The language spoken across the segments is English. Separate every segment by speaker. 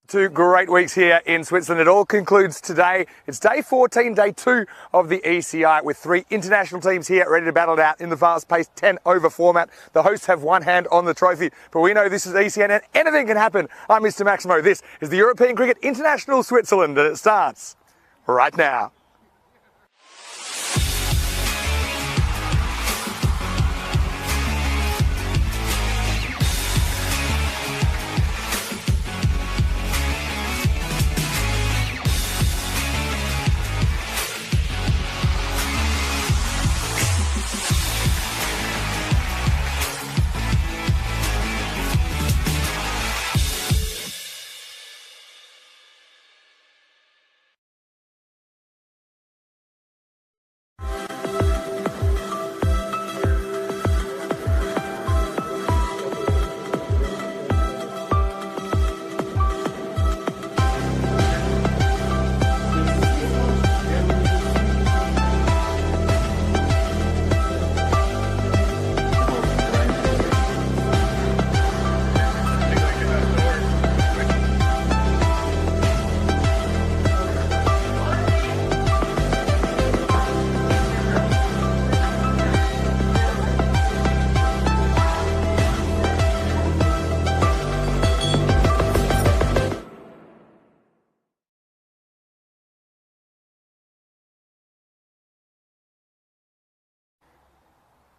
Speaker 1: Two great weeks here in Switzerland. It all concludes today. It's day 14, day 2 of the ECI with 3 international teams here ready to battle it out in the fast-paced 10-over format. The hosts have one hand on the trophy, but we know this is ECN and anything can happen. I'm Mr. Maximo. This is the European Cricket International Switzerland and it starts right now.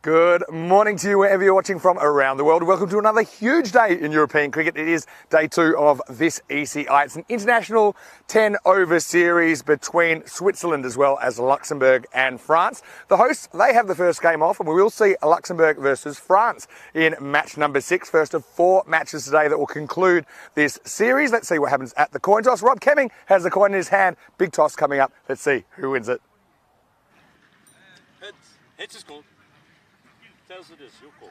Speaker 1: Good morning to you wherever you're watching from around the world. Welcome to another huge day in European cricket. It is day 2 of this ECI. It's an international 10-over series between Switzerland as well as Luxembourg and France. The hosts, they have the first game off and we will see Luxembourg versus France in match number 6. First of 4 matches today that will conclude this series. Let's see what happens at the coin toss. Rob Kemming has the coin in his hand. Big toss coming up. Let's see who wins it.
Speaker 2: Heads is called. Tells it is your call.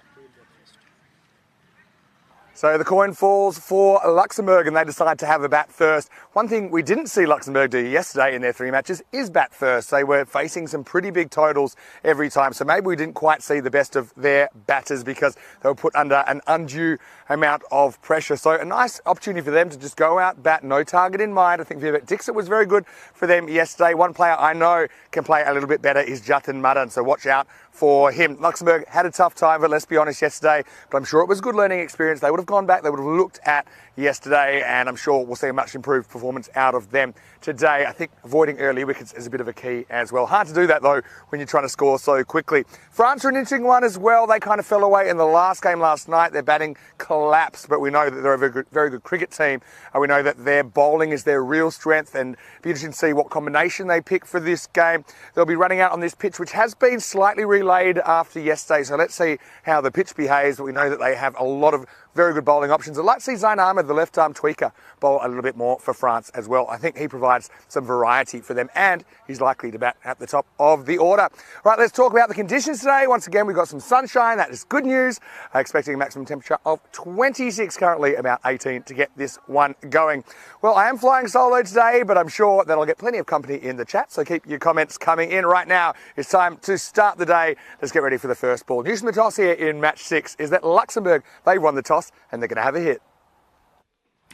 Speaker 1: So the coin falls for Luxembourg and they decide to have the bat first. One thing we didn't see Luxembourg do yesterday in their 3 matches is bat first. They were facing some pretty big totals every time. So maybe we didn't quite see the best of their batters because they were put under an undue amount of pressure. So a nice opportunity for them to just go out, bat, no target in mind. I think Vivek Dixit was very good for them yesterday. One player I know can play a little bit better is Jatin Madan. So watch out for him. Luxembourg had a tough time, but let's be honest, yesterday, but I'm sure it was a good learning experience. They would have gone back, they would have looked at yesterday, and I'm sure we'll see a much improved performance out of them today. I think avoiding early wickets is a bit of a key as well. Hard to do that though when you're trying to score so quickly. France are an interesting one as well. They kind of fell away in the last game last night. Their batting collapsed, but we know that they're a very good cricket team. And we know that their bowling is their real strength, and it'll be interesting to see what combination they pick for this game. They'll be running out on this pitch, which has been slightly relayed after yesterday. So let's see how the pitch behaves. But we know that they have a lot of very good bowling options. I'd like to see Zayn Ahmed, the left-arm tweaker, bowl a little bit more for France as well. I think he provides some variety for them and he's likely to bat at the top of the order. Right, let's talk about the conditions today. Once again, we've got some sunshine. That is good news. Expecting a maximum temperature of 26 currently, about 18 to get this one going. Well, I am flying solo today, but I'm sure that I'll get plenty of company in the chat, so keep your comments coming in. Right now, it's time to start the day. Let's get ready for the first ball. News from the toss here in match 6 is that Luxembourg, they won the toss and they're going to have a hit.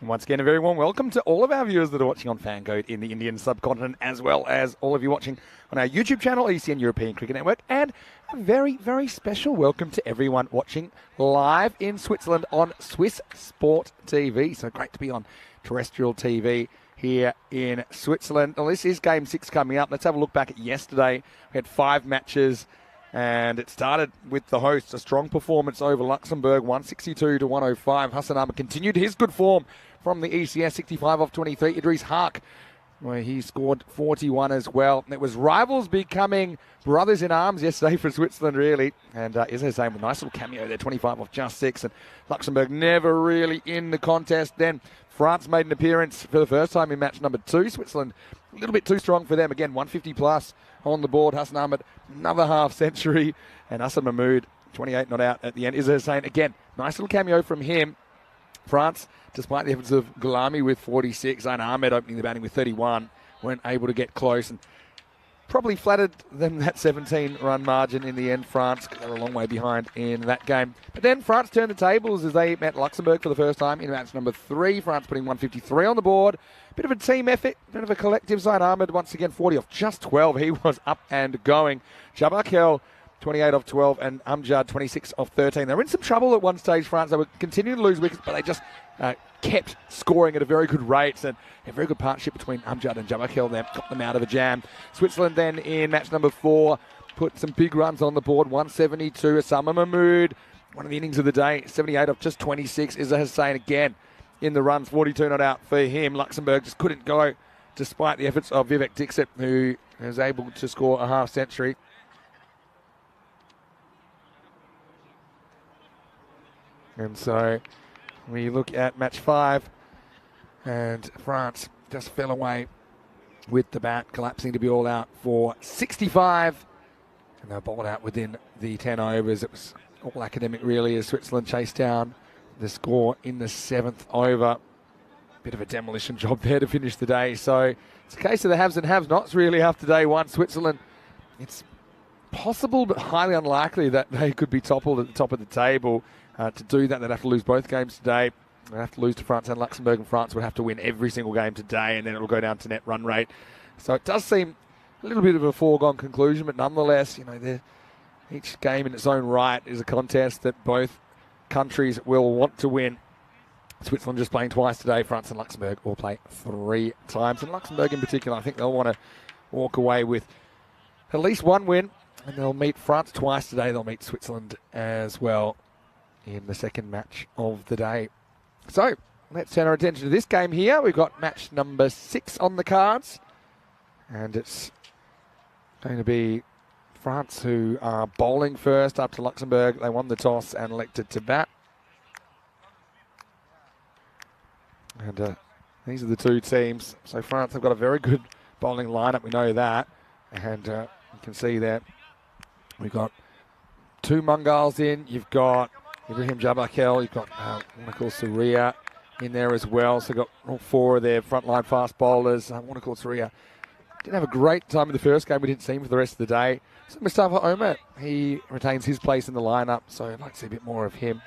Speaker 3: Once again, a very warm welcome to all of our viewers that are watching on Fangode in the Indian subcontinent, as well as all of you watching on our YouTube channel, ECN European Cricket Network, and a very, very special welcome to everyone watching live in Switzerland on Swiss Sport TV. So great to be on terrestrial TV here in Switzerland. Well, this is Game 6 coming up. Let's have a look back at yesterday. We had 5 matches. And it started with the hosts, a strong performance over Luxembourg, 162 to 105. Hassan Ahmed continued his good form from the ECS, 65 off 23. Idris Hark, where he scored 41 as well. It was rivals becoming brothers in arms yesterday for Switzerland, really. And Izzer Zayn with a nice little cameo there, 25 off just 6. And Luxembourg never really in the contest. Then France made an appearance for the first time in match number 2. Switzerland, a little bit too strong for them. Again, 150 plus on the board. Hassan Ahmed, another half century. And Hassan Mahmood, 28 not out at the end. Izzer Zayn, again, nice little cameo from him. France, despite the efforts of Gulami with 46, Zayn Ahmed opening the batting with 31, weren't able to get close. And probably flattered them that 17-run margin in the end. France, they were a long way behind in that game. But then France turned the tables as they met Luxembourg for the first time in match number 3. France putting 153 on the board. Bit of a team effort, bit of a collective side. Ahmed once again 40 off just 12. He was up and going. Jabakel 28 off 12 and Amjad 26 off 13. They were in some trouble at one stage, France. They were continuing to lose wickets, but they just kept scoring at a very good rate, and a very good partnership between Amjad and Jabakel there got them out of a jam. Switzerland then in match number 4 put some big runs on the board. 172, Osama Mahmood, one of the innings of the day, 78 off just 26. Izzah Hussain again in the runs, 42 not out for him. Luxembourg just couldn't go despite the efforts of Vivek Dixit, who was able to score a half century. And so we look at match 5, and France just fell away with the bat, collapsing to be all out for 65. And they were bowled out within the 10 overs. It was all academic, really, as Switzerland chased down the score in the 7th over. Bit of a demolition job there to finish the day. So it's a case of the haves and have-nots, really, after day 1. Switzerland, it's possible but highly unlikely that they could be toppled at the top of the table. To do that, they'd have to lose both games today. They'd have to lose to France and Luxembourg, and France would have to win every single game today, and then it'll go down to net run rate. So it does seem a little bit of a foregone conclusion, but nonetheless, you know, each game in its own right is a contest that both countries will want to win. Switzerland just playing twice today. France and Luxembourg will play 3 times, and Luxembourg in particular, I think they'll want to walk away with at least 1 win, and they'll meet France twice today. They'll meet Switzerland as well in the second match of the day. So let's turn our attention to this game here. We've got match number 6 on the cards, and it's going to be France who are bowling first up to Luxembourg. They won the toss and elected to bat. And these are the 2 teams. So France have got a very good bowling lineup, we know that. And you can see there we've got 2 Mungals in. You've got Ibrahim Jabakel, you've got Wanakal Surya in there as well. So you've got all 4 of their frontline fast bowlers. Wanakal Surya didn't have a great time in the first game. We didn't see him for the rest of the day. So Mustafa Omar, he retains his place in the lineup. So I'd like to see a bit more of him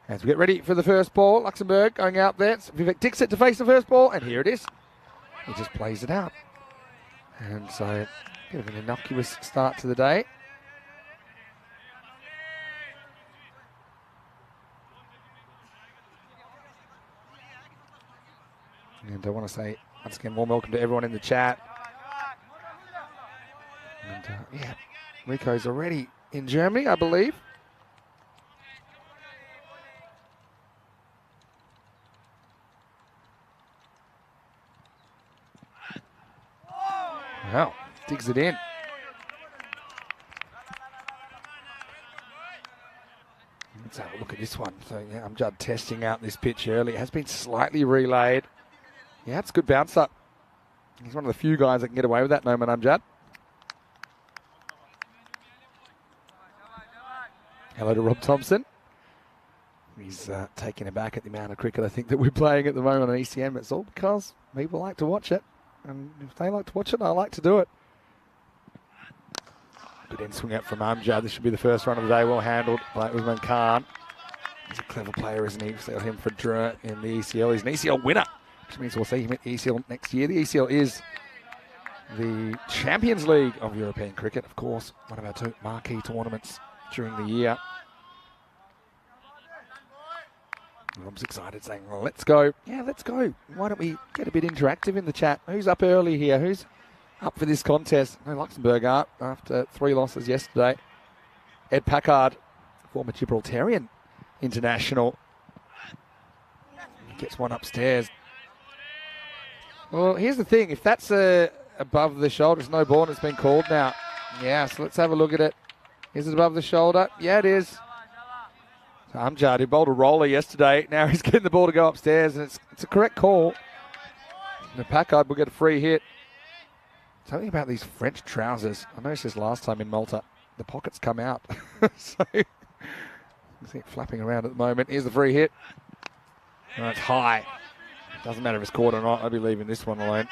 Speaker 3: as we get ready for the first ball. Luxembourg going out there. It's Vivek Dixit to face the first ball, and here it is. He just plays it out. And so a bit of an innocuous start to the day. And I want to say, once again, warm welcome to everyone in the chat. And yeah, Rico's already in Germany, I believe. Wow, digs it in. Let's have a look at this one. So yeah, I'm just testing out this pitch early. It has been slightly relayed. Yeah, it's a good bounce up. He's one of the few guys that can get away with that, Noman Amjad. Hello to Rob Thompson. He's taken aback at the amount of cricket I think that we're playing at the moment on ECN. It's all because people like to watch it. And if they like to watch it, I like to do it. Good end swing out from Amjad. This should be the first run of the day. Well handled by Usman Khan. He's a clever player, isn't he? We've seen him for Dre in the ECL. He's an ECL winner, which means we'll see him at the ECL next year. The ECL is the Champions League of European cricket, of course, one of our 2 marquee tournaments during the year. Rob's excited, saying, well, let's go. Yeah, let's go. Why don't we get a bit interactive in the chat? Who's up early here? Who's up for this contest? No, Luxembourg are after 3 losses yesterday. Ed Packard, former Gibraltarian international, he gets one upstairs. Well, here's the thing. If that's above the shoulder, it's no ball and it's been called now. Yeah, so let's have a look at it. Is it above the shoulder? Yeah, it is. So Amjad, who bowled a roller yesterday, now he's getting the ball to go upstairs, and it's a correct call. And the Packard will get a free hit. Something about these French trousers. I noticed this last time in Malta. The pockets come out. So you see it flapping around at the moment. Here's the free hit. Oh, it's high. Doesn't matter if it's caught or not. I'll be leaving this one alone.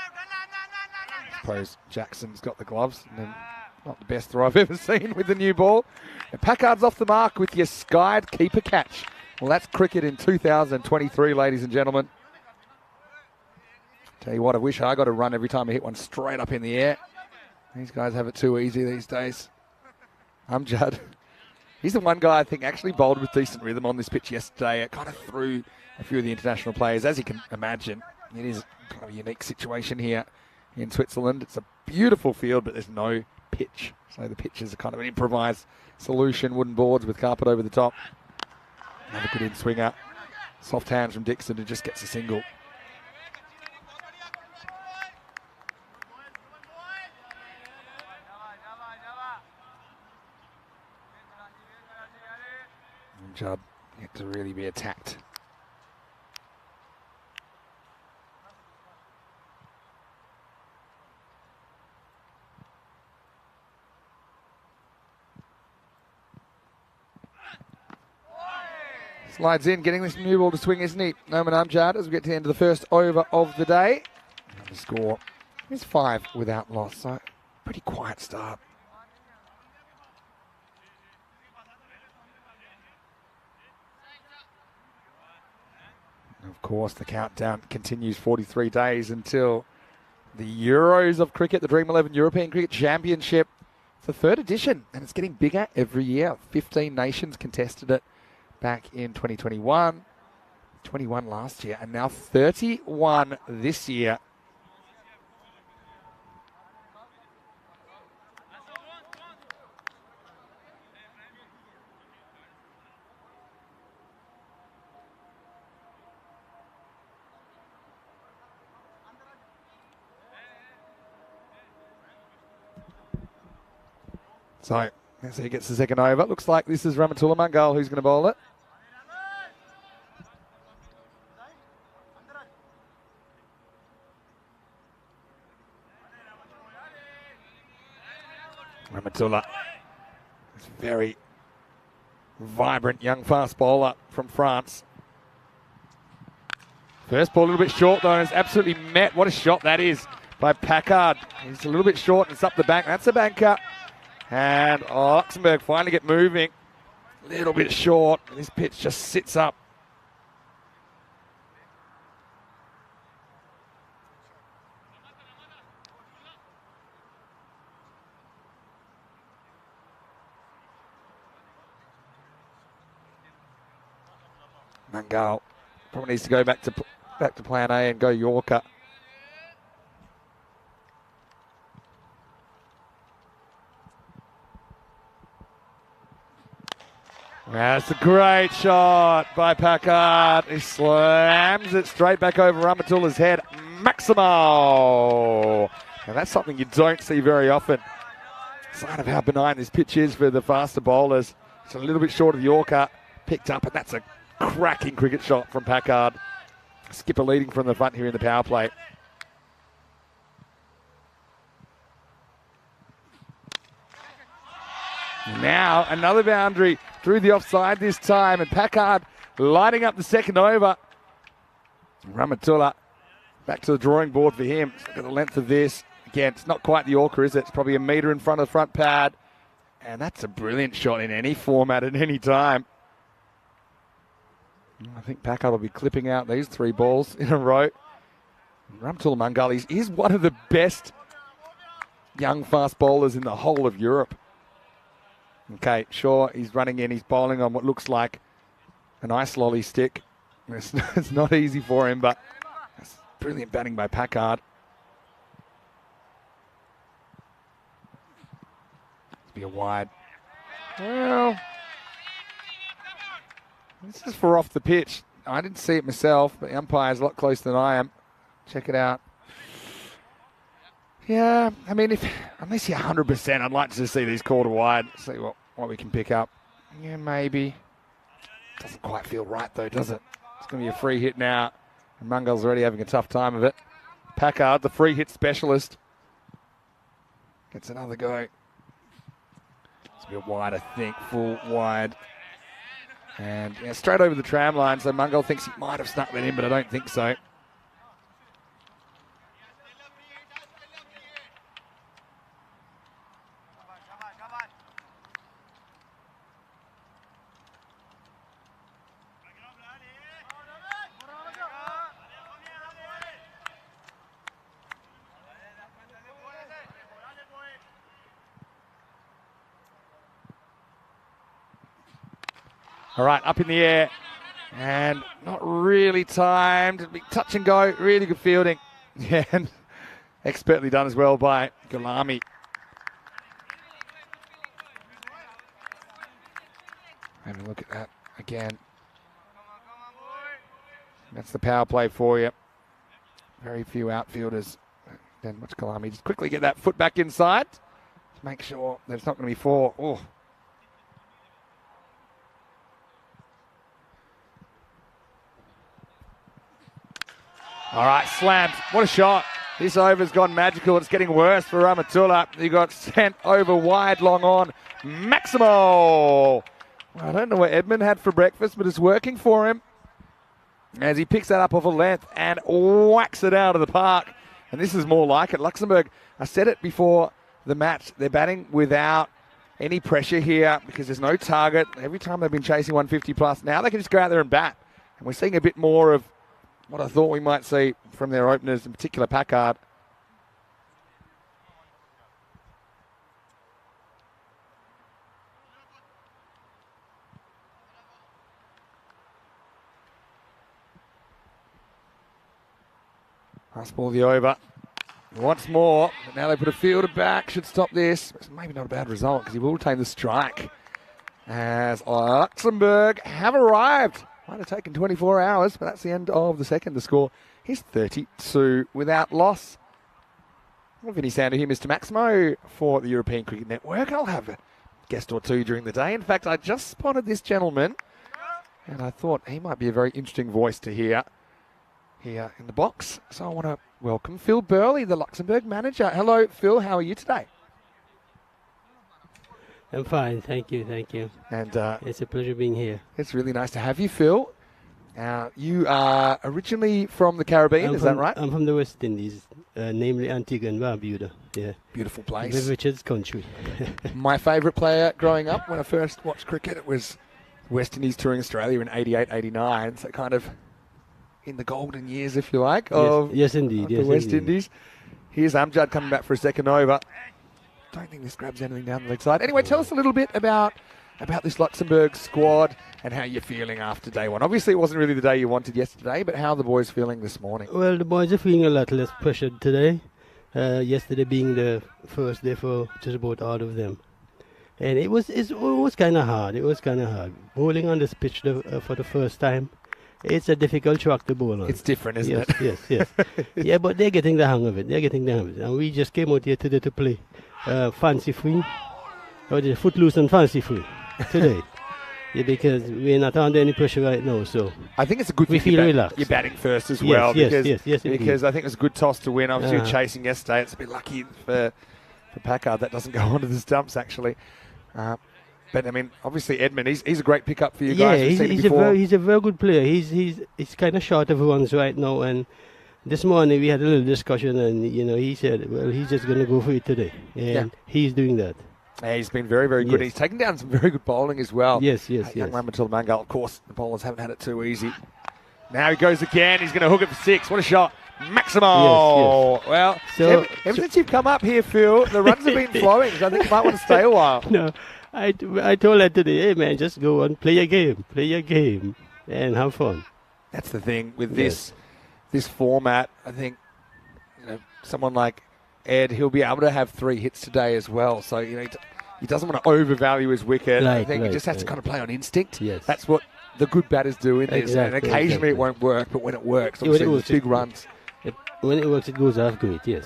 Speaker 3: suppose Jackson's got the gloves. And then not the best throw I've ever seen with the new ball. And Packard's off the mark with your skied keeper catch. Well, that's cricket in 2023, ladies and gentlemen. Tell you what, I wish I got a run every time I hit one straight up in the air. These guys have it too easy these days. Judd. He's the one guy I think actually bowled with decent rhythm on this pitch yesterday. It kind of threw a few of the international players. As you can imagine, it is kind of a unique situation here in Switzerland. It's a beautiful field, but there's no pitch. So the pitch is a kind of an improvised solution. Wooden boards with carpet over the top. Another good in-swinger. Soft hands from Dixon who just gets a single. And Judd yet to really be attacked. Slides in, getting this new ball to swing, isn't he? Noman Amjad as we get to the end of the first over of the day. And the score is 5 without loss, so pretty quiet start. And of course, the countdown continues 43 days until the Euros of cricket, the Dream 11 European Cricket Championship. It's the 3rd edition, and it's getting bigger every year. 15 nations contested it back in 2021, 21 last year, and now 31 this year. So, as he gets the second over, looks like this is Rahmatullah Mangal who's going to bowl it. Rahmatullah is a very vibrant young fast bowler from France. First ball a little bit short though, and it's absolutely met. What a shot that is by Packard. He's a little bit short and it's up the bank. That's a banker. And Luxembourg finally get moving. A little bit short. This pitch just sits up. Mangal probably needs to go back to plan A and go Yorker. That's a great shot by Packard. He slams it straight back over Rahmatullah's head. Maximo! And that's something you don't see very often. Sign of how benign this pitch is for the faster bowlers. It's a little bit short of the Yorker. Picked up, and that's a cracking cricket shot from Packard. Skipper leading from the front here in the power play. Now another boundary through the offside this time, and Packard lighting up the second over. Rahmatullah back to the drawing board for him. Look at the length of this. Again, it's not quite the Yorker, is it? It's probably a metre in front of the front pad. And that's a brilliant shot in any format at any time. I think Packard will be clipping out these 3 balls in a row. Rahmatullah Mangal is one of the best young fast bowlers in the whole of Europe. Okay, sure, he's running in. He's bowling on what looks like an ice lolly stick. It's not easy for him, but that's brilliant batting by Packard. It's be a wide. Well, this is for off the pitch. I didn't see it myself, but the umpire's a lot closer than I am. Check it out. Yeah, I mean, unless you're 100%, I'd like to see these called wide. See what we can pick up. Yeah, maybe. Doesn't quite feel right, though, does it? It's going to be a free hit now. And Mangal's already having a tough time of it. Packard, the free hit specialist, gets another go. It's a bit wide, I think. Full wide. And yeah, straight over the tram line. So Mangal thinks he might have snuck that in, but I don't think so. All right, up in the air. And not really timed. Big touch and go. Really good fielding. Yeah, and expertly done as well by Gulami. Have a look at that again. That's the power play for you. Very few outfielders. Then watch Gulami just quickly get that foot back inside. To make sure that it's not going to be four. Oh. All right, slammed. What a shot. This over's gone magical. It's getting worse for Ramatula. He got sent over wide, long on. Maximo. Well, I don't know what Edmund had for breakfast, but it's working for him. As he picks that up off a length and whacks it out of the park. And this is more like it. Luxembourg, I said it before the match, they're batting without any pressure here because there's no target. Every time they've been chasing 150 plus, now they can just go out there and bat. And we're seeing a bit more of what I thought we might see from their openers, in particular Packard. Last ball of the over. Once more, but now they put a fielder back. Should stop this. It's maybe not a bad result because he will retain the strike. As Luxembourg have arrived. Might have taken 24 hours, but that's the end of the second. The score is 32 without loss. Well, Vinny Sander here, Mr. Maximo for the European Cricket Network. I'll have a guest or two during the day. In fact, I just spotted this gentleman, and I thought he might be a very interesting voice to hear here in the box. So I want to welcome Phil Burley, the Luxembourg manager. Hello, Phil. How are you today?
Speaker 4: I'm fine, thank you.
Speaker 3: And
Speaker 4: it's a pleasure being here.
Speaker 3: It's really nice to have you, Phil. You are originally from the Caribbean, is that right?
Speaker 4: I'm from the West Indies, namely Antigua and Barbuda. Yeah,
Speaker 3: beautiful place.
Speaker 4: Richard's country.
Speaker 3: My favourite player growing up, when I first watched cricket, it was West Indies touring Australia in 88, 89. So kind of in the golden years, if you like, of
Speaker 4: yes, indeed,
Speaker 3: the West Indies. Here's Amjad coming back for a second over. Don't think this grabs anything down the leg side. Anyway, tell us a little bit about this Luxembourg squad and how you're feeling after day one. Obviously, it wasn't really the day you wanted yesterday, but how are the boys feeling this morning?
Speaker 4: Well, the boys are feeling a lot less pressured today. Yesterday being the first day for just about all of them. And it was kind of hard. Bowling on this pitch for the first time, it's a difficult track to bowl on.
Speaker 3: It's different, isn't it?
Speaker 4: Yes. Yeah, but they're getting the hang of it. And we just came out here today to play fancy free, or the footloose and fancy free today. Yeah, because we're not under any pressure right now. So
Speaker 3: I think it's a good thing.
Speaker 4: We feel relaxed.
Speaker 3: You're batting first as well.
Speaker 4: Yes,
Speaker 3: because I think it's a good toss to win. Obviously, you're chasing yesterday. It's a bit lucky for Packard that doesn't go onto the stumps actually. But I mean, obviously Edmund, he's a great pickup for you guys.
Speaker 4: Yeah, he's a very good player. He's kind of short of runs right now. And this morning we had a little discussion, and he said, well, he's just going to go for it today, and he's doing that.
Speaker 3: Yeah, he's been very, very good. He's taken down some very good bowling as well.
Speaker 4: Yes.
Speaker 3: Young Ramatul Mangal, of course, the bowlers haven't had it too easy. Now he goes again. He's going to hook it for 6. What a shot. Maximo.
Speaker 4: Yes.
Speaker 3: Well, ever since you've come up here, Phil, the runs have been flowing, so I think you might want to stay a while.
Speaker 4: No, I told her today, hey, man, just go and play your game, and have fun.
Speaker 3: That's the thing with this format. I think someone like Ed, he'll be able to have 3 hits today as well. So, he doesn't want to overvalue his wicket. I think he just has to kind of play on instinct.
Speaker 4: Yes.
Speaker 3: That's what the good batters do in this. And occasionally it won't work, but when it works, obviously there's big runs.
Speaker 4: When it works, it goes off great, yes.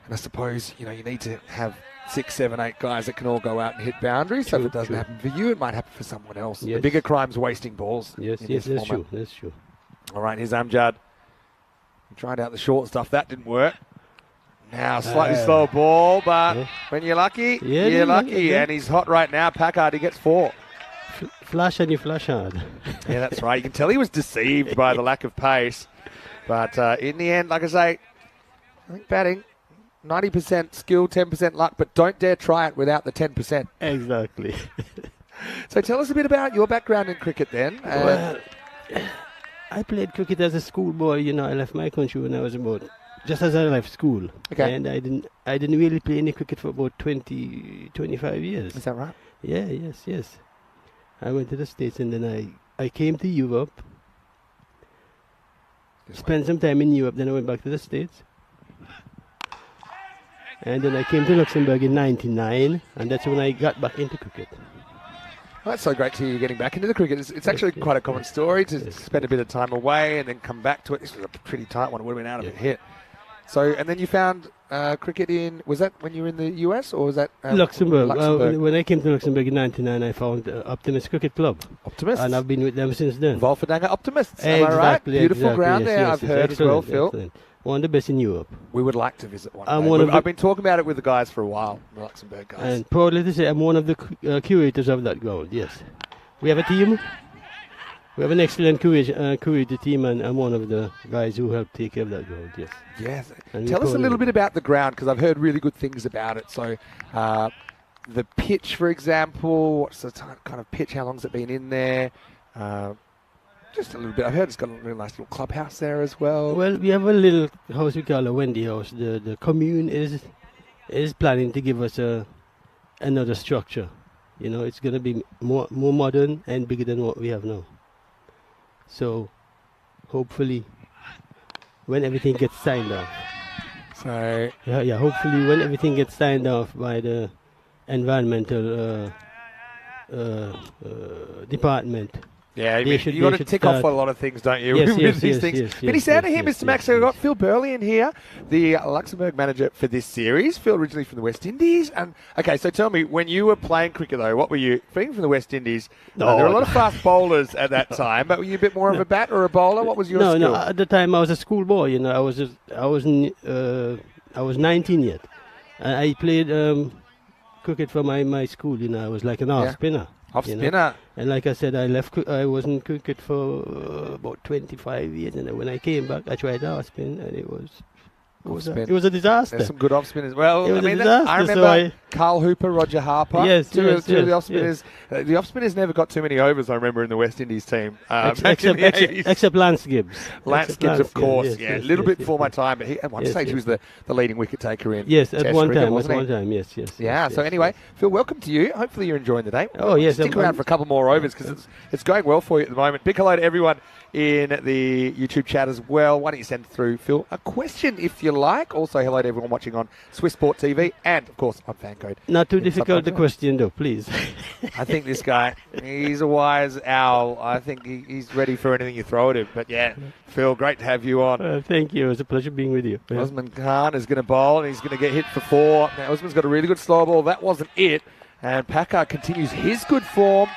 Speaker 3: And I suppose, you need to have 6, 7, 8 guys that can all go out and hit boundaries. So if it doesn't happen for you, it might happen for someone else.
Speaker 4: Yes.
Speaker 3: The bigger crime's wasting balls.
Speaker 4: Yes, that's true.
Speaker 3: All right, here's Amjad. He tried out the short stuff. That didn't work. Now, slightly slower ball, but when you're lucky, you're lucky. And he's hot right now. Packard, he gets 4.
Speaker 4: Flash and you flash hard.
Speaker 3: Yeah, that's right. You can tell he was deceived by the lack of pace. But in the end, like I say, I think batting, 90% skill, 10% luck, but don't dare try it without the 10%.
Speaker 4: Exactly.
Speaker 3: So tell us a bit about your background in cricket then.
Speaker 4: Well, I played cricket as a schoolboy. I left my country when I was just as I left school.
Speaker 3: Okay.
Speaker 4: And I didn't really play any cricket for about 25 years.
Speaker 3: Is that right?
Speaker 4: Yeah, yes. I went to the States, and then I came to Europe, spent some time in Europe, then I went back to the States. And then I came to Luxembourg in '99, and that's when I got back into cricket.
Speaker 3: Well, that's so great to hear you getting back into the cricket. It's actually quite a common story to spend a bit of time away and then come back to it. This was a pretty tight one. It would have been out of a hit. So, and then you found cricket was that when you were in the US or was that
Speaker 4: Luxembourg? When I came to Luxembourg in '99, I found Optimist Cricket Club.
Speaker 3: Optimist?
Speaker 4: And I've been with them since then.
Speaker 3: Wolferdanga Optimists, am I right? Beautiful ground there, I've heard as well, Phil.
Speaker 4: Excellent. One of the best in Europe.
Speaker 3: We would like to visit one day. I've been talking about it with the guys for a while, the Luxembourg guys.
Speaker 4: And proudly to say I'm one of the curators of that ground, yes. We have a team. We have an excellent curator team, and I'm one of the guys who help take care of that ground, yes.
Speaker 3: Yes.
Speaker 4: And
Speaker 3: Tell us a little bit about the ground, because I've heard really good things about it. So the pitch, for example, what's the kind of pitch? How long's it been in there? Just a little bit. I've heard it's got a really nice little clubhouse there as well.
Speaker 4: Well, we have a little house we call a Wendy house. The commune is planning to give us another structure. You know, it's going to be more modern and bigger than what we have now. So, hopefully, when everything gets signed off.
Speaker 3: So
Speaker 4: hopefully when everything gets signed off by the environmental department.
Speaker 3: Yeah, you got to tick off a lot of things, don't you?
Speaker 4: Yes,
Speaker 3: Pretty sad to hear, Mr. Max. So we've got Phil Burley in here, the Luxembourg manager for this series. Phil, originally from the West Indies. And okay, so tell me, when you were playing cricket, though, what were you? Being from the West Indies, there were a lot of fast bowlers at that time, but were you a bit more of a bat or a bowler? What was your skill?
Speaker 4: No, at the time I was a schoolboy. You know, I was 19 yet. I played cricket for my school. You know, I was like an off spinner.
Speaker 3: Off spinner.
Speaker 4: And like I said, I was in cricket for about 25 years, and when I came back, I tried off spin, and it was a disaster.
Speaker 3: There's some good off spinners. Well,
Speaker 4: I
Speaker 3: remember
Speaker 4: so
Speaker 3: Carl Hooper, Roger Harper. Two of the off spinners. The off spinners never got too many overs, I remember, in the West Indies team.
Speaker 4: Except Lance Gibbs.
Speaker 3: Lance Gibbs, of course. A little bit before my time, but at one stage he was the leading wicket taker in
Speaker 4: Yes,
Speaker 3: Test
Speaker 4: at one
Speaker 3: cricket,
Speaker 4: time.
Speaker 3: wasn't he?
Speaker 4: Yes.
Speaker 3: So anyway, Phil, welcome to you. Hopefully you're enjoying the day.
Speaker 4: Oh, yes.
Speaker 3: Stick around for a couple more overs because it's going well for you at the moment. Big hello to everyone in the YouTube chat as well. Why don't you send through, Phil, a question if you like. Also, hello to everyone watching on Swiss Sport TV and, of course, on Fancode.
Speaker 4: Not too difficult the question, though, please.
Speaker 3: I think this guy, he's a wise owl. I think he's ready for anything you throw at him. But, yeah, Phil, great to have you on.
Speaker 4: Thank you. It was a pleasure being with you.
Speaker 3: Osman Khan is going to bowl, and he's going to get hit for 4. Now, Osman's got a really good slow ball. That wasn't it. And Packard continues his good form.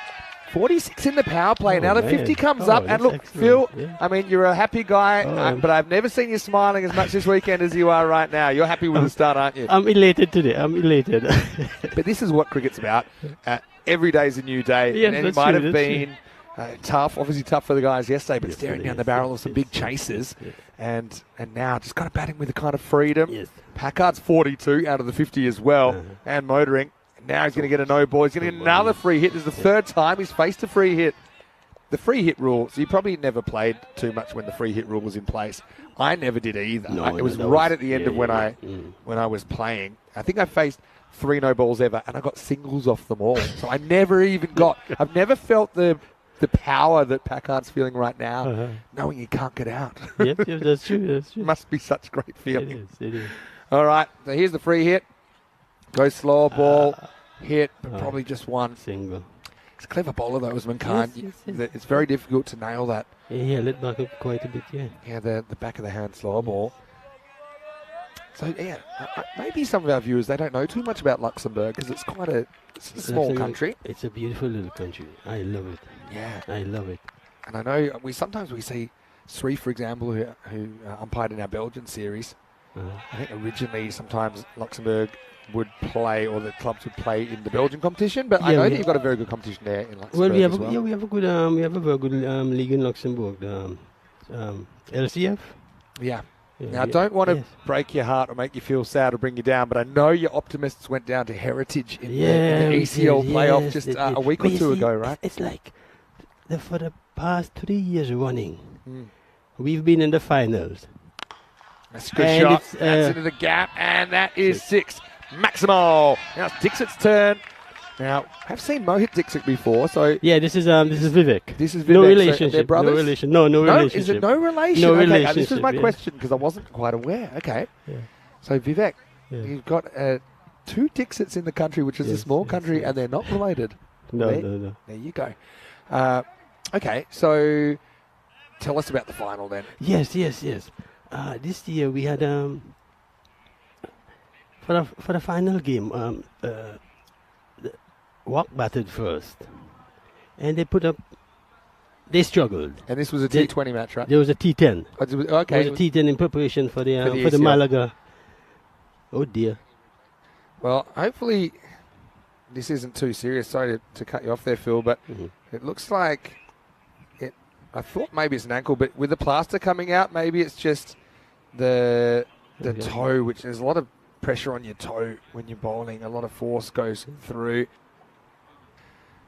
Speaker 3: 46 in the power play. Now the 50 comes up. And look, Phil, I mean, you're a happy guy, but I've never seen you smiling as much this weekend as you are right now. You're happy with the start, aren't you?
Speaker 4: I'm elated today.
Speaker 3: But this is what cricket's about. Every day's a new day.
Speaker 4: Yes,
Speaker 3: and it might have been tough, obviously tough for the guys yesterday, but staring down the barrel of some big chases. And now just got a batting with a kind of freedom.
Speaker 4: Yes.
Speaker 3: Packard's 42 out of the 50 as well, and motoring. Now he's going to get a no ball. He's going to get another free hit. This is the third time he's faced a free hit. The free hit rule, so you probably never played too much when the free hit rule was in place. I never did either. It was right at the end of when I was playing. I think I faced 3 no balls ever, and I got singles off them all. So I never even I've never felt the power that Packard's feeling right now, knowing he can't get out.
Speaker 4: Yep, that's true.
Speaker 3: Must be such a great feeling.
Speaker 4: It is.
Speaker 3: All right, so here's the free hit. Go slower ball, hit, but probably just one.
Speaker 4: Single.
Speaker 3: It's a clever bowler, though, Usman Khan.
Speaker 4: Yes.
Speaker 3: It's very difficult to nail that.
Speaker 4: He held it back up quite a bit,
Speaker 3: Yeah, the back of the hand slower ball. So, maybe some of our viewers, they don't know too much about Luxembourg because it's a small country.
Speaker 4: It's a beautiful little country. I love it.
Speaker 3: Yeah.
Speaker 4: I love it.
Speaker 3: And I know sometimes we see Sri, for example, who umpired in our Belgian series. I think originally sometimes Luxembourg would play, or the clubs would play in the Belgian competition, but I know that you've got a very good competition there in Luxembourg.
Speaker 4: Well, we have a very good league in Luxembourg, LCF.
Speaker 3: Yeah. Now, I don't want to break your heart or make you feel sad or bring you down, but I know your Optimists went down to Heritage in the ECL playoff just a week or two ago, right?
Speaker 4: It's like for the past 3 years running, we've been in the finals.
Speaker 3: That's a good shot. That's into the gap, and that is 6. Maximo. Now it's Dixon's turn. Now, I've seen Mohit Dixit before, so
Speaker 4: Yeah, this is Vivek.
Speaker 3: this is Vivek.
Speaker 4: No
Speaker 3: So
Speaker 4: relationship.
Speaker 3: they're brothers?
Speaker 4: No relation. No
Speaker 3: No,
Speaker 4: relationship.
Speaker 3: is it no relation?
Speaker 4: No
Speaker 3: okay, This was
Speaker 4: relationship,
Speaker 3: my
Speaker 4: yeah.
Speaker 3: question because I wasn't quite aware. Okay.
Speaker 4: Yeah.
Speaker 3: So, Vivek,
Speaker 4: Yeah.
Speaker 3: you've got 2 Dixits in the country, which is a
Speaker 4: Yes,
Speaker 3: small
Speaker 4: yes,
Speaker 3: country,
Speaker 4: yes.
Speaker 3: and they're not related.
Speaker 4: No,
Speaker 3: There-
Speaker 4: no.
Speaker 3: There you go. Okay, so tell us about the final then.
Speaker 4: Yes. This year we had for the final game, Walk batted first, and they struggled.
Speaker 3: And this was a
Speaker 4: They-
Speaker 3: T20 match, right?
Speaker 4: There was a T10.
Speaker 3: Okay.
Speaker 4: There was a T10 in preparation for the
Speaker 3: For the
Speaker 4: Malaga. Oh dear.
Speaker 3: Well, hopefully this isn't too serious. Sorry to cut you off there, Phil, but
Speaker 4: Mhm.
Speaker 3: it looks like I thought maybe it's an ankle, but with the plaster coming out, maybe it's just the
Speaker 4: Okay.
Speaker 3: toe, which there's a lot of pressure on your toe when you're bowling. A lot of force goes through.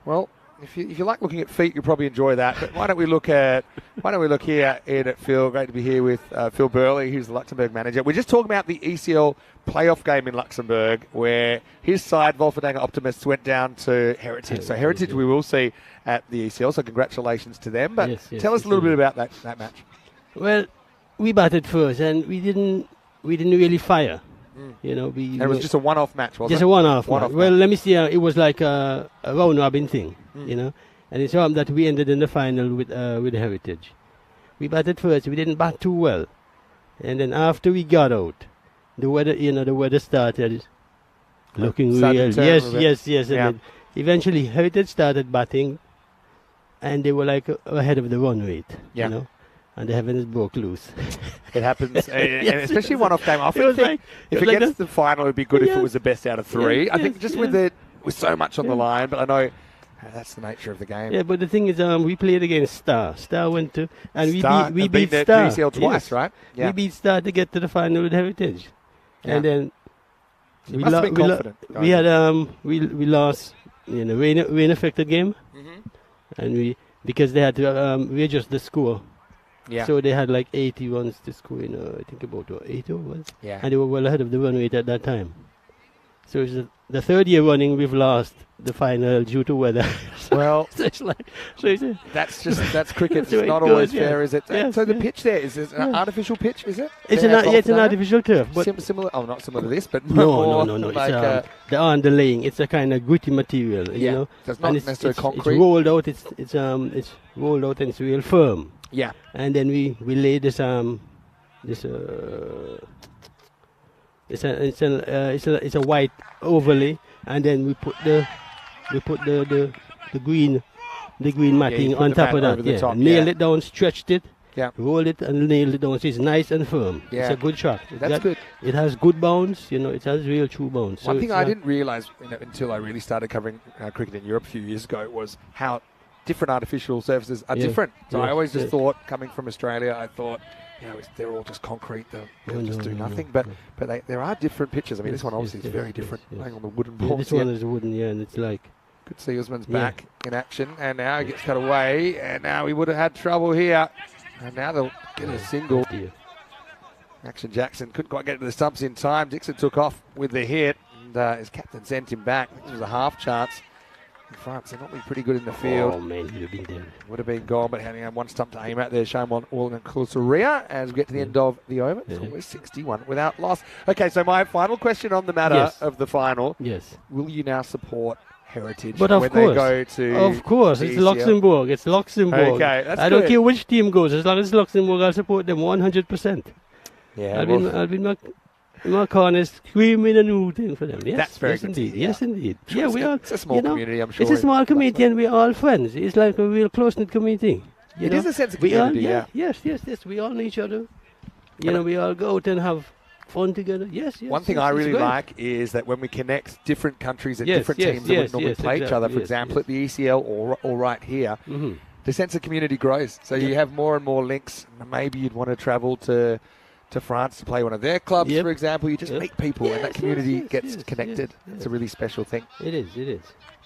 Speaker 3: Well, if you like looking at feet, you'll probably enjoy that. But why don't we look here in at Phil? Great to be here with Phil Burley, who's the Luxembourg manager. We're just talking about the ECL playoff game in Luxembourg, where his side, Wolferdanga Optimists, went down to Heritage. So Heritage we will see at the ECL. So congratulations to them. But
Speaker 4: Yes,
Speaker 3: tell us a little
Speaker 4: yes,
Speaker 3: bit about that match.
Speaker 4: Well, we batted first, and we didn't really fire. You know,
Speaker 3: And it was just a one-off match, wasn't
Speaker 4: just
Speaker 3: it?
Speaker 4: a one-off.
Speaker 3: One-off
Speaker 4: Well,
Speaker 3: match.
Speaker 4: let me see. It was like a round robin thing, you know, and it's that we ended in the final with Heritage. We batted first. We didn't bat too well, and then after we got out, the weather started looking
Speaker 3: Started
Speaker 4: real.
Speaker 3: to turn a little bit.
Speaker 4: Yes. And
Speaker 3: Yeah.
Speaker 4: then eventually Heritage started batting, and they were like ahead of the run rate.
Speaker 3: Yeah.
Speaker 4: You know, and the heavens broke loose.
Speaker 3: It happens, and
Speaker 4: Yes,
Speaker 3: especially
Speaker 4: it
Speaker 3: one-off game. I often
Speaker 4: was
Speaker 3: think
Speaker 4: like-
Speaker 3: if
Speaker 4: it
Speaker 3: it
Speaker 4: was like
Speaker 3: gets to the final, it would be good if
Speaker 4: Yeah.
Speaker 3: it was the best out of 3. I think
Speaker 4: Yes,
Speaker 3: just
Speaker 4: yeah.
Speaker 3: with so much on the
Speaker 4: Yeah.
Speaker 3: line, but I know that's the nature of the game.
Speaker 4: Yeah, but the thing is, we played against Star. Star went to, and
Speaker 3: Star
Speaker 4: we
Speaker 3: have
Speaker 4: beat
Speaker 3: been
Speaker 4: Star
Speaker 3: to ECL twice,
Speaker 4: Yes.
Speaker 3: right? Yeah.
Speaker 4: We beat Star to get to the final with Heritage,
Speaker 3: Yeah.
Speaker 4: and then
Speaker 3: You must have been confident.
Speaker 4: we had we lost, you know, rain affected game, and because they had to readjust the score.
Speaker 3: Yeah.
Speaker 4: So they had like 80 runs to score in, I think about 80 overs.
Speaker 3: Yeah.
Speaker 4: And they were well ahead of the run rate at that time. So it's the third year running we've lost the final due to weather.
Speaker 3: Well,
Speaker 4: So it's like, so it's a,
Speaker 3: that's cricket.
Speaker 4: That's the way
Speaker 3: It's not
Speaker 4: it
Speaker 3: always
Speaker 4: goes,
Speaker 3: fair,
Speaker 4: yeah.
Speaker 3: is it?
Speaker 4: Yes,
Speaker 3: So the
Speaker 4: yeah.
Speaker 3: pitch there is an
Speaker 4: Yeah.
Speaker 3: artificial pitch, is it?
Speaker 4: it's
Speaker 3: There at
Speaker 4: it's an
Speaker 3: Wolferdanga?
Speaker 4: artificial turf, but
Speaker 3: Similar. Oh, not similar to this, but
Speaker 4: no.
Speaker 3: Like,
Speaker 4: It's the underlaying. It's a kind of gritty material, you
Speaker 3: yeah.
Speaker 4: know.
Speaker 3: So it's not
Speaker 4: And
Speaker 3: necessarily
Speaker 4: it's
Speaker 3: concrete.
Speaker 4: rolled out. It's rolled out and it's real firm.
Speaker 3: Yeah.
Speaker 4: And then we lay this it's a white overlay, and then we put the green matting
Speaker 3: you put
Speaker 4: on
Speaker 3: the
Speaker 4: top
Speaker 3: mat
Speaker 4: of that.
Speaker 3: over the
Speaker 4: Yeah,
Speaker 3: top,
Speaker 4: nail
Speaker 3: yeah.
Speaker 4: it down, stretched it,
Speaker 3: Yeah.
Speaker 4: roll it, and nail it down. So it's nice and firm.
Speaker 3: Yeah.
Speaker 4: It's a good shot.
Speaker 3: That's good.
Speaker 4: It has good bounce. You know, it has real true bounce. So
Speaker 3: One thing
Speaker 4: it's
Speaker 3: I
Speaker 4: not-
Speaker 3: didn't realise until I really started covering cricket in Europe a few years ago was how different artificial surfaces are
Speaker 4: Yeah.
Speaker 3: different. So I
Speaker 4: Yeah.
Speaker 3: always just
Speaker 4: Yeah.
Speaker 3: thought, coming from Australia, I thought, they're all just concrete. They'll
Speaker 4: No,
Speaker 3: just
Speaker 4: no,
Speaker 3: do
Speaker 4: no,
Speaker 3: nothing.
Speaker 4: no.
Speaker 3: But there are different pitches. I mean,
Speaker 4: Yes,
Speaker 3: this one obviously
Speaker 4: yes,
Speaker 3: is very
Speaker 4: yes,
Speaker 3: different,
Speaker 4: yes.
Speaker 3: playing on the wooden
Speaker 4: Yeah,
Speaker 3: balls.
Speaker 4: this
Speaker 3: Yeah.
Speaker 4: one is wooden, yeah, and it's like
Speaker 3: Good to see Usman's
Speaker 4: Yeah.
Speaker 3: back in action, and now he gets cut away, and now he would have had trouble here. And now they'll get a single.
Speaker 4: dear.
Speaker 3: Action Jackson couldn't quite get to the stumps in time. Dixon took off with the hit, and his captain sent him back. This was a half chance. In France, they're not really pretty good in the field.
Speaker 4: Oh man, you've been there.
Speaker 3: Would have been gone, but having one stump to aim at there. Shame on Orlan and Klusaria as we get to the end of the over. It's
Speaker 4: Yeah.
Speaker 3: almost 61 without loss. Okay, so my final question on the matter
Speaker 4: Yes.
Speaker 3: of the final.
Speaker 4: Yes.
Speaker 3: Will you now support Heritage
Speaker 4: But of
Speaker 3: when
Speaker 4: course,
Speaker 3: they go to
Speaker 4: Of course,
Speaker 3: the
Speaker 4: it's
Speaker 3: ECL?
Speaker 4: Luxembourg. It's Luxembourg.
Speaker 3: Okay, that's
Speaker 4: I don't
Speaker 3: good.
Speaker 4: care which team goes, as long as it's Luxembourg, I'll support them 100%.
Speaker 3: Yeah,
Speaker 4: I'll be in my corner screaming and rooting for them. Yes,
Speaker 3: That's very
Speaker 4: yes
Speaker 3: good to
Speaker 4: indeed.
Speaker 3: hear.
Speaker 4: Yes, indeed.
Speaker 3: Sure,
Speaker 4: Yeah,
Speaker 3: it's
Speaker 4: we
Speaker 3: a-
Speaker 4: are.
Speaker 3: it's a small community, I'm sure,
Speaker 4: It's a
Speaker 3: in
Speaker 4: small community,
Speaker 3: Luxembourg.
Speaker 4: and we're all friends. It's like a real close-knit community. You
Speaker 3: It
Speaker 4: know?
Speaker 3: is a sense of
Speaker 4: We all,
Speaker 3: community, yeah.
Speaker 4: Yes. We all know each other. You know, we all go out and have fun together. Yes.
Speaker 3: One thing
Speaker 4: yes,
Speaker 3: I
Speaker 4: it's
Speaker 3: really
Speaker 4: great.
Speaker 3: like is that when we connect different countries and
Speaker 4: Yes,
Speaker 3: different
Speaker 4: yes,
Speaker 3: teams that
Speaker 4: yes,
Speaker 3: would normally
Speaker 4: yes,
Speaker 3: play each other,
Speaker 4: exactly,
Speaker 3: for
Speaker 4: yes,
Speaker 3: example,
Speaker 4: yes.
Speaker 3: at the ECL or right here,
Speaker 4: Mhm.
Speaker 3: the sense of community grows. So you have more and more links. Maybe you'd want to travel to France to play one of their clubs,
Speaker 4: Yep.
Speaker 3: for example. You just
Speaker 4: Yep.
Speaker 3: meet people and that
Speaker 4: Yes,
Speaker 3: community
Speaker 4: yes,
Speaker 3: gets
Speaker 4: yes,
Speaker 3: connected.
Speaker 4: yes,
Speaker 3: It's a really special thing.
Speaker 4: It is.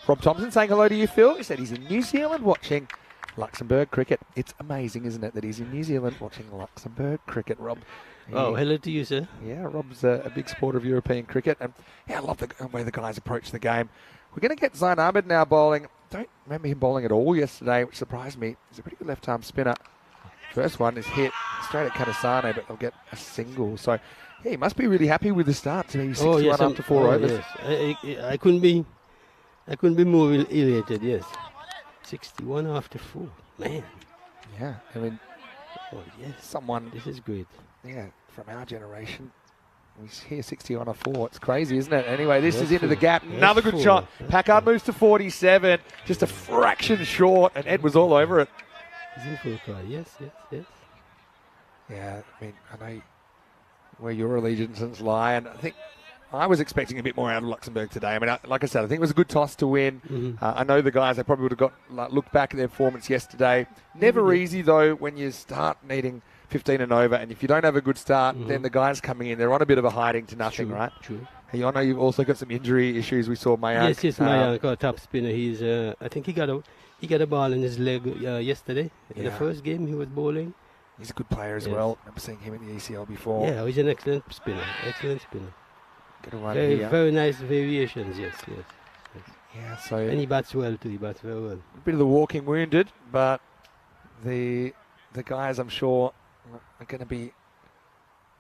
Speaker 3: Rob Thompson saying hello to you, Phil. He said he's in New Zealand watching Luxembourg cricket. It's amazing, isn't it, that he's in New Zealand watching Luxembourg cricket, Rob.
Speaker 4: Oh,
Speaker 3: Yeah.
Speaker 4: hello to you, sir.
Speaker 3: Yeah, Rob's a big supporter of European cricket, and I love the way the guys approach the game. We're going to get Zain Ahmed now bowling. Don't remember him bowling at all yesterday, which surprised me. He's a pretty good left-arm spinner. First one is hit straight at Kanisane, but they'll get a single. So, yeah, he must be really happy with the start to be 61 after 4 overs.
Speaker 4: Yes. I couldn't be more elated. Yes, 61 after 4. Man.
Speaker 3: Yeah, I mean,
Speaker 4: yes.
Speaker 3: someone,
Speaker 4: This is great.
Speaker 3: yeah, from our generation. We hear 61 off 4. It's crazy, isn't it? Anyway, this is into the gap. Another good shot. Packard moves to 47. Just a fraction short, and Ed was all over it.
Speaker 4: He's in full cry. Yes.
Speaker 3: Yeah, I mean, I know where your allegiances lie, and I think I was expecting a bit more out of Luxembourg today. I mean, like I said, I think it was a good toss to win.
Speaker 4: Mm-hmm.
Speaker 3: I know the guys, they probably would have looked back at their performance yesterday. Never easy, though, when you start needing 15 and over, and if you don't have a good start, then the guys coming in, they're on a bit of a hiding to nothing, right?
Speaker 4: True.
Speaker 3: Hey, I know you've also got some injury issues. We saw Mayank.
Speaker 4: Yes, Mayank, our top spinner. He's, I think he got a ball in his leg yesterday. In the first game he was bowling.
Speaker 3: He's a good player as well. I've seen him in the ECL before.
Speaker 4: Yeah, he's an excellent spinner.
Speaker 3: Get a run
Speaker 4: Very,
Speaker 3: here.
Speaker 4: very nice variations, yes.
Speaker 3: Yeah, so
Speaker 4: And he bats well too, he bats very well.
Speaker 3: a bit of the walking wounded, but the guys, I'm sure, are going to be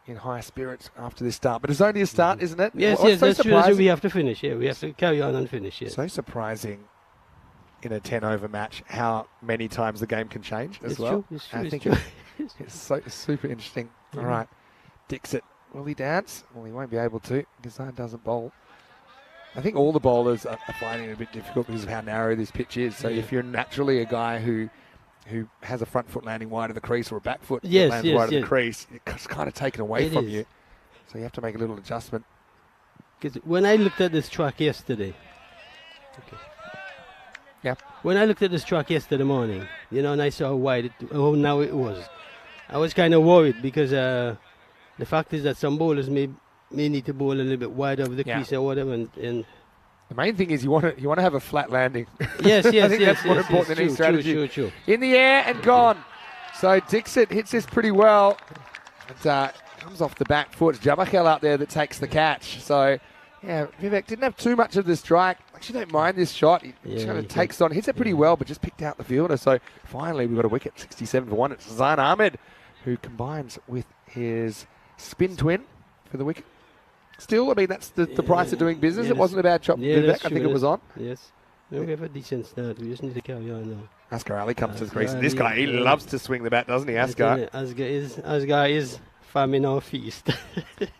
Speaker 3: in high spirits after this start. But it's only a start, isn't it?
Speaker 4: Yes,
Speaker 3: What's so
Speaker 4: that's true.
Speaker 3: surprising-
Speaker 4: We have to finish, we have to carry on and finish, yes.
Speaker 3: So surprising in a 10-over match how many times the game can change as
Speaker 4: It's
Speaker 3: well.
Speaker 4: true,
Speaker 3: I
Speaker 4: it's
Speaker 3: think
Speaker 4: true.
Speaker 3: it's so super interesting. All right, Dixit, will he dance? Well, he won't be able to because Zain doesn't bowl. I think all the bowlers are finding it a bit difficult because of how narrow this pitch is. So if you're naturally a guy who has a front foot landing wide of the crease or a back foot that lands wide of the crease, it's kind of taken away from you. So you have to make a little adjustment.
Speaker 4: Because when I looked at this track yesterday, when I looked at this track yesterday morning, and I saw how wide now it was, I was kind of worried because the fact is that some bowlers may need to bowl a little bit wider of the crease or whatever, and
Speaker 3: the main thing is you want to have a flat landing.
Speaker 4: Yes,
Speaker 3: I think that's more important than any strategy.
Speaker 4: True.
Speaker 3: In the air and gone. So Dixit hits this pretty well. And comes off the back foot. It's Jamakel out there that takes the catch. So, yeah, Vivek didn't have too much of the strike. Actually, don't mind this shot. He just kind of takes on, hits it pretty well, but just picked out the fielder. So finally, we've got a wicket, 67 for 1. It's Zain Ahmed who combines with his spin twin for the wicket. Still, I mean, that's the price of doing business. It wasn't a bad shot from Vivek. I think it was on.
Speaker 4: Yes. No, we have a decent start. We just need to carry on now.
Speaker 3: Asghar Ali comes to the crease. This guy, he loves to swing the bat, doesn't he, Asghar?
Speaker 4: Asghar is famine or feast.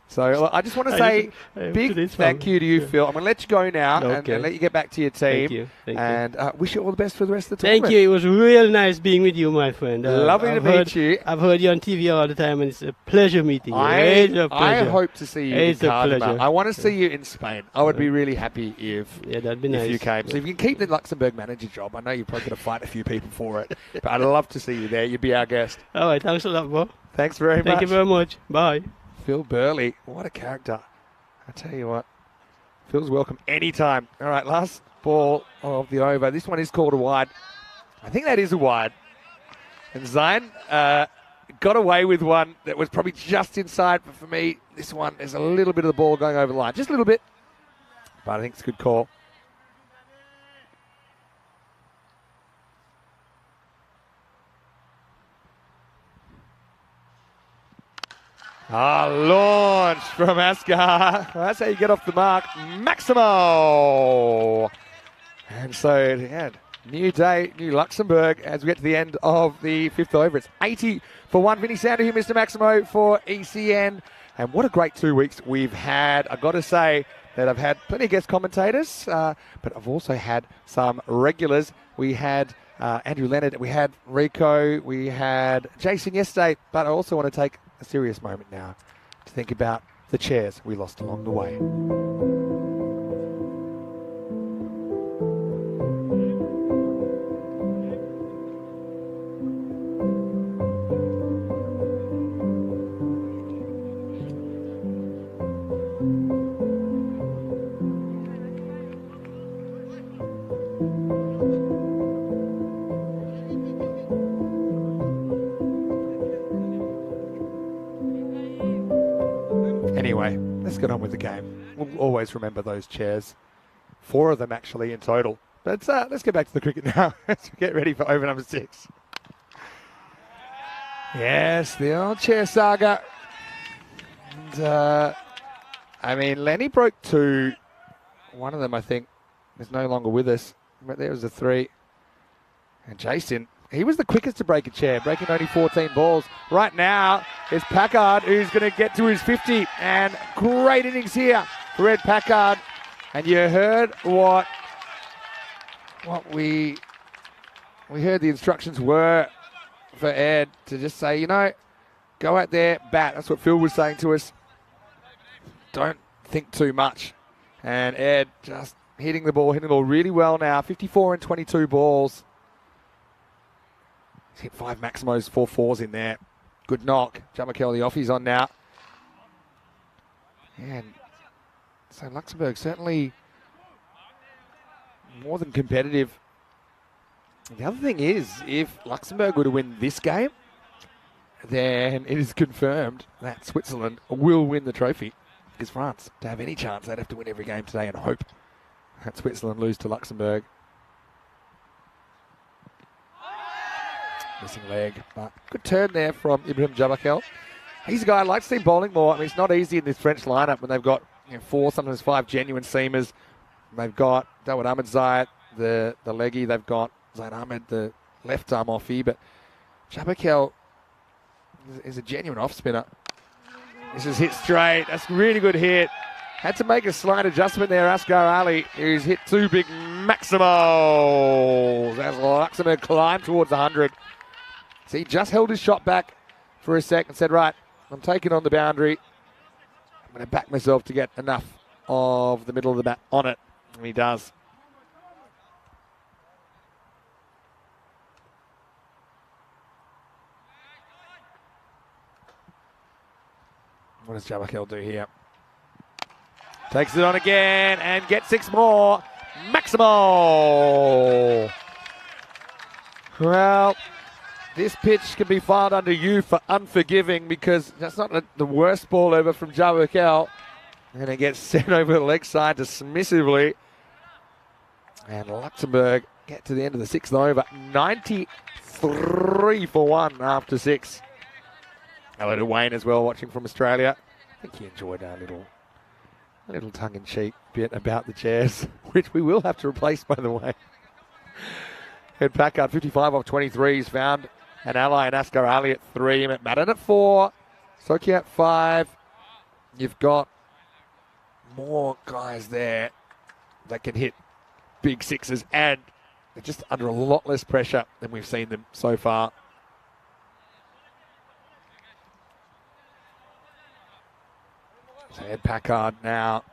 Speaker 3: So I just want to say big thank you to you, Phil. I'm going to let you go now and let you get back to your team.
Speaker 4: Thank you.
Speaker 3: And wish you all the best for the rest of the
Speaker 4: tournament.
Speaker 3: Thank
Speaker 4: you. It was real nice being with you, my friend.
Speaker 3: Lovely to meet you.
Speaker 4: I've heard you on TV all the time, and it's a pleasure meeting you.
Speaker 3: I hope to see you in Cardiff. I want to see you in Spain. I would be really happy if
Speaker 4: that'd be nice.
Speaker 3: If you came. So if you can keep the Luxembourg manager job, I know you're probably going to fight a few people for it, but I'd love to see you there. You'd be our guest.
Speaker 4: All right, thanks a lot, Bob.
Speaker 3: Thanks very much.
Speaker 4: Thank you very much. Bye.
Speaker 3: Phil Burley, what a character. I tell you what, Phil's welcome anytime. All right, last ball of the over. This one is called a wide. I think that is a wide. And Zain got away with one that was probably just inside, but for me, this one, there's a little bit of the ball going over the line. Just a little bit, but I think it's a good call. Launch from Asghar. That's how you get off the mark. Maximo. And so, yeah, new day, new Luxembourg as we get to the end of the 5th over. It's 80 for 1. Vinny Sander here, Mr. Maximo for ECN. And what a great 2 weeks we've had. I've got to say that I've had plenty of guest commentators, but I've also had some regulars. We had Andrew Leonard, we had Rico, we had Jason yesterday, but I also want to take a serious moment now to think about the chairs we lost along the way. Anyway, let's get on with the game. We'll always remember those chairs 4 of them actually in total. But let's get back to the cricket now. Let's get ready for over number 6. Yes, the old chair saga. And, I mean, Lenny broke 2. One of them, I think, is no longer with us. But there was a 3. And Jason, he was the quickest to break a chair, breaking only 14 balls. Right now, it's Packard who's going to get to his 50. And great innings here for Ed Packard. And you heard what we heard the instructions were for Ed to just say, go out there, bat. That's what Phil was saying to us. Don't think too much. And Ed just hitting the ball really well now. 54 and 22 balls. He's hit 5 Maximos, 4 fours in there. Good knock. Jamakel, the offie's on now. And so Luxembourg certainly more than competitive. The other thing is, if Luxembourg were to win this game, then it is confirmed that Switzerland will win the trophy. Because France, to have any chance, they'd have to win every game today and hope that Switzerland lose to Luxembourg. Missing leg, but good turn there from Ibrahim Jamakel. He's a guy I'd like to see bowling more. I mean, it's not easy in this French lineup when they've got 4, sometimes 5 genuine seamers. They've got Dawud Ahmed Zayat, the leggy. They've got Zaid Ahmed, the left arm offie. But Jamakel is a genuine off spinner. This is hit straight. That's a really good hit. Had to make a slight adjustment there, Asghar Ali, who's hit 2 big Maximals as Luxembourg climbed towards 100. So he just held his shot back for a sec and said, right, I'm taking on the boundary. I'm going to back myself to get enough of the middle of the bat on it. And he does. What does Jamakel do here? Takes it on again and gets 6 more. Maximal! Well, this pitch can be filed under you for unforgiving because that's not the worst ball over from Jamakel. And it gets sent over the leg side dismissively. And Luxembourg get to the end of the 6th over. 93 for 1 after 6. Hello to Wayne as well, watching from Australia. I think he enjoyed our little tongue-in-cheek bit about the chairs, which we will have to replace, by the way. Ed Packard, 55 off 23. He's found an ally in Asghar Ali at 3. McMadden at 4. Soki at 5. You've got more guys there that can hit big 6s, and they're just under a lot less pressure than we've seen them so far. So Ed Packard now.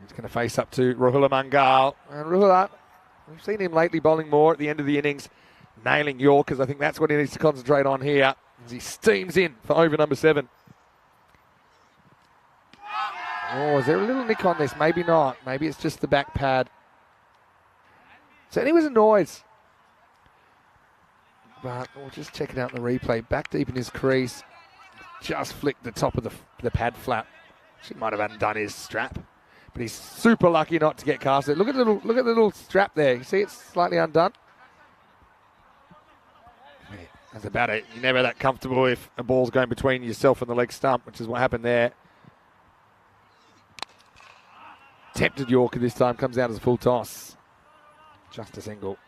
Speaker 3: He's going to face up to Rahula Mangal. And Rahula, we've seen him lately bowling more at the end of the innings, nailing Yorkers. I think that's what he needs to concentrate on here as he steams in for over number 7. Oh, is there a little nick on this? Maybe not. Maybe it's just the back pad. Certainly was a noise. But we'll just check it out in the replay. Back deep in his crease. Just flicked the top of the pad flap. She might have undone his strap. But he's super lucky not to get casted. Look at the little strap there. You see it's slightly undone? Yeah, that's about it. You're never that comfortable if a ball's going between yourself and the leg stump, which is what happened there. Tempted Yorker this time, comes out as a full toss. Just a single.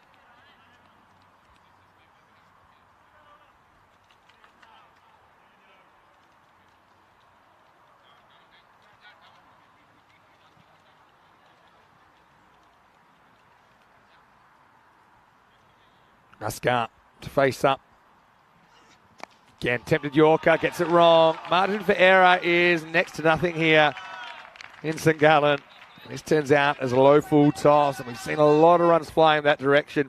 Speaker 3: Asghar to face up. Again, tempted Yorker, gets it wrong. Margin for error is next to nothing here in St. Gallen. This turns out as a low full toss, and we've seen a lot of runs flying that direction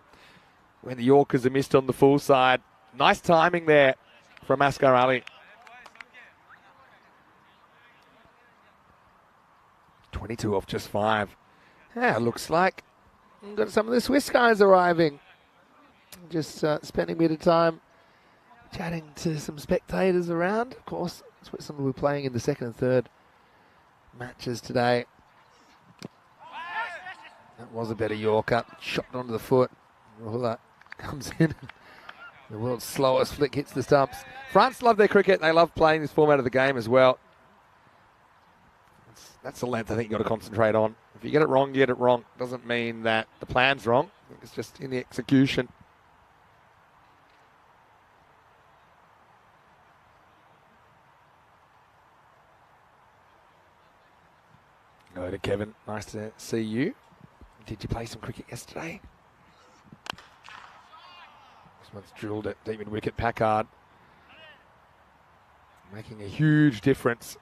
Speaker 3: when the Yorkers are missed on the full side. Nice timing there from Asghar Ali. 22 off just 5. Yeah, looks like we've got some of the Swiss guys arriving. Just spending a bit of time chatting to some spectators around. Of course, Switzerland will be playing in the 2nd and 3rd matches today. That was a better Yorker. Shot it onto the foot. Rahula comes in. The world's slowest flick hits the stumps. France love their cricket. They love playing this format of the game as well. That's the length I think you've got to concentrate on. If you get it wrong, you get it wrong. Doesn't mean that the plan's wrong. I think it's just in the execution. Go to Kevin. Nice to see you. Did you play some cricket yesterday? This one's drilled it deep in wicket. Packard making a huge difference.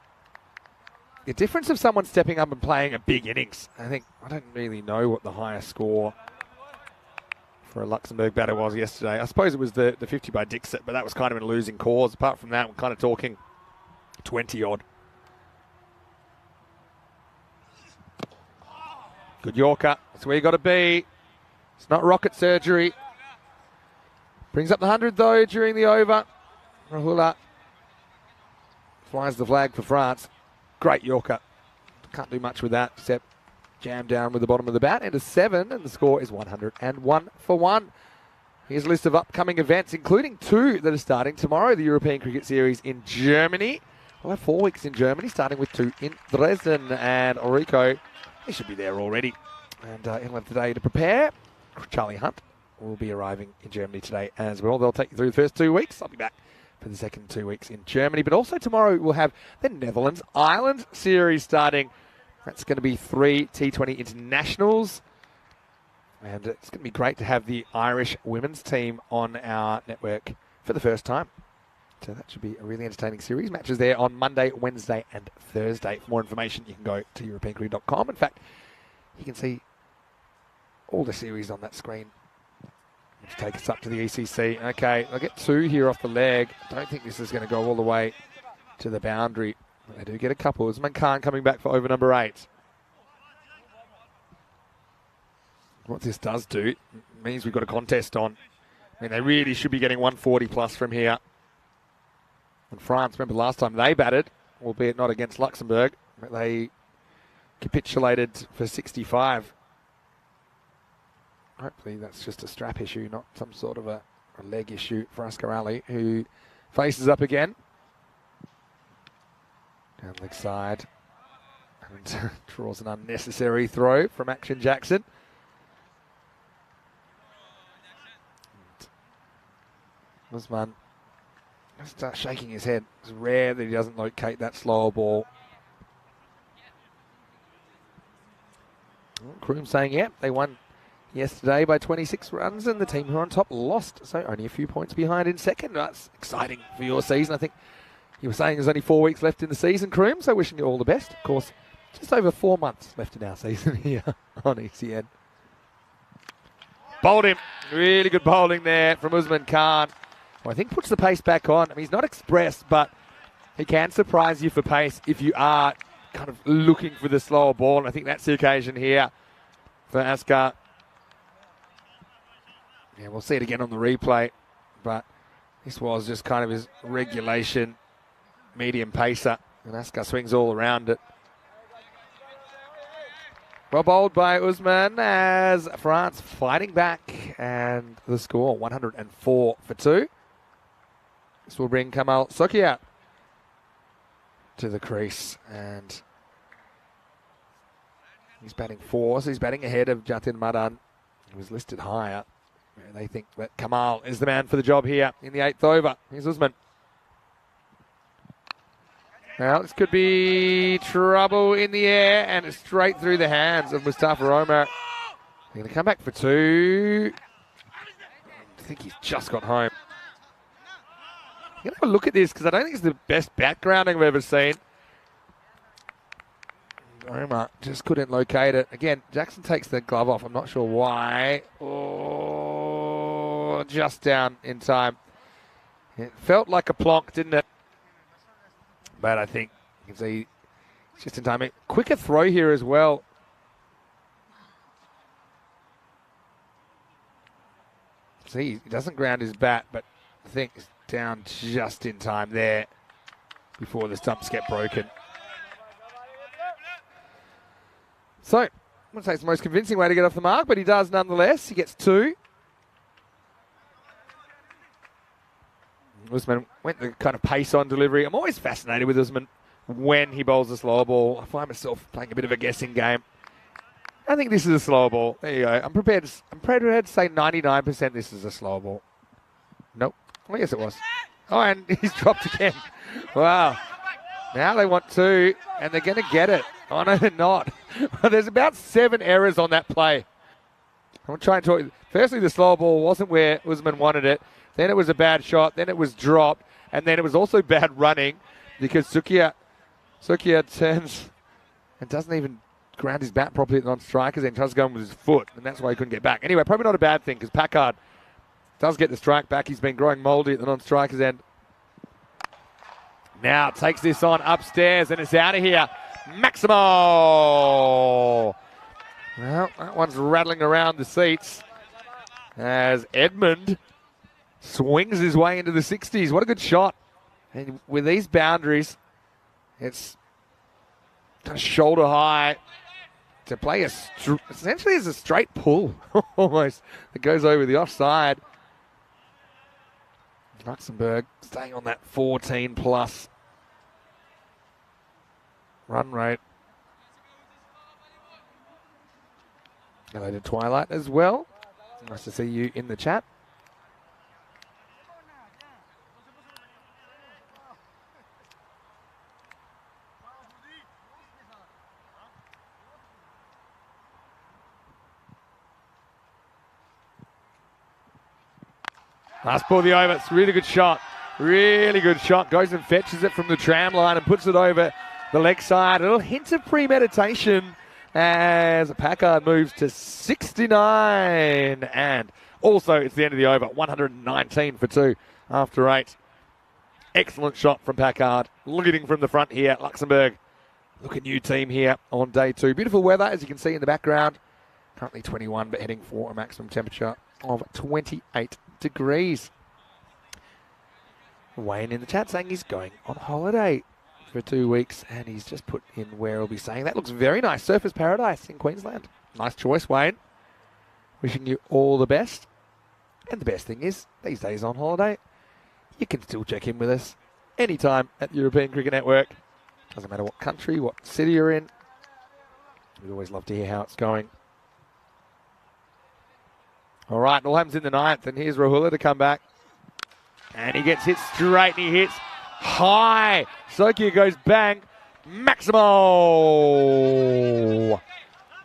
Speaker 3: The difference of someone stepping up and playing a big innings. I don't really know what the highest score for a Luxembourg batter was yesterday. I suppose it was the 50 by Dixit, but that was kind of in a losing cause. Apart from that, we're kind of talking 20 odd. Good Yorker. That's where you got to be. It's not rocket surgery. Brings up the 100 though during the over. Rahula flies the flag for France. Great Yorker. Can't do much with that except jam down with the bottom of the bat. Into 7, and the score is 101 for 1. Here's a list of upcoming events, including 2 that are starting tomorrow. The European Cricket Series in Germany. We'll have 4 weeks in Germany, starting with 2 in Dresden. And Orico, he should be there already. And he'll have today to prepare. Charlie Hunt will be arriving in Germany today as well. They'll take you through the first 2 weeks. I'll be back for the second 2 weeks in Germany. But also tomorrow we'll have the Netherlands-Ireland series starting. That's going to be 3 T20 internationals. And it's going to be great to have the Irish women's team on our network for the first time. So that should be a really entertaining series. Matches there on Monday, Wednesday and Thursday. For more information, you can go to europeancricket.com. In fact, you can see all the series on that screen. Let's take us up to the ECC. Okay, they'll get 2 here off the leg. Don't think this is going to go all the way to the boundary. They do get a couple. Usman Khan coming back for over number 8. What this does do means we've got a contest on. I mean, they really should be getting 140 plus from here. And France, remember last time they batted, albeit not against Luxembourg, but they capitulated for 65. Hopefully that's just a strap issue, not some sort of a leg issue for Asghar Ali, who faces up again. Down leg side. And draws an unnecessary throw from Action Jackson. Usman starts shaking his head. It's rare that he doesn't locate that slower ball. Kroom saying, yeah, they won yesterday by 26 runs, and the team who are on top lost, so only a few points behind in second. That's exciting for your season. I think you were saying there's only 4 weeks left in the season, Kroom, so wishing you all the best. Of course, just over 4 months left in our season here on ECN. Bowled him. Really good bowling there from Usman Khan, who I think puts the pace back on. I mean, he's not express, but he can surprise you for pace if you are kind of looking for the slower ball, and I think that's the occasion here for Asghar. Yeah, we'll see it again on the replay, but this was just kind of his regulation medium pacer, and Asghar swings all around it. Well bowled by Usman as France fighting back, and the score 104 for 2. This will bring Kamal Sokia to the crease, and he's batting 4, so he's batting ahead of Jatin Madan, who was listed higher. They think that Kamal is the man for the job here in the 8th over. Here's Usman. Now, this could be trouble in the air, and it's straight through the hands of Mustafa Omar. They're going to come back for 2. I think he's just got home. I'm going to have a look at this, because I don't think it's the best backgrounding I've ever seen. Omar just couldn't locate it. Again, Jackson takes the glove off. I'm not sure why. Oh, just down in time. It felt like a plonk, didn't it? But I think you can see it's just in time. A quicker throw here as well. See, he doesn't ground his bat, but I think it's down just in time there before the stumps get broken. So, wouldn't say it's the most convincing way to get off the mark, but he does nonetheless. He gets 2. Usman went the kind of pace on delivery. I'm always fascinated with Usman when he bowls a slow ball. I find myself playing a bit of a guessing game. I think this is a slow ball. There you go. I'm prepared to say 99% this is a slow ball. Nope. Well, yes, it was. Oh, and he's dropped again. Wow. Now they want 2, and they're going to get it. Oh, no, they're not. There's about 7 errors on that play. I'm trying to talk. Firstly, the slow ball wasn't where Usman wanted it. Then it was a bad shot. Then it was dropped. And then it was also bad running because Sukia turns and doesn't even ground his bat properly at the non-strikers end. Tries to go in with his foot, and that's why he couldn't get back. Anyway, probably not a bad thing because Packard does get the strike back. He's been growing mouldy at the non-strikers end. Now takes this on upstairs, and it's out of here. Maximo! Well, that one's rattling around the seats as Edmund swings his way into the 60s. What a good shot. And with these boundaries, it's shoulder high to play essentially as a straight pull almost. It goes over the offside. Luxembourg staying on that 14 plus run rate. Hello to Twilight as well. Nice to see you in the chat. Last ball of the over. It's a really good shot. Really good shot. Goes and fetches it from the tram line and puts it over the leg side. A little hint of premeditation as Packard moves to 69. And also, it's the end of the over. 119 for 2 after 8. Excellent shot from Packard. Leading from the front here. Luxembourg. Look at new team here on day 2. Beautiful weather, as you can see in the background. Currently 21, but heading for a maximum temperature of 28 degrees. Wayne in the chat saying he's going on holiday for 2 weeks, and he's just put in where he'll be staying. That looks very nice. Surfers Paradise in Queensland. Nice choice, Wayne. Wishing you all the best. And the best thing is, these days on holiday, you can still check in with us anytime at the European Cricket Network. Doesn't matter what country, what city you're in. We'd always love to hear how it's going. All right, it all happens in the 9th, and here's Rahula to come back. And he gets hit straight, and he hits high. Sokia goes bang. Maximo!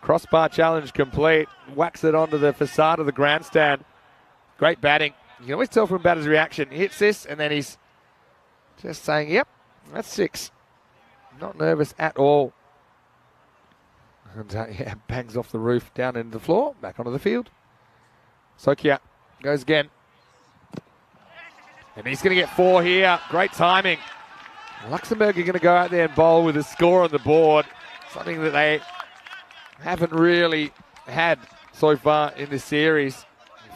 Speaker 3: Crossbar challenge complete. Whacks it onto the facade of the grandstand. Great batting. You can always tell from batter's reaction. He hits this, and then he's just saying, yep, that's 6. Not nervous at all. And yeah, bangs off the roof down into the floor, back onto the field. Sokia goes again. And he's going to get 4 here. Great timing. Luxembourg are going to go out there and bowl with a score on the board. Something that they haven't really had so far in this series.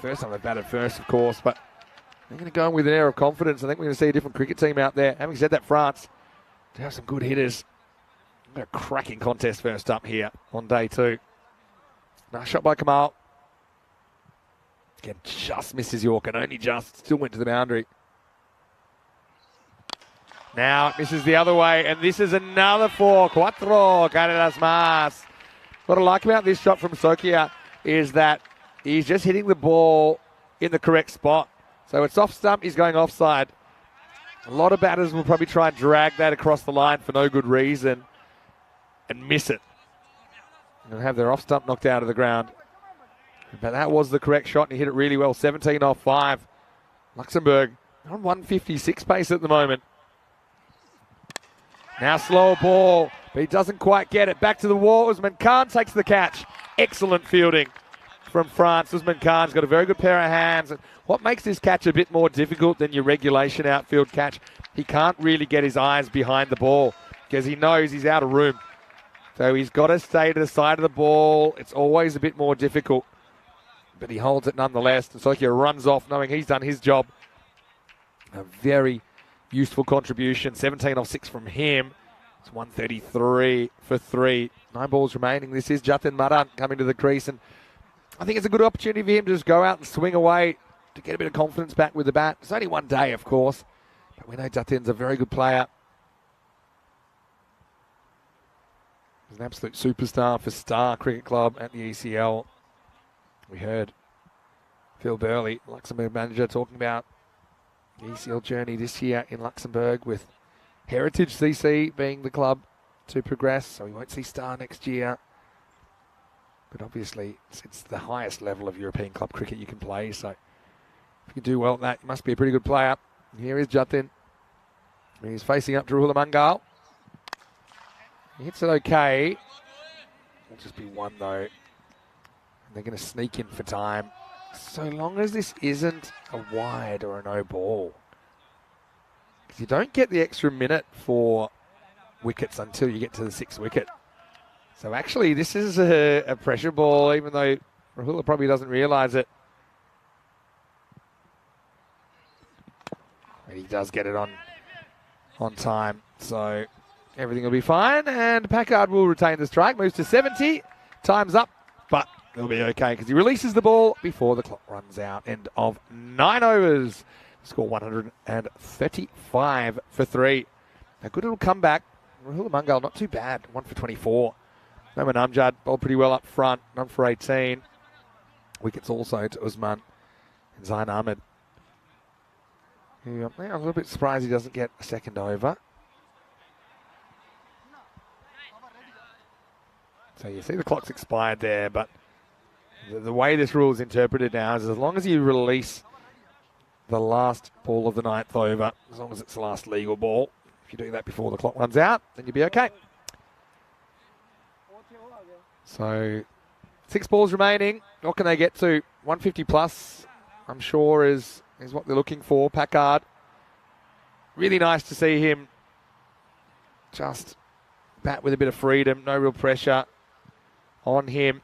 Speaker 3: First time they batted first, of course, but they're going to go in with an air of confidence. I think we're going to see a different cricket team out there. Having said that, France do have some good hitters. A cracking contest first up here on day 2. Nice shot by Kamal. Again, just misses York, and only just. Still went to the boundary. Now it misses the other way, and this is another 4. Cuatro carreras más. What I like about this shot from Sokia is that he's just hitting the ball in the correct spot. So it's off stump, he's going offside. A lot of batters will probably try and drag that across the line for no good reason and miss it. And have their off stump knocked out of the ground. But that was the correct shot, and he hit it really well. 17 off 5. Luxembourg on 156 pace at the moment. Now slow ball, but he doesn't quite get it. Back to the wall. Usman Khan takes the catch. Excellent fielding from France. Usman Khan's got a very good pair of hands. And what makes this catch a bit more difficult than your regulation outfield catch, he can't really get his eyes behind the ball because he knows he's out of room. So he's got to stay to the side of the ball. It's always a bit more difficult. But he holds it nonetheless. And Sokia runs off knowing he's done his job. A very useful contribution. 17 off 6 from him. It's 133 for 3. 9 balls remaining. This is Jatin Maran coming to the crease, and I think it's a good opportunity for him to just go out and swing away to get a bit of confidence back with the bat. It's only one day, of course, but we know Jatin's a very good player. He's an absolute superstar for Star Cricket Club at the ECL. We heard Phil Burley, Luxembourg manager, talking about the ECL journey this year in Luxembourg, with Heritage CC being the club to progress, so we won't see Star next year. But obviously, it's the highest level of European club cricket you can play, so if you do well at that, you must be a pretty good player. And here is Jatin. He's facing up to Rahul Mangal. He hits it okay. It'll just be one, though. And they're going to sneak in for time, so long as this isn't a wide or a no ball. Because you don't get the extra minute for wickets until you get to the 6th wicket. So actually, this is a pressure ball, even though Rahul probably doesn't realise it. And he does get it on time, so everything will be fine. And Packard will retain the strike, moves to 70. Time's up, but he'll be okay because he releases the ball before the clock runs out. End of 9 overs. Score 135 for 3. A good little comeback. Rahul Mangal, not too bad. 1 for 24. Noman Amjad bowled pretty well up front. None for 18. Wickets also to Usman and Zain Ahmed. I'm a little bit surprised he doesn't get a second over. So you see the clock's expired there, but the way this rule is interpreted now is as long as you release the last ball of the 9th over, as long as it's the last legal ball, if you do that before the clock runs out, then you'll be okay. So 6 balls remaining. What can they get to? 150 plus, I'm sure, is what they're looking for. Packard, really nice to see him just bat with a bit of freedom, no real pressure on him.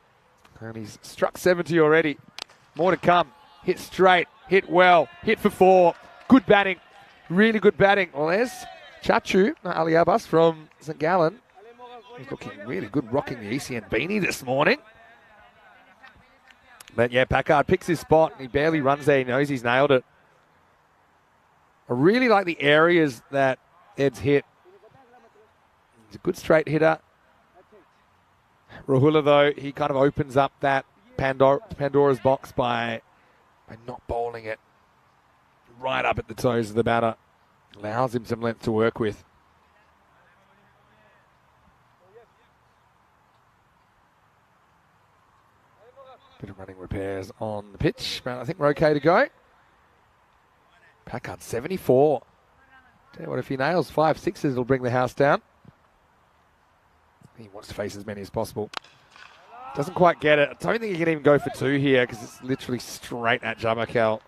Speaker 3: And he's struck 70 already. More to come. Hit straight, hit well, hit for 4. Good batting, really good batting. Well, there's Chachu, Ali Abbas from St. Gallen. He's looking really good, rocking the ECN beanie this morning. But yeah, Packard picks his spot. He barely runs there. He knows he's nailed it. I really like the areas that Ed's hit. He's a good straight hitter. Rahula, though, he kind of opens up that Pandora's box by not bowling it right up at the toes of the batter. Allows him some length to work with. Bit of running repairs on the pitch, but I think we're okay to go. Packard 74. Tell you what, if he nails 5 sixes, it'll bring the house down. He wants to face as many as possible. Doesn't quite get it. I don't think he can even go for 2 here because it's literally straight at Jamakel.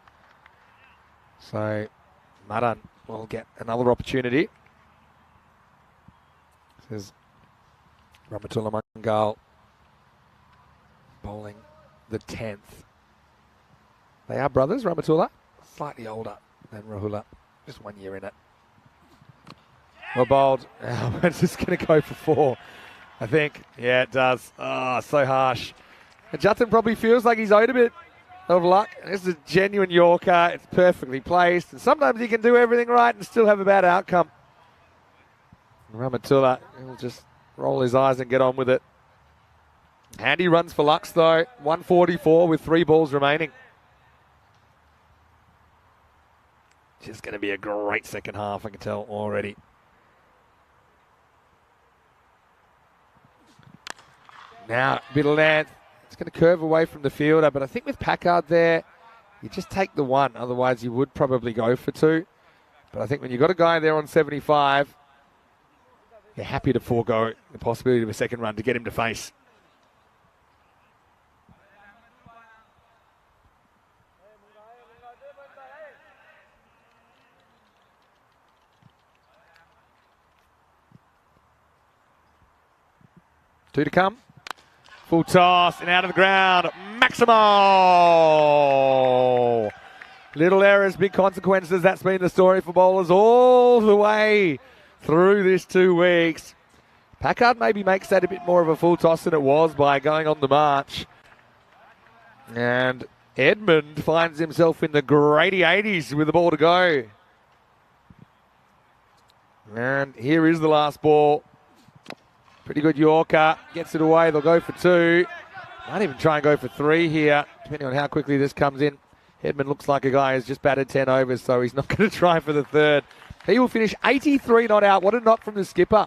Speaker 3: So Maran will get another opportunity. This is Rahmatullah Mangal bowling the 10th. They are brothers, Rahmatullah. Slightly older than Rahula. Just 1 year in it. Well bowled. We're just going to go for 4. I think. Yeah, it does. Oh, so harsh. And Jatin probably feels like he's owed a bit of luck. This is a genuine Yorker. It's perfectly placed. And sometimes he can do everything right and still have a bad outcome. Rahmatullah will just roll his eyes and get on with it. Handy runs for Lux, though. 144 with 3 balls remaining. Just going to be a great second half, I can tell already. Now, a bit of length. It's going to curve away from the fielder, but I think with Packard there, you just take the 1. Otherwise, you would probably go for 2. But I think when you've got a guy there on 75, you're happy to forego the possibility of a second run to get him to face. Two to come. Full toss and out of the ground. Maximo! Little errors, big consequences. That's been the story for bowlers all the way through this 2 weeks. Packard maybe makes that a bit more of a full toss than it was by going on the march. And Edmund finds himself in the Grady 80s with the ball to go. And here is the last ball. Pretty good Yorker. Gets it away. They'll go for 2. Might even try and go for 3 here, depending on how quickly this comes in. Edmund looks like a guy who's just batted 10 overs, so he's not going to try for the 3rd. He will finish 83 not out. What a knock from the skipper.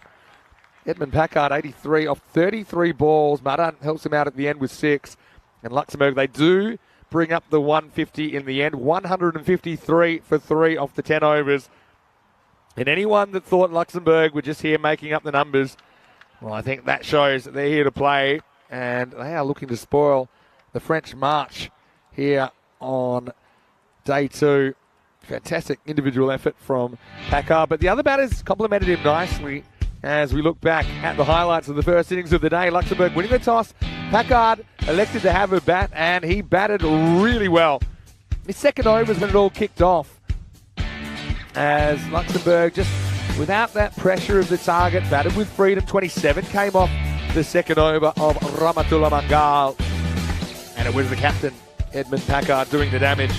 Speaker 3: Edmund Packard, 83 off 33 balls. Madan helps him out at the end with 6. And Luxembourg, they do bring up the 150 in the end. 153 for 3 off the 10 overs. And anyone that thought Luxembourg were just here making up the numbers, well, I think that shows that they're here to play. And they are looking to spoil the French march here on day 2. Fantastic individual effort from Packard. But the other batters complimented him nicely as we look back at the highlights of the first innings of the day. Luxembourg winning the toss. Packard elected to have a bat, and he batted really well. His second over is when it all kicked off, as Luxembourg, just without that pressure of the target, batted with freedom. 27 came off the second over of Ramatullah Mangal. And it was the captain, Edmund Packard, doing the damage.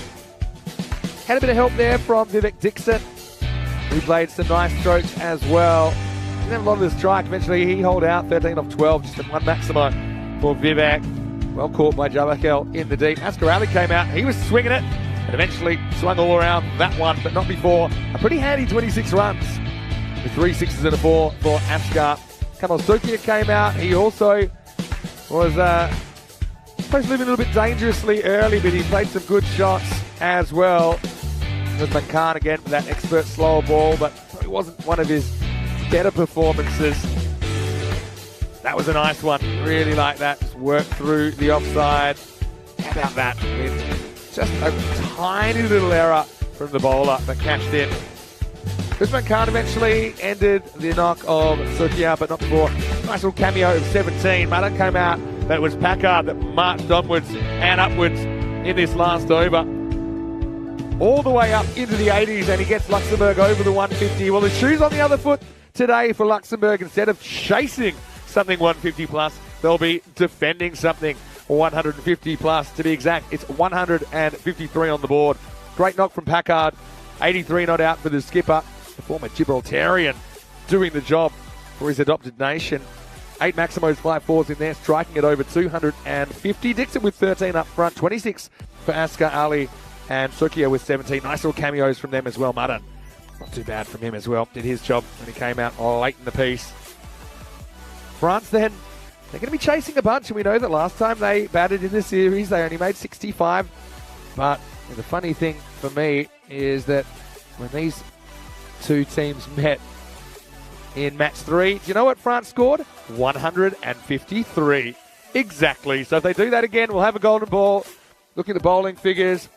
Speaker 3: Had a bit of help there from Vivek Dixon, who played some nice strokes as well. Didn't have a lot of the strike. Eventually he holed out, 13 off 12, just a 1 maximo for Vivek. Well caught by Javakel in the deep. Askar Ali came out, he was swinging it, and eventually swung all around that one, but not before. A pretty handy 26 runs with 3 sixes and a 4 for Askar. Kamal Sukia came out. He also was supposed to live a little bit dangerously early, but he played some good shots as well. Usman Khan again for that expert slower ball, but it wasn't one of his better performances. That was a nice one. Really like that. Just worked through the offside. How about that? With just a tiny little error from the bowler that cashed in. Usman Khan eventually ended the knock of Sukia, but not before. Nice little cameo of 17. Madan came out. That was Packard that marched onwards and upwards in this last over. All the way up into the 80s, and he gets Luxembourg over the 150. Well, the shoe's on the other foot today for Luxembourg. Instead of chasing something 150 plus, they'll be defending something 150 plus. To be exact, it's 153 on the board. Great knock from Packard. 83 not out for the skipper, the former Gibraltarian, doing the job for his adopted nation. 8 maximos, 5 fours in there, striking it over 250. Dixon with 13 up front, 26 for Askar Ali, and Sukia with 17. Nice little cameos from them as well. Madan, not too bad from him as well. Did his job when he came out late in the piece. France then, they're going to be chasing a bunch, and we know that last time they batted in the series, they only made 65. But the funny thing for me is that when these two teams met in match 3, do you know what France scored? 153. Exactly. So if they do that again, we'll have a golden ball. Looking at the bowling figures,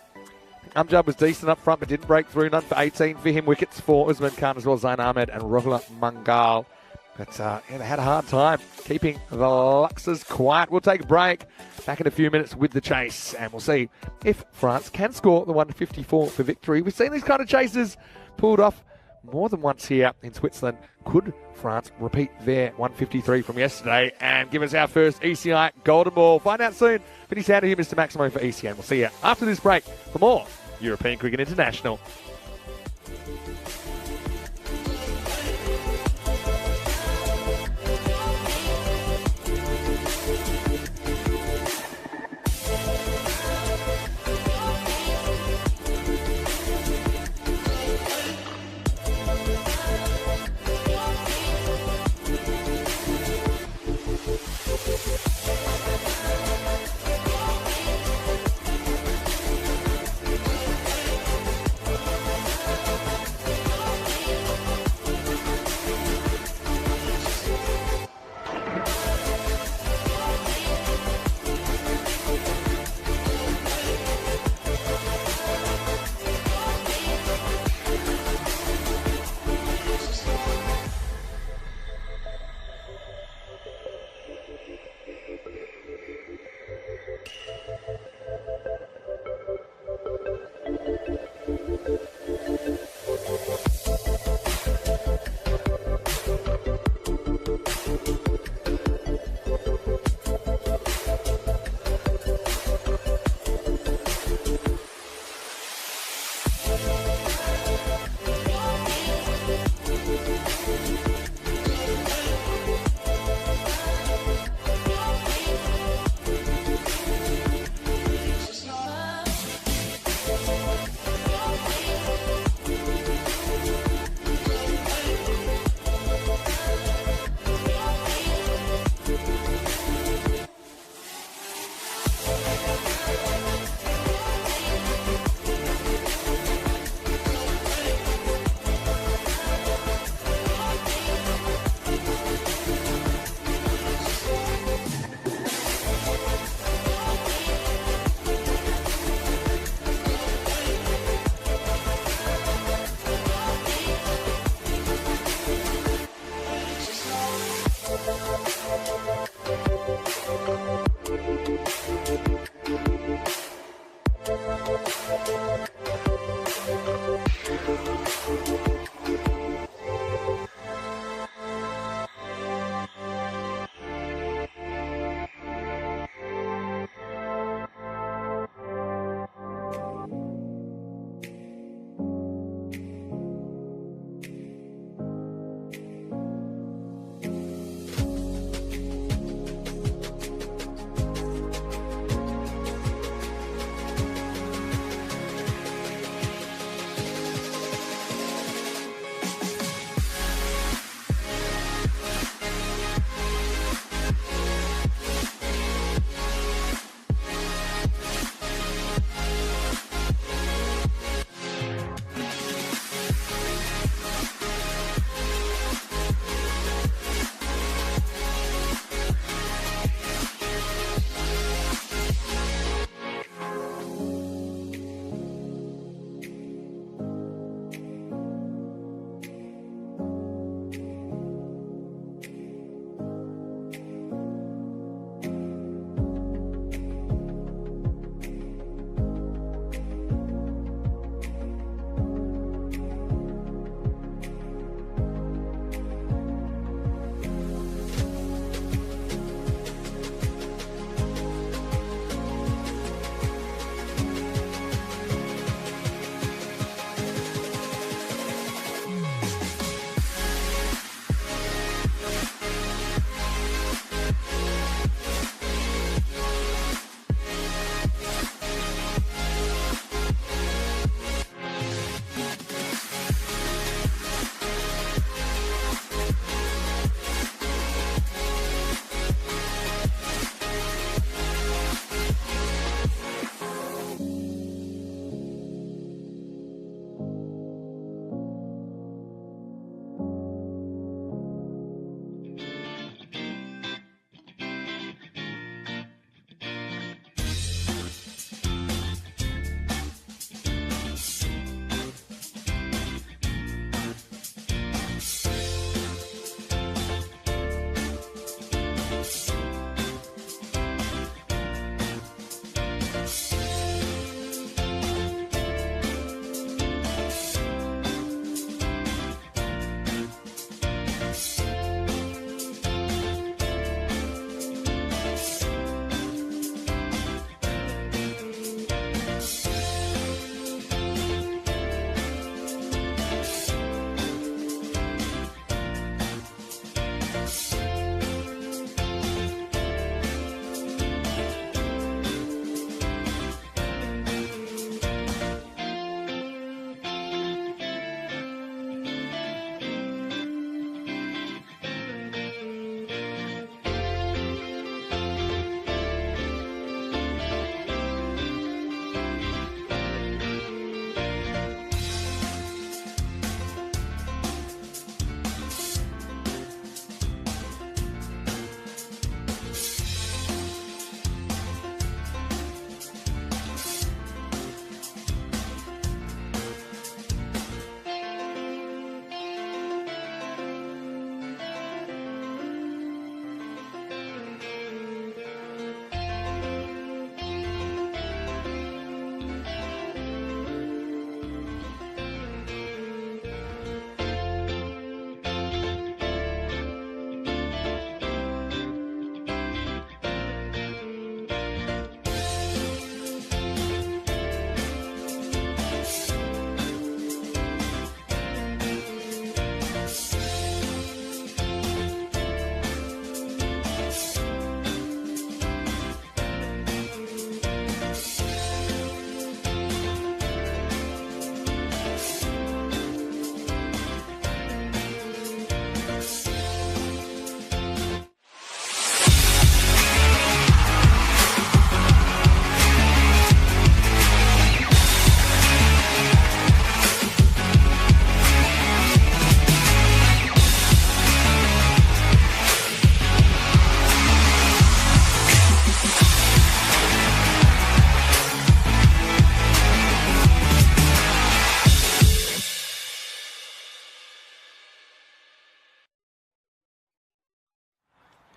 Speaker 3: Amjad was decent up front, but didn't break through. None for 18 for him. Wickets for Usman Khan as well, Zain Ahmed and Rahula Mangal. But yeah, they had a hard time keeping the Luxers quiet. We'll take a break. Back in a few minutes with the chase, and we'll see if France can score the 154 for victory. We've seen these kind of chases pulled off more than once here in Switzerland. Could France repeat their 153 from yesterday and give us our first ECI Golden Ball? Find out soon. Vinny Sander here, Mr. Maximo for ECN. We'll see you after this break for more European Cricket International.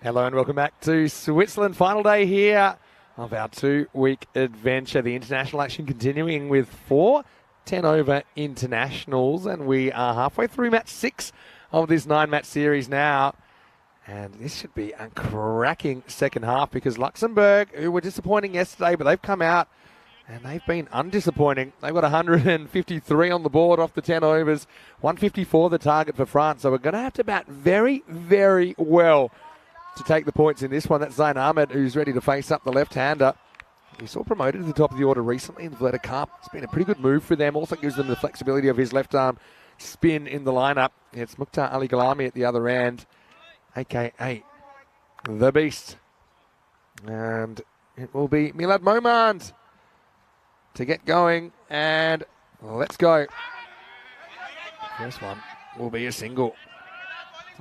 Speaker 3: Hello and welcome back to Switzerland. Final day here of our 2-week adventure. The international action continuing with 4 10-over internationals, and we are halfway through match 6 of this 9-match series now. And this should be a cracking second half because Luxembourg, who were disappointing yesterday, but they've come out and they've been undisappointing. They've got 153 on the board off the 10 overs, 154 the target for France. So we're going to have to bat very, very well to take the points in this one. That's Zayn Ahmed, who's ready to face up the left-hander. We saw promoted to the top of the order recently in the Valletta Cup. It's been a pretty good move for them. Also gives them the flexibility of his left arm spin in the lineup. It's Mukhtar Ali Ghalami at the other end, a.k.a. the Beast. And it will be Milad Momand to get going. And let's go. First one will be a single.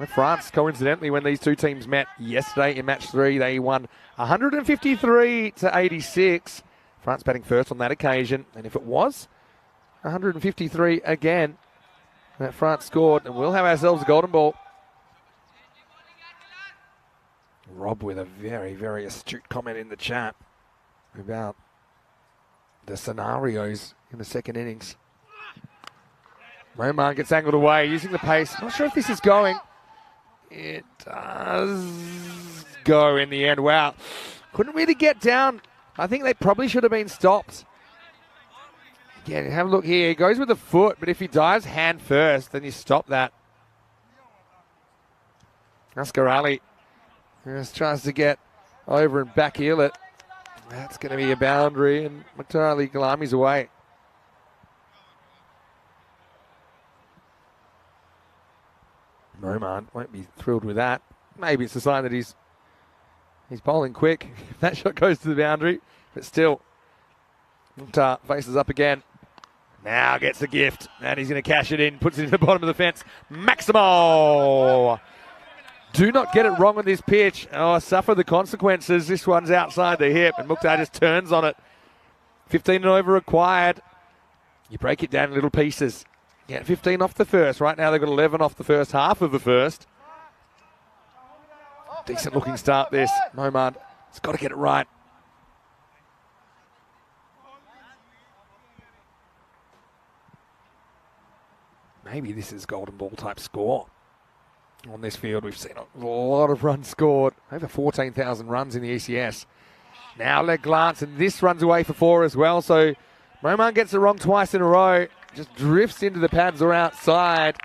Speaker 3: France, coincidentally, when these two teams met yesterday in match 3, they won 153 to 86. France batting first on that occasion. And if it was 153 again that France scored, and we'll have ourselves a golden ball. Rob with a very, very astute comment in the chat about the scenarios in the second innings. Roman gets angled away using the pace. Not sure if this is going. It does go in the end. Wow. Couldn't really get down. I think they probably should have been stopped. Again, have a look here. He goes with the foot, but if he dives hand first, then you stop that. Asghar Ali just tries to get over and back heel it. That's going to be a boundary, and Mukhtar Ali Ghalami's away. Roman won't be thrilled with that. Maybe it's a sign that he's bowling quick. If that shot goes to the boundary, but still, Mukhtar faces up again. Now gets the gift, and he's going to cash it in, puts it in the bottom of the fence. Maximo! Do not get it wrong on this pitch. Oh, suffer the consequences. This one's outside the hip, and Mukhtar just turns on it. 15 and over required. You break it down in little pieces. Yeah, 15 off the first. Right now they've got 11 off the first half of the first. Decent looking start this. Momand has got to get it right. Maybe this is golden ball type score on this field. We've seen a lot of runs scored. Over 14,000 runs in the ECS. Now leg glance, and this runs away for 4 as well. So Momand gets it wrong twice in a row. Just drifts into the pads or outside.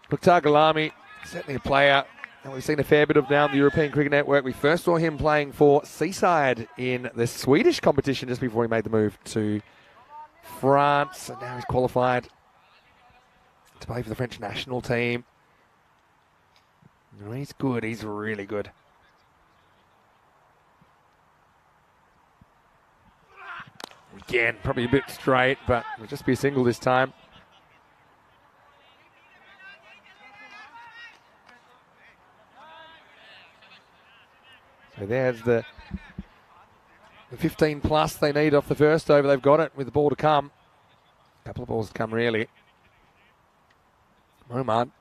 Speaker 3: Mukhtar Ghalami, certainly a player that we've seen a fair bit of now in the European Cricket Network. We first saw him playing for Seaside in the Swedish competition just before he made the move to France. And now he's qualified to play for the French national team. He's good. He's really good. Again, probably a bit straight, but it'll just be a single this time. So there's the 15 plus they need off the first over. They've got it with the ball to come. A couple of balls to come, really. Momand.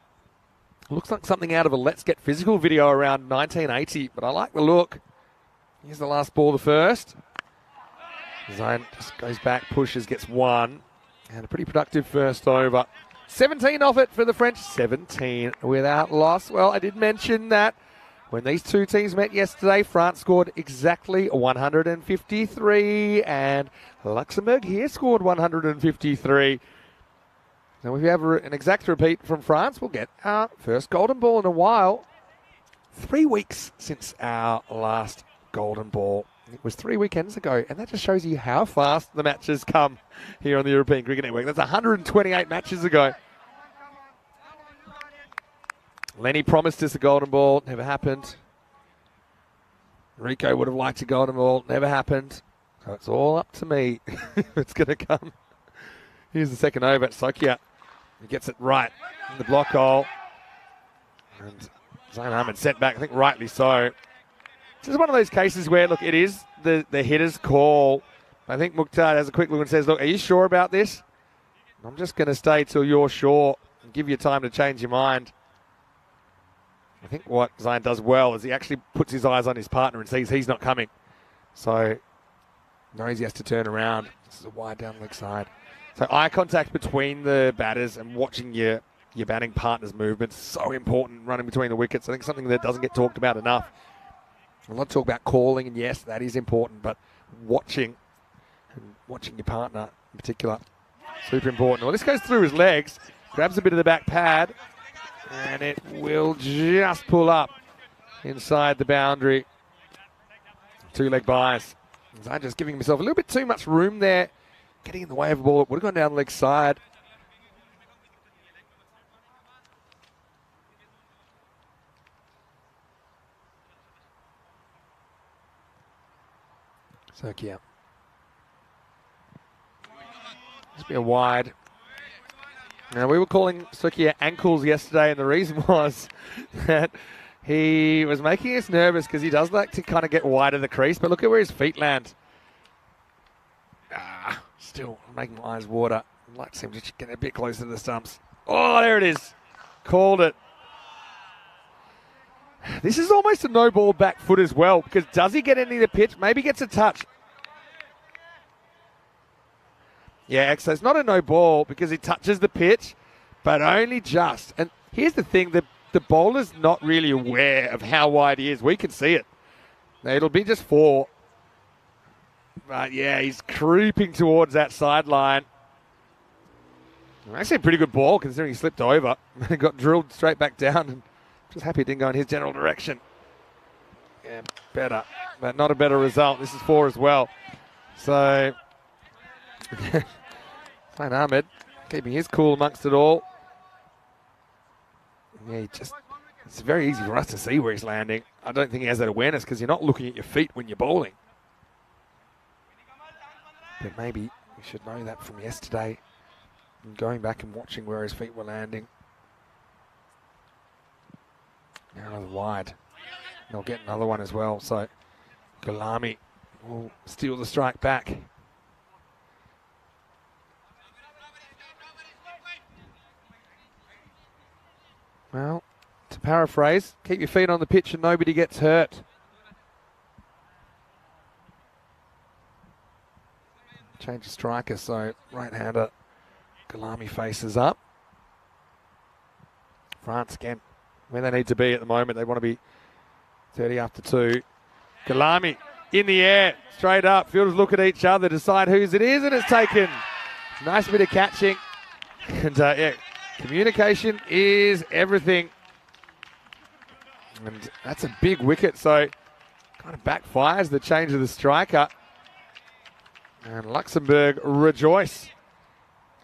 Speaker 3: Looks like something out of a Let's Get Physical video around 1980, but I like the look. Here's the last ball, the first. Zayn just goes back, pushes, gets 1. And a pretty productive first over. 17 off it for the French. 17 without loss. Well, I did mention that when these two teams met yesterday, France scored exactly 153. And Luxembourg here scored 153. Now, if we have an exact repeat from France, we'll get our first golden ball in a while. 3 weeks since our last golden ball. It was 3 weekends ago, and that just shows you how fast the matches come here on the European Cricket Network. That's 128 matches ago. Lenny promised us a golden ball, never happened. Rico would have liked a golden ball, never happened. So it's all up to me. It's going to come. Here's the second over. Sokia, he gets it right in the block hole. And Zayn Ahmed sent back, I think rightly so. This is one of those cases where, look, it is the hitter's call. I think Mukhtar has a quick look and says, look, are you sure about this? I'm just going to stay till you're sure and give you time to change your mind. I think what Zion does well is he actually puts his eyes on his partner and sees he's not coming. So knows he has to turn around. This is a wide down leg side. So eye contact between the batters and watching your batting partner's movements is so important running between the wickets. I think something that doesn't get talked about enough. A lot of talk about calling, and yes, that is important, but watching your partner in particular, super important. Well, this goes through his legs, grabs a bit of the back pad, and it will just pull up inside the boundary. Two-leg buys. Zion just giving himself a little bit too much room there, getting in the way of the ball. It would have gone down the leg side. Sukia. This be a wide. Now, we were calling Sukia ankles yesterday, and the reason was that he was making us nervous because he does like to kind of get wide of the crease, but look at where his feet land. Still making my eyes water. I'd like to see him just get a bit closer to the stumps. Oh, there it is. Called it. This is almost a no ball back foot as well, because does he get any of the pitch? Maybe gets a touch. Yeah, so it's not a no ball because he touches the pitch, but only just. And here's the thing, the bowler's not really aware of how wide he is. We can see it. It'll be just 4. But yeah, he's creeping towards that sideline. Actually a pretty good ball considering he slipped over. Got drilled straight back down, and just happy it didn't go in his general direction. Yeah, better, but not a better result. This is 4 as well. So, Saint Ahmed keeping his cool amongst it all. Yeah, it's very easy for us to see where he's landing. I don't think he has that awareness because you're not looking at your feet when you're bowling. But maybe we should know that from yesterday and going back and watching where his feet were landing. Now another wide. And they'll get another one as well. So Gulami will steal the strike back. Well, to paraphrase, keep your feet on the pitch and nobody gets hurt. Change of striker, so right-hander Gulami faces up. France again, where they need to be at the moment. They want to be 30 after 2. Gulami in the air, straight up. Fielders look at each other, decide whose it is, and it's taken. Nice bit of catching. And yeah, communication is everything. And that's a big wicket, so kind of backfires the change of the striker. And Luxembourg rejoice.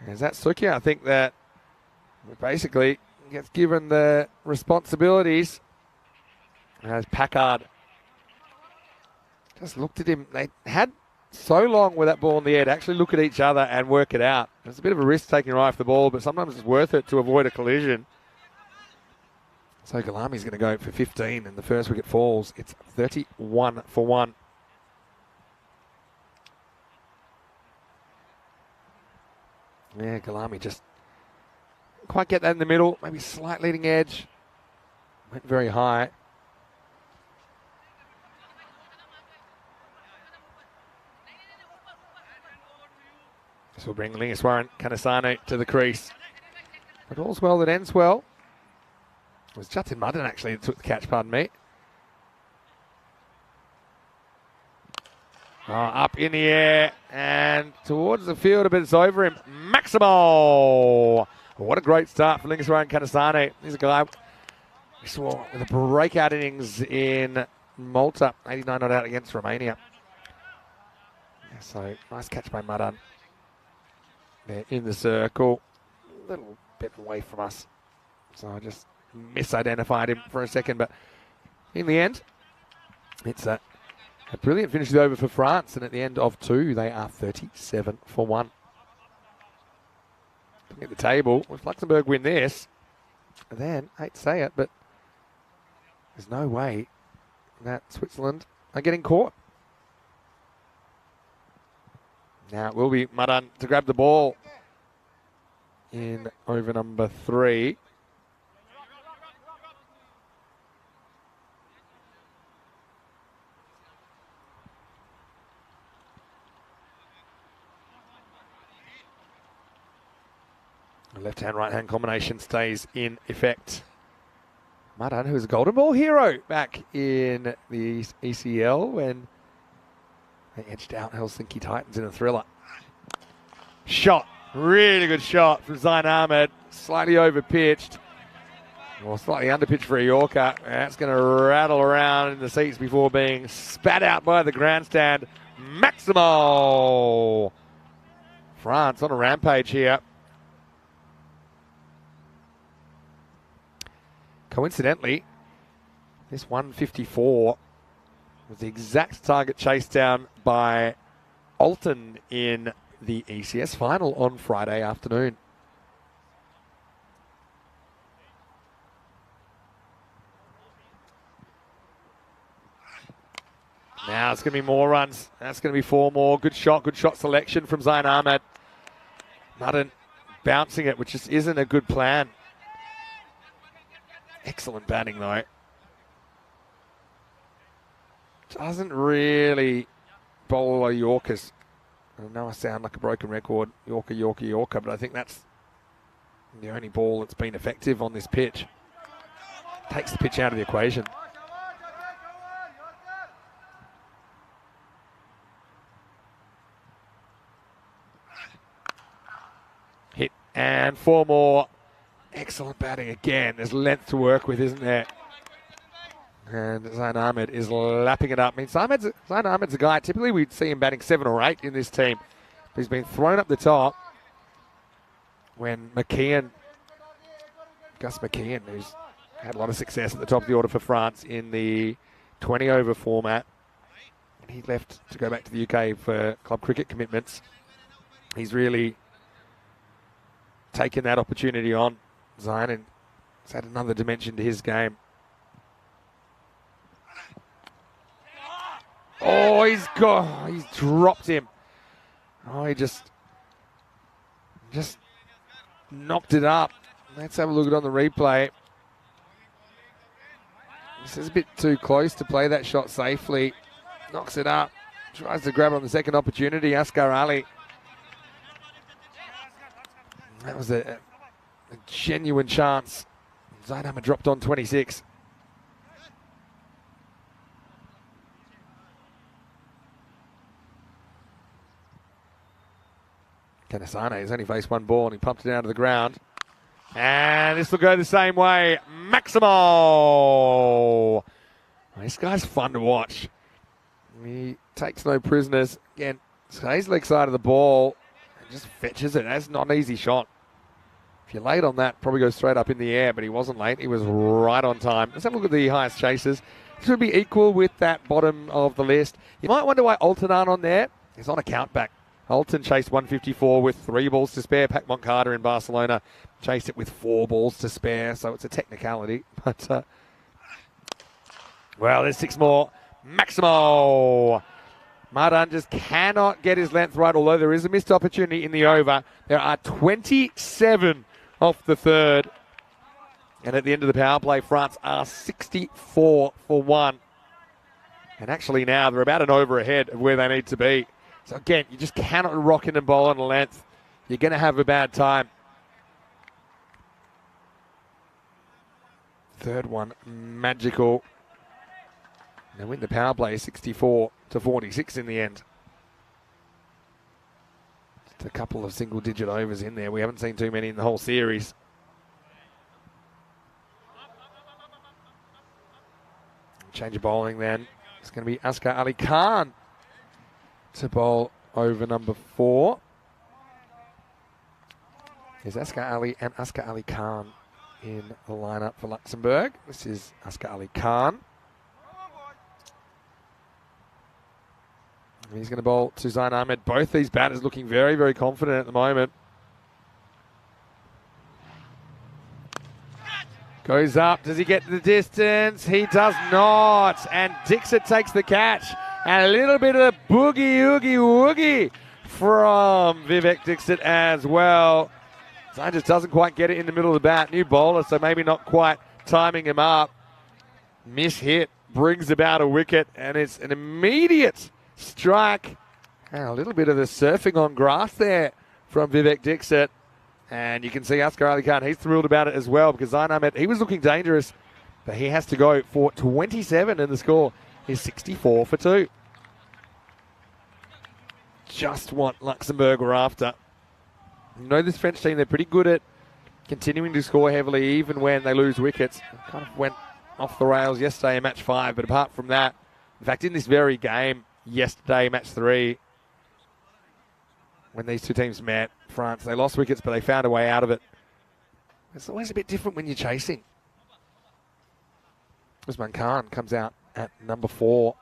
Speaker 3: As that Sukia, I think that basically gets given the responsibilities. As Packard just looked at him. They had so long with that ball in the air to actually look at each other and work it out. It's a bit of a risk taking your eye off the ball, but sometimes it's worth it to avoid a collision. So Gulami's going to go for 15 and the first wicket falls. It's 31 for 1. Yeah, Gulami just quite get that in the middle, maybe slight leading edge. Went very high. This will bring Lingeswaran Kanasane to the crease. But all's well that ends well. It was Jatin Madan actually that took the catch, pardon me. Up in the air and towards the fielder, but it's over him. Maximo! What a great start for Lingeswaran Kanasane. He's a guy we saw with a breakout innings in Malta. 89 not out against Romania. Yeah, so nice catch by Madan. They're in the circle. A little bit away from us. So I just misidentified him for a second, but in the end, it's a brilliant finish over for France, and at the end of 2, they are 37 for 1. Looking at the table, if Luxembourg win this, then, I hate to say it, but there's no way that Switzerland are getting caught. Now it will be Madan to grab the ball in over number 3. The left-hand, right-hand combination stays in effect. Madan, who is a Golden Ball hero back in the ECL when they edged out Helsinki Titans in a thriller. Shot. Really good shot from Zain Ahmed. Slightly over-pitched. Or slightly underpitched for a Yorker. That's going to rattle around in the seats before being spat out by the grandstand. Maximo! France on a rampage here. Coincidentally, this 154 was the exact target chased down by Alton in the ECS final on Friday afternoon. Now it's going to be more runs. That's going to be 4 more. Good shot selection from Zain Ahmed. Madan bouncing it, which just isn't a good plan. Excellent batting, though. Doesn't really bowl a lot of Yorkers. I know I sound like a broken record, Yorker, but I think that's the only ball that's been effective on this pitch. Takes the pitch out of the equation. Hit and 4 more. Excellent batting again. There's length to work with, isn't there? And Zain Ahmed is lapping it up. I mean, Zain Ahmed's a guy, typically we'd see him batting 7 or 8 in this team. But he's been thrown up the top when Gus McKeon, who's had a lot of success at the top of the order for France in the 20-over format. And he left to go back to the UK for club cricket commitments. He's really taken that opportunity on, Zain, and it's had another dimension to his game. Oh, he's dropped him. Oh, he just knocked it up. Let's have a look at it on the replay. This is a bit too close to play that shot safely. Knocks it up. Tries to grab it on the second opportunity. Asghar Ali. That was a genuine chance. Zain Ahmed dropped on 26. Kanasane has only faced 1 ball and he pumped it down to the ground. And this will go the same way. Maximo! This guy's fun to watch. He takes no prisoners. Again, stays leg side of the ball and just fetches it. That's not an easy shot. If you're late on that, probably goes straight up in the air, but he wasn't late. He was right on time. Let's have a look at the highest chasers. This would be equal with that bottom of the list. You might wonder why Alton aren't on there. He's on a countback. Alton chased 154 with 3 balls to spare. Pac Moncada in Barcelona chased it with 4 balls to spare, so it's a technicality. But, well, there's 6 more. Maximo! Madan just cannot get his length right, although there is a missed opportunity in the over. There are 27 off the third. And at the end of the power play, France are 64 for 1. And actually now they're about an over ahead of where they need to be. So again, you just cannot rock in and bowl on a length. You're going to have a bad time. Third one, magical. They win the power play 64 to 46 in the end. Just a couple of single-digit overs in there. We haven't seen too many in the whole series. Change of bowling then. It's going to be Asghar Ali Khan to bowl over number 4. There's Asghar Ali and Asghar Ali Khan in the lineup for Luxembourg. This is Asghar Ali Khan. He's going to bowl to Zain Ahmed. Both these batters looking very, very confident at the moment. Goes up. Does he get the distance? He does not. And Dixit takes the catch. And a little bit of the boogie, oogie, woogie from Vivek Dixit as well. Zain just doesn't quite get it in the middle of the bat. New bowler, so maybe not quite timing him up. Miss hit brings about a wicket, and it's an immediate strike. And a little bit of the surfing on grass there from Vivek Dixit. And you can see Askar Ali Khan, he's thrilled about it as well because Zain Ahmed, he was looking dangerous, but he has to go for 27 and the score is 64 for 2. Just what Luxembourg were after. You know this French team, they're pretty good at continuing to score heavily even when they lose wickets. Kind of went off the rails yesterday in match 5, but apart from that, in fact, in this very game yesterday, match 3, when these two teams met, France, they lost wickets, but they found a way out of it. It's always a bit different when you're chasing. Usman Khan comes out at number 4.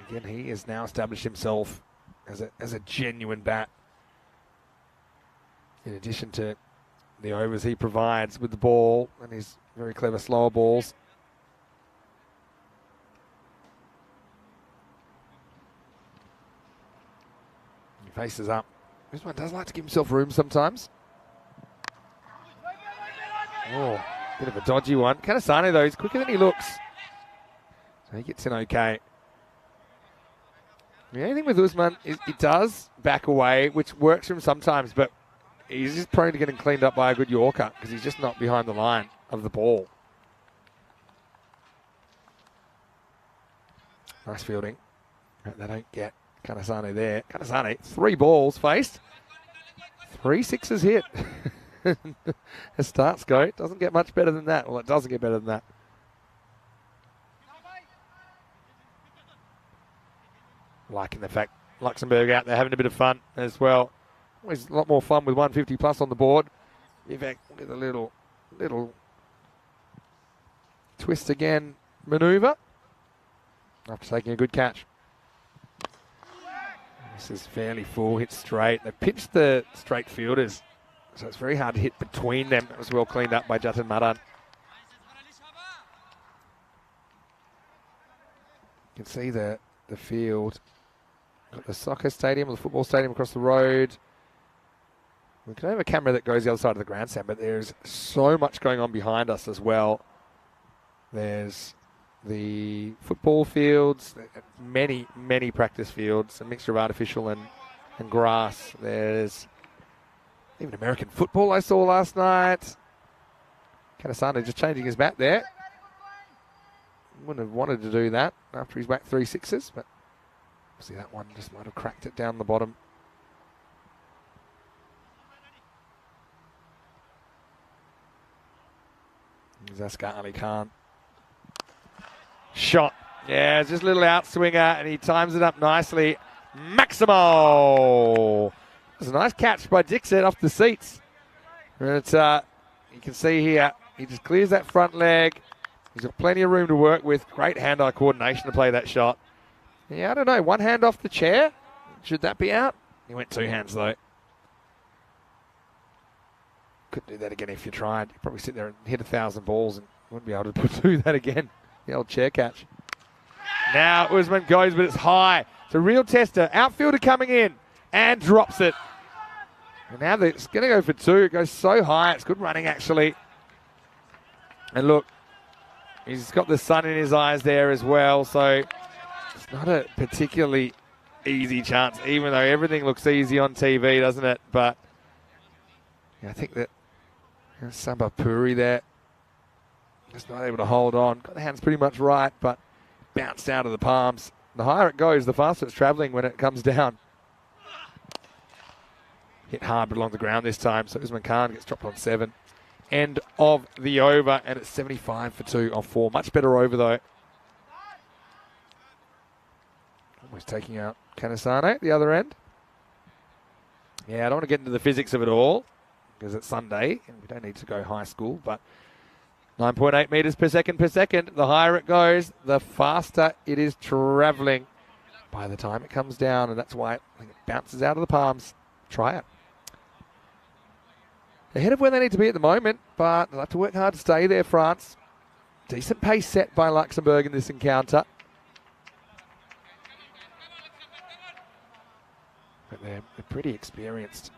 Speaker 3: Again, he has now established himself as a genuine bat. In addition to the overs he provides with the ball and his very clever slower balls. He faces up. This one does like to give himself room sometimes. Oh, bit of a dodgy one. Kanasane, though, he's quicker than he looks. So he gets in okay. The only thing with Usman is he does back away, which works for him sometimes, but he's just prone to getting cleaned up by a good Yorker because he's just not behind the line of the ball. Nice fielding. They don't get Kanasane there. Kanasane, 3 balls faced. 3 sixes hit. As starts go, it doesn't get much better than that. Well, it doesn't get better than that. Liking the fact Luxembourg out there having a bit of fun as well. Always a lot more fun with 150 plus on the board. Vivek with a little twist again manoeuvre after taking a good catch. This is fairly full, hit straight. They pitched the straight fielders, so it's very hard to hit between them. It was well cleaned up by Jatin Madan. You can see the field. Got the soccer stadium or the football stadium across the road. We can have a camera that goes the other side of the grandstand, but there's so much going on behind us as well. There's the football fields, many practice fields, a mixture of artificial and grass. There's even American football I saw last night. Kanasane just changing his bat there. Wouldn't have wanted to do that after he's whacked 3 sixes, but see that one just might have cracked it down the bottom. Askar Ali Khan. Shot. Yeah, it's just a little outswinger, and he times it up nicely. Maximo! It was a nice catch by Dixon off the seats. But you can see here, he just clears that front leg. He's got plenty of room to work with. Great hand-eye coordination to play that shot. Yeah, I don't know. One hand off the chair. Should that be out? He went 2 hands, though. Couldn't do that again if you tried. You'd probably sit there and hit 1,000 balls and wouldn't be able to do that again. The old chair catch. Now Usman goes, but it's high. It's a real tester. Outfielder coming in and drops it. And now it's going to go for 2. It goes so high. It's good running, actually. And look, he's got the sun in his eyes there as well. So it's not a particularly easy chance, even though everything looks easy on TV, doesn't it? But yeah, I think that Samba Puri there just not able to hold on. Got the hands pretty much right, but bounced out of the palms. The higher it goes, the faster it's travelling when it comes down. Hit hard but along the ground this time, so Usman Khan gets dropped on 7. End of the over, and it's 75 for 2 off 4. Much better over, though. Almost taking out Kanasane at the other end. Yeah, I don't want to get into the physics of it all because it's Sunday and we don't need to go high school, but 9.8 metres per second. The higher it goes, the faster it is travelling by the time it comes down, and that's why it bounces out of the palms. Try it. Ahead of where they need to be at the moment, but they'll have to work hard to stay there, France. Decent pace set by Luxembourg in this encounter. But they're pretty experienced.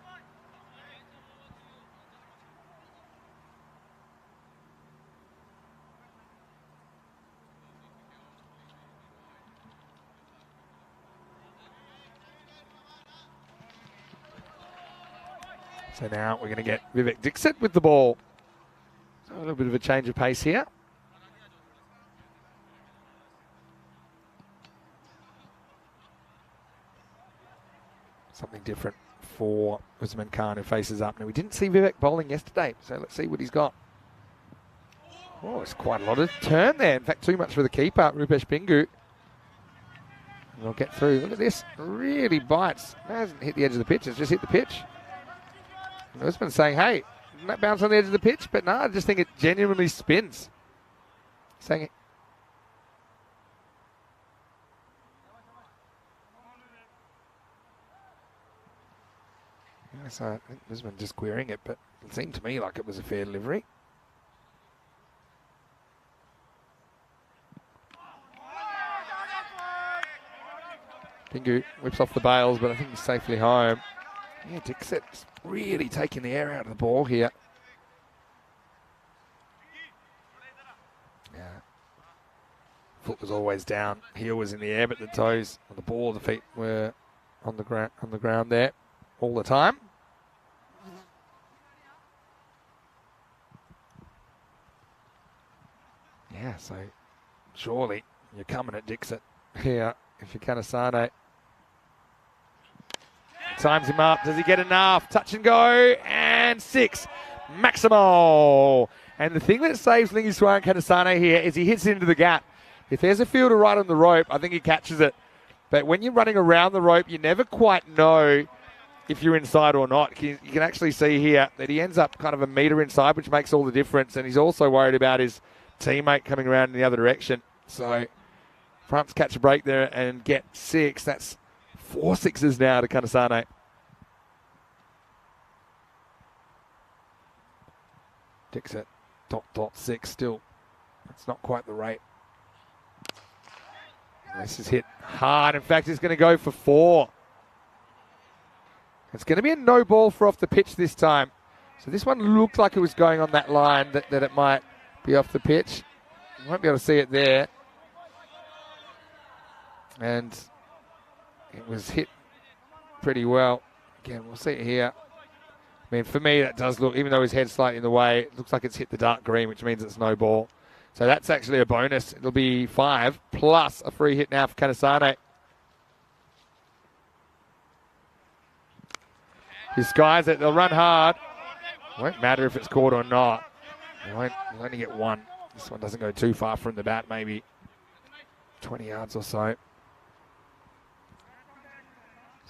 Speaker 3: So now we're going to get Vivek Dixit with the ball. So a little bit of a change of pace here. Something different for Usman Khan, who faces up. Now, we didn't see Vivek bowling yesterday, so let's see what he's got. Oh, it's quite a lot of turn there. In fact, too much for the keeper, Rupesh Pingu. And they'll get through. Look at this. Really bites. It hasn't hit the edge of the pitch. It's just hit the pitch. And Usman's saying, hey, didn't that bounce on the edge of the pitch? But no, I just think it genuinely spins. Saying it. So I think Usman just querying it, but it seemed to me like it was a fair delivery. Pingu whips off the bails, but I think he's safely home. Yeah, Dixit's really taking the air out of the ball here. Yeah. Foot was always down, heel was in the air, but the toes, or the ball, the feet were on the ground there all the time. Yeah, so surely you're coming at Dixit here if you're Kanasane. Times him up. Does he get enough? Touch and go. And 6. Maximo. And the thing that saves Lingiswaran Kanasane here is he hits into the gap. If there's a fielder right on the rope, I think he catches it. But when you're running around the rope, you never quite know if you're inside or not. You can actually see here that he ends up kind of a metre inside, which makes all the difference. And he's also worried about his teammate coming around in the other direction. So France catch a break there and get 6. That's 4 sixes now to Kanasane. Dixit, .6 still. That's not quite the rate. This is hit hard. In fact, it's going to go for 4. It's going to be a no ball for off the pitch this time. So this one looked like it was going on that line that it might be off the pitch. You won't be able to see it there. And it was hit pretty well. Again, we'll see it here. I mean, for me, that does look, even though his head's slightly in the way, it looks like it's hit the dark green, which means it's no ball. So that's actually a bonus. It'll be 5 plus a free hit now for Kanasane. He skies it. They'll run hard. Won't matter if it's caught or not. They'll only get 1. This one doesn't go too far from the bat, maybe 20 yards or so.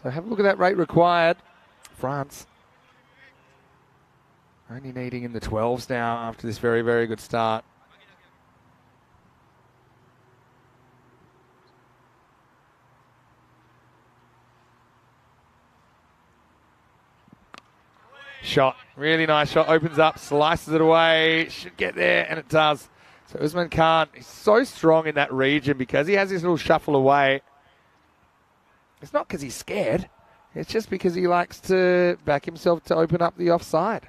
Speaker 3: So have a look at that rate required. France only needing in the 12s now after this very, very good start. Shot, really nice shot, opens up, slices it away, should get there, and it does. So Usman Khan is so strong in that region because he has this little shuffle away. It's not because he's scared, it's just because he likes to back himself to open up the offside.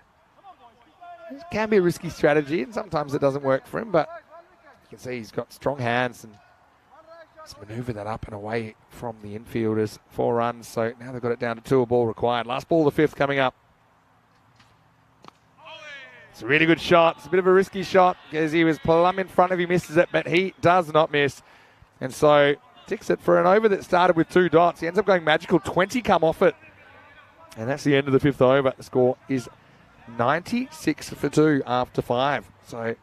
Speaker 3: It can be a risky strategy, and sometimes it doesn't work for him, but you can see he's got strong hands and he's manoeuvred that up and away from the infielders. 4 runs, so now they've got it down to 2, a ball required. Last ball, the 5th coming up. It's a really good shot. It's a bit of a risky shot because he was plumb in front of him, misses it, but he does not miss. And so Dixit for an over that started with 2 dots. He ends up going magical. 20 come off it. And that's the end of the 5th over. The score is 96 for 2 after 5. So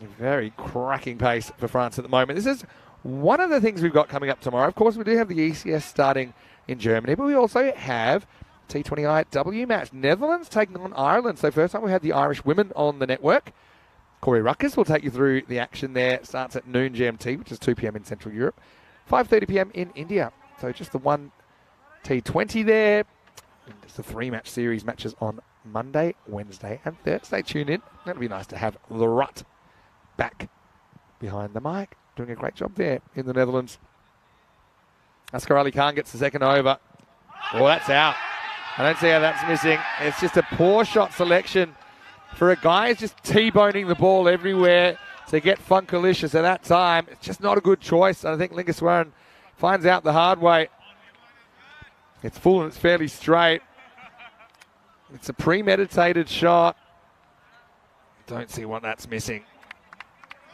Speaker 3: a very cracking pace for France at the moment. This is one of the things we've got coming up tomorrow. Of course, we do have the ECS starting in Germany, but we also have T20 IW match. Netherlands taking on Ireland. So first time we had the Irish women on the network. Corey Ruckers will take you through the action there. It starts at noon GMT, which is 2 p.m. in Central Europe. 5:30 p.m. in India. So just the one T20 there. And it's the 3-match series matches on Monday, Wednesday and Thursday. Tune in. That'll be nice to have the Rut back behind the mic. Doing a great job there in the Netherlands. Asghar Ali Khan gets the second over. Oh, that's out. I don't see how that's missing. It's just a poor shot selection for a guy who's just T-boning the ball everywhere to get Funkalicious at that time. It's just not a good choice. And I think Lingiswaran finds out the hard way. It's full and it's fairly straight. It's a premeditated shot. Don't see what that's missing.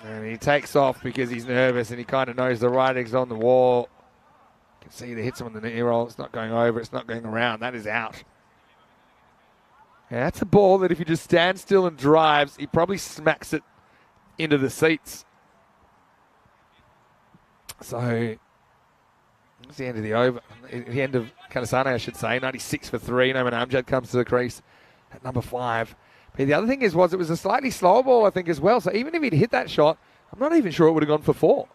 Speaker 3: And he takes off because he's nervous and he kind of knows the writing's on the wall. You can see the hits him on the knee roll. It's not going over. It's not going around. That is out. Yeah, that's a ball that if you just stand still and drives, he probably smacks it into the seats. So that's the end of the over. The end of Kanasane, I should say. 96 for 3. Noman Amjad comes to the crease at number 5. But the other thing it was a slightly slower ball, I think, as well. So even if he'd hit that shot, I'm not even sure it would have gone for 4.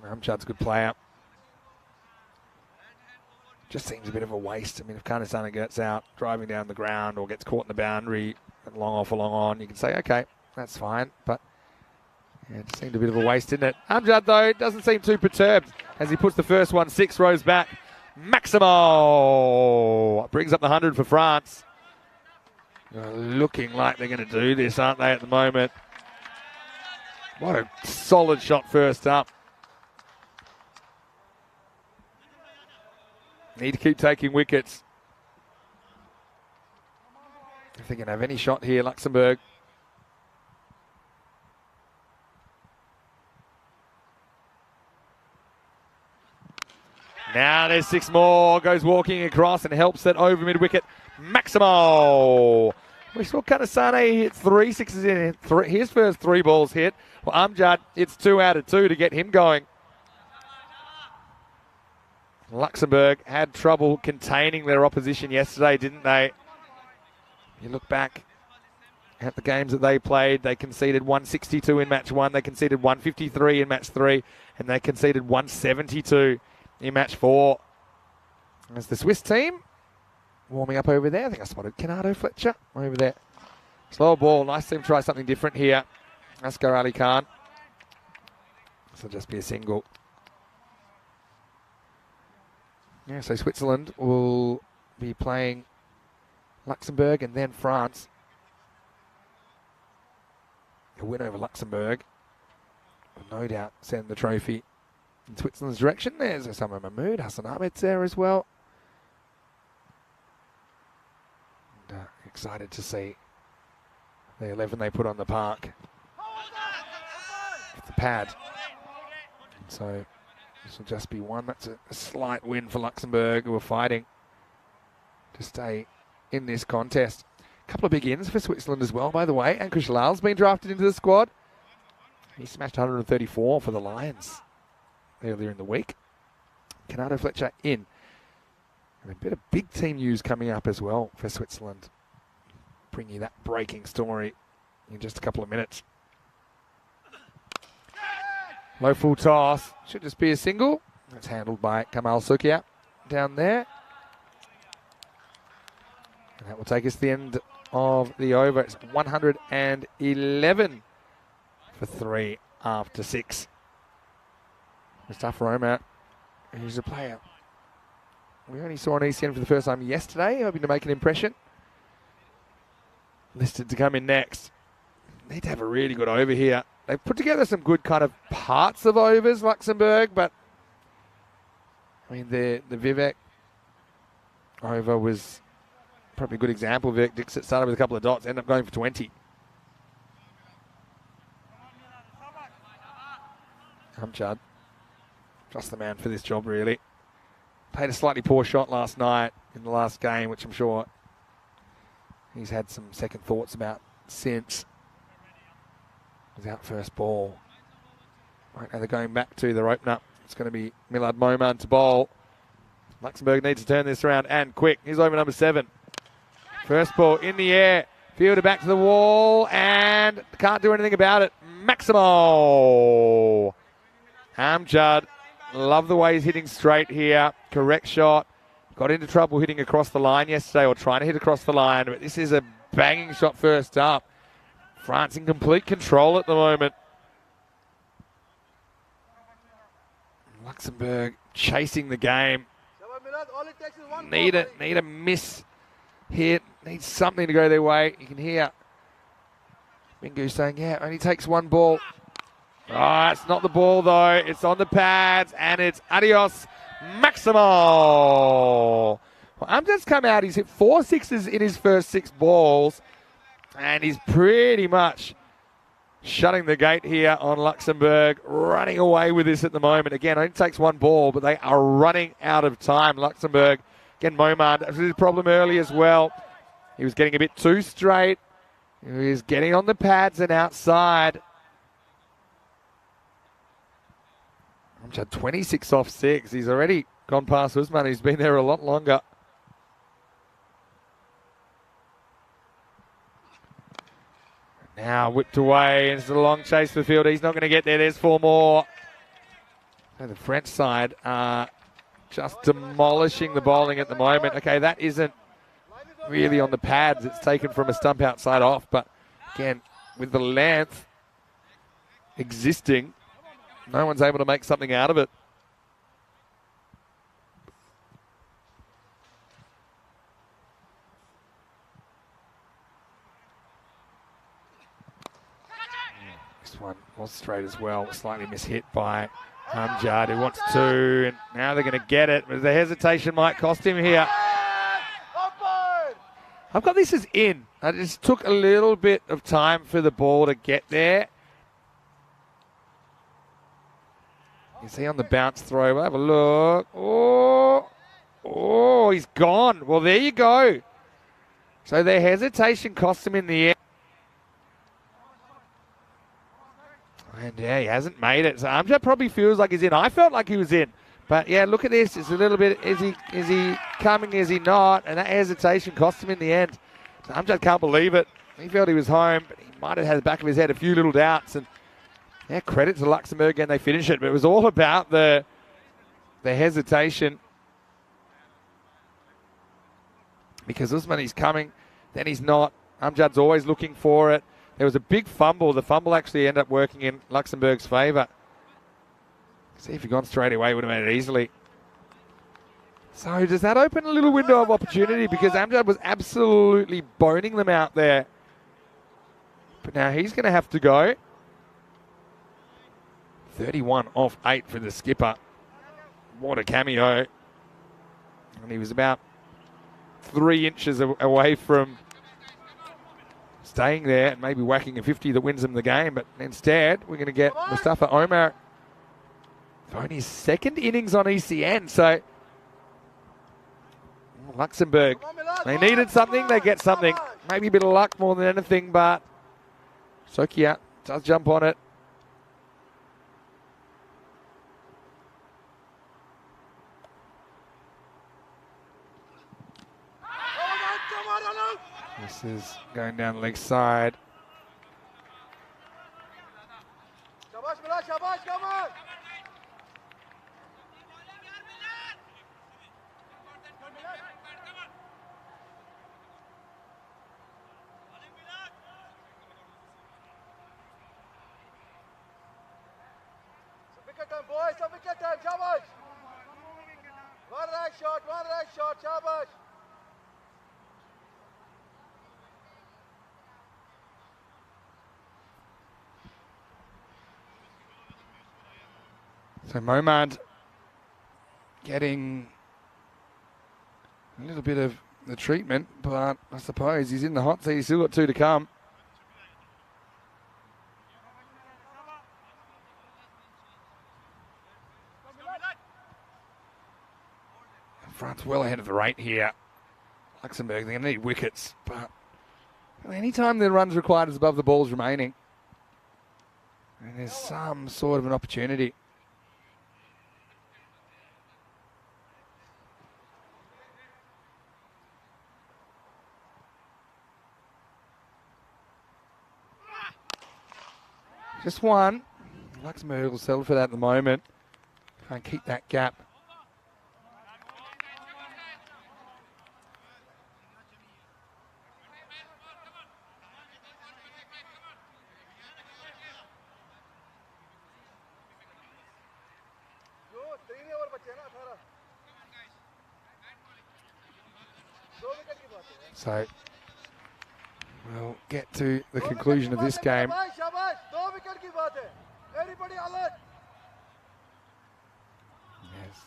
Speaker 3: Amjad's a good player. Just seems a bit of a waste. I mean, if Kanasane gets out driving down the ground or gets caught in the boundary, long off or long on, you can say, okay, that's fine. But yeah, it seemed a bit of a waste, didn't it? Amjad, though, doesn't seem too perturbed as he puts the first one 6 rows back. Maximo brings up the 100 for France. Looking like they're going to do this, aren't they, at the moment? What a solid shot first up. Need to keep taking wickets. If they can have any shot here, Luxembourg. Now there's 6 more. Goes walking across and helps that over mid-wicket. Maximo. We saw Kanasane hit 3 sixes in. His first 3 balls hit. Well, Amjad, it's 2 out of 2 to get him going. Luxembourg had trouble containing their opposition yesterday, didn't they? You look back at the games that they played, they conceded 162 in match 1, they conceded 153 in match 3, and they conceded 172 in match 4. As the Swiss team warming up over there, I think I spotted Kenardo Fletcher over there. Slow ball, nice to try something different here. Asghar Ali Khan. This will just be a single. Yeah, so Switzerland will be playing Luxembourg and then France. A win over Luxembourg will no doubt send the trophy in Switzerland's direction. There's Osama Mahmood, Hassan Ahmed's there as well. And, excited to see the 11 they put on the park with the pad. And so this will just be one. That's a slight win for Luxembourg, who are fighting to stay in this contest. A couple of big ins for Switzerland as well, by the way. Ankush Lal's been drafted into the squad. He smashed 134 for the Lions earlier in the week. Kenardo Fletcher in. And a bit of big team news coming up as well for Switzerland. Bring you that breaking story in just a couple of minutes. Low full toss. Should just be a single. That's handled by Kamal Sukia down there. And that will take us to the end of the over. It's 111 for 3 after 6. Mustafa Omar, who's a player we only saw on ECN for the first time yesterday, hoping to make an impression. Listed to come in next. Need to have a really good over here. They've put together some good kind of parts of overs, Luxembourg, but I mean, the Vivek over was probably a good example. Vivek Dixit started with a couple of dots, ended up going for 20. Amjad, just the man for this job, really. Played a slightly poor shot last night in the last game, which I'm sure he's had some second thoughts about since. Without first ball. Right now they're going back to their opener. It's going to be Milad Moman to bowl. Luxembourg needs to turn this around and quick. Here's over number 7. First ball in the air. Fielded back to the wall and can't do anything about it. Maximo. Amjad. Love the way he's hitting straight here. Correct shot. Got into trouble hitting across the line yesterday, or trying to hit across the line, but this is a banging shot first up. France in complete control at the moment. Luxembourg chasing the game. Need a miss hit. Need something to go their way. You can hear Mingu saying, yeah, only takes one ball. Oh, it's not the ball, though. It's on the pads, and it's adios, Maximo. Well, Amjad's come out. He's hit 4 sixes in his first 6 balls, and he's pretty much shutting the gate here on Luxembourg, running away with this at the moment. Again, it only takes 1 ball, but they are running out of time. Luxembourg, again, Momard, that was his problem early as well. He was getting a bit too straight. He was getting on the pads and outside. Amjad 26 off 6. He's already gone past Usman. He's been there a lot longer. Now whipped away. It's a long chase for the field. He's not going to get there. There's 4 more. So the French side are just demolishing the bowling at the moment. Okay, that isn't really on the pads. It's taken from a stump outside off. But again, with the length existing, no one's able to make something out of it. This one was straight as well, slightly mishit by Amjad, who wants to, and now they're going to get it, but the hesitation might cost him here. I've got this as in. It just took a little bit of time for the ball to get there. You see on the bounce throw, we'll have a look. Oh, he's gone. Well, there you go. So their hesitation cost him in the air. And yeah, he hasn't made it. So Amjad probably feels like he's in. I felt like he was in. But yeah, look at this. It's a little bit, is he coming, is he not? And that hesitation cost him in the end. So Amjad can't believe it. He felt he was home, but he might have had the back of his head a few little doubts. And yeah, credit to Luxembourg, and they finish it. But it was all about the hesitation. Because Usman, he's coming, then he's not. Amjad's always looking for it. There was a big fumble. The fumble actually ended up working in Luxembourg's favour. See if he'd gone straight away, would have made it easily. So does that open a little window of opportunity? Because Amjad was absolutely boning them out there. But now he's going to have to go. 31 off 8 for the skipper. What a cameo. And he was about 3 inches away from staying there and maybe whacking a 50 that wins him the game. But instead, we're going to get Mustafa Omar throwing his 2nd innings on ECN. So Luxembourg, they needed something, they get something. Maybe a bit of luck more than anything, but Sokia does jump on it. This is going down the leg side.
Speaker 5: Wicket time, boys, some wicket time, shabash. One right shot, shabash.
Speaker 3: So Momad getting a little bit of the treatment, but I suppose he's in the hot seat. He's still got 2 to come. France well ahead of the rate here. Luxembourg, they're going to need wickets, but any time the runs required is above the balls remaining, and there's some sort of an opportunity. Just one. Luxembourg will settle for that at the moment. Try and keep that gap. So we'll get to the conclusion of this game.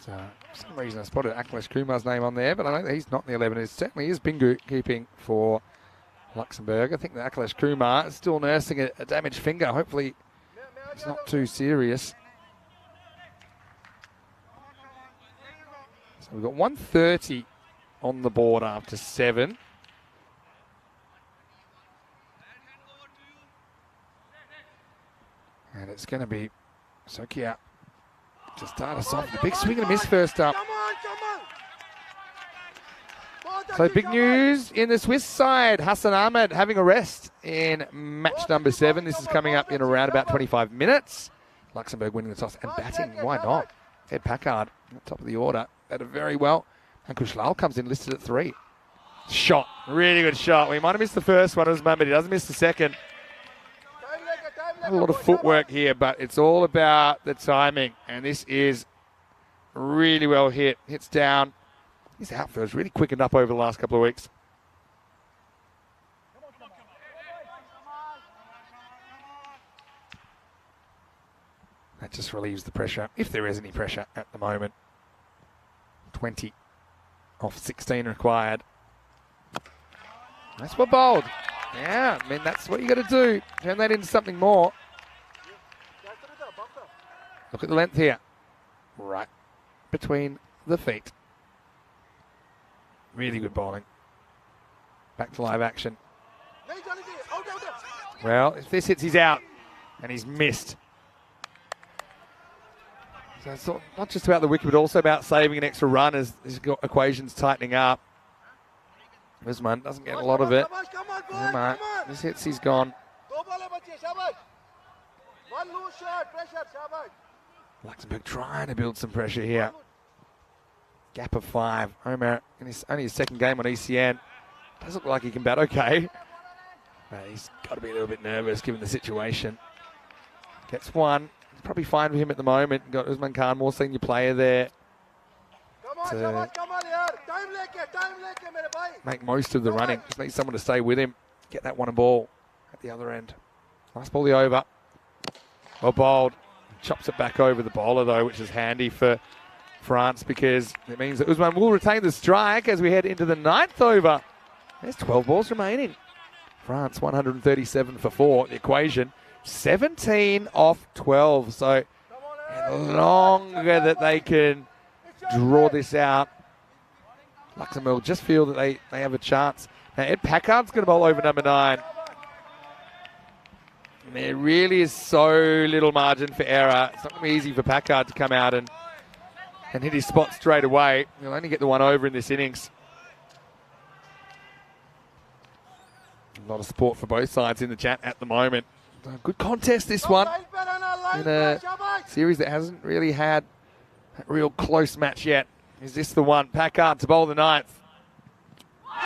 Speaker 3: So, for some reason I spotted Akhilesh Kumar's name on there, but I know that he's not in the 11. It certainly is Bingu keeping for Luxembourg. I think that Akhilesh Kumar is still nursing a damaged finger. Hopefully it's not too serious. So we've got 1:30 on the board after 7. And it's going to be Sokia to start us off. The big swing and a miss first up. So big news in the Swiss side. Hassan Ahmed having a rest in match number 7. This is coming up in around about 25 minutes. Luxembourg winning the toss and batting. Why not? Ed Packard at the top of the order. Batted very well. Ankush Lal comes in listed at 3. Shot. Really good shot. We might have missed the first one, but he doesn't miss the second. A lot of footwork here, but it's all about the timing. And this is really well hit. Hits down. His outfield's really quickened up over the last couple of weeks. That just relieves the pressure, if there is any pressure at the moment. 20 off 16 required. That's what bowled. Yeah, I mean, that's what you got to do. Turn that into something more. Look at the length here. Right between the feet. Really good bowling. Back to live action. Well, if this hits, he's out. And he's missed. So it's not just about the wicket, but also about saving an extra run as his equation's tightening up. Usman doesn't get a lot of it. This hits, he's gone. Luxembourg trying to build some pressure here. Gap of 5. Omer in only his second game on ECN. Does look like he can bat okay. But he's got to be a little bit nervous given the situation. Gets 1. It's probably fine for him at the moment. Got Usman Khan, more senior player there. To make most of the running. Just needs someone to stay with him. Get that one ball at the other end. Nice ball the over. Well bowled. Chops it back over the bowler though, which is handy for France because it means that Usman will retain the strike as we head into the 9th over. There's 12 balls remaining. France 137 for 4. The equation 17 off 12. So the longer that they can draw this out, Luxembourg just feel that they have a chance. Now Ed Packard's going to bowl over number 9. And there really is so little margin for error. It's not going to be easy for Packard to come out and hit his spot straight away. He'll only get the 1 over in this innings. A lot of support for both sides in the chat at the moment. Good contest, this one. In a series that hasn't really had a real close match yet. Is this the one? Packard to bowl the 9th.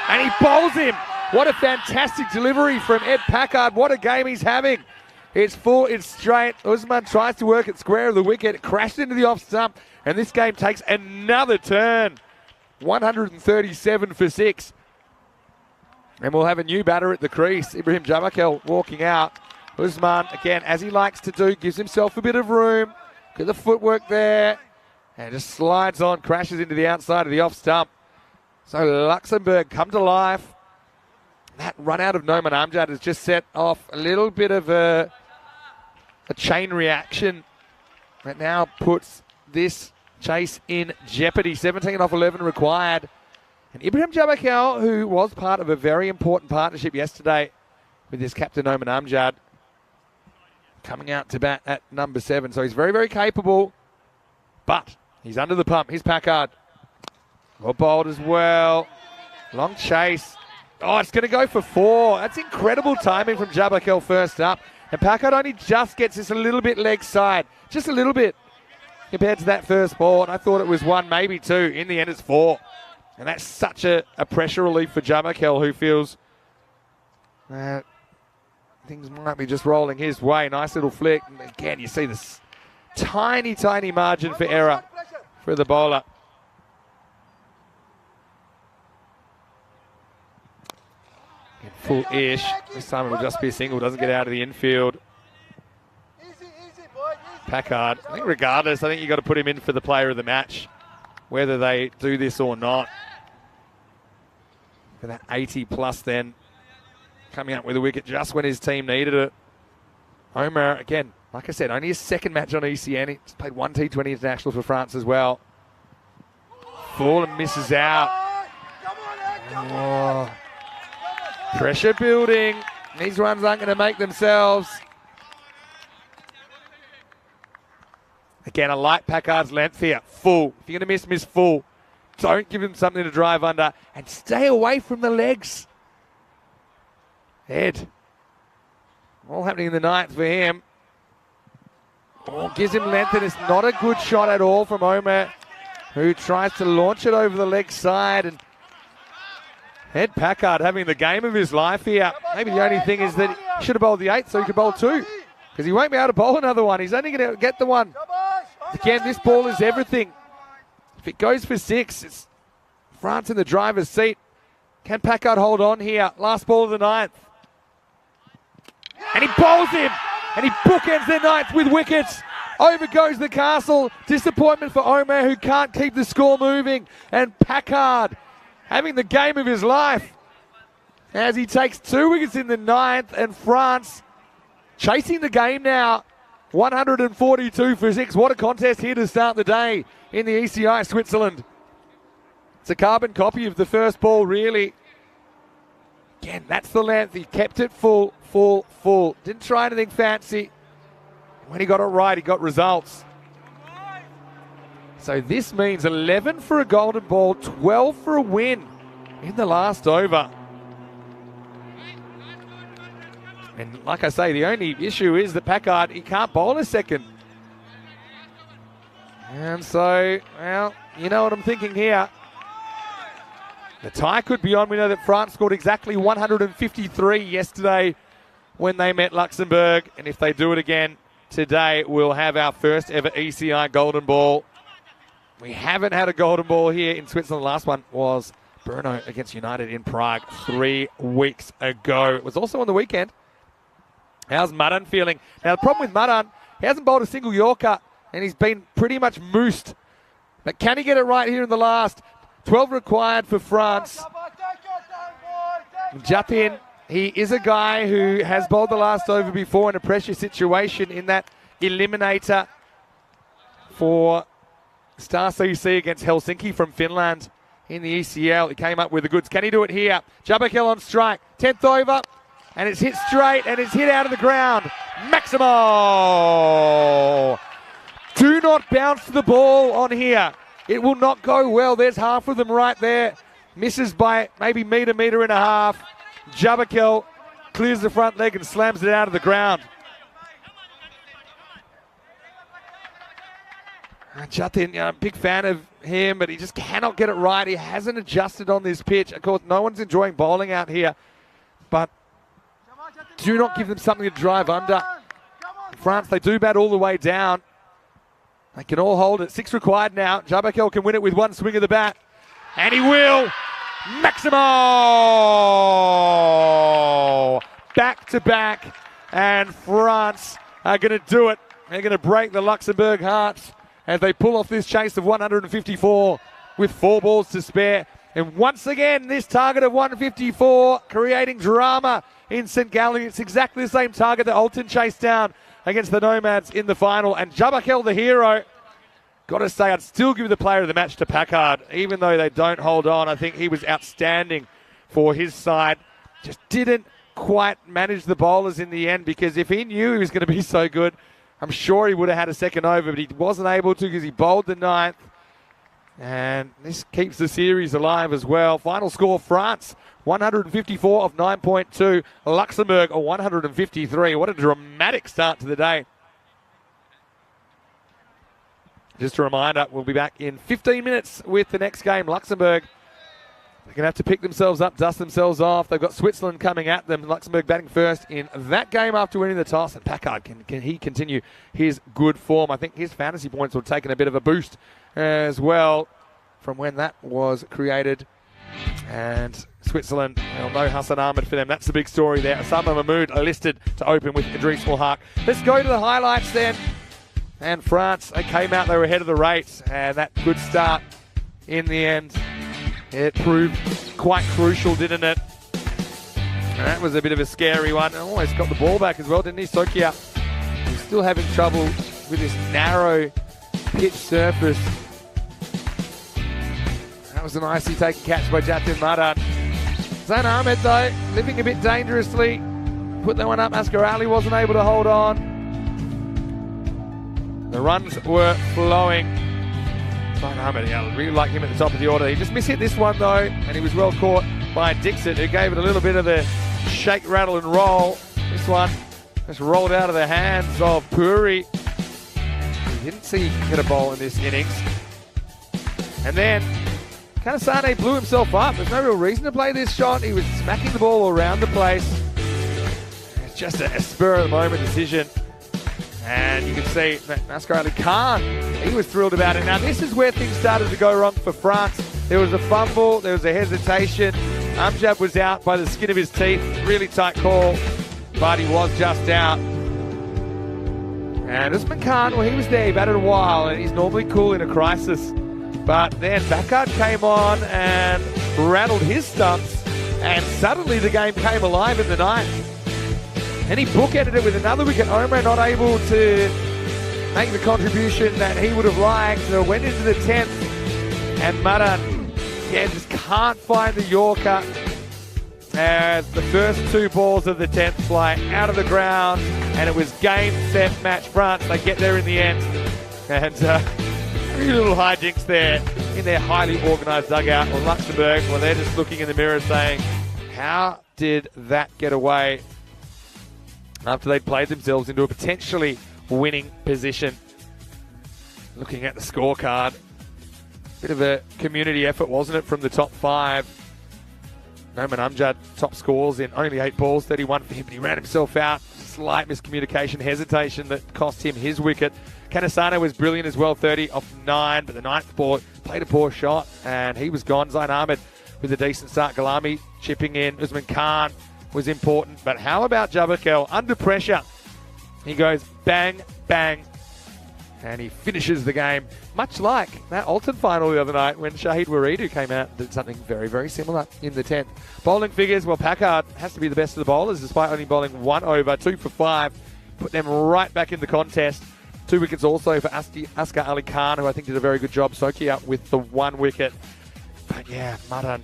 Speaker 3: And he bowls him. What a fantastic delivery from Ed Packard. What a game he's having. It's full, it's straight. Usman tries to work it square of the wicket. It crashed into the off stump. And this game takes another turn. 137 for 6. And we'll have a new batter at the crease. Ibrahim Jamakel walking out. Usman, again, as he likes to do, gives himself a bit of room. Look at the footwork there. And just slides on, crashes into the outside of the off stump. So Luxembourg come to life. That run out of Noman Amjad has just set off a little bit of a chain reaction that now puts this chase in jeopardy. 17 off 11 required. And Ibrahim Jamakel, who was part of a very important partnership yesterday with his captain Noman Amjad, coming out to bat at number 7. So he's very, very capable, but he's under the pump. Here's Packard. Well bowled as well. Long chase. Oh, it's going to go for 4. That's incredible timing from Jamakel first up. And Packard only just gets this a little bit leg side. Just a little bit compared to that first ball. And I thought it was 1, maybe 2. In the end, it's 4. And that's such a pressure relief for Jamakel, who feels that things might be just rolling his way. Nice little flick. And again, you see this tiny, tiny margin for error for the bowler. In full-ish. This time it will just be a single. Doesn't get out of the infield. Packard. I think regardless, I think you've got to put him in for the player of the match. whether they do this or not. For that 80 plus then, coming up with a wicket just when his team needed it. Omer, again, like I said, only his second match on ECN. He's played one T20 international for France as well. Full and misses out. Oh. Pressure building. These runs aren't going to make themselves. Again, I like Packard's length here. Full. If you're going to miss full. Don't give him something to drive under. And stay away from the legs. Head. All happening in the ninth for him. Oh, gives him length, and it's not a good shot at all from Omer, who tries to launch it over the leg side. And Ed Packard having the game of his life here. Maybe the only thing is that he should have bowled the 8 so he could bowl 2. Because he won't be able to bowl another one. He's only going to get the 1. Again, this ball is everything. If it goes for 6, it's France in the driver's seat. Can Packard hold on here? Last ball of the 9th. And he bowls him. And he bookends their 9th with wickets. Over goes the castle. Disappointment for Omer, who can't keep the score moving. And Packard having the game of his life as he takes 2 wickets in the 9th, and France chasing the game now. 142 for 6. What a contest here to start the day in the ECI Switzerland. It's a carbon copy of the first ball, really. Again, that's the length. He kept it full. Didn't try anything fancy. When he got it right, he got results. So this means 11 for a golden ball, 12 for a win in the last over. And like I say, the only issue is that Packard, he can't bowl a second. And so, well, you know what I'm thinking here. The tie could be on. We know that France scored exactly 153 yesterday when they met Luxembourg. And if they do it again today, we'll have our first ever ECI golden ball. We haven't had a golden ball here in Switzerland. The last one was Brno against United in Prague 3 weeks ago. It was also on the weekend. How's Madan feeling? Now, the problem with Madan, he hasn't bowled a single Yorker, and he's been pretty much moosed. But can he get it right here in the last? 12 required for France. Jatin, he is a guy who has bowled the last over before in a pressure situation in that eliminator for Star CC against Helsinki from Finland in the ECL. He came up with the goods. Can he do it here? Jabakil on strike. 10th over. And it's hit straight, and it's hit out of the ground. Maximo! Do not bounce the ball on here. It will not go well. There's half of them right there. Misses by maybe metre and a half. Jabakil clears the front leg and slams it out of the ground. Jatin, I'm a big fan of him, but he just cannot get it right. He hasn't adjusted on this pitch. Of course, no one's enjoying bowling out here, but do not give them something to drive under. France, they do bat all the way down. They can all hold it. 6 required now. Jabakil can win it with 1 swing of the bat. And he will. Maximo! Back to back. And France are going to do it. They're going to break the Luxembourg hearts as they pull off this chase of 154 with 4 balls to spare. And once again, this target of 154 creating drama in St. Gallen. It's exactly the same target that Alton chased down against the Nomads in the final. And Jabakil, the hero, got to say, I'd still give the player of the match to Packard, even though they don't hold on. I think he was outstanding for his side. Just didn't quite manage the bowlers in the end, because if he knew he was going to be so good, I'm sure he would have had a second over, but he wasn't able to because he bowled the 9th. And this keeps the series alive as well. Final score, France 154 of 9.2. Luxembourg 153. What a dramatic start to the day. Just a reminder, we'll be back in 15 minutes with the next game. Luxembourg, they're going to have to pick themselves up, dust themselves off. They've got Switzerland coming at them. Luxembourg batting first in that game after winning the toss. And Packard, can he continue his good form? I think his fantasy points will have taken a bit of a boost as well from when that was created. And Switzerland, well, no Hassan Ahmed for them. That's the big story there. Osama Mahmood listed to open with Idris Mulhaq. Let's go to the highlights then. And France, they came out, they were ahead of the race. And that good start in the end. It proved quite crucial, didn't it? And that was a bit of a scary one. Almost got the ball back as well, didn't he? Sokia. He's still having trouble with this narrow pitch surface. That was an icy taken catch by Jatin Madan. Zain Ahmed, though, living a bit dangerously. Put that one up. Asghar Ali wasn't able to hold on. The runs were flowing. Zain Ahmed, yeah, I really like him at the top of the order. He just mishit this one, though, and he was well caught by Dixon, who gave it a little bit of the shake, rattle, and roll. This one just rolled out of the hands of Puri. He didn't see he could hit a bowl in this innings. And then Kanasane blew himself up. There's no real reason to play this shot. He was smacking the ball around the place. It's just a spur of the moment decision. And you can see that Asghar Ali Khan, he was thrilled about it. Now this is where things started to go wrong for France. There was a fumble, there was a hesitation. Amjad was out by the skin of his teeth. Really tight call, but he was just out. And Usman Khan, well, he was there, he batted a while, and he's normally cool in a crisis. But then Bakard came on and rattled his stumps, and suddenly the game came alive in the ninth. And he bookended it with another wicket. Omar not able to make the contribution that he would have liked. So it went into the 10th, and Madan, yeah, just can't find the Yorker as the first two balls of the 10th fly out of the ground, and it was game, set, match France. They get there in the end, and three little hijinks there in their highly organised dugout. Well, Luxembourg, well, they're just looking in the mirror saying, how did that get away? After they'd played themselves into a potentially winning position. Looking at the scorecard, bit of a community effort, wasn't it, from the top five? Noman Amjad, top scores in only 8 balls, 31 for him, but he ran himself out. Slight miscommunication, hesitation that cost him his wicket. Kanasane was brilliant as well, 30 off 9, but the 9th ball played a poor shot, and he was gone. Zain Ahmed with a decent start. Galami chipping in. Usman Khan was important, but how about Jabakel? Under pressure, he goes bang, bang, and he finishes the game, much like that Alton final the other night when Shahid Waridu came out and did something very, very similar in the 10th. Bowling figures, well, Packard has to be the best of the bowlers, despite only bowling 1 over, 2 for 5, put them right back in the contest. 2 wickets also for Asghar Ali Khan, who I think did a very good job soaking up with the 1 wicket. But yeah, Madan,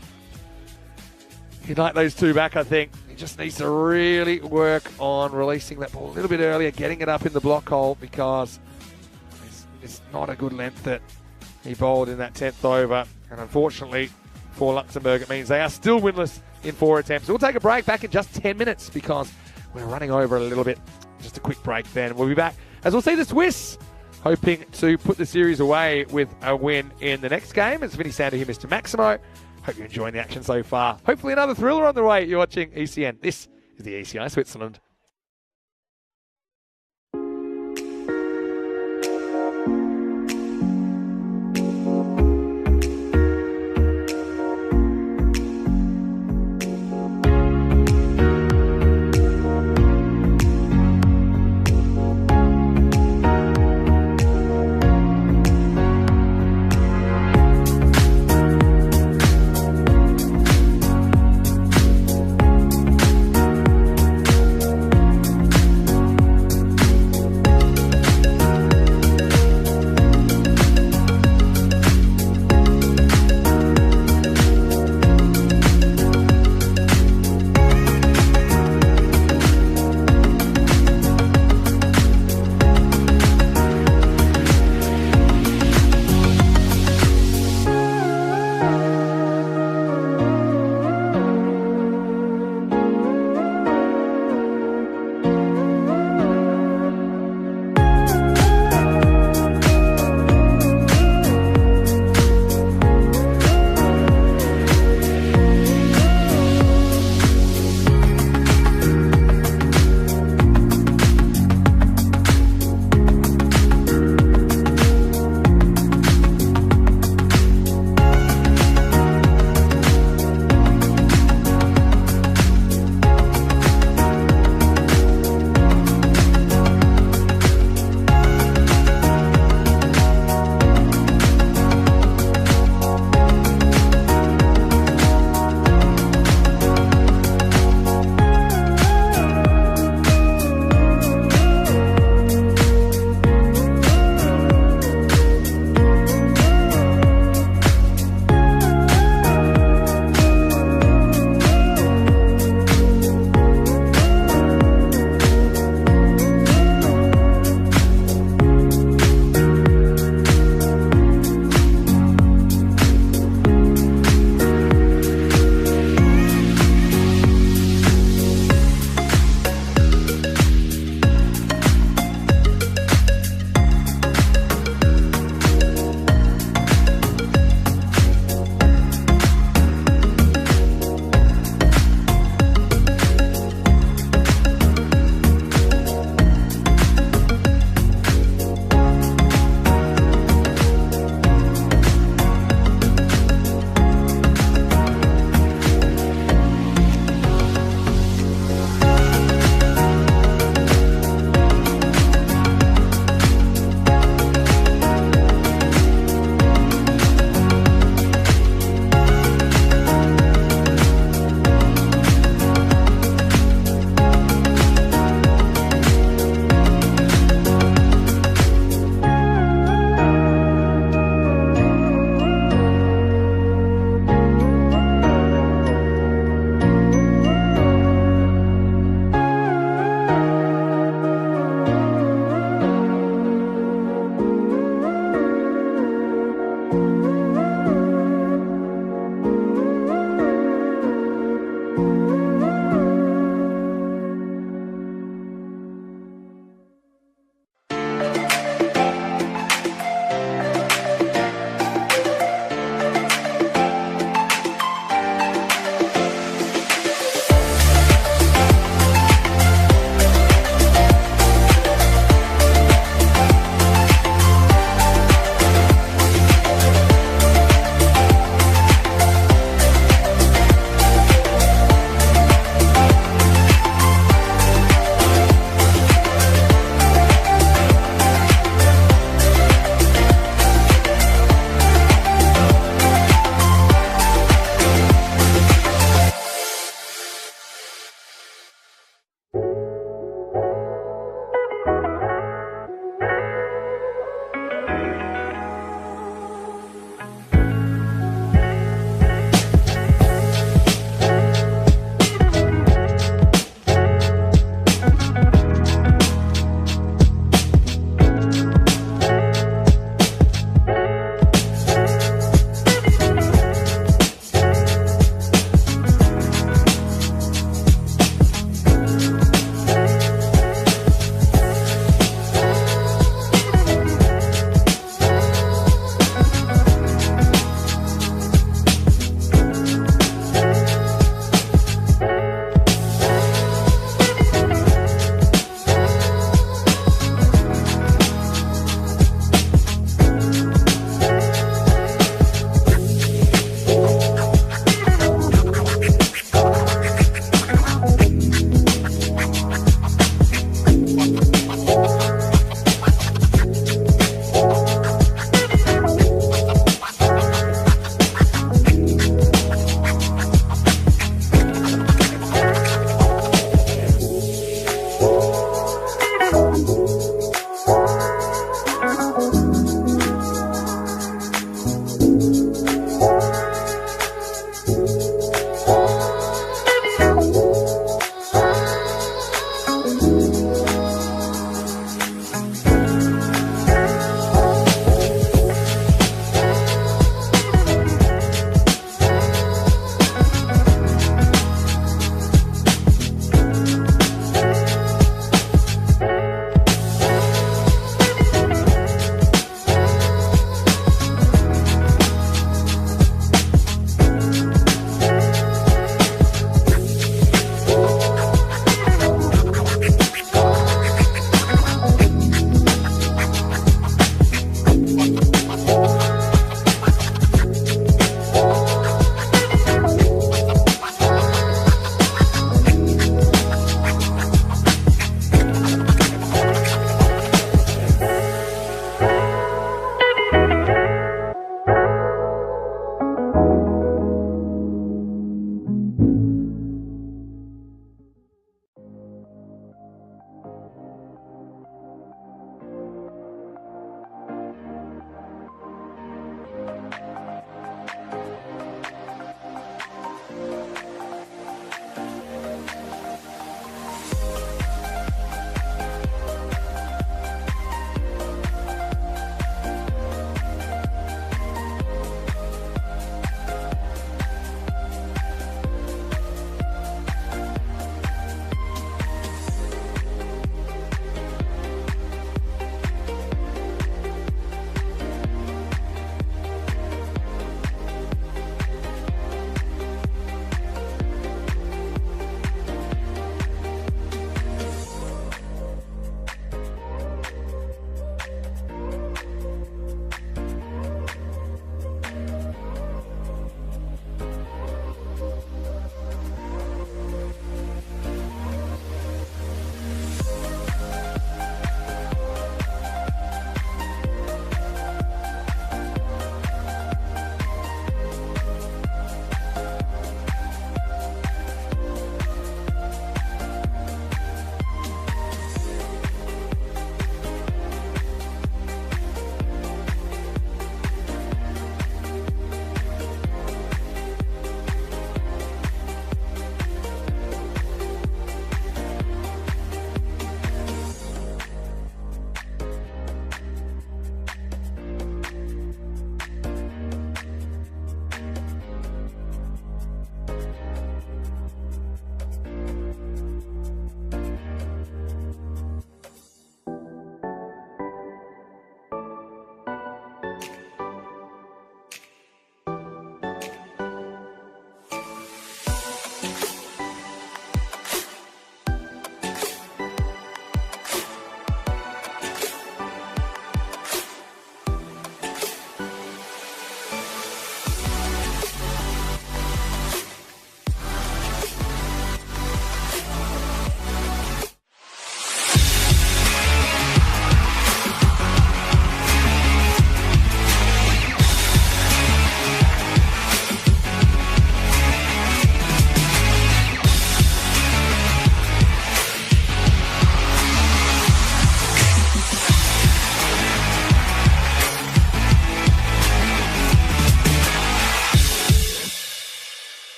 Speaker 3: he'd like those 2 back, I think. He just needs to really work on releasing that ball a little bit earlier, getting it up in the block hole, because it's not a good length that he bowled in that 10th over. And unfortunately for Luxembourg, it means they are still winless in 4 attempts. We'll take a break, back in just 10 minutes because we're running over a little bit. Just a quick break then. We'll be back as we'll see the Swiss hoping to put the series away with a win in the next game. It's Vinny Sander here, Mr. Maximo. Hope you're enjoying the action so far. Hopefully another thriller on the way. You're watching ECN. This is the ECI Switzerland.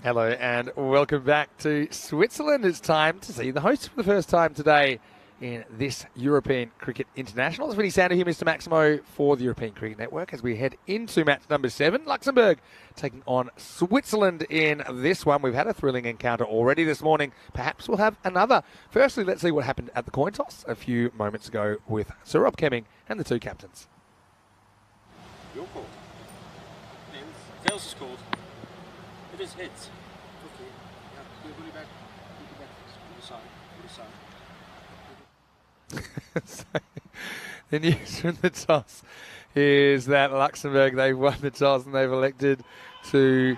Speaker 3: Hello and welcome back to Switzerland. It's time to see the hosts for the first time today in this European Cricket International. It's Vinny Sander here, Mr. Maximo, for the European Cricket Network as we head into match number 7. Luxembourg taking on Switzerland in this one. We've had a thrilling encounter already this morning. Perhaps we'll have another. Firstly, let's see what happened at the coin toss a few moments ago with Sir Rob Kemming and the two captains.
Speaker 2: Your call. Tails is called. It is heads. Okay. Yeah. Put it back. Put it back.
Speaker 3: So, the news from the toss is that Luxembourg, they've won the toss and they've elected to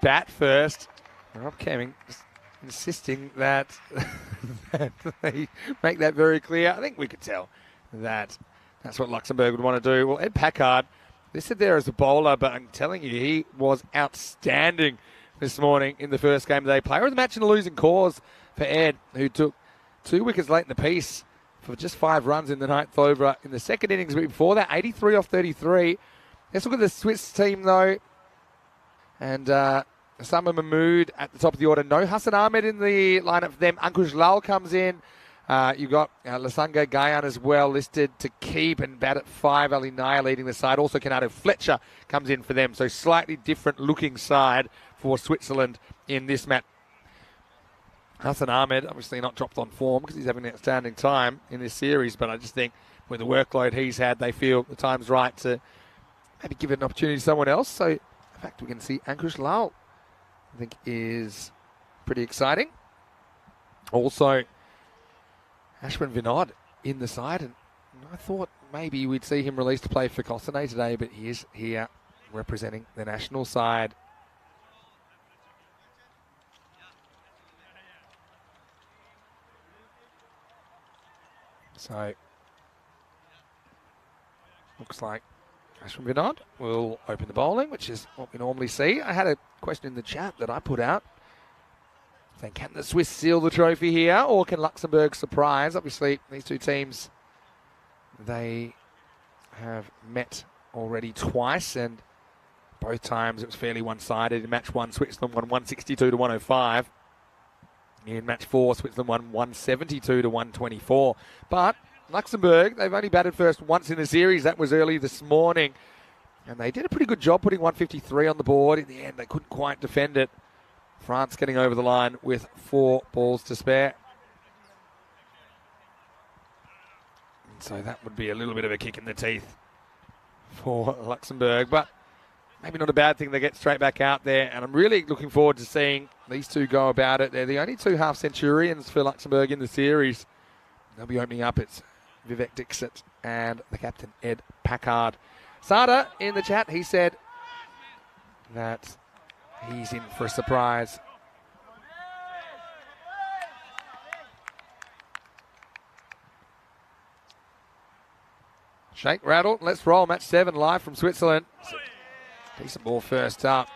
Speaker 3: bat first. Rob Kemming insisting that, that they make that very clear. I think we could tell that that's what Luxembourg would want to do. Well, Ed Packard listed there as a bowler, but I'm telling you, he was outstanding this morning in the first game of the day. Player of the match in the losing cause for Ed, who took 2 wickets late in the piece for just 5 runs in the 9th over in the second innings. But before that, 83 off 33. Let's look at the Swiss team, though. And Osama Mahmood at the top of the order. No Hassan Ahmed in the lineup for them. Ankush Lal comes in. You've got Lasanga Gayan as well listed to keep and bat at 5. Ali Naya leading the side. Also, Kanado Fletcher comes in for them. So slightly different looking side for Switzerland in this match. Hassan Ahmed obviously not dropped on form because he's having an outstanding time in this series. But I just think with the workload he's had, they feel the time's right to maybe give it an opportunity to someone else. So in fact, we can see Ankush Lal, I think, is pretty exciting. Also, Ashwin Vinod in the side, and I thought maybe we'd see him released to play for Kosane today, but he is here representing the national side. So, looks like Ashwin Vinod will open the bowling, which is what we normally see. I had a question in the chat that I put out. Then can the Swiss seal the trophy here, or can Luxembourg surprise? Obviously, these two teams, they have met already twice, and both times it was fairly one-sided. In match 1, Switzerland won 162 to 105. In match 4, Switzerland won 172 to 124. But Luxembourg, they've only batted first once in the series. That was early this morning, and they did a pretty good job putting 153 on the board. In the end, they couldn't quite defend it. France getting over the line with 4 balls to spare. And so that would be a little bit of a kick in the teeth for Luxembourg, but maybe not a bad thing. They get straight back out there, and I'm really looking forward to seeing these two go about it. They're the only 2 half-centurions for Luxembourg in the series. They'll be opening up. It's Vivek Dixit and the captain, Ed Packard. Sada in the chat, he said that he's in for a surprise. Shake, rattle, let's roll. Match 7 live from Switzerland. Decent ball first up.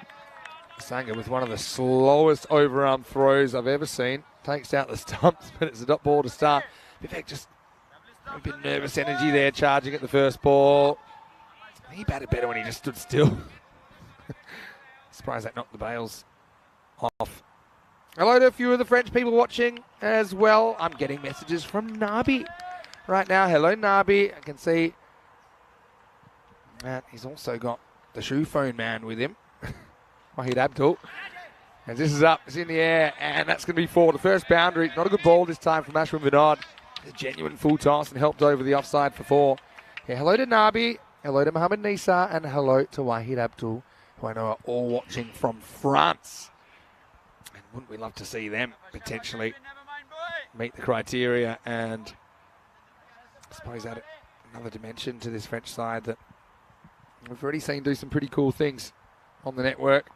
Speaker 3: Sanger with one of the slowest overarm throws I've ever seen. Takes out the stumps, but it's a dot ball to start. Vivek just a bit nervous energy there, charging at the first ball. He batted better when he just stood still. Surprised that knocked the bails off. Hello to a few of the French people watching as well. I'm getting messages from Nabi right now. Hello, Nabi. I can see that he's also got the shoe phone man with him. Wahid Abdul. And this is up. It's in the air. And that's going to be 4. The first boundary. Not a good ball this time from Ashwin Vinod. A genuine full toss and helped over the offside for 4. Yeah, hello to Nabi. Hello to Mohamed Nisa. And hello to Wahid Abdul, who I know are all watching from France. And wouldn't we love to see them potentially meet the criteria and I suppose add another dimension to this French side that we've already seen do some pretty cool things on the network.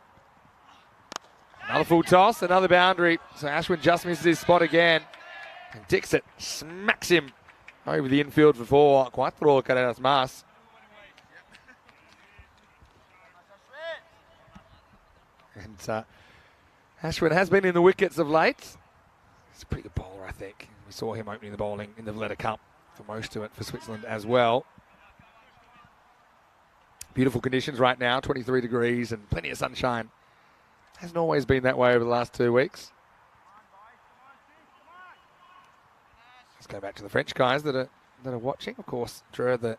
Speaker 3: Another full toss, another boundary. So Ashwin just misses his spot again. And Dixit smacks him over the infield for 4. Cuatro carreras más. And Ashwin has been in the wickets of late. He's a pretty good bowler, I think. We saw him opening the bowling in the Valletta Cup for most of it for Switzerland as well. Beautiful conditions right now, 23 degrees and plenty of sunshine Hasn't always been that way over the last 2 weeks. Let's go back to the French guys that are watching. Of course, Drew, the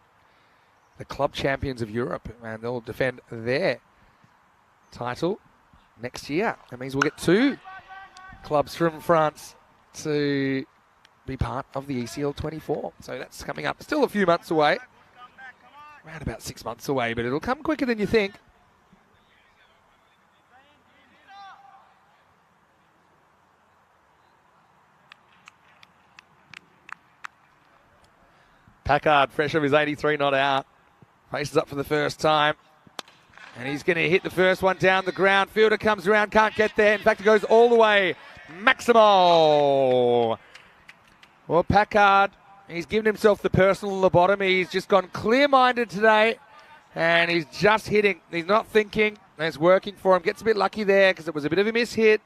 Speaker 3: club champions of Europe, and they'll defend their title next year. That means we'll get 2 clubs from France to be part of the ECL 24. So that's coming up. Still a few months away. Around about 6 months away, but it'll come quicker than you think. Packard, fresh of his 83 not out. Faces up for the first time. And he's going to hit the first one down the ground. Fielder comes around, can't get there. In fact, it goes all the way. Maximo. Well, Packard, he's given himself the personal lobotomy. He's just gone clear-minded today. And he's just hitting. He's not thinking. And it's working for him. Gets a bit lucky there because it was a bit of a miss-hit.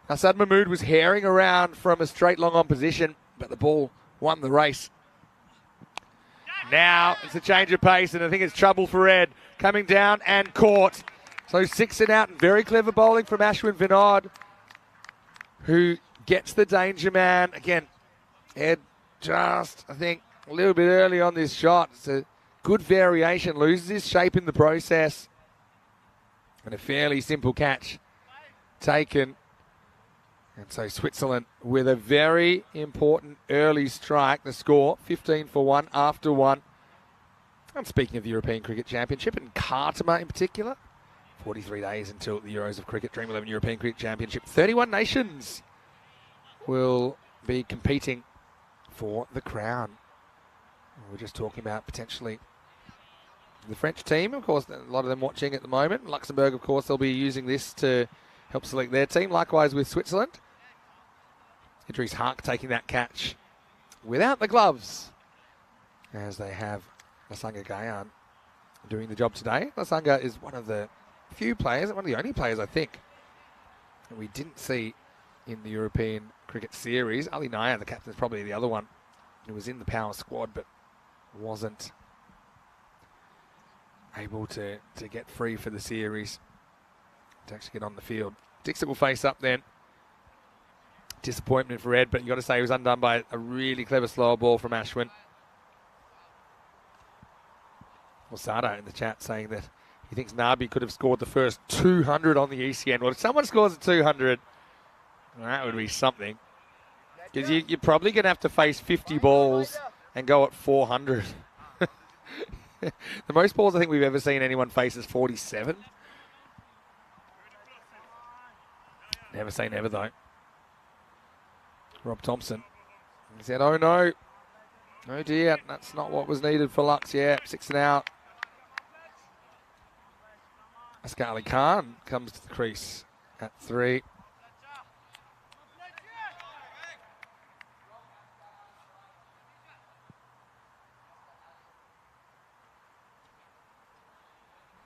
Speaker 3: Assad Mahmoud was herring around from a straight long-on position, but the ball won the race. Now it's a change of pace, and I think it's trouble for Ed. Coming down and caught. So 6 and out, and very clever bowling from Ashwin Vinod, who gets the danger man. Again, Ed just, I think, a little bit early on this shot. It's a good variation, loses his shape in the process. And a fairly simple catch taken. And so Switzerland with a very important early strike. The score, 15 for 1 after 1. And speaking of the European Cricket Championship, and Khartoum in particular, 43 days until the Euros of Cricket Dream 11 European Cricket Championship. 31 nations will be competing for the crown. We're just talking about potentially the French team. Of course, a lot of them watching at the moment. Luxembourg, of course, they'll be using this to help select their team. Likewise with Switzerland. Idris Hark taking that catch without the gloves, as they have Lasanga Gayan doing the job today. Lasanga is one of the few players, one of the only players, I think, that we didn't see in the European Cricket Series. Ali Naya, the captain, is probably the other one who was in the power squad but wasn't able to get free for the series to actually get on the field. Dixon will face up then. Disappointment for Ed, but you got to say he was undone by a really clever slower ball from Ashwin. Well, Sada in the chat saying that he thinks Nabi could have scored the first 200 on the ECN. Well, if someone scores a 200, that would be something. Because you're probably going to have to face 50 balls and go at 400. The most balls I think we've ever seen anyone face is 47. Never say never, though. Rob Thompson. He said, oh, no. Oh, dear. That's not what was needed for Lux. Yeah, 6 and out. Asghar Ali Khan comes to the crease at 3.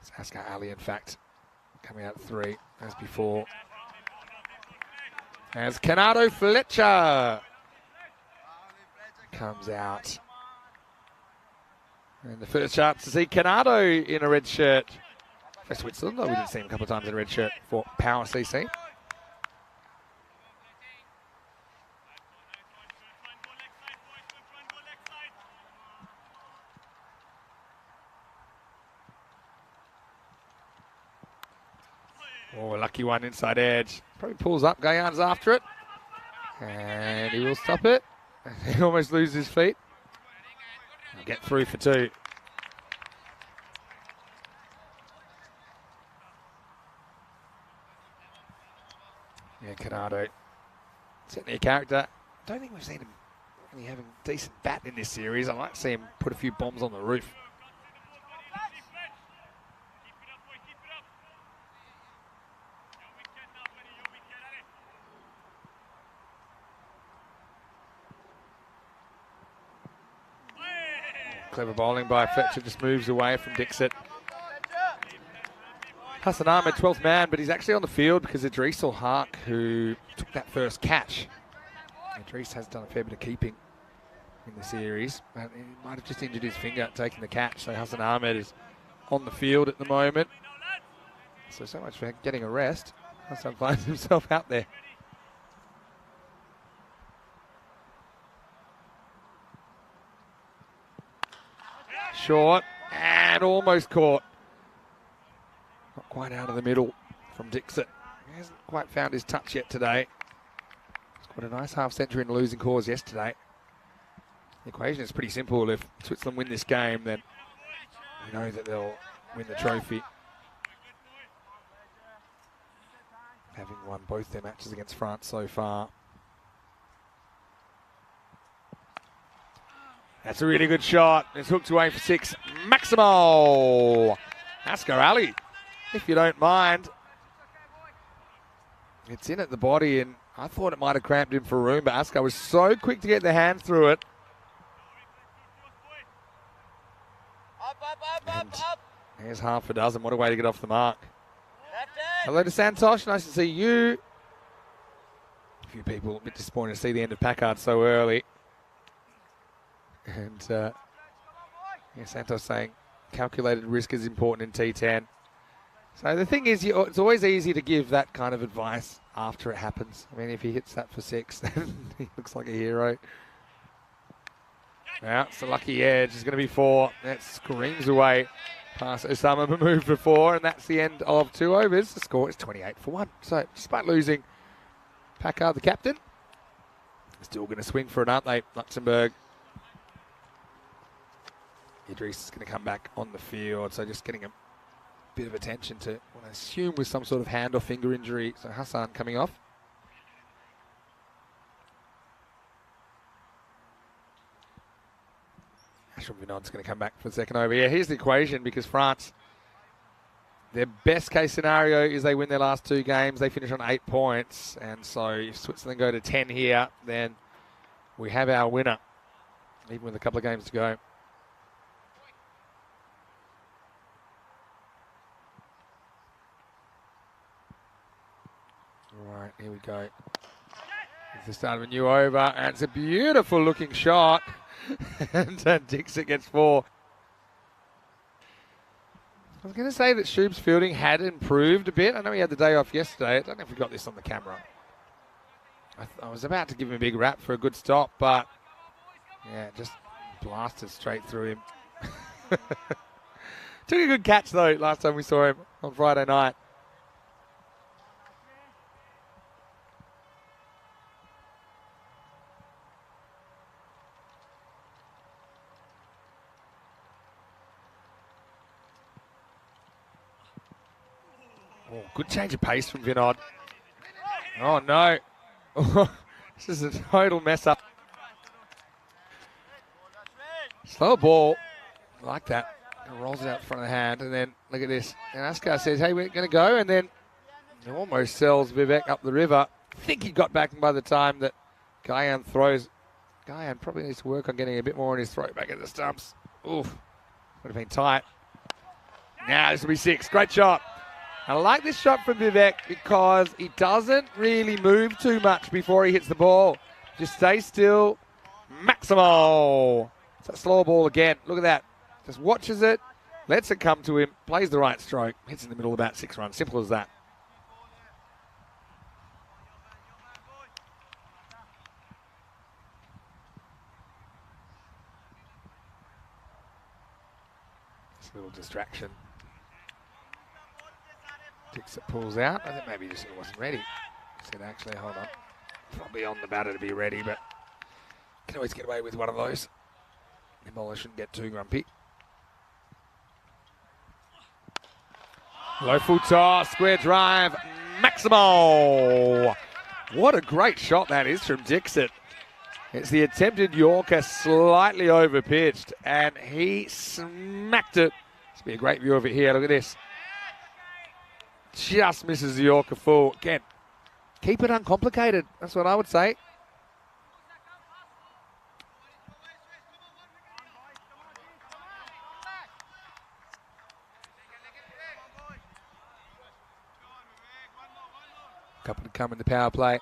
Speaker 3: It's Asghar Ali, in fact, coming out at 3 as before. As Canado Fletcher comes out. And the first chance to see Canado in a red shirt for Switzerland, though we did see him a couple of times in a red shirt for Power CC. Oh, a lucky one inside edge. Probably pulls up. Gayan's after it. And he will stop it. He almost loses his feet. He'll get through for 2. Yeah, Canado. Certainly a character. Don't think we've seen him really having a decent bat in this series. I like to see him put a few bombs on the roof. Clever bowling by Fletcher, just moves away from Dixit. Hassan Ahmed, 12th man, but he's actually on the field because Idris Hark, who took that first catch. Idris has done a fair bit of keeping in the series. But he might have just injured his finger taking the catch, so Hassan Ahmed is on the field at the moment. So much for getting a rest. Hassan finds himself out there. Short and almost caught. Not quite out of the middle from Dixit. He hasn't quite found his touch yet today. He's got a nice half century in the losing cause yesterday. The equation is pretty simple. If Switzerland win this game, then we know that they'll win the trophy. Having won both their matches against France so far. That's a really good shot. It's hooked away for 6. Maximo! Askar Ali, if you don't mind. It's in at the body, and I thought it might have cramped him for room, but Askar was so quick to get the hand through it. And here's half a dozen. What a way to get off the mark. Hello to Santosh. Nice to see you. A few people a bit disappointed to see the end of Packard so early. And Santos saying calculated risk is important in T10. So the thing is, it's always easy to give that kind of advice after it happens. I mean, if he hits that for 6, then he looks like a hero. Now, it's a lucky edge. It's going to be 4. That screams away past Osama Mahmood for 4, and that's the end of 2 overs. The score is 28-1. So, despite losing, Packard, the captain, still going to swing for it, aren't they, Luxembourg? Idris is going to come back on the field, so just getting a bit of attention to what I assume was some sort of hand or finger injury. So Hassan coming off. Ashram Vinod's going to come back for the second over. Yeah, here's the equation, because France, their best case scenario is they win their last 2 games. They finish on 8 points. And so if Switzerland go to 10 here, then we have our winner, even with a couple of games to go. Right, here we go. It's the start of a new over, and it's a beautiful looking shot. And Dixit gets 4. I was going to say that Shoob's fielding had improved a bit. I know he had the day off yesterday. I don't know if we got this on the camera. I was about to give him a big rap for a good stop, but yeah, just blasted straight through him. Took a good catch though last time we saw him on Friday night. Oh, good change of pace from Vinod. Oh, no. This is a total mess up. Slow ball. I like that. It rolls it out front of the hand, and then look at this. And Askar says, hey, we're going to go, and then he almost sells Vivek up the river. I think he got back by the time that Gayan throws. Gayan probably needs to work on getting a bit more on his throw back at the stumps. Oof. Would have been tight. Now this will be 6. Great shot. I like this shot from Vivek because he doesn't really move too much before he hits the ball. Just stay still. Maximo. It's that slow ball again. Look at that. Just watches it, lets it come to him, plays the right stroke, hits in the middle about 6 runs. Simple as that. This little distraction. Dixit pulls out. I think maybe just wasn't ready. He said, actually, hold on. Probably on the batter to be ready, but can always get away with one of those. The bowler shouldn't get too grumpy. Low full toss, square drive, Maximo. What a great shot that is from Dixit. It's the attempted Yorker slightly over pitched, and he smacked it. This will be a great view of it here. Look at this. Just misses the Yorker full. Again, keep it uncomplicated. That's what I would say. Couple to come in the power play.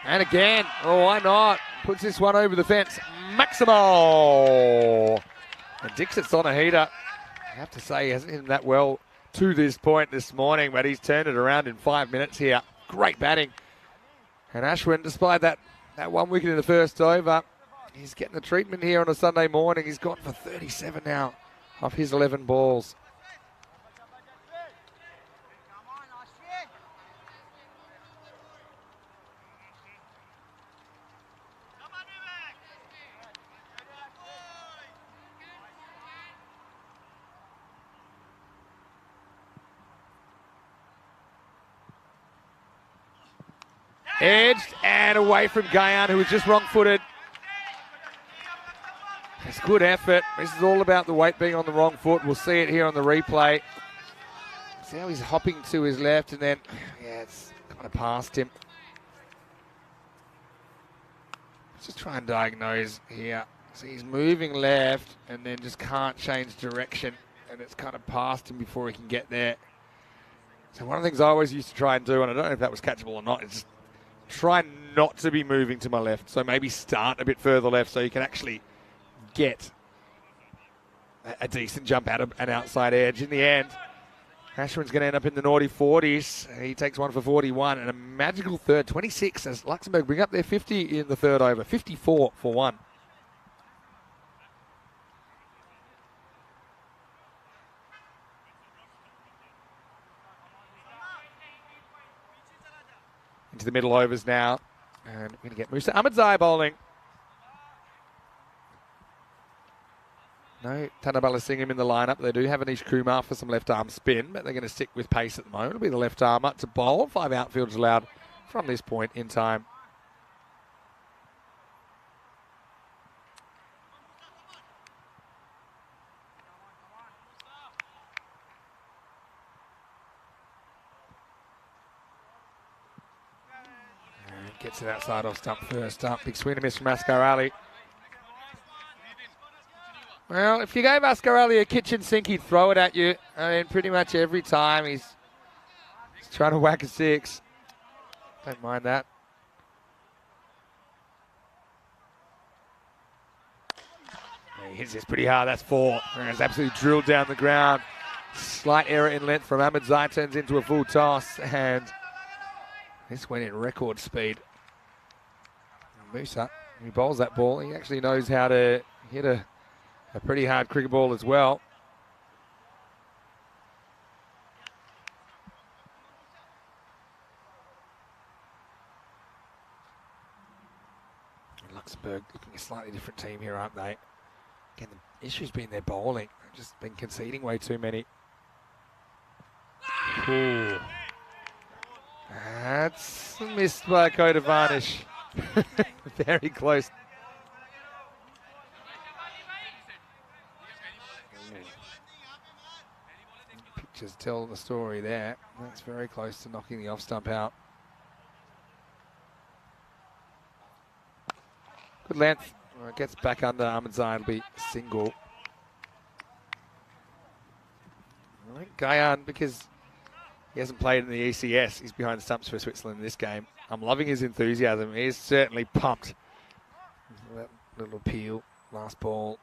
Speaker 3: And again, oh, why not? Puts this one over the fence. Maximo! And Dixit's on a heater. I have to say, he hasn't hit him that well to this point this morning, but he's turned it around in 5 minutes here. Great batting. And Ashwin, despite that 1 wicket in the first over, he's getting the treatment here on a Sunday morning. He's gone for 37 now off his 11 balls. Edged and away from Gayan, who was just wrong-footed. It's good effort. This is all about the weight being on the wrong foot. We'll see it here on the replay. See how he's hopping to his left and then, yeah, it's kind of past him. Let's just try and diagnose here. So he's moving left and then just can't change direction, and it's kind of past him before he can get there. So one of the things I always used to try and do, and I don't know if that was catchable or not, is just try not to be moving to my left. So maybe start a bit further left so you can actually get a decent jump out of an outside edge. In the end, Ashwin's going to end up in the naughty 40s. He takes one for 41 and a magical third, 26, as Luxembourg bring up their 50 in the third over, 54 for one. Into the middle overs now. And we're going to get Musa Ahmadzai bowling. No Tanabala Singham in the lineup. They do have Anish Kumar for some left arm spin, but they're going to stick with pace at the moment. It'll be the left armer to bowl. 5 outfielders allowed from this point in time. Gets it outside off stump first up. Big swing and miss from Asghar Ali. Well, if you gave Asghar Ali a kitchen sink, he'd throw it at you. I mean, pretty much every time he's trying to whack a 6. Don't mind that. He hits this pretty hard. That's 4. And it's absolutely drilled down the ground. Slight error in length from Ahmadzai. Turns into a full toss. And this went in record speed. Musa, he bowls that ball. He actually knows how to hit a pretty hard cricket ball as well. Luxembourg looking a slightly different team here, aren't they? Again, the issue's been their bowling. They've just been conceding way too many. Ooh. That's missed by Kota Varnish. Very close. Pictures tell the story there. That's very close to knocking the off stump out. Good length. Well, it gets back under Ahmadzai. It'll be single. I think Gayan, because he hasn't played in the ECS, he's behind the stumps for Switzerland in this game. I'm loving his enthusiasm. He's certainly pumped. That little appeal, last ball,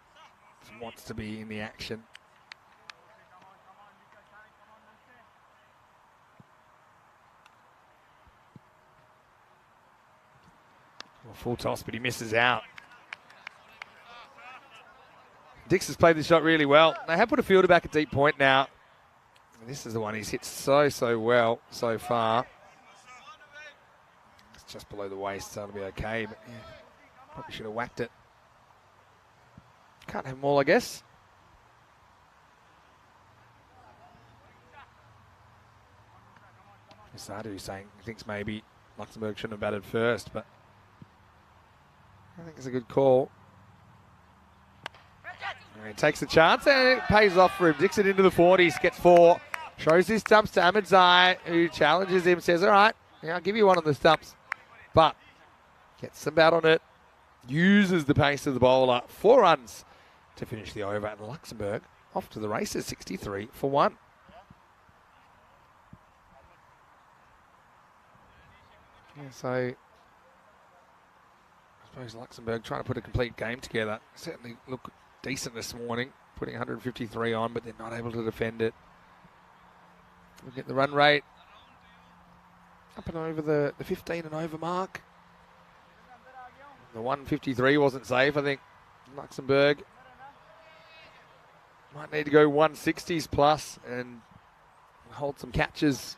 Speaker 3: wants to be in the action. Well, full toss, but he misses out. Dix has played this shot really well. They have put a fielder back at deep point now. This is the one he's hit so well so far. It's just below the waist, so it'll be okay, but yeah, probably should have whacked it. Can't have them all, I guess. Sadu saying he thinks maybe Luxembourg shouldn't have batted first, but I think it's a good call. And he takes the chance and it pays off for him. Dixon into the 40s, gets 4. Shows his stumps to Ahmadzai, who challenges him, says, all right, yeah, I'll give you one on the stumps. But gets some bat on it, uses the pace of the bowler. 4 runs to finish the over, and Luxembourg off to the races, 63 for 1. Yeah, so suppose Luxembourg trying to put a complete game together. Certainly look decent this morning, putting 153 on, but they're not able to defend it. Look at the run rate. Up and over the 15 and over mark. The 153 wasn't safe, I think. Luxembourg might need to go 160s plus and hold some catches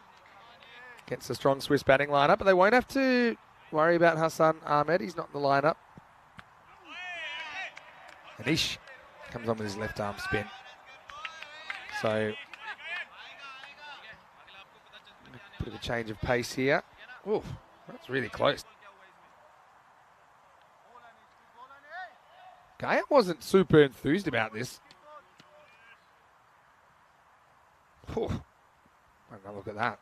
Speaker 3: against a strong Swiss batting lineup, but they won't have to worry about Hassan Ahmed. He's not in the lineup. Anish comes on with his left arm spin. So, a bit of a change of pace here. Ooh, that's really close. Gaia wasn't super enthused about this. Ooh, have a look at that.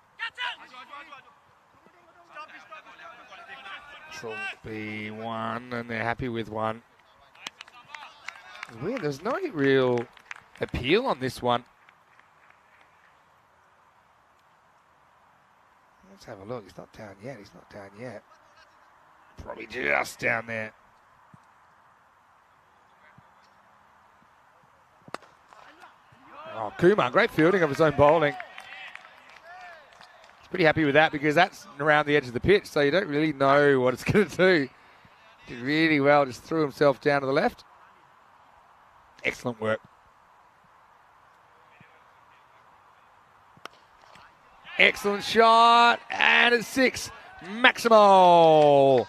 Speaker 3: This will be one, and they're happy with one. It's weird, there's no real appeal on this one. Let's have a look. He's not down yet. He's not down yet. Probably just down there. Oh, Kumar, great fielding of his own bowling. He's pretty happy with that because that's around the edge of the pitch, so you don't really know what it's going to do. Did really well, just threw himself down to the left. Excellent work. Excellent shot, and it's 6. Maximal.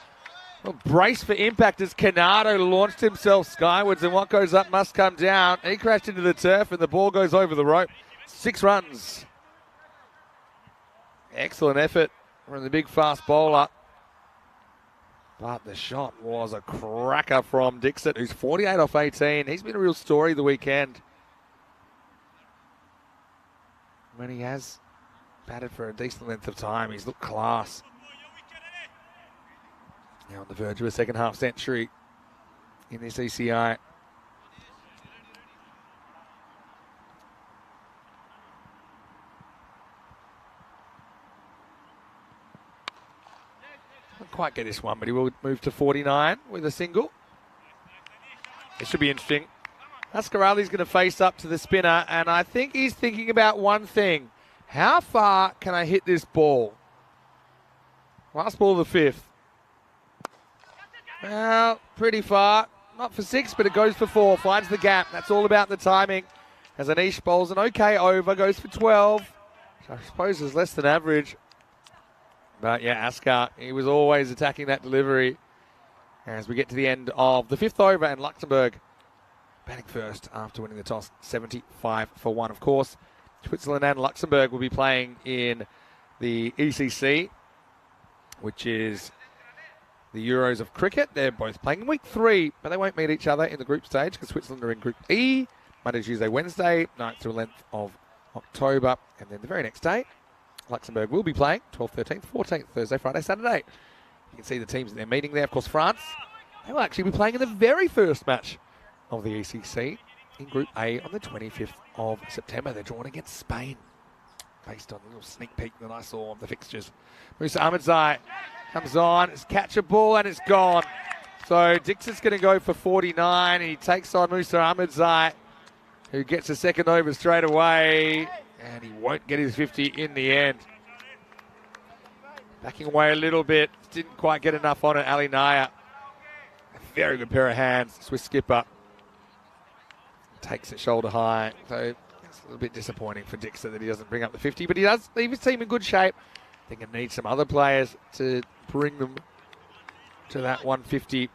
Speaker 3: Well, brace for impact as Canado launched himself skywards, and what goes up must come down. He crashed into the turf, and the ball goes over the rope. 6 runs. Excellent effort from the big fast bowler. But the shot was a cracker from Dixon, who's 48 off 18. He's been a real story the weekend. When he has batted for a decent length of time, he's looked class. Now on the verge of a second half century in this ECI. Can't quite get this one, but he will move to 49 with a single. It should be interesting. Ascarali's going to face up to the spinner, and I think he's thinking about one thing. How far can I hit this ball? Last ball of the 5th. Well, pretty far. Not for 6, but it goes for 4. Finds the gap. That's all about the timing. As Anish bowls an okay over, goes for 12. Which I suppose is less than average. But yeah, Askar, he was always attacking that delivery. As we get to the end of the 5th over, and Luxembourg batting first after winning the toss, 75 for 1, of course. Switzerland and Luxembourg will be playing in the ECC, which is the Euros of cricket. They're both playing in week 3, but they won't meet each other in the group stage because Switzerland are in Group E, Monday, Tuesday, Wednesday, 9th through 11th of October. And then the very next day, Luxembourg will be playing 12th, 13th, 14th, Thursday, Friday, Saturday. You can see the teams that they're meeting there. Of course, France, they will actually be playing in the very first match of the ECC in Group A on the 25th of September. They're drawn against Spain, based on a little sneak peek that I saw of the fixtures. Musa Ahmedzai comes on, it's catchable, and it's gone. So Dixon's going to go for 49, and he takes on Musa Ahmedzai, who gets a second over straight away, and he won't get his 50 in the end. Backing away a little bit, didn't quite get enough on it. Ali Naya, a very good pair of hands. Swiss skipper takes it shoulder high. So it's a little bit disappointing for Dixon that he doesn't bring up the 50, but he does leave his team in good shape. I think he needs some other players to bring them to that 150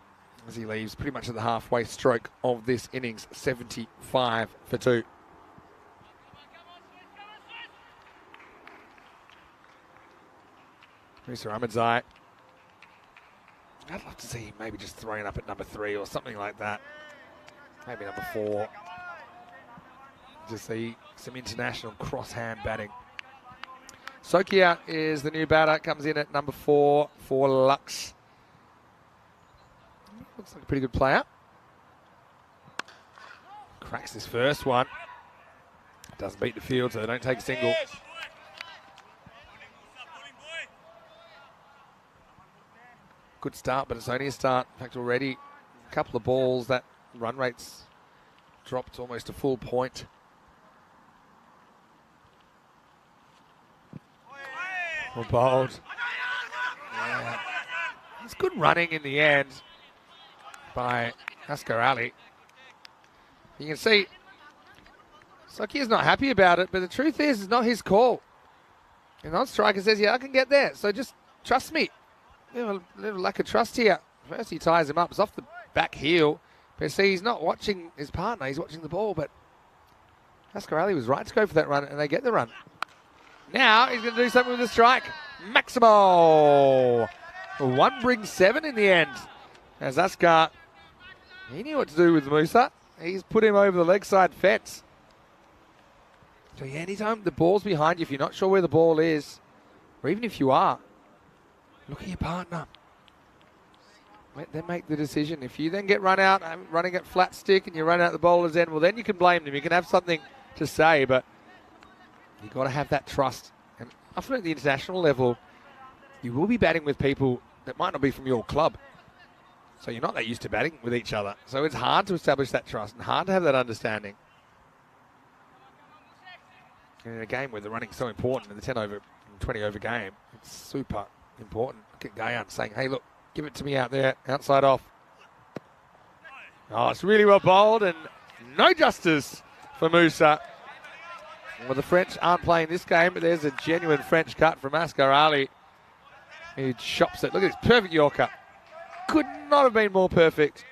Speaker 3: as he leaves pretty much at the halfway stroke of this innings, 75 for 2. Musa Ahmedzai. I'd love to see him maybe just throwing up at number 3 or something like that. Maybe number 4. Just see some international cross-hand batting. Sokia is the new batter, comes in at number 4 for Lux. Looks like a pretty good player. Cracks this first one. Doesn't beat the field, so they don't take a single. good start, but it's only a start. In fact, already a couple of balls, that run rate's dropped almost a full point. Well bowled. Yeah. It's good running in the end by Asghar Ali. You can see Sakia's not happy about it, but the truth is, it's not his call. And non-striker says, yeah, I can get there, so just trust me. A little lack of trust here. First he ties him up, it's off the back heel. But see, he's not watching his partner, he's watching the ball, but Asghar Ali was right to go for that run, and they get the run. Now he's going to do something with the strike. Maximo! 1 brings 7 in the end. As Asghar, he knew what to do with Musa. He's put him over the leg side fence. So yeah, anytime the ball's behind you, if you're not sure where the ball is, or even if you are, look at your partner. Let them make the decision. If you then get run out, running at flat stick, and you run out the bowler's end, well, then you can blame them. You can have something to say, but you've got to have that trust. And often at the international level, you will be batting with people that might not be from your club. So you're not that used to batting with each other. So it's hard to establish that trust and hard to have that understanding. And in a game where the running's so important in the 10 over, 20 over game, it's super important. Look at Gayan saying, hey, look, give it to me out there, outside off. Oh, it's really well bowled and no justice for Musa. Well, the French aren't playing this game, but there's a genuine French cut from Asghar Ali. He chops it. Look at this perfect Yorker. Could not have been more perfect.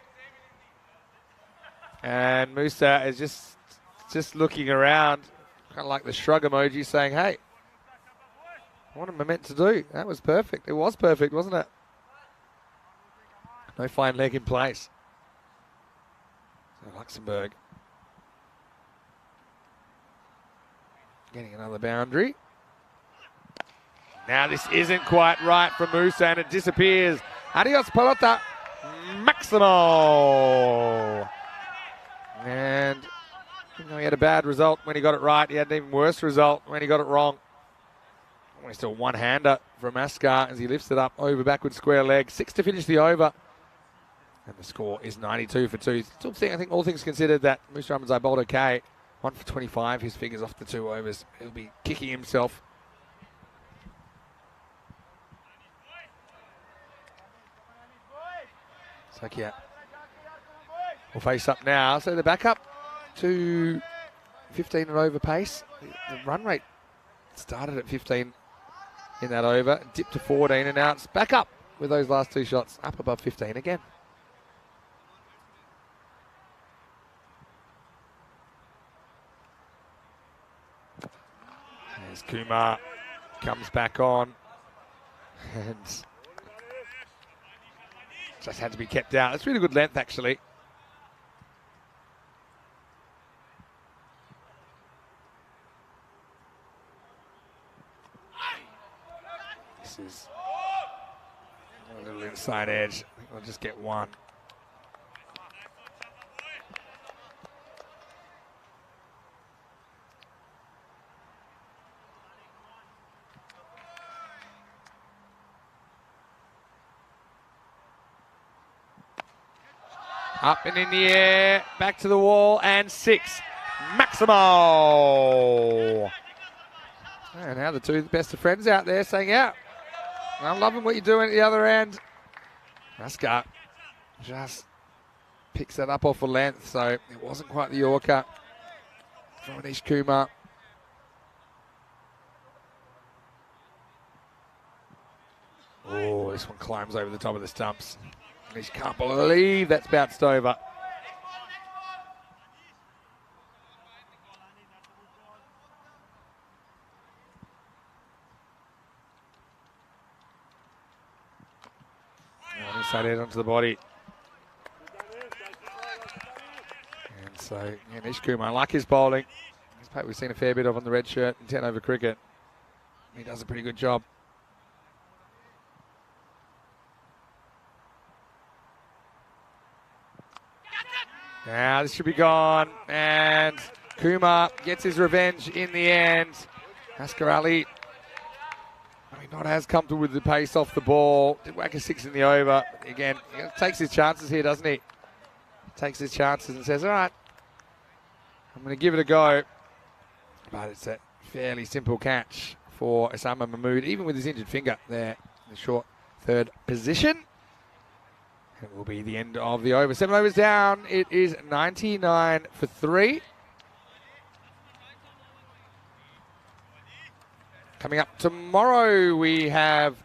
Speaker 3: And Musa is just looking around, kind of like the shrug emoji, saying, hey, what am I meant to do? That was perfect. It was perfect, wasn't it? No fine leg in place. So Luxembourg getting another boundary. Now this isn't quite right from Musa, and it disappears. Adios, pelota Maximo. And he had a bad result when he got it right. He had an even worse result when he got it wrong. Only still one-hander from Asghar as he lifts it up over backward square leg. 6 to finish the over. And the score is 92 for 2. Still think, I think all things considered, that Musa Ahmadzai bowled okay. 1 for 25, his figures off the 2 overs. He'll be kicking himself. Sakia will face up now. So they're back up to 15 and over pace. The run rate started at 15 in that over, dipped to 14, and now it's back up with those last 2 shots, up above 15 again. There's Kumar, comes back on, and just had to be kept out. It's really good length, actually. This is a little inside edge. I think we'll just get 1. Up and in the air, back to the wall, and 6. Maximo! And now the 2 best of friends out there saying, yeah, I'm loving what you're doing at the other end. Asghar just picks that up off a length, so it wasn't quite the Yorker from Anish Kumar. Oh, this one climbs over the top of the stumps. Anish can't believe that's bounced over. Inside head onto the body. And so, yeah, Anish Kumar, I like his bowling. We've seen a fair bit of on the red shirt in 10 over cricket. He does a pretty good job. Now this should be gone, and Kumar gets his revenge in the end. Asghar Ali, I mean, not as comfortable with the pace off the ball. Did whack a 6 in the over. Again, he takes his chances here, doesn't he? Takes his chances and says, all right, I'm going to give it a go. But it's a fairly simple catch for Osama Mahmood, even with his injured finger there in the short third position. It will be the end of the over. 7 overs down. It is 99 for 3. Coming up tomorrow, we have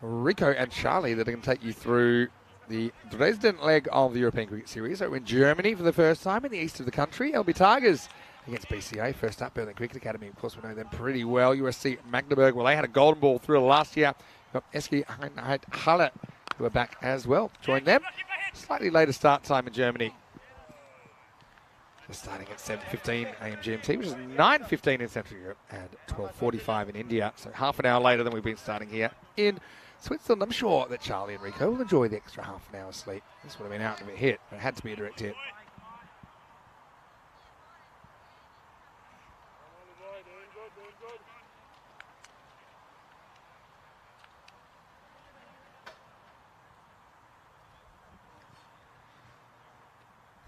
Speaker 3: Rico and Charlie that are going to take you through the Dresden leg of the European Cricket Series. So we're in Germany for the first time in the east of the country. LB Tigers against BCA. First up, Berlin Cricket Academy. Of course, we know them pretty well. USC Magdeburg. Well, they had a golden ball thrill last year. Got SG Halle, who are back as well. Join them. Slightly later start time in Germany. Just starting at 7:15 a.m. GMT, which is 9:15 in Central Europe and 12:45 in India. So half an hour later than we've been starting here in Switzerland. I'm sure that Charlie and Rico will enjoy the extra half an hour sleep. This would have been out of a hit, but it had to be a direct hit.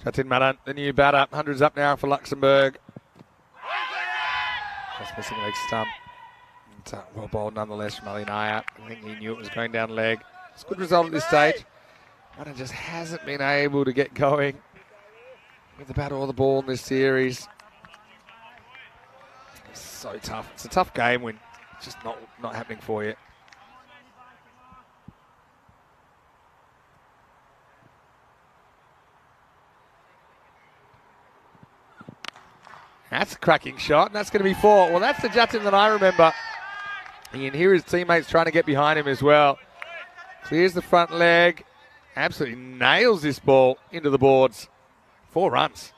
Speaker 3: Jatin Madan, the new batter. 100's up now for Luxembourg. Just missing leg stump. Well bowled nonetheless from Ali Naya. I think he knew it was going down leg. It's a good result at this stage. Madan just hasn't been able to get going with the bat or the ball in this series. It's so tough. It's a tough game when it's just not happening for you. That's a cracking shot, and that's going to be 4. Well, that's the Jatin that I remember. You can hear his teammates trying to get behind him as well. Clears the front leg. Absolutely nails this ball into the boards. 4 runs.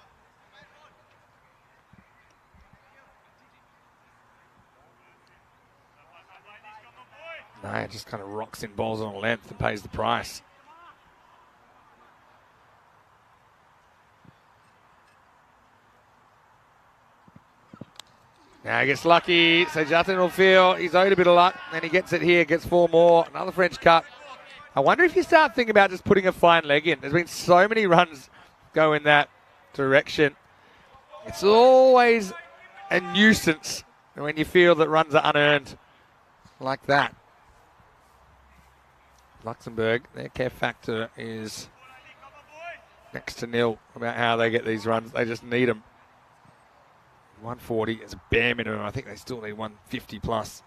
Speaker 3: Naya just kind of rocks in balls on a length and pays the price. Now he gets lucky, so Jatin will feel he's owed a bit of luck, and he gets it here, gets 4 more. Another French cut. I wonder if you start thinking about just putting a fine leg in. There's been so many runs go in that direction. It's always a nuisance when you feel that runs are unearned like that. Luxembourg, their care factor is next to nil about how they get these runs. They just need them. 140 is a bare minimum. I think they still need 150 plus.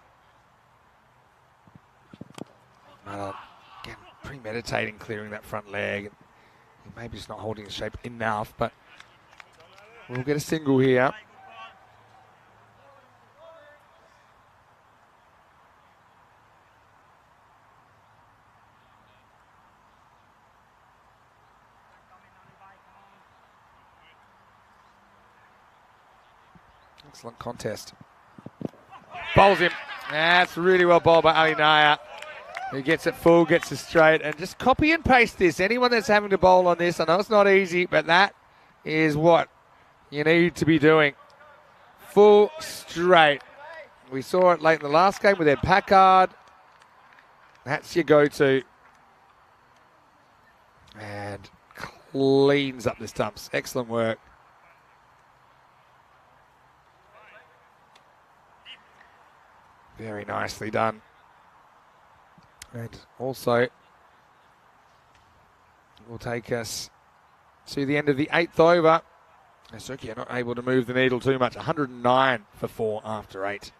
Speaker 3: Again, premeditating clearing that front leg. Maybe just not holding his shape enough, but we'll get a single here. Excellent contest. Bowls him. That's really well bowled by Ali Naya. He gets it full, gets it straight, and just copy and paste this. Anyone that's having to bowl on this, I know it's not easy, but that is what you need to be doing. Full straight. We saw it late in the last game with Ed Packard. That's your go-to. And cleans up the stumps. Excellent work. Very nicely done. And also, will take us to the end of the 8th over. Suki not able to move the needle too much. 109 for 4 after 8.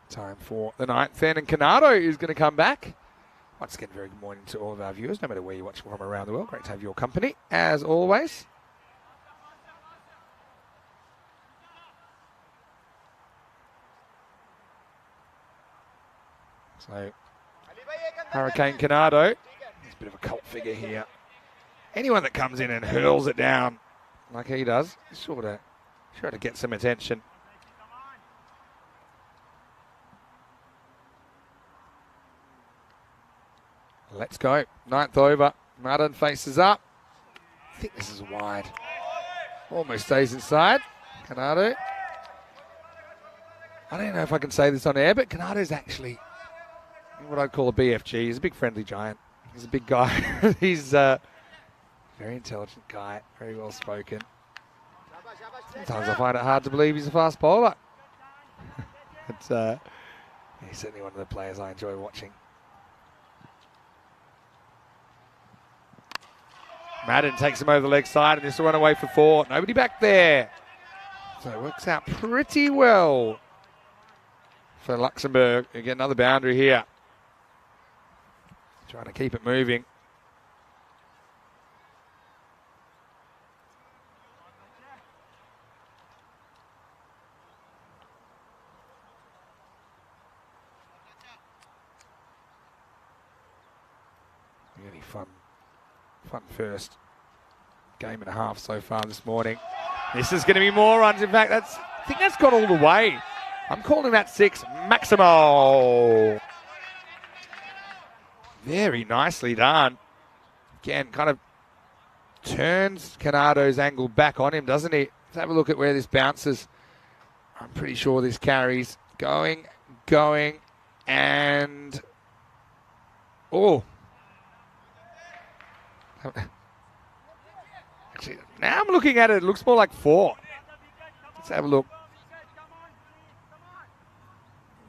Speaker 3: Time for the 9th. Fernand Canado is going to come back. Once again, very good morning to all of our viewers, no matter where you're watching from around the world. Great to have your company, as always. So, Hurricane Canado, he's a bit of a cult figure here. Anyone that comes in and hurls it down like he does is sure to get some attention. Let's go. 9th over. Martin faces up. I think this is wide. Almost stays inside. Canado. I don't know if I can say this on air, but Canado's actually what I'd call a BFG. He's a big friendly giant. He's a big guy. He's a very intelligent guy, very well spoken. Sometimes I find it hard to believe he's a fast bowler. But he's certainly one of the players I enjoy watching. Madden takes him over the leg side, and this will run away for 4. Nobody back there. So it works out pretty well for Luxembourg. You get another boundary here. Trying to keep it moving. Really fun first game and a half so far this morning. This is going to be more runs. In fact, I think that's got all the way. I'm calling that 6 Maximo. Very nicely done. Again, kind of turns Canado's angle back on him, doesn't he? Let's have a look at where this bounces. I'm pretty sure this carries. Going, and... Oh. Actually, now I'm looking at it, it looks more like 4. Let's have a look.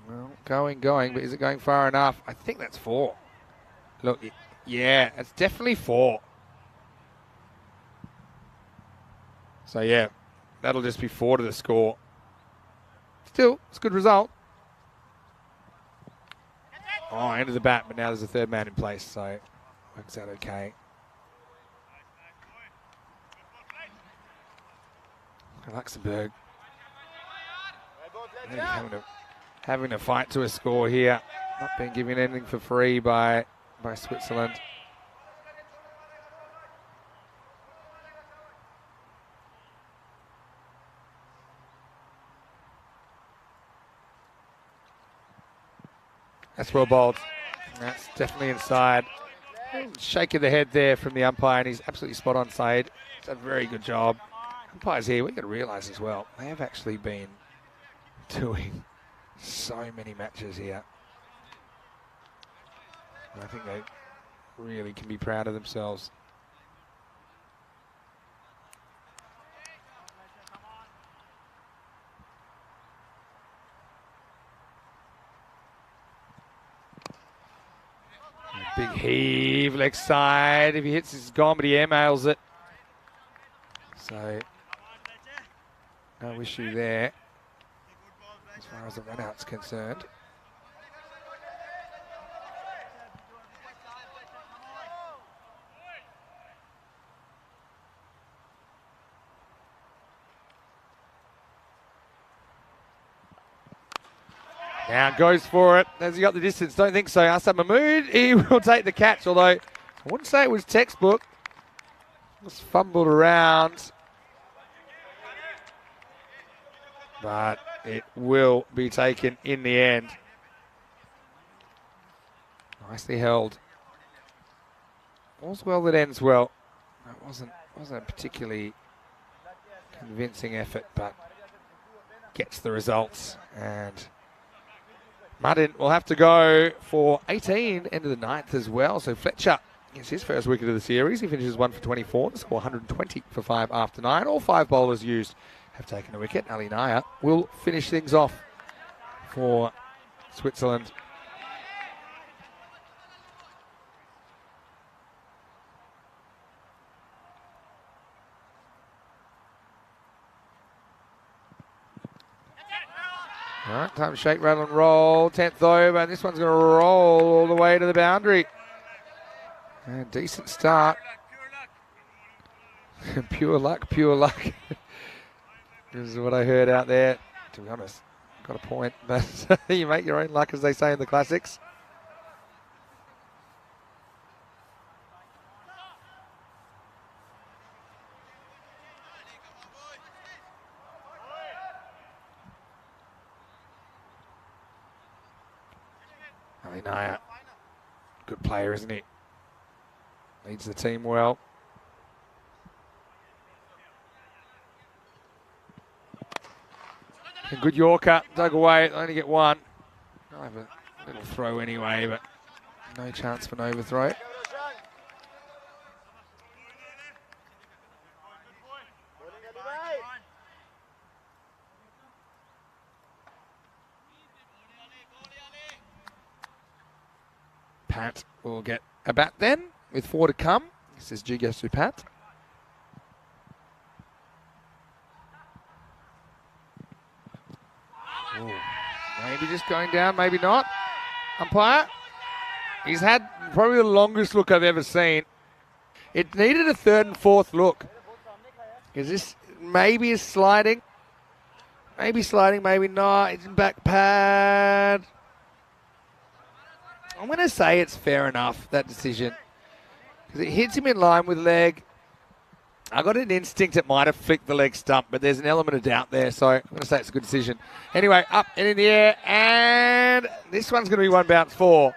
Speaker 3: Well, going, but is it going far enough? I think that's 4. Look, yeah, it's definitely 4. So, yeah, that'll just be 4 to the score. Still, it's a good result. Oh, end of the bat, but now there's a third man in place, so works out okay. Luxembourg having a fight to a score here. Not being given anything for free by Switzerland. That's well bowled. That's definitely inside. Shake of the head there from the umpire, and he's absolutely spot on, Said. It's a very good job. Umpires here, we've got to realise as well, they have actually been doing so many matches here. And I think they really can be proud of themselves. Big heave, leg side. If he hits, it's gone, but he airmails it. So, no issue there as far as the run-out's concerned. Now goes for it. Has he got the distance? Don't think so. Asad Mahmood, he will take the catch, although I wouldn't say it was textbook. Just fumbled around. But it will be taken in the end. Nicely held. All's well that ends well. It wasn't a particularly convincing effort, but gets the results. And Martin will have to go for 18, end of the 9th as well. So Fletcher gets his first wicket of the series. He finishes 1 for 24. The score 120 for 5 after 9. All 5 bowlers used have taken a wicket. Ali Naya will finish things off for Switzerland. All right, time to shake, rattle and roll. 10th over, and this one's going to roll all the way to the boundary. And decent start. Pure luck, pure luck. This is what I heard out there. To be honest, got a point, but you make your own luck, as they say in the classics. Ali Naya, good player, isn't he? Leads the team well. A good Yorker, dug away, only get one. I'll have a little throw anyway, but no chance for an overthrow. Pat will get a bat then, with 4 to come. This is G goes to Pat. Ooh, maybe just going down, maybe not. Umpire. He's had probably the longest look I've ever seen. It needed a 3rd and 4th look. Is this maybe is sliding? Maybe sliding, maybe not. It's in back pad. I'm going to say it's fair enough, that decision. Because it hits him in line with leg. I got an instinct it might have flicked the leg stump, but there's an element of doubt there, so I'm going to say it's a good decision. Anyway, up and in the air, and this one's going to be 1 bounce 4.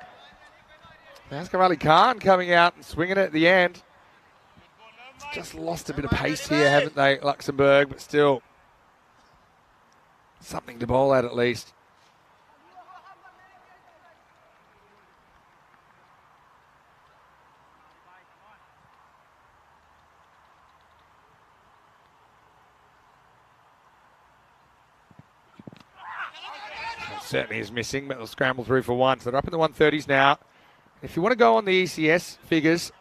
Speaker 3: Askar Ali Khan coming out and swinging it at the end. Just lost a bit of pace here, haven't they, Luxembourg, but still something to bowl at least. Certainly is missing, but they'll scramble through for 1. So they're up in the 130s now. If you want to go on the ECS figures,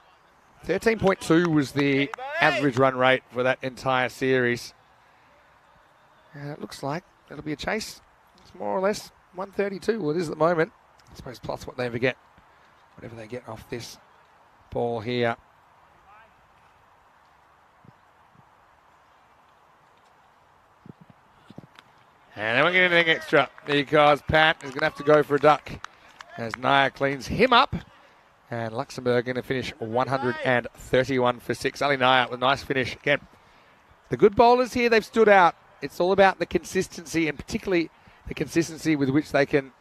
Speaker 3: 13.2 was the average run rate for that entire series. And it looks like it'll be a chase. It's more or less 132. Well, it is at the moment. I suppose plus whatever they get off this ball here. And they won't get anything extra because Pat is going to have to go for a duck as Naya cleans him up. And Luxembourg going to finish 131 for 6. Ali Naya with a nice finish. Again, the good bowlers here, they've stood out. It's all about the consistency, and particularly the consistency with which they can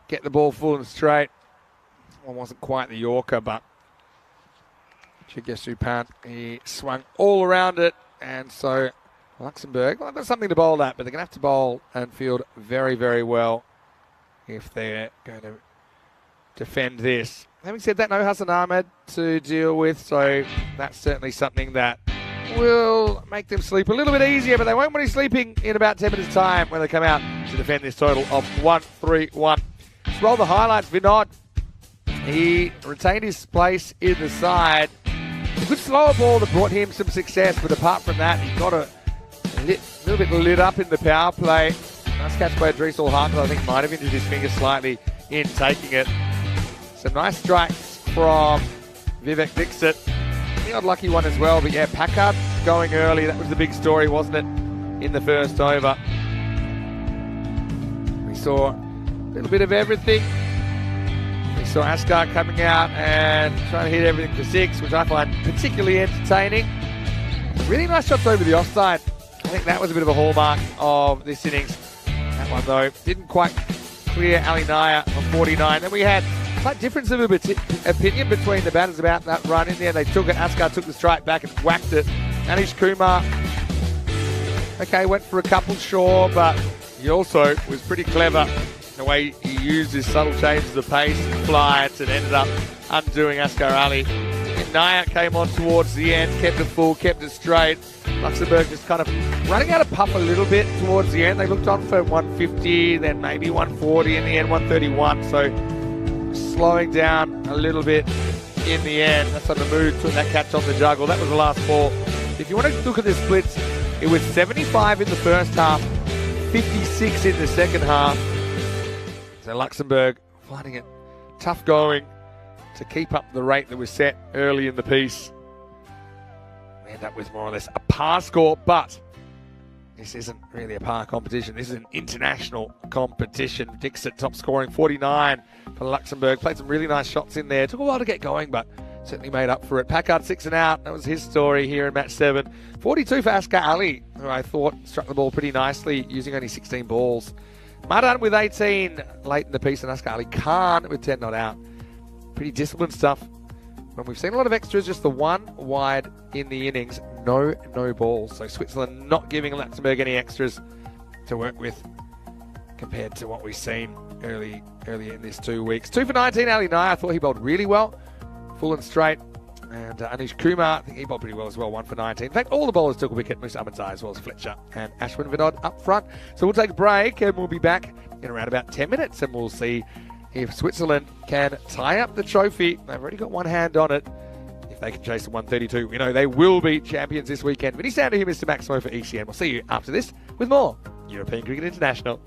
Speaker 3: get the ball full and straight. One wasn't quite the Yorker, but Chigesu Pat, he swung all around it. And so Luxembourg, well, they've got something to bowl at, but they're going to have to bowl and field very, very well if they're going to defend this. Having said that, no Hassan Ahmed to deal with, so that's certainly something that will make them sleep a little bit easier, but they won't be sleeping in about 10 minutes' time when they come out to defend this total of 131. Let's roll the highlights. Vinod, he retained his place in the side. A good slower ball that brought him some success, but apart from that, he got a little bit lit up in the power play. Nice catch by Adrees Harkness. I think might have injured his finger slightly in taking it. Some nice strikes from Vivek Dixit. The odd lucky one as well, but yeah, Packard going early. That was the big story, wasn't it, in the first over? We saw a little bit of everything. We saw Askar coming out and trying to hit everything for 6, which I find particularly entertaining. Really nice shots over the offside. I think that was a bit of a hallmark of this innings. That one, though, didn't quite clear Ali Naya on 49. Then we had a slight difference of opinion between the batters about that run. In the end, they took it. Askar took the strike back and whacked it. Anish Kumar, okay, went for a couple, sure, but he also was pretty clever the way he used his subtle changes of pace and flights and ended up undoing Askar Ali. And Naya came on towards the end, kept it full, kept it straight. Luxembourg just kind of running out of puff a little bit towards the end. They looked on for 150, then maybe 140, in the end 131. So slowing down a little bit in the end. That's on the mood, took that catch on the juggle. That was the last ball. If you want to look at the splits, it was 75 in the first half, 56 in the second half. So Luxembourg finding it tough going to keep up the rate that was set early in the piece. We end up with more or less a par score, but this isn't really a par competition. This is an international competition. Dixit top scoring 49 for Luxembourg. Played some really nice shots in there. Took a while to get going, but certainly made up for it. Packard 6 and out. That was his story here in match 7. 42 for Askar Ali, who I thought struck the ball pretty nicely, using only 16 balls. Madan with 18 late in the piece, and Askar Ali Khan with 10 not out. Pretty disciplined stuff when we've seen a lot of extras, just the one wide in the innings, no balls. So Switzerland not giving Luxembourg any extras to work with compared to what we've seen earlier in this 2 weeks. 2 for 19, Ali Nair. I thought he bowled really well, full and straight. And Anish Kumar, I think he bowled pretty well as well, 1 for 19. In fact, all the bowlers took a wicket, Musa Ahmedzai as well as Fletcher and Ashwin Vinod up front. So we'll take a break and we'll be back in around about 10 minutes and we'll see if Switzerland can tie up the trophy. They've already got one hand on it. If they can chase the 132, we know they will be champions this weekend. Vinny Sander here, Mr. Maximo for ECN. We'll see you after this with more European Cricket International.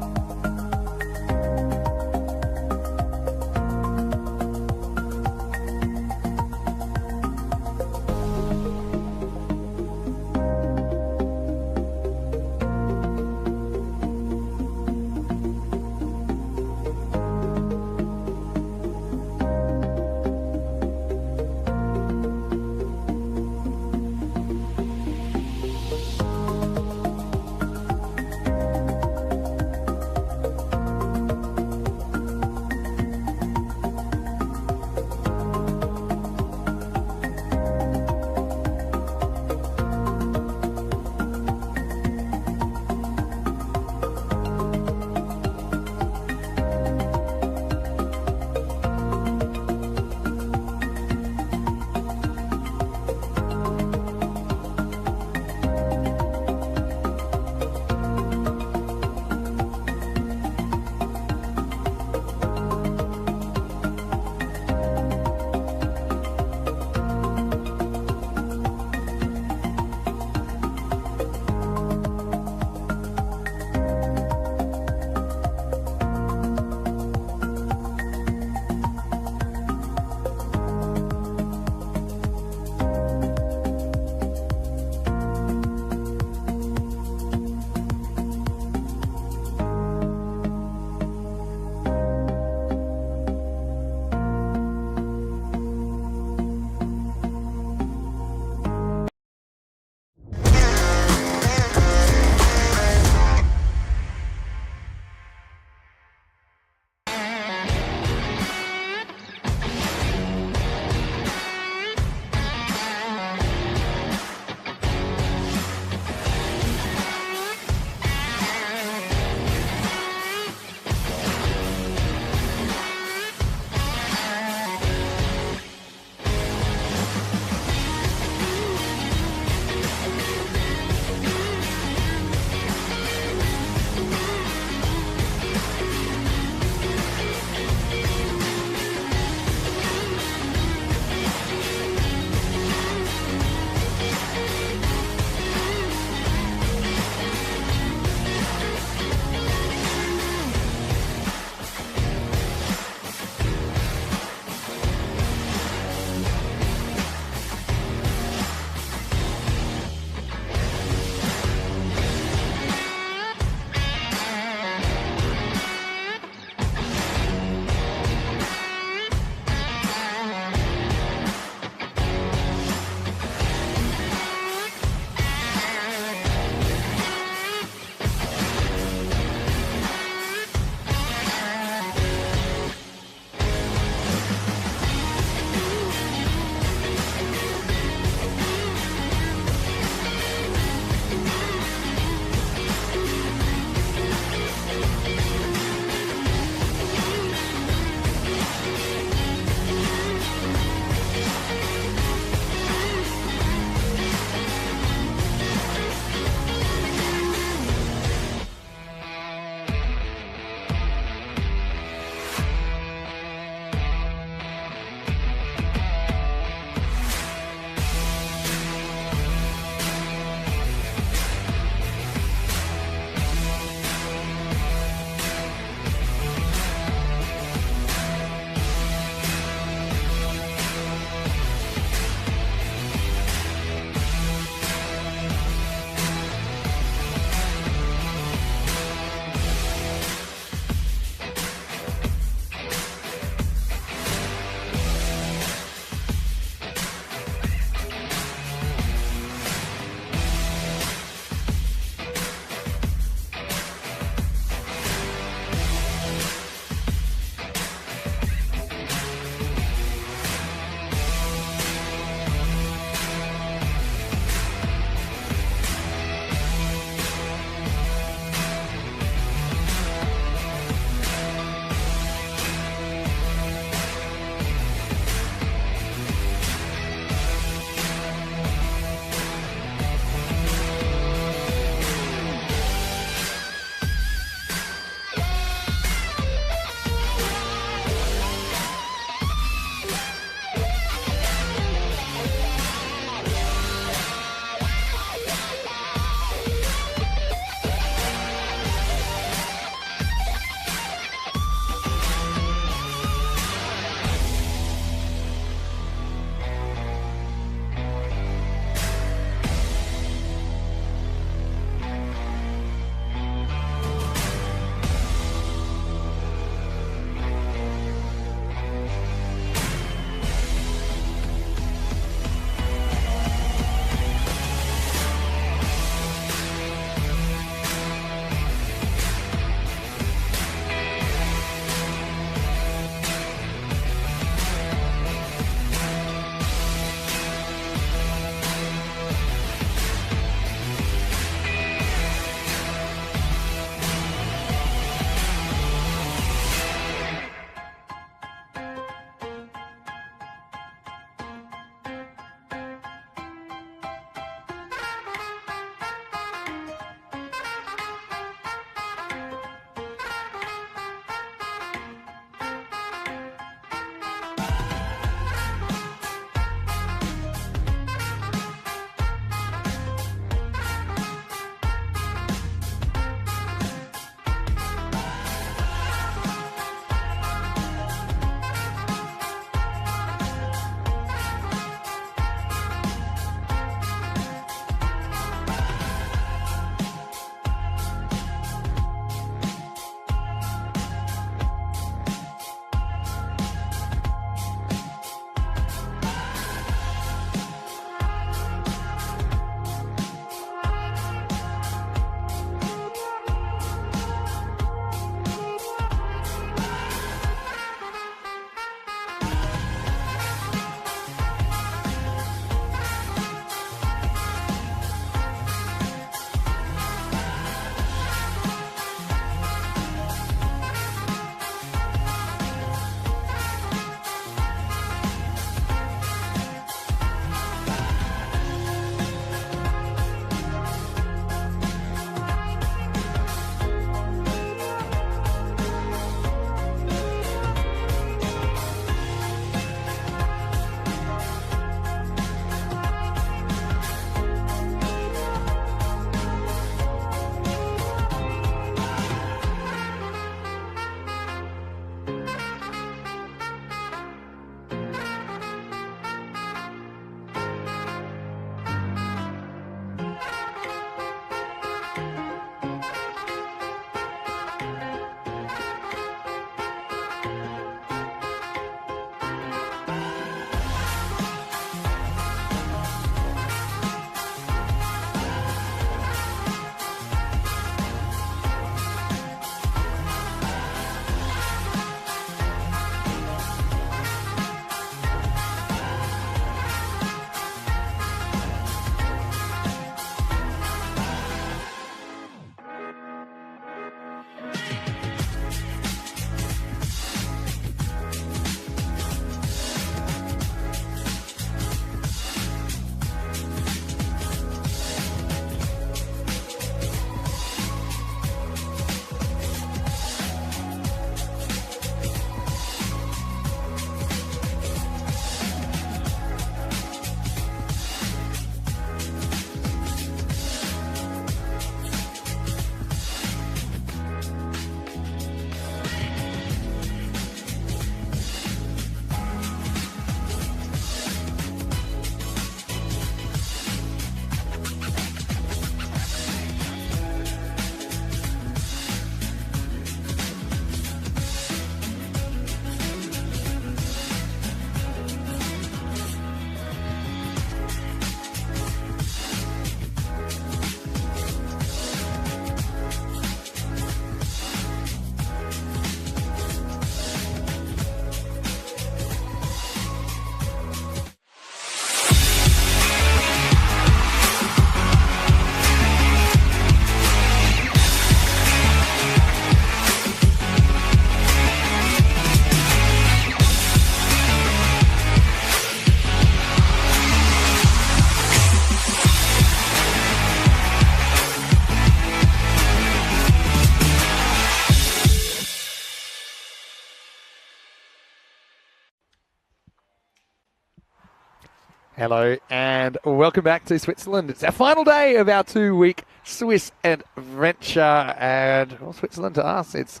Speaker 3: Hello and welcome back to Switzerland. It's our final day of our 2-week Swiss adventure, and Switzerland to us, it's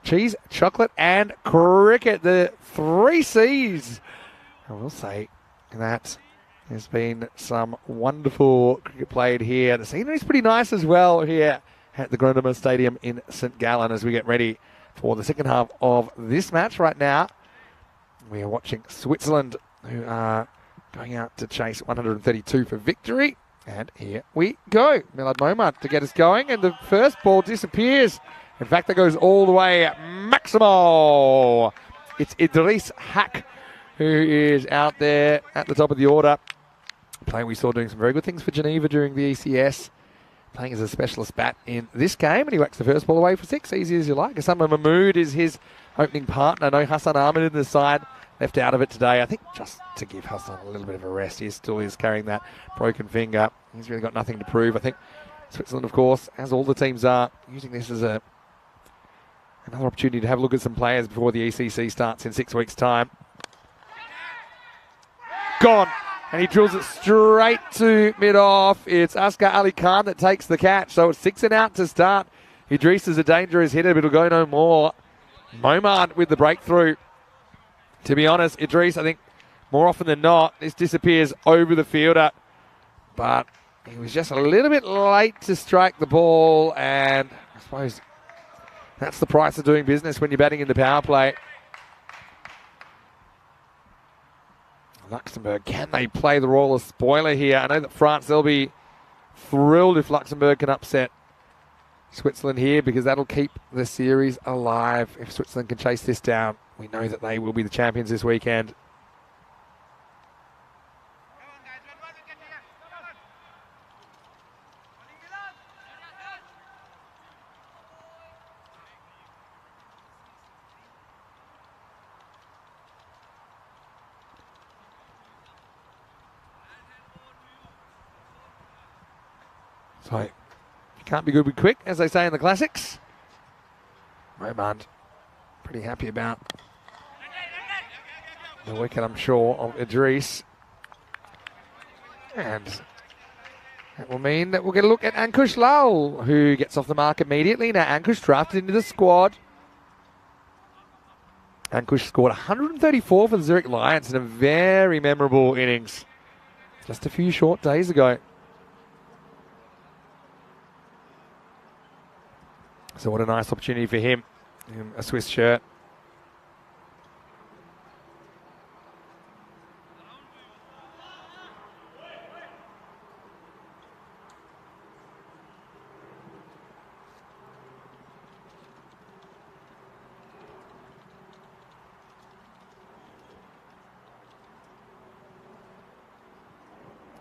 Speaker 3: cheese, chocolate and cricket, the 3 C's. I will say that there's been some wonderful cricket played here. The scenery's pretty nice as well here at the Grondamer Stadium in St Gallen as we get ready for the second half of this match. Right now, we are watching Switzerland, who are going out to chase 132 for victory. And here we go. Milad Momad to get us going. And the first ball disappears. In fact, that goes all the way maximal. It's Idris Hack who is out there at the top of the order. Playing, we saw doing some very good things for Geneva during the ECS. Playing as a specialist bat in this game. And he whacks the first ball away for 6. Easy as you like. Osama Mahmood is his opening partner. No Hassan Ahmed in the side. Left out of it today, I think, just to give Hassan a little bit of a rest. He still is carrying that broken finger. He's really got nothing to prove. I think Switzerland, of course, as all the teams are, using this as another opportunity to have a look at some players before the ECC starts in 6 weeks' time. Gone. And he drills it straight to mid-off. It's Askar Ali Khan that takes the catch. So it's 6 and out to start. Idris is a dangerous hitter, but it'll go no more. Momad with the breakthrough. To be honest, Idris, I think more often than not, this disappears over the fielder. But he was just a little bit late to strike the ball, and I suppose that's the price of doing business when you're batting in the power play. Luxembourg, can they play the role of spoiler here? I know that France, they'll be thrilled if Luxembourg can upset Switzerland here, because that'll keep the series alive if Switzerland can chase this down. We know that they will be the champions this weekend. So, you can't be good with quick, as they say in the classics. Momad, pretty happy about the wicket, I'm sure, of Idris. And that will mean that we'll get a look at Ankush Lal, who gets off the mark immediately. Now, Ankush drafted into the squad. Ankush scored 134 for the Zurich Lions in a very memorable innings just a few short days ago. So what a nice opportunity for him in a Swiss shirt.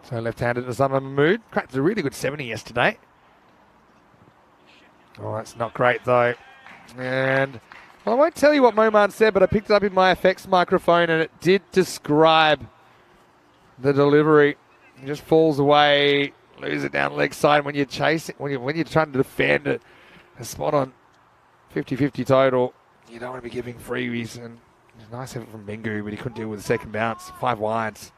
Speaker 3: So left-handed Osama Mahmood. Cracked a really good 70 yesterday. Oh, that's not great though. And well, I won't tell you what Momad said, but I picked it up in my effects microphone and it did describe the delivery. It just falls away, lose it down leg side when you're chasing, when you're trying to defend it. A spot on 50-50 total. You don't want to be giving freebies. And it was nice effort from Bingu, but he couldn't deal with the second bounce. 5 wides.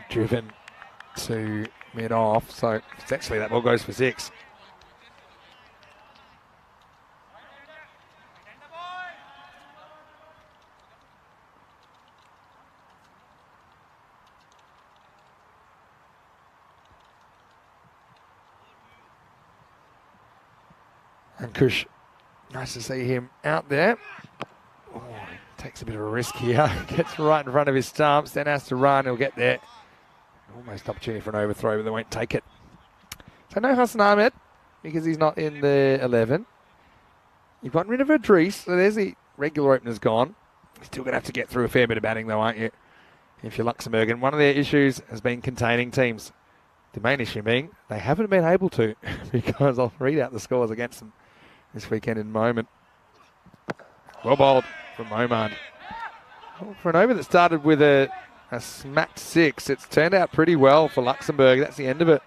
Speaker 3: Driven to mid-off, so essentially that ball goes for 6. Ankush, nice to see him out there. Oh, takes a bit of a risk here. Gets right in front of his stumps, then has to run. He'll get there. Almost opportunity for an overthrow, but they won't take it. So no Hassan Ahmed, because he's not in the 11. You've gotten rid of Idris, so there's the regular opener's gone. You're still going to have to get through a fair bit of batting though, aren't you? If you're Luxembourg. And one of their issues has been containing teams. The main issue being they haven't been able to, because I'll read out the scores against them this weekend in a moment. Well bowled from Momad. For an over that started with a a smacked 6. It's turned out pretty well for Luxembourg. That's the end of it.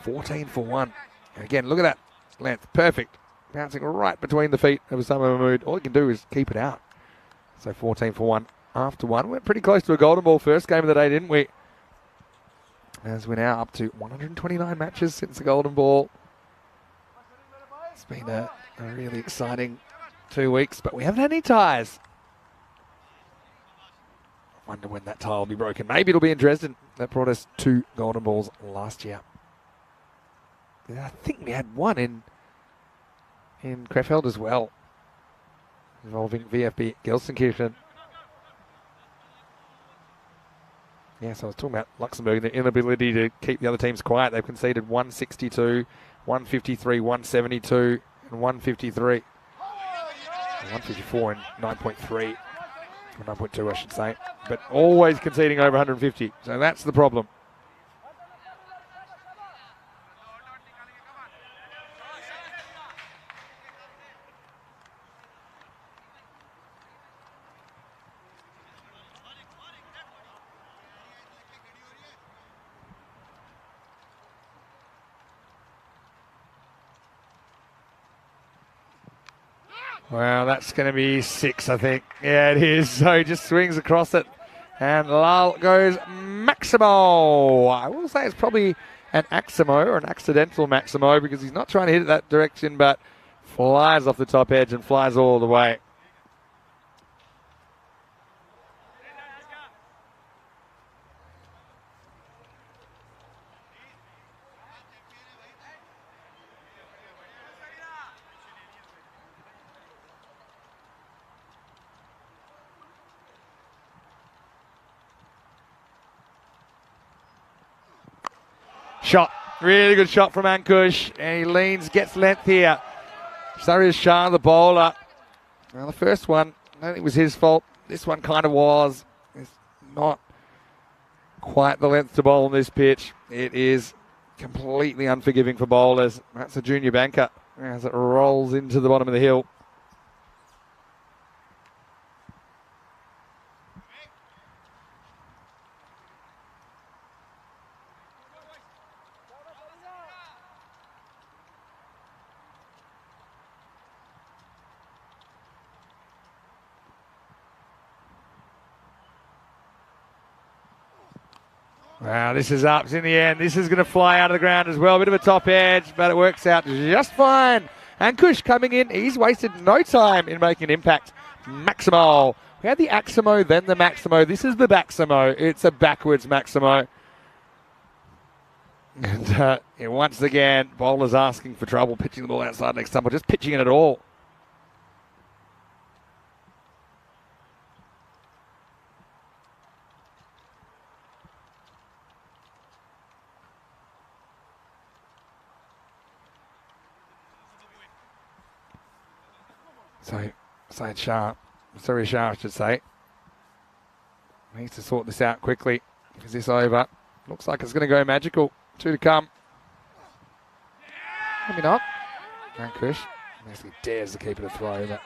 Speaker 3: 14 for 1. And again, look at that length. Perfect. Bouncing right between the feet of Osama Mahmood. All he can do is keep it out. So 14 for 1 after 1. We're pretty close to a golden ball first game of the day, didn't we? As we're now up to 129 matches since the golden ball. It's been a really exciting 2 weeks, but we haven't had any ties. I wonder when that tie will be broken. Maybe it'll be in Dresden. That brought us 2 golden balls last year. I think we had one in Krefeld as well, involving VfB Gelsenkirchen. Yes, I was talking about Luxembourg, their inability to keep the other teams quiet. They've conceded 162, 153, 172, and 153. 154 and 9.3, or 9.2 I should say, but always conceding over 150. So that's the problem. Well, that's going to be 6, I think. Yeah, it is. So he just swings across it. And Lal goes Maximo. I will say it's probably an Aximo or an accidental Maximo because he's not trying to hit it that direction, but flies off the top edge and flies all the way. Shot. Really good shot from Ankush. And he leans, gets length here. So is Shah, the bowler. Well, the first one, I don't think it was his fault. This one kind of was. It's not quite the length to bowl on this pitch. It is completely unforgiving for bowlers. That's a junior banker as it rolls into the bottom of the hill. Wow, this is ups in the end. This is going to fly out of the ground as well. A bit of a top edge, but it works out just fine. And Kush coming in. He's wasted no time in making an impact. Maximo. We had the Aximo, then the Maximo. This is the Baximo. It's a backwards Maximo. And once again, bowlers asking for trouble, pitching the ball outside next time, or just pitching it at all. So, Syed Shah, sorry Shah I should say, needs to sort this out quickly. Is this over? Looks like it's going to go magical. 2 to come. Maybe not. Ankush basically dares to keep it a throw, but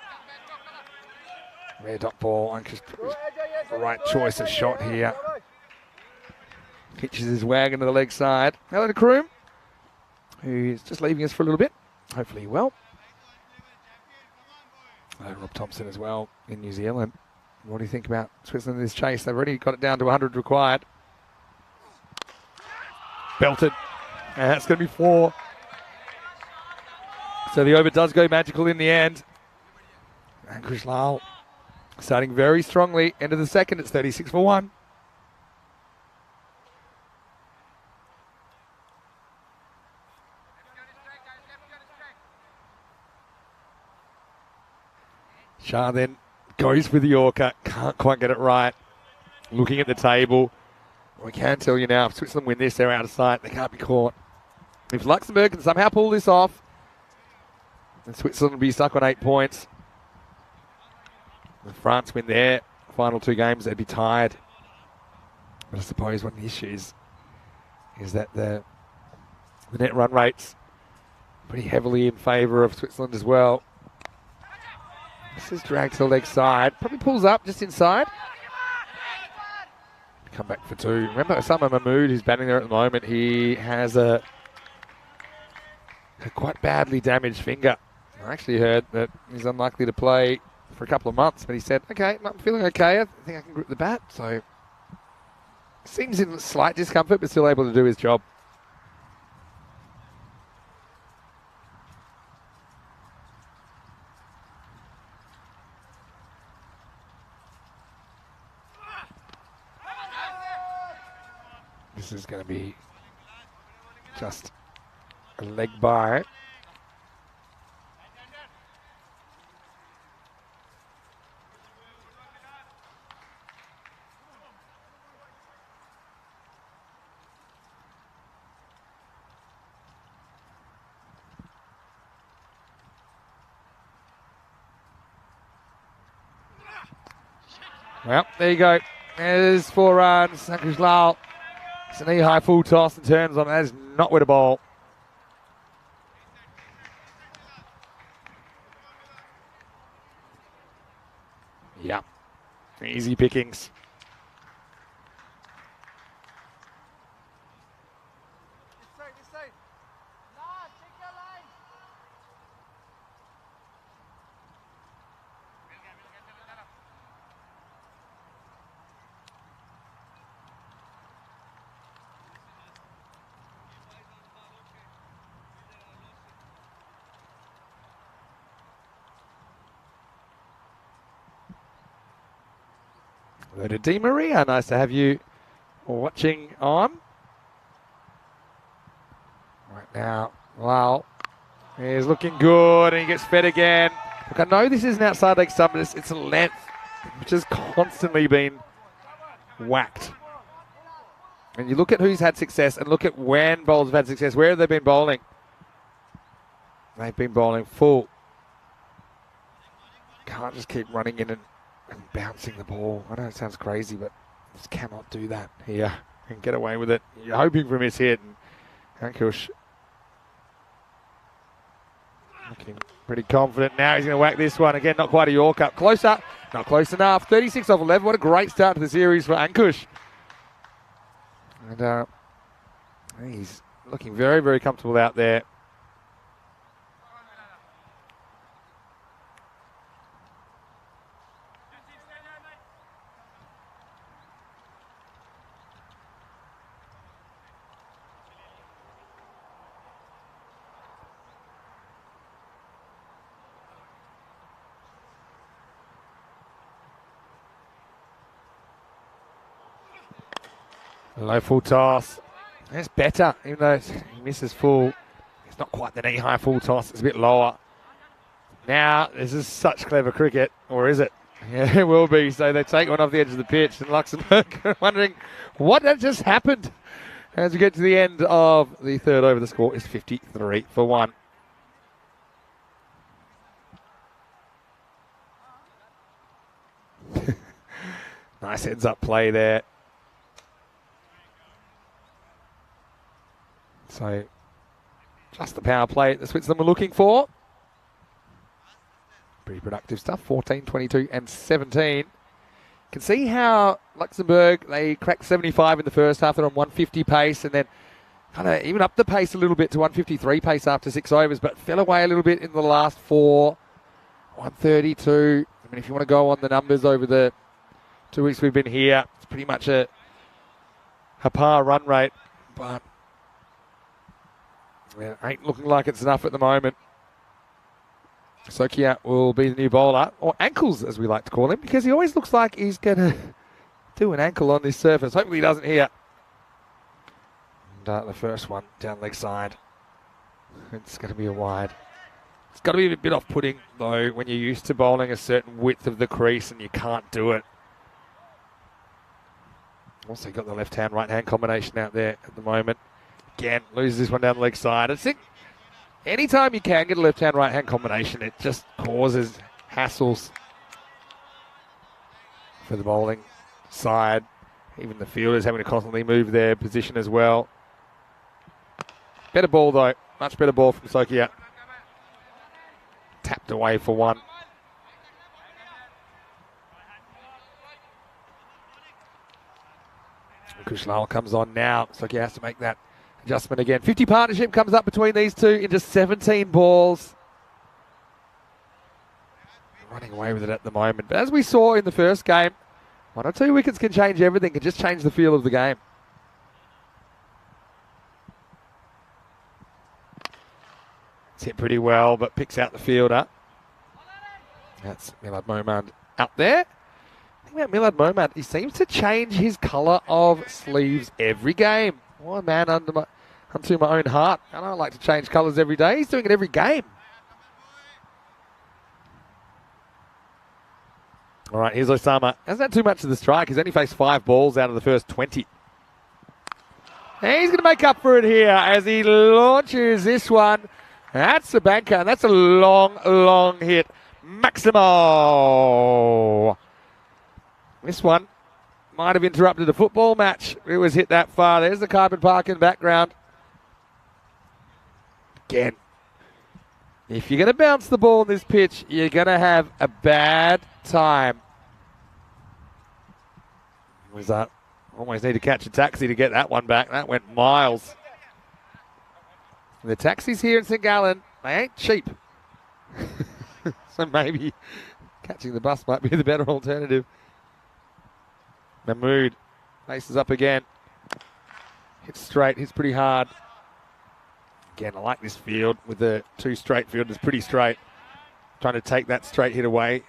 Speaker 3: rare dot ball. Ankush, the right choice of shot here. Pitches his wagon to the leg side. Hello to Kroom, who's just leaving us for a little bit. Hopefully he will. Rob Thompson as well in New Zealand. What do you think about Switzerland in this chase? They've already got it down to 100 required. Belted. And that's going to be 4. So the over does go magical in the end. Ankush Lal starting very strongly. End of the second, it's 36 for 1. Shah then goes for the Yorker. Can't quite get it right. Looking at the table. We can tell you now, if Switzerland win this, they're out of sight. They can't be caught. If Luxembourg can somehow pull this off, then Switzerland will be stuck on 8 points. If France win their final 2 games, they'd be tied. But I suppose one of the issues is that the net run rate's pretty heavily in favour of Switzerland as well. This is dragged to the leg side. Probably pulls up just inside. come back for 2. Remember, Osama Mahmood, who's batting there at the moment, he has a quite badly damaged finger. I actually heard that he's unlikely to play for a couple of months, but he said, okay, I'm feeling okay. I think I can grip the bat. So seems in slight discomfort, but still able to do his job. This is going to be just a leg by. Well, there you go. There's 4 runs. Ankush Lal. It's a knee-high full toss and turns on. That is not with a ball. Yeah. Easy pickings.
Speaker 5: This side. Nah, check your line.
Speaker 3: Hello to Di Maria. Nice to have you watching on. Right now, Lal is looking good and he gets fed again. Look, I know this is an outside leg stump, but it's a length which has constantly been whacked. And you look at who's had success and look at when bowlers have had success. Where have they been bowling? They've been bowling full. Can't just keep running in and bouncing the ball. I know it sounds crazy, but just cannot do that here and get away with it. You're hoping for a miss hit, and Ankush looking pretty confident. Now he's going to whack this one again. Not quite a Yorker. Closer, not close enough. 36 off 11. What a great start to the series for Ankush. And he's looking very, very comfortable out there. Low full toss. It's better, even though he misses full. It's not quite the knee-high full toss. It's a bit lower. Now, this is such clever cricket, or is it? Yeah, it will be. So they take one off the edge of the pitch, and Luxembourg are wondering what had just happened. As we get to the end of the 3rd over, the score is 53 for 1. Nice heads-up play there. So, just the power play the Switzerland were looking for. Pretty productive stuff, 14, 22 and 17. Can see how Luxembourg, they cracked 75 in the first half. They're on 150 pace and then kind of even up the pace a little bit to 153 pace after 6 overs, but fell away a little bit in the last 4. 132. I mean, if you want to go on the numbers over the 2 weeks we've been here, it's pretty much a par run rate, but yeah, ain't looking like it's enough at the moment. Sokia will be the new bowler, or ankles as we like to call him, because he always looks like he's going to do an ankle on this surface. Hopefully he doesn't here. And the first one down leg side. It's going to be a wide. It's got to be a bit off-putting, though, when you're used to bowling a certain width of the crease and you can't do it. Also got the left-hand, right-hand combination out there at the moment. Again, loses this one down the leg side. I think anytime you can get a left-hand, right-hand combination, it just causes hassles for the bowling side. Even the fielders having to constantly move their position as well. Better ball, though. Much better ball from Sokia. Tapped away for 1. Kushlal comes on now. So he has to make that adjustment again. 50 partnership comes up between these two in just 17 balls. Running away with it at the moment. But as we saw in the first game, 1 or 2 wickets can change everything, can just change the feel of the game. It's hit pretty well, but picks out the fielder. That's Milad Momad out there. The thing about Milad Momad, he seems to change his colour of sleeves every game. Oh, man, unto my own heart. I don't like to change colours every day. He's doing it every game. All right, here's Osama. Hasn't had too much of the strike. He's only faced 5 balls out of the first 20. And he's going to make up for it here as he launches this one. That's a banker, and that's a long, long hit. Maximo. This one might have interrupted a football match. It was hit that far. There's the Carbon Park in the background. Again, if you're going to bounce the ball on this pitch, you're going to have a bad time. Was that? Almost need to catch a taxi to get that one back. That went miles. The taxis here in St. Gallen, they ain't cheap. So maybe catching the bus might be the better alternative. Mahmood faces up again. Hits straight, hits pretty hard. Again, I like this field with the 2 straight fielders, pretty straight. Trying to take that straight hit away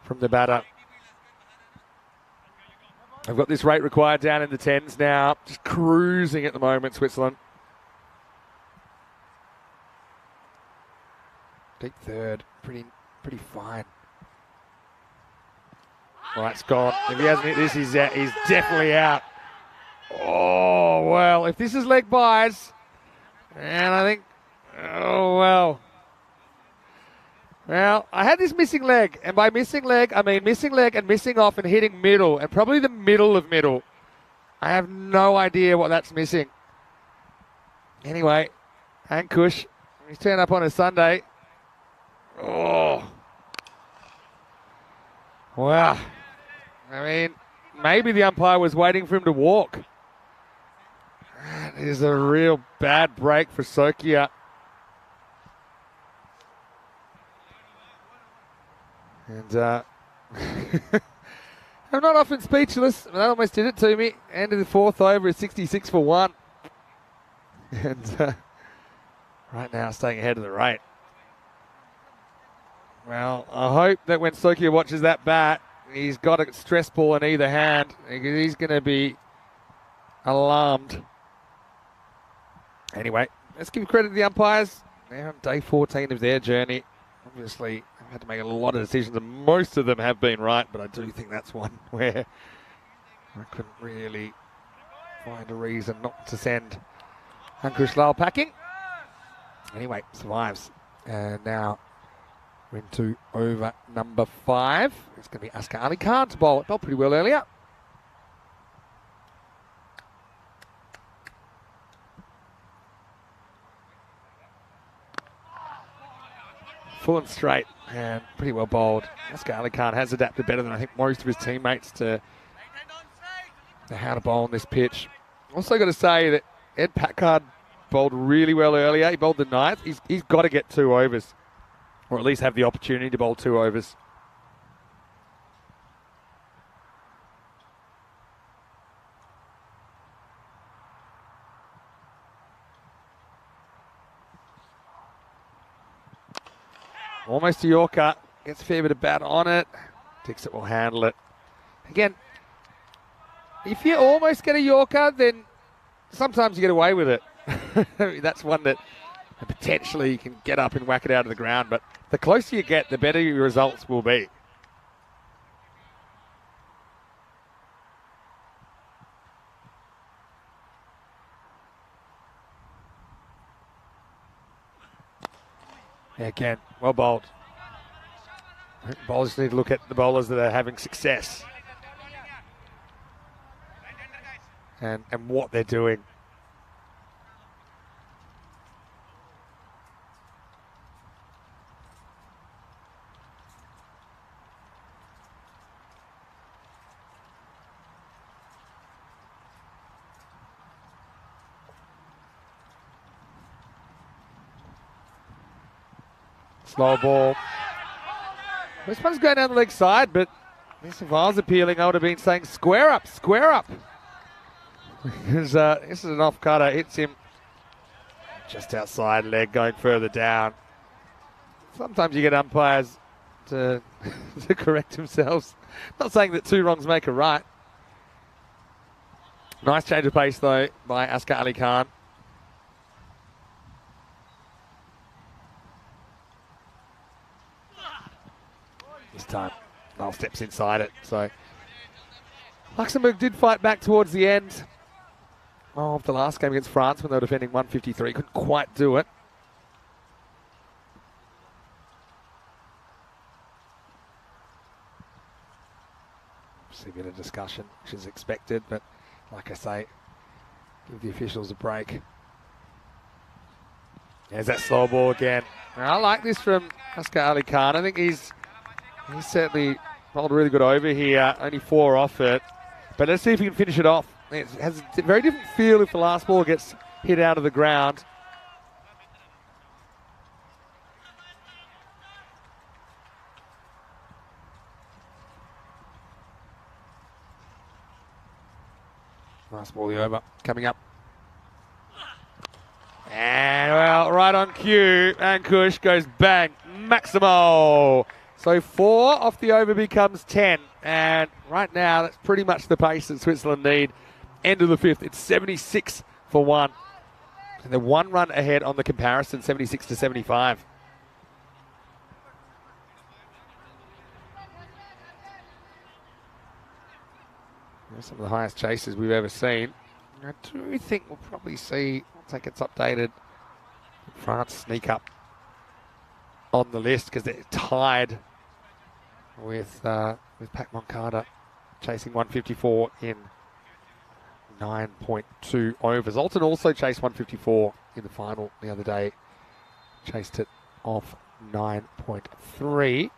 Speaker 3: from the batter. I've got this rate required down in the 10s now. Just cruising at the moment, Switzerland. Deep third, pretty fine. All right, it's gone. If he hasn't hit this, he's definitely out. Oh, well, if this is leg buys, and I think, oh, well. Well, I had this missing leg, and by missing leg, I mean missing leg and missing off and hitting middle, and probably the middle of middle. I have no idea what that's missing. Anyway, Hank Kush, he's turned up on a Sunday. Oh. Wow. I mean, maybe the umpire was waiting for him to walk. That is a real bad break for Sokia. And I'm not often speechless, but that almost did it to me. End of the 4th over is 66 for 1. And right now staying ahead of the rate. Well, I hope that when Sokia watches that bat, he's got a stress ball in either hand. He's going to be alarmed. Anyway, let's give credit to the umpires. They're on day 14 of their journey. Obviously, they've had to make a lot of decisions, and most of them have been right, but I do think that's one where I couldn't really find a reason not to send Ankush Lal packing. Anyway, survives. And now we're into over number 5. It's going to be Askar Ali Khan to bowl. It bowled pretty well earlier. Full and straight and pretty well bowled. Askar Ali Khan has adapted better than I think most of his teammates to how to bowl on this pitch. Also got to say that Ed Packard bowled really well earlier. He bowled the 9th. He's got to get 2 overs, or at least have the opportunity to bowl 2 overs. Almost a Yorker. Gets a fair bit of bat on it. Dixit will handle it. Again, if you almost get a Yorker, then sometimes you get away with it. That's one that potentially you can get up and whack it out of the ground. But the closer you get, the better your results will be. Yeah, again, well bowled. Bowlers need to look at the bowlers that are having success and what they're doing. Slow ball. This one's going down the leg side, but if I was appealing, I would have been saying square up, square up. Because this is an off cutter, hits him just outside leg, going further down. Sometimes you get umpires to correct themselves. Not saying that two wrongs make a right. Nice change of pace though by Asghar Ali Khan. This time, Noel steps inside it. So Luxembourg did fight back towards the end of the last game against France when they were defending 153. Couldn't quite do it. Obviously a bit of discussion, which is expected, but like I say, give the officials a break. There's that slow ball again. I like this from Asghar Ali Khan. I think he's certainly rolled a really good over here. Only 4 off it. But let's see if he can finish it off. It has a very different feel if the last ball gets hit out of the ground. Last ball over, coming up. And well, right on cue, and Kush goes bang, Maximo. So 4 off the over becomes 10. And right now, that's pretty much the pace that Switzerland need. End of the 5th, it's 76 for 1. And they're 1 run ahead on the comparison, 76 to 75. Some of the highest chases we've ever seen. I do think we'll probably see, once that gets updated, France sneak up on the list because they're tied with Pat Moncada chasing 154 in 9.2 overs. Alton also chased 154 in the final the other day. Chased it off 9.3.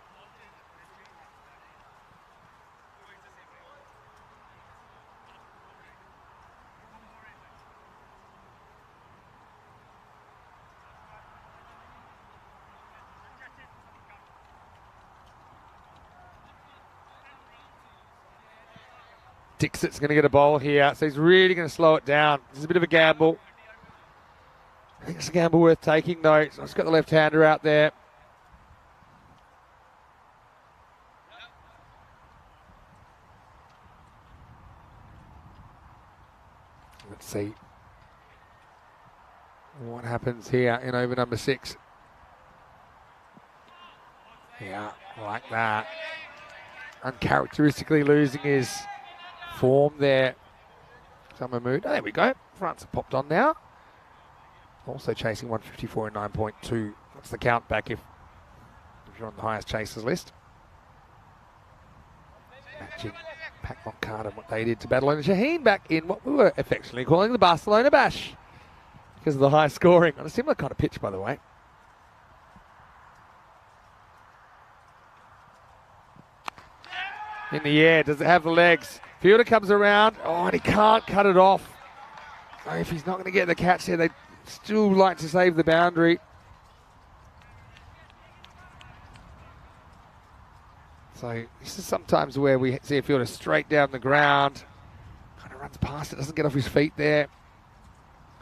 Speaker 3: Dixit's going to get a bowl here, so he's really going to slow it down. This is a bit of a gamble. I think it's a gamble worth taking, though. So he's got the left-hander out there. Let's see what happens here in over number 6. Yeah, like that. Uncharacteristically losing his form there. Summer mood. Oh, there we go. France have popped on now. Also chasing 154 and 9.2. What's the count back if you're on the highest chasers list? Matching Pat Moncada and what they did to Badalona Shaheen back in what we were affectionately calling the Barcelona Bash because of the high scoring on a similar kind of pitch, by the way. In the air, does it have the legs? Fielder comes around, oh, and he can't cut it off. So if he's not going to get the catch there, they still like to save the boundary. So this is sometimes where we see a fielder straight down the ground, kind of runs past it, doesn't get off his feet there.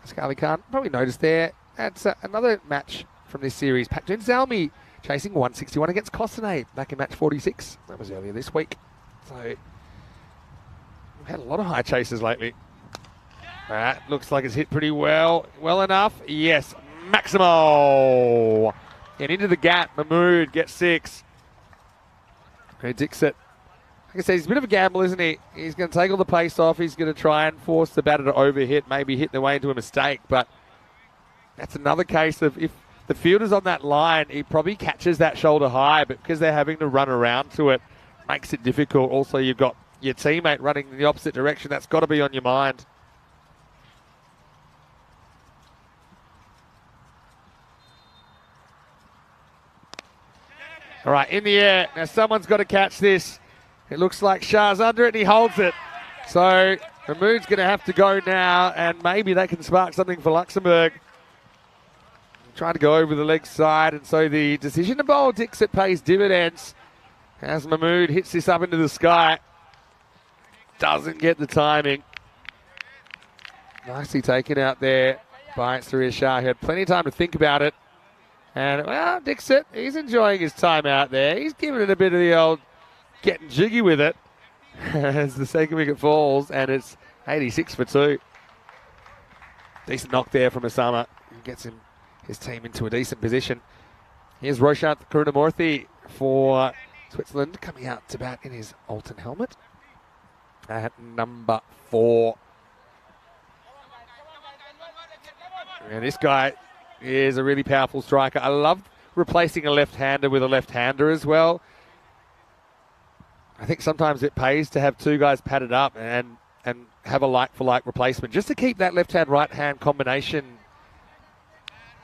Speaker 3: Asghar Ali Khan probably noticed there. That's another match from this series. Pakjun Zalmi chasing 161 against Kosane back in match 46. That was earlier this week. So we've had a lot of high chases lately. That looks like it's hit pretty well. Well enough. Yes. Maximo. And into the gap. Mahmood gets 6. Dixit. Like I said, he's a bit of a gamble, isn't he? He's going to take all the pace off. He's going to try and force the batter to overhit, maybe hit their way into a mistake. But that's another case of if the fielder's on that line, he probably catches that shoulder high, but because they're having to run around to it, makes it difficult. Also, you've got your teammate running in the opposite direction. That's got to be on your mind. All right, in the air. Now, someone's got to catch this. It looks like Shah's under it, and he holds it. So, Mahmood's going to have to go now, and maybe they can spark something for Luxembourg. tried to go over the leg side, and so the decision to bowl Dixit pays dividends as Mahmood hits this up into the sky. Doesn't get the timing. Nicely taken out there by Surya Shah. He had plenty of time to think about it. And, well, Dixit, he's enjoying his time out there. He's giving it a bit of the old getting jiggy with it as the second wicket falls, and it's 86 for 2. Decent knock there from Osama. Gets his team into a decent position. Here's Roshant Karunamurthy for Switzerland, coming out to bat in his Alton helmet at number 4. And this guy is a really powerful striker. I love replacing a left-hander with a left-hander as well. I think sometimes it pays to have two guys padded up and have a like-for-like replacement, just to keep that left-hand, right-hand combination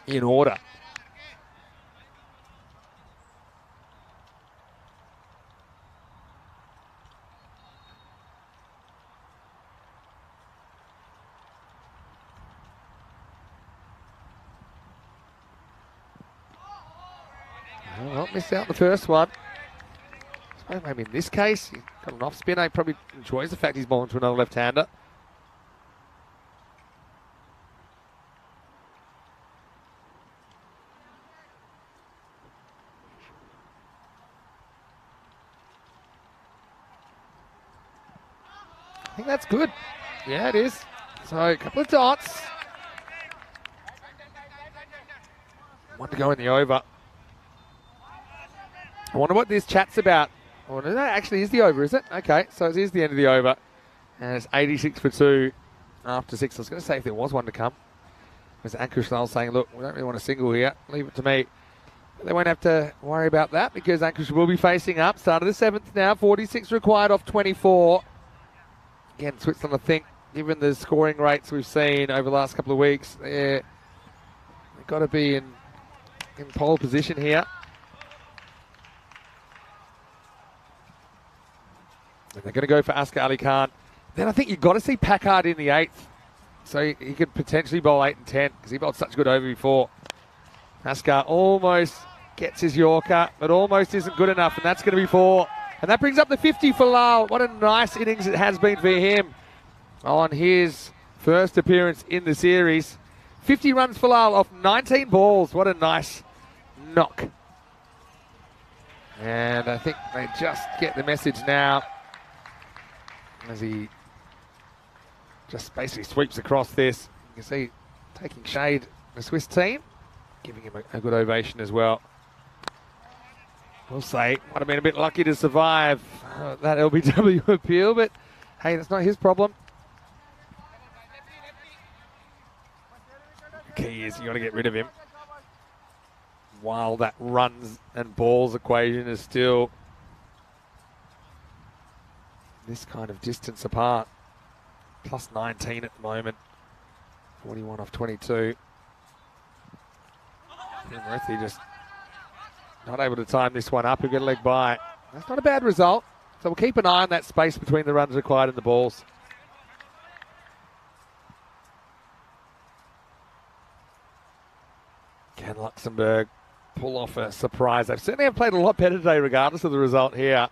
Speaker 3: in order. Well, missed out the first one. So maybe in this case, he's got an off spin. He probably enjoys the fact he's bowling to another left-hander. I think that's good. Yeah, it is. So a couple of dots. One to go in the over. I wonder what this chat's about. Oh, no, that actually is the over, is it? Okay, so it is the end of the over. And it's 86 for 2 after 6. I was going to say if there was one to come. There's Ankush saying, look, we don't really want a single here. Leave it to me. But they won't have to worry about that because Ankush will be facing up. Start of the 7th now. 46 required off 24. Again, Switzerland, I think, given the scoring rates we've seen over the last couple of weeks, they've got to be in pole position here. And they're going to go for Askar Ali Khan. Then I think you've got to see Packard in the 8th. So he could potentially bowl 8 and 10 because he bowled such good over before. Askar almost gets his Yorker, but almost isn't good enough, and that's going to be 4. And that brings up the 50 for Lal. What a nice innings it has been for him on his first appearance in the series. 50 runs for Lal off 19 balls. What a nice knock. And I think they just get the message now as he just basically sweeps across this. You can see taking shade the Swiss team, giving him a good ovation as well. We'll say, might have been a bit lucky to survive that LBW appeal, but hey, that's not his problem. The key is you got to get rid of him while that runs and balls equation is still this kind of distance apart. Plus 19 at the moment. 41 off 22. And Murthy just not able to time this one up. He'll get a leg by. That's not a bad result. So we'll keep an eye on that space between the runs required and the balls. Can Luxembourg pull off a surprise? They certainly have played a lot better today regardless of the result here.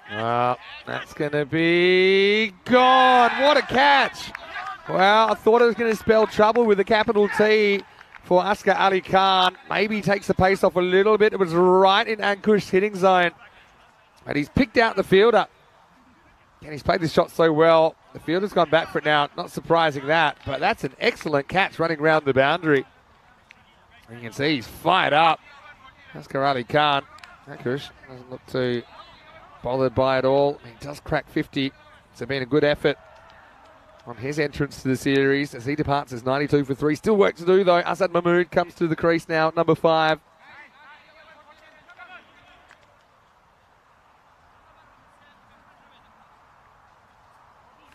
Speaker 3: Well, that's going to be gone. What a catch. Well, I thought it was going to spell trouble with a capital T for Askar Ali Khan. Maybe he takes the pace off a little bit. It was right in Ankush's hitting zone. And he's picked out the fielder. And he's played this shot so well. The fielder's gone back for it now. Not surprising that. But that's an excellent catch running around the boundary. And you can see he's fired up. Askar Ali Khan. Ankush doesn't look too bothered by it all. He does crack 50. It's been a good effort on his entrance to the series as he departs as 92 for 3. Still work to do though. Asad Mahmood comes to the crease now at number 5.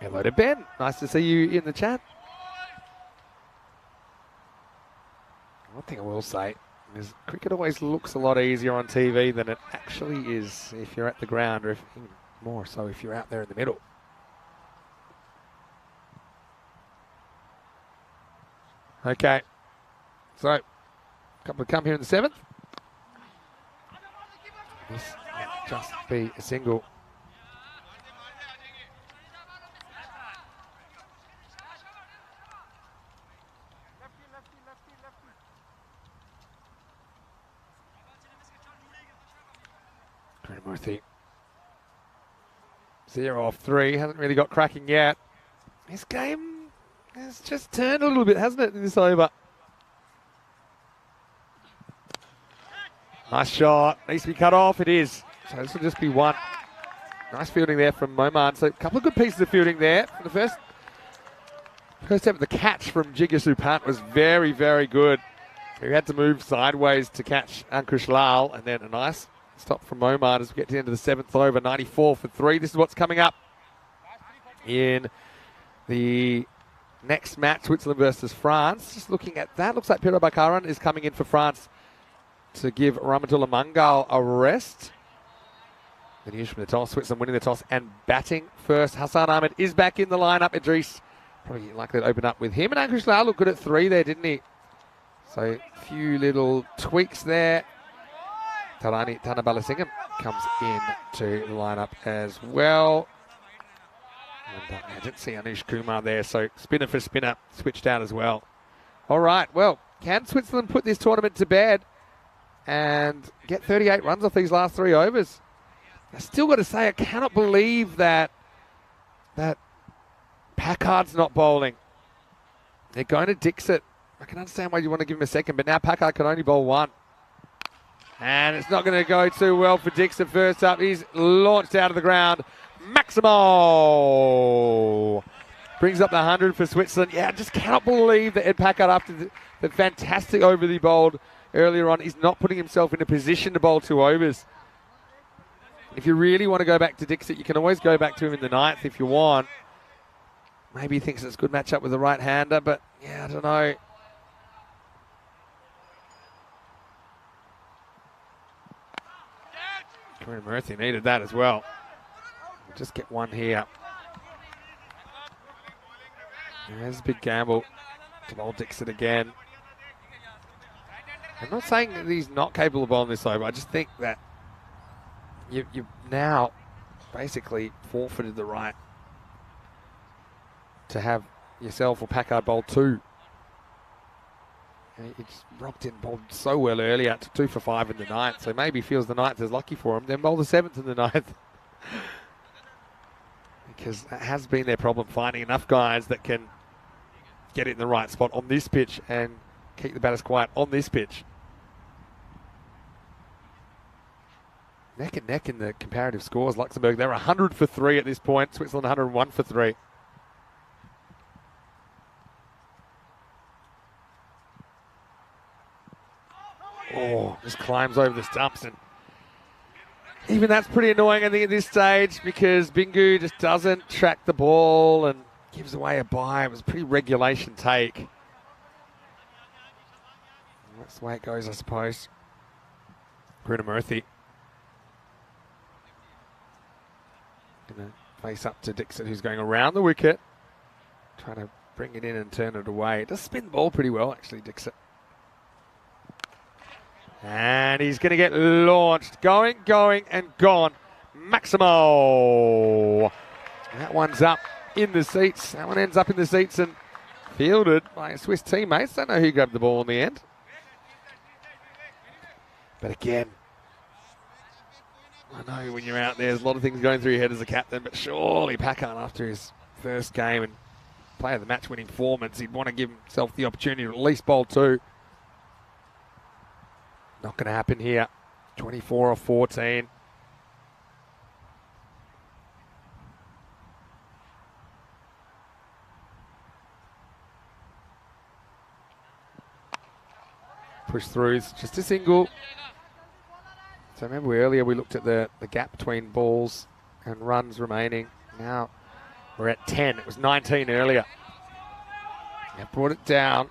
Speaker 3: Hello to Ben. Nice to see you in the chat. One thing I will say, Because cricket always looks a lot easier on TV than it actually is if you're at the ground, or if, even more so if you're out there in the middle. Okay, so a couple to come here in the 7th. This might just be a single. Murthy. 0 off 3, hasn't really got cracking yet. This game has just turned a little bit, hasn't it, in this over? Nice shot, needs to be cut off, it is. So this will just be one. Nice fielding there from Moman. So a couple of good pieces of fielding there. For the first step, the catch from Jigasoo Pant was very, very good. He had to move sideways to catch Ankush Lal, and then a nice stop from Moman as we get to the end of the 7th over, 94 for 3. This is what's coming up in the next match, Switzerland versus France. Just looking at that, looks like Piro Bakaran is coming in for France to give Rahmatullah Mangal a rest. The news from the toss, Switzerland winning the toss and batting first. Hassan Ahmed is back in the lineup. Idris probably likely to open up with him. And Ankush Lal looked good at 3 there, didn't he? So a few little tweaks there. Tana Balasingham comes in to the lineup as well. And I didn't see Anish Kumar there, so spinner for spinner switched out as well. All right, well, can Switzerland put this tournament to bed and get 38 runs off these last 3 overs? I still got to say, I cannot believe that Packard's not bowling. They're going to Dixit. I can understand why you want to give him a second, but now Packard can only bowl 1. And it's not going to go too well for Dixit first up. He's launched out of the ground. Maximo brings up the 100 for Switzerland. Yeah, I just cannot believe that Ed Packard, after the fantastic over he bowled earlier on, is not putting himself in a position to bowl 2 overs. If you really want to go back to Dixit, you can always go back to him in the 9th if you want. Maybe he thinks it's a good matchup with the right-hander, but yeah, I don't know. Murthy needed that as well. We'll just get 1 here. There's a big gamble to bowl Dixit again. I'm not saying that he's not capable of bowling this over. I just think that you've now basically forfeited the right to have yourself or Packard bowl 2. He just rocked in, bowled so well earlier, to 2 for 5 in the 9th, so maybe feels the 9th is lucky for him, then bowl the 7th in the 9th. Because that has been their problem, finding enough guys that can get it in the right spot on this pitch and keep the batters quiet on this pitch. Neck and neck in the comparative scores. Luxembourg, they're 100 for 3 at this point. Switzerland 101 for 3. Oh, just climbs over the stumps, and even that's pretty annoying, I think, at this stage, because Bingu just doesn't track the ball and gives away a bye. It was a pretty regulation take. That's the way it goes, I suppose. Murthy going to face up to Dixit, who's going around the wicket, trying to bring it in and turn it away. It does spin the ball pretty well, actually, Dixit. And he's going to get launched. Going, and gone. Maximo. That one's up in the seats. That one ends up in the seats and fielded by Swiss teammates. Don't know who grabbed the ball in the end. But again, I know when you're out there, there's a lot of things going through your head as a captain, but surely Packard, after his first game and play of the match-winning performance, he'd want to give himself the opportunity to at least bowl 2. Not going to happen here. 24 or 14. Push throughs, just a single. So remember earlier we looked at the gap between balls and runs remaining. Now we're at 10. It was 19 earlier. Now brought it down.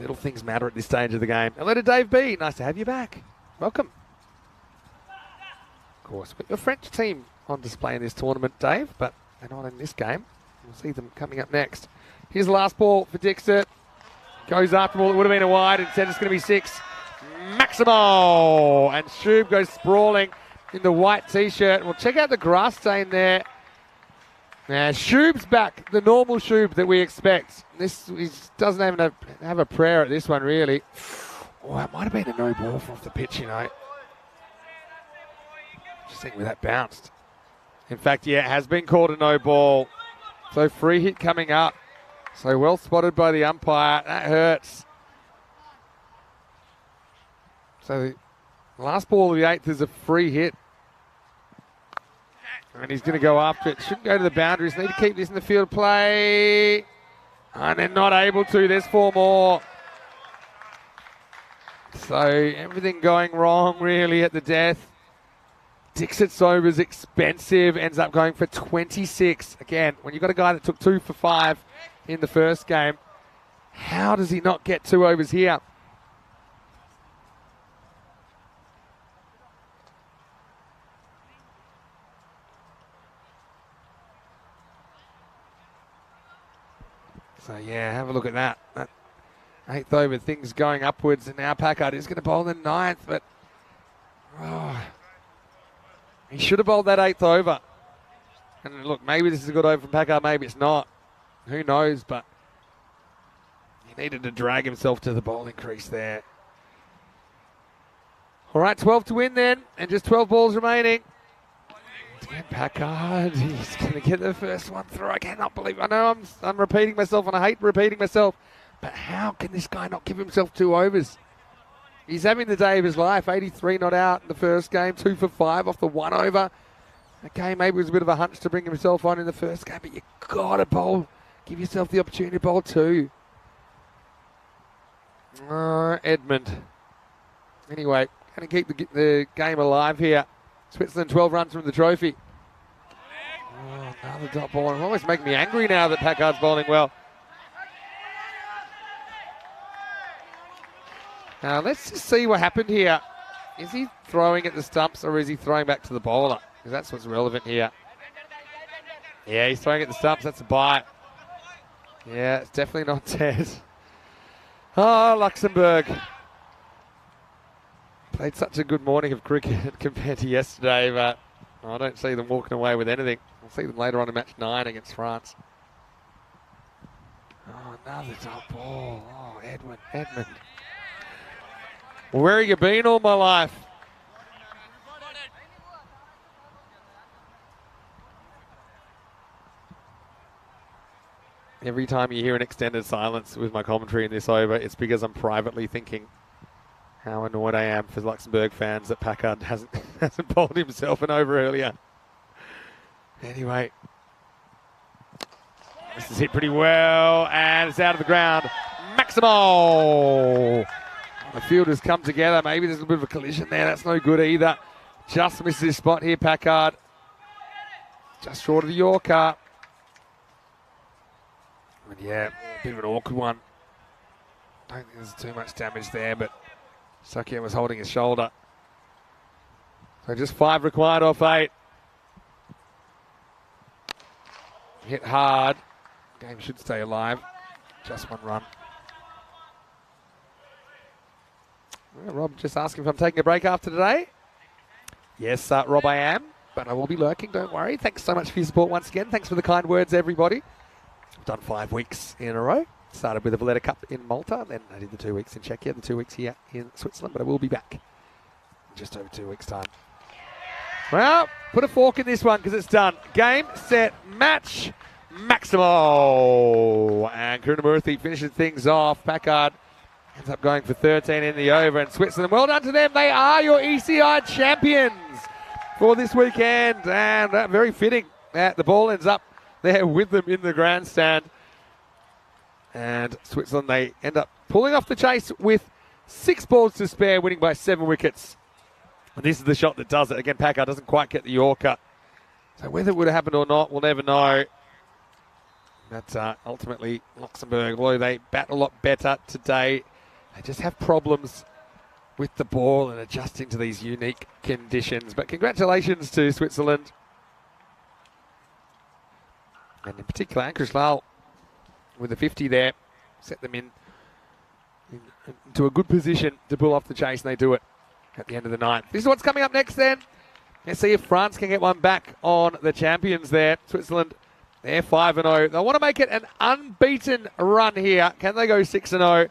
Speaker 3: Little things matter at this stage of the game. Hello to Dave B. Nice to have you back. Welcome. Of course, we've got your French team on display in this tournament, Dave, but they're not in this game. We'll see them coming up next. Here's the last ball for Dixit. Goes after the ball. It would have been a wide. Instead, it's going to be 6. Maximo! And Shub goes sprawling in the white T-shirt. Well, check out the grass stain there. Now, Shub's back, the normal Shub that we expect. He doesn't even have a prayer at this one, really. Oh, it might have been a no ball from off the pitch, you know. Just think where that bounced. In fact, yeah, it has been called a no ball. So free hit coming up. So well spotted by the umpire. That hurts. So the last ball of the 8th is a free hit. And he's going to go after it. Shouldn't go to the boundaries. Need to keep this in the field play. And they're not able to. There's 4 more. So everything going wrong really at the death. Dixit's over is expensive. Ends up going for 26. Again, when you've got a guy that took 2 for 5 in the first game, how does he not get 2 overs here? So, yeah, have a look at that. That 8th over, things going upwards, and now Packard is going to bowl the 9th, but he should have bowled that 8th over. And look, maybe this is a good over from Packard, maybe it's not. Who knows, but he needed to drag himself to the bowling crease there. All right, 12 to win then, and just 12 balls remaining. Again, Packard, he's going to get the first one through. I cannot believe, I know I'm repeating myself, and I hate repeating myself, but how can this guy not give himself 2 overs? He's having the day of his life. 83 not out in the first game, 2 for 5 off the 1 over. Okay, maybe it was a bit of a hunch to bring himself on in the first game, but you got to bowl. Give yourself the opportunity to bowl 2. Edmund. Anyway, going to keep the game alive here. Switzerland 12 runs from the trophy. Oh, another dot ball. It's almost making me angry now that Packard's bowling well. Now, let's just see what happened here. Is he throwing at the stumps or is he throwing back to the bowler? Because that's what's relevant here. Yeah, he's throwing at the stumps. That's a bite. Yeah, it's definitely not dead. Oh, Luxembourg. Played such a good morning of cricket compared to yesterday, but I don't see them walking away with anything. We'll see them later on in match 9 against France. Oh, another top ball. Oh, Edmund. Well, where have you been all my life? Every time you hear an extended silence with my commentary in this over, it's because I'm privately thinking how annoyed I am for Luxembourg fans that Packard hasn't bowled himself an over earlier. Anyway, this is hit pretty well, and it's out of the ground. Maximo! The fielders come together. Maybe there's a bit of a collision there. That's no good either. Just misses his spot here, Packard. Just short of the Yorker. And yeah, a bit of an awkward one. Don't think there's too much damage there, but Sakia was holding his shoulder. So just 5 required off 8. Hit hard. Game should stay alive. Just 1 run. Well, Rob just asking if I'm taking a break after today. Yes, Rob, I am. But I will be lurking, don't worry. Thanks so much for your support once again. Thanks for the kind words, everybody. I've done 5 weeks in a row. Started with the Valletta Cup in Malta, then I did the 2 weeks in Czechia, the 2 weeks here in Switzerland, but I will be back in just over 2 weeks' time. Well, put a fork in this one because it's done. Game, set, match, Maximo. And Krunamurthy finishes things off. Packard ends up going for 13 in the over, and Switzerland, well done to them. They are your ECI champions for this weekend, and very fitting that the ball ends up there with them in the grandstand. And Switzerland, they end up pulling off the chase with 6 balls to spare, winning by 7 wickets. And this is the shot that does it. Again, Packard doesn't quite get the Yorker. So whether it would have happened or not, we'll never know. But ultimately, Luxembourg, although they bat a lot better today, they just have problems with the ball and adjusting to these unique conditions. But congratulations to Switzerland. And in particular, Ankush Lal with the 50 there, set them into a good position to pull off the chase, and they do it at the end of the ninth. This is what's coming up next then. Let's see if France can get one back on the champions there. Switzerland, they're 5-0. They want to make it an unbeaten run here. Can they go 6-0?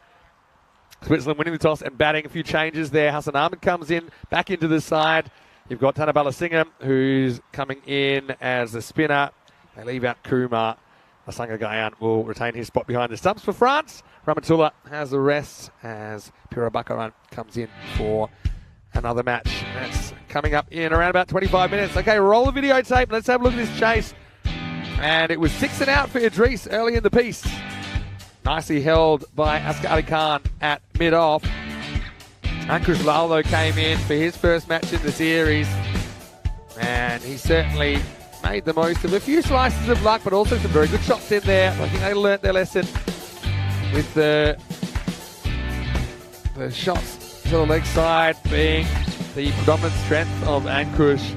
Speaker 3: Switzerland winning the toss and batting. A few changes there. Hassan Ahmed comes in, back into the side. You've got Tanabala Singha, who's coming in as the spinner. They leave out Kumar. Asanga Gayan will retain his spot behind the stumps for France. Ramatullah has the rest as Pira Bakaran comes in for another match. That's coming up in around about 25 minutes. Okay, roll the videotape. Let's have a look at this chase. And it was 6 and out for Idris early in the piece. Nicely held by Askar Ali Khan at mid-off. Ankush Lal, though, came in for his first match in the series. And he certainly made the most of a few slices of luck, but also some very good shots in there. I think they learnt their lesson with the shots to the leg side being the predominant strength of Ankush.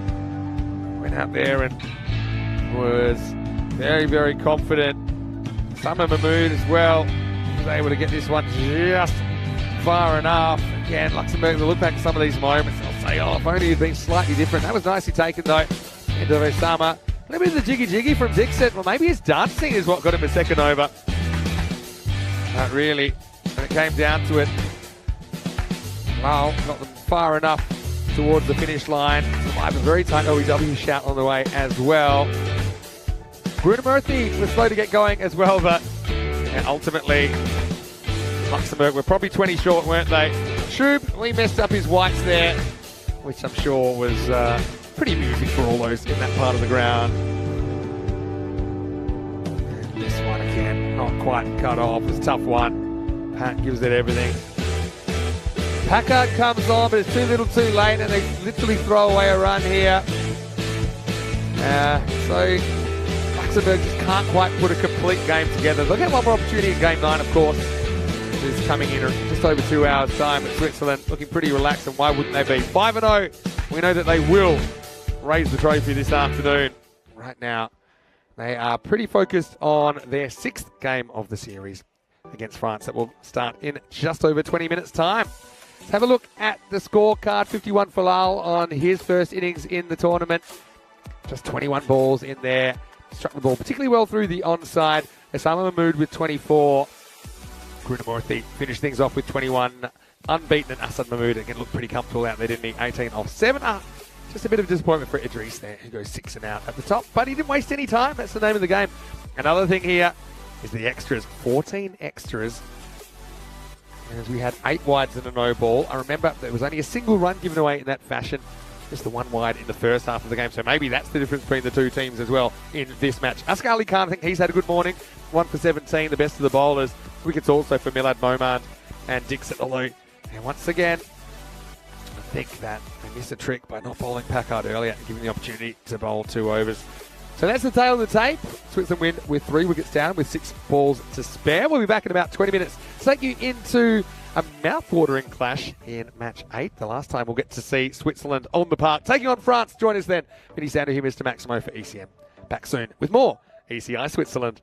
Speaker 3: Went out there and was very, very confident. Sama Mahmood as well was able to get this one just far enough. Again, Luxembourg will look back at some of these moments. I'll say, oh, if only it'd been slightly different. That was nicely taken, though. Into Osama. A little bit of the jiggy-jiggy from Dixon. Well, maybe his dancing is what got him a second over. Not really. When it came down to it, Lal got them far enough towards the finish line. Survived a very tight OEW shout on the way as well. Grunamurthy was slow to get going as well, but ultimately, Luxembourg were probably 20 short, weren't they? Shub, we messed up his whites there, which I'm sure was pretty amusing for all those in that part of the ground. And this one again, not quite cut off. It's a tough one. Pat gives it everything. Packard comes on, but it's too little too late, and they literally throw away a run here. So Luxembourg just can't quite put a complete game together. They'll get one more opportunity in Game 9, of course. Is coming in just over 2 hours' time. But Switzerland looking pretty relaxed, and why wouldn't they be? 5-0. We know that they will raise the trophy this afternoon. Right now, they are pretty focused on their 6th game of the series against France that will start in just over 20 minutes' time. Let's have a look at the scorecard. 51 for Lal on his first innings in the tournament. Just 21 balls in there. Struck the ball particularly well through the onside. Osama Mahmood with 24. Grunamurthy finished things off with 21. Unbeaten, and Asad Mahmood again looked pretty comfortable out there, didn't he? 18 off 7. Just a bit of disappointment for Idris there, who goes 6 and out at the top, but he didn't waste any time. That's the name of the game. Another thing here is the extras. 14 extras. As we had 8 wides and a no ball. I remember there was only a single run given away in that fashion. Just the 1 wide in the first half of the game. So maybe that's the difference between the two teams as well in this match. Askar Ali Khan, I think he's had a good morning. 1 for 17, the best of the bowlers. Wickets also for Milad Momand and Dixon. Although, and once again, I think that they missed a trick by not bowling Packard earlier and giving the opportunity to bowl 2 overs. So that's the tail of the tape. Switzerland win with 3 wickets down with 6 balls to spare. We'll be back in about 20 minutes to take you into a mouth-watering clash in match 8. The last time we'll get to see Switzerland on the park. Taking on France. Join us then. Many sound to hear Mr. Maximo for ECN. Back soon with more ECI Switzerland.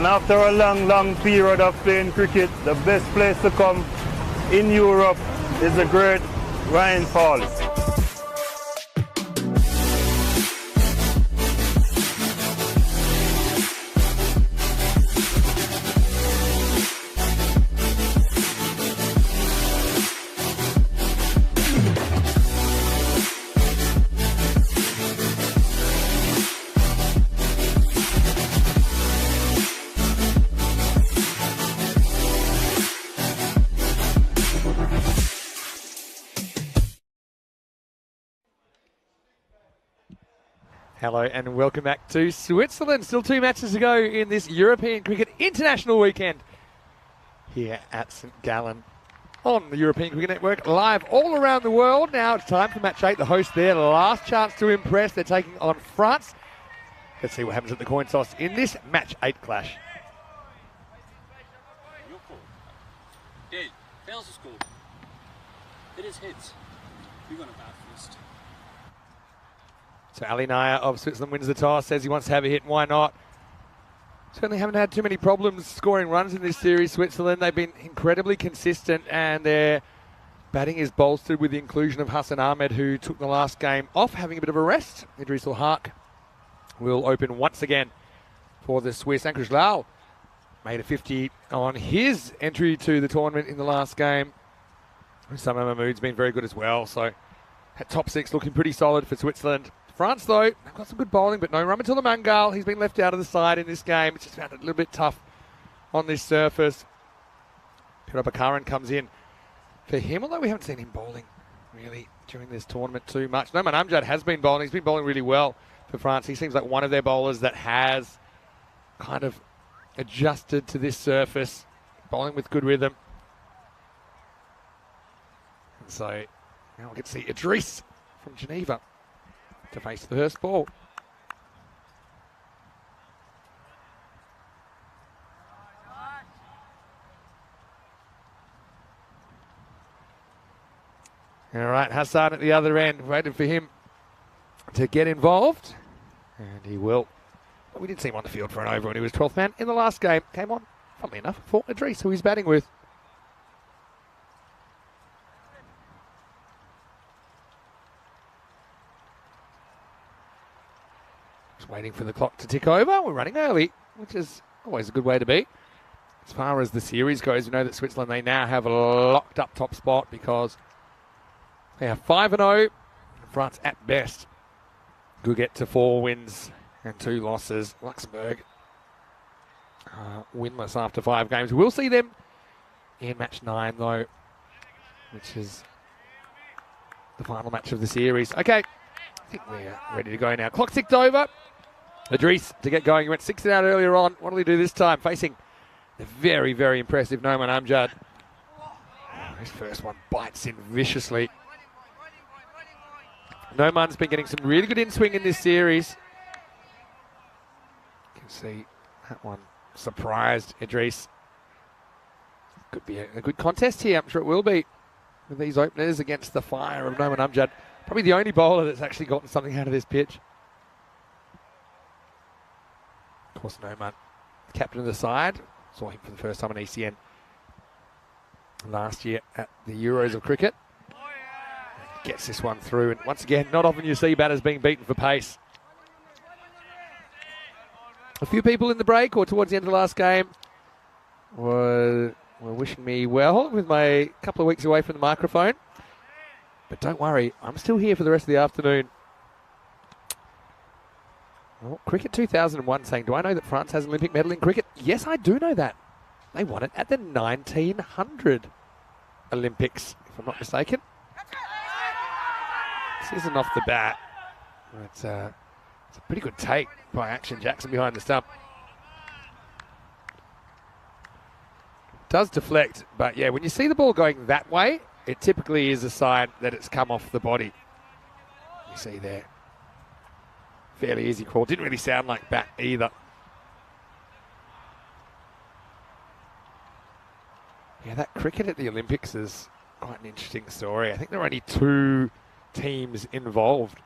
Speaker 6: after a long period of playing cricket, the best place to come in Europe is the great Ryan Falls.
Speaker 3: Hello and welcome back to Switzerland. Still 2 matches to go in this European Cricket International weekend here at St Gallen on the European Cricket Network, live all around the world. Now it's time for match 8. The host there, last chance to impress. They're taking on France. Let's see what happens at the coin toss in this match 8 clash.
Speaker 2: Your call. Dead. Fails to score. It is heads. You're going to bat first.
Speaker 3: So Ali Naya of Switzerland wins the toss, says he wants to have a hit. Why not? Certainly haven't had too many problems scoring runs in this series, Switzerland. They've been incredibly consistent and their batting is bolstered with the inclusion of Hassan Ahmed, who took the last game off, having a bit of a rest. Idris Al-Haq will open once again for the Swiss. Ankush Lal made a 50 on his entry to the tournament in the last game. Sama Mahmood's been very good as well. So at top 6 looking pretty solid for Switzerland. France, though, they've got some good bowling, but no Ramatullah Mangal. He's been left out of the side in this game. It's just found it a little bit tough on this surface. Pirabakaran comes in for him, although we haven't seen him bowling really during this tournament too much. Noman Amjad has been bowling. He's been bowling really well for France. He seems like one of their bowlers that has kind of adjusted to this surface, bowling with good rhythm. And so now we get to see Idris from Geneva to face the first ball. All right, Hassan at the other end, waiting for him to get involved, and he will. But we did see him on the field for an over when he was 12th man in the last game. Came on, funnily enough, for Idris, who he's batting with. Waiting for the clock to tick over. We're running early, which is always a good way to be. As far as the series goes, we know that Switzerland, they now have a locked up top spot because they have 5-0. France, at best, could get to 4 wins and 2 losses. Luxembourg winless after 5 games. We'll see them in match 9, though, which is the final match of the series. Okay, I think we're ready to go now. Clock ticked over. Idris to get going. He went 6 out earlier on. What will he do this time? Facing the very, very impressive Noman Amjad. His first one bites in viciously. Noman's been getting some really good in-swing in this series. You can see that one surprised Idris. Could be a good contest here. I'm sure it will be with these openers against the fire of Noman Amjad. Probably the only bowler that's actually gotten something out of this pitch. Of course, Noman, captain of the side. Saw him for the first time in ECN last year at the Euros of cricket. Gets this one through, and once again, not often you see batters being beaten for pace. A few people in the break or towards the end of the last game were wishing me well with my couple of weeks away from the microphone. But don't worry, I'm still here for the rest of the afternoon. Well, Cricket 2001 saying, do I know that France has an Olympic medal in cricket? Yes, I do know that. They won it at the 1900 Olympics, if I'm not mistaken. This isn't off the bat. It's a pretty good take by Action Jackson behind the stump. Does deflect, but yeah, when you see the ball going that way, it typically is a sign that it's come off the body. You see there. Fairly easy call. Didn't really sound like bat either. Yeah, that cricket at the Olympics is quite an interesting story. I think there are only 2 teams involved.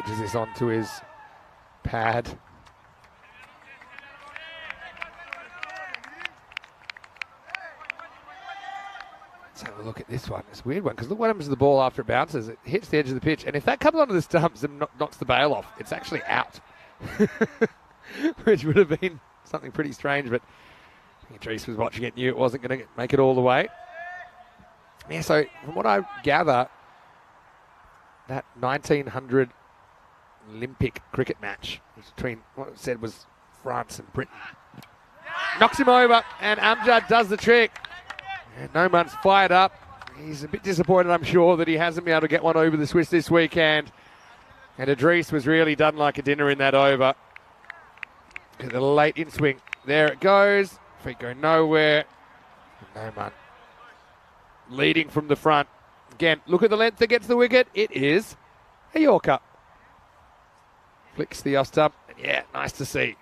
Speaker 3: Edges this onto his pad. Let's have a look at this one. It's a weird one because look what happens to the ball after it bounces. It hits the edge of the pitch, and if that comes onto the stumps and knocks the bail off, it's actually out. Which would have been something pretty strange, but Idris was watching it, knew it wasn't going to make it all the way. Yeah, so from what I gather, that 1900 Olympic cricket match between what it said was France and Britain knocks him over, and Amjad does the trick. And Noman's fired up. He's a bit disappointed, I'm sure, that he hasn't been able to get one over the Swiss this weekend. And Idris was really done like a dinner in that over. The late in swing. There it goes. Feet go nowhere. Noman leading from the front. Again, look at the length that gets the wicket. It is a Yorker. Flicks the off stump. Yeah, nice to see.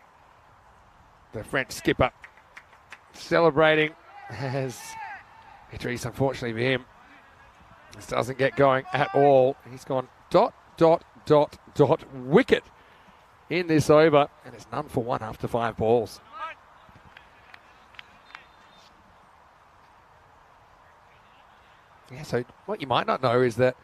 Speaker 3: The French skipper celebrating as Idris, unfortunately for him, this doesn't get going at all. He's gone dot, dot, dot, dot, wicket in this over, and it's none for one after 5 balls. Yeah, so what you might not know is that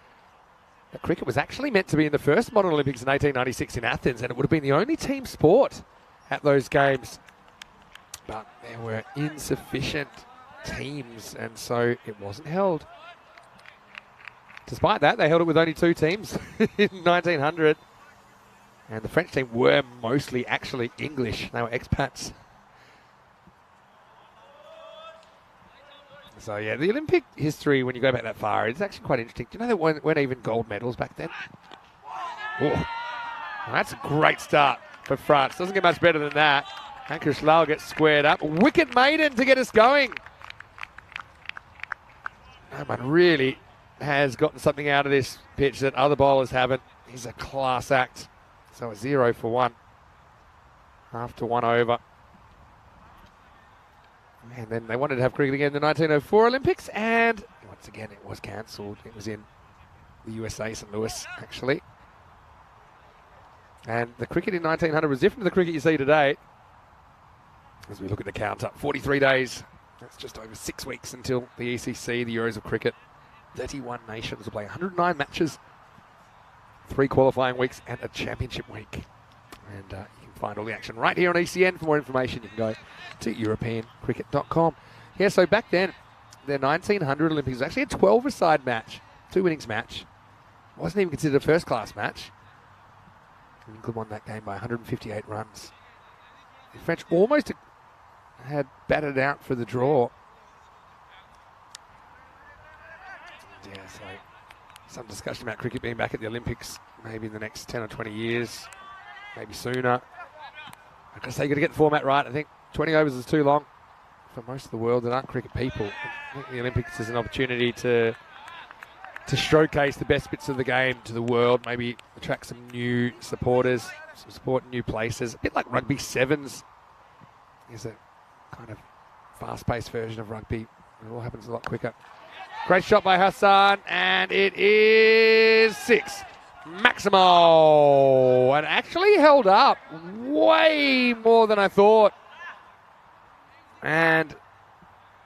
Speaker 3: cricket was actually meant to be in the first modern Olympics in 1896 in Athens, and it would have been the only team sport at those games. But there were insufficient teams, and so it wasn't held. Despite that, they held it with only 2 teams in 1900. And the French team were mostly actually English. They were expats. So, yeah, the Olympic history, when you go back that far, it's actually quite interesting. Do you know there weren't even gold medals back then? Oh, well, that's a great start for France. Doesn't get much better than that. Ankush Lal gets squared up. Wicket maiden to get us going. Noman really has gotten something out of this pitch that other bowlers haven't. He's a class act. So a 0 for 1 after 1 over. And then they wanted to have cricket again in the 1904 Olympics, and once again it was cancelled. It was in the USA, St. Louis, actually. And the cricket in 1900 was different to the cricket you see today. As we look at the count up, 43 days. That's just over 6 weeks until the ECC, the Euros of Cricket. 31 nations will play 109 matches, 3 qualifying weeks, and a championship week. And you can find all the action right here on ECN. For more information, you can go to europeancricket.com. Yeah, so back then, the 1900 Olympics was actually a 12-a-side match, 2 innings match. It wasn't even considered a first-class match. England won that game by 158 runs. The French almost had batted out for the draw. Yeah, so some discussion about cricket being back at the Olympics maybe in the next 10 or 20 years, maybe sooner. I gotta say, you got to get the format right. I think 20 overs is too long for most of the world that aren't cricket people. I think the Olympics is an opportunity to showcase the best bits of the game to the world, maybe attract some new supporters, some support in new places. A bit like rugby sevens is a kind of fast-paced version of rugby. It all happens a lot quicker. Great shot by Hassan, and it is 6. Maximo, and actually held up way more than I thought. And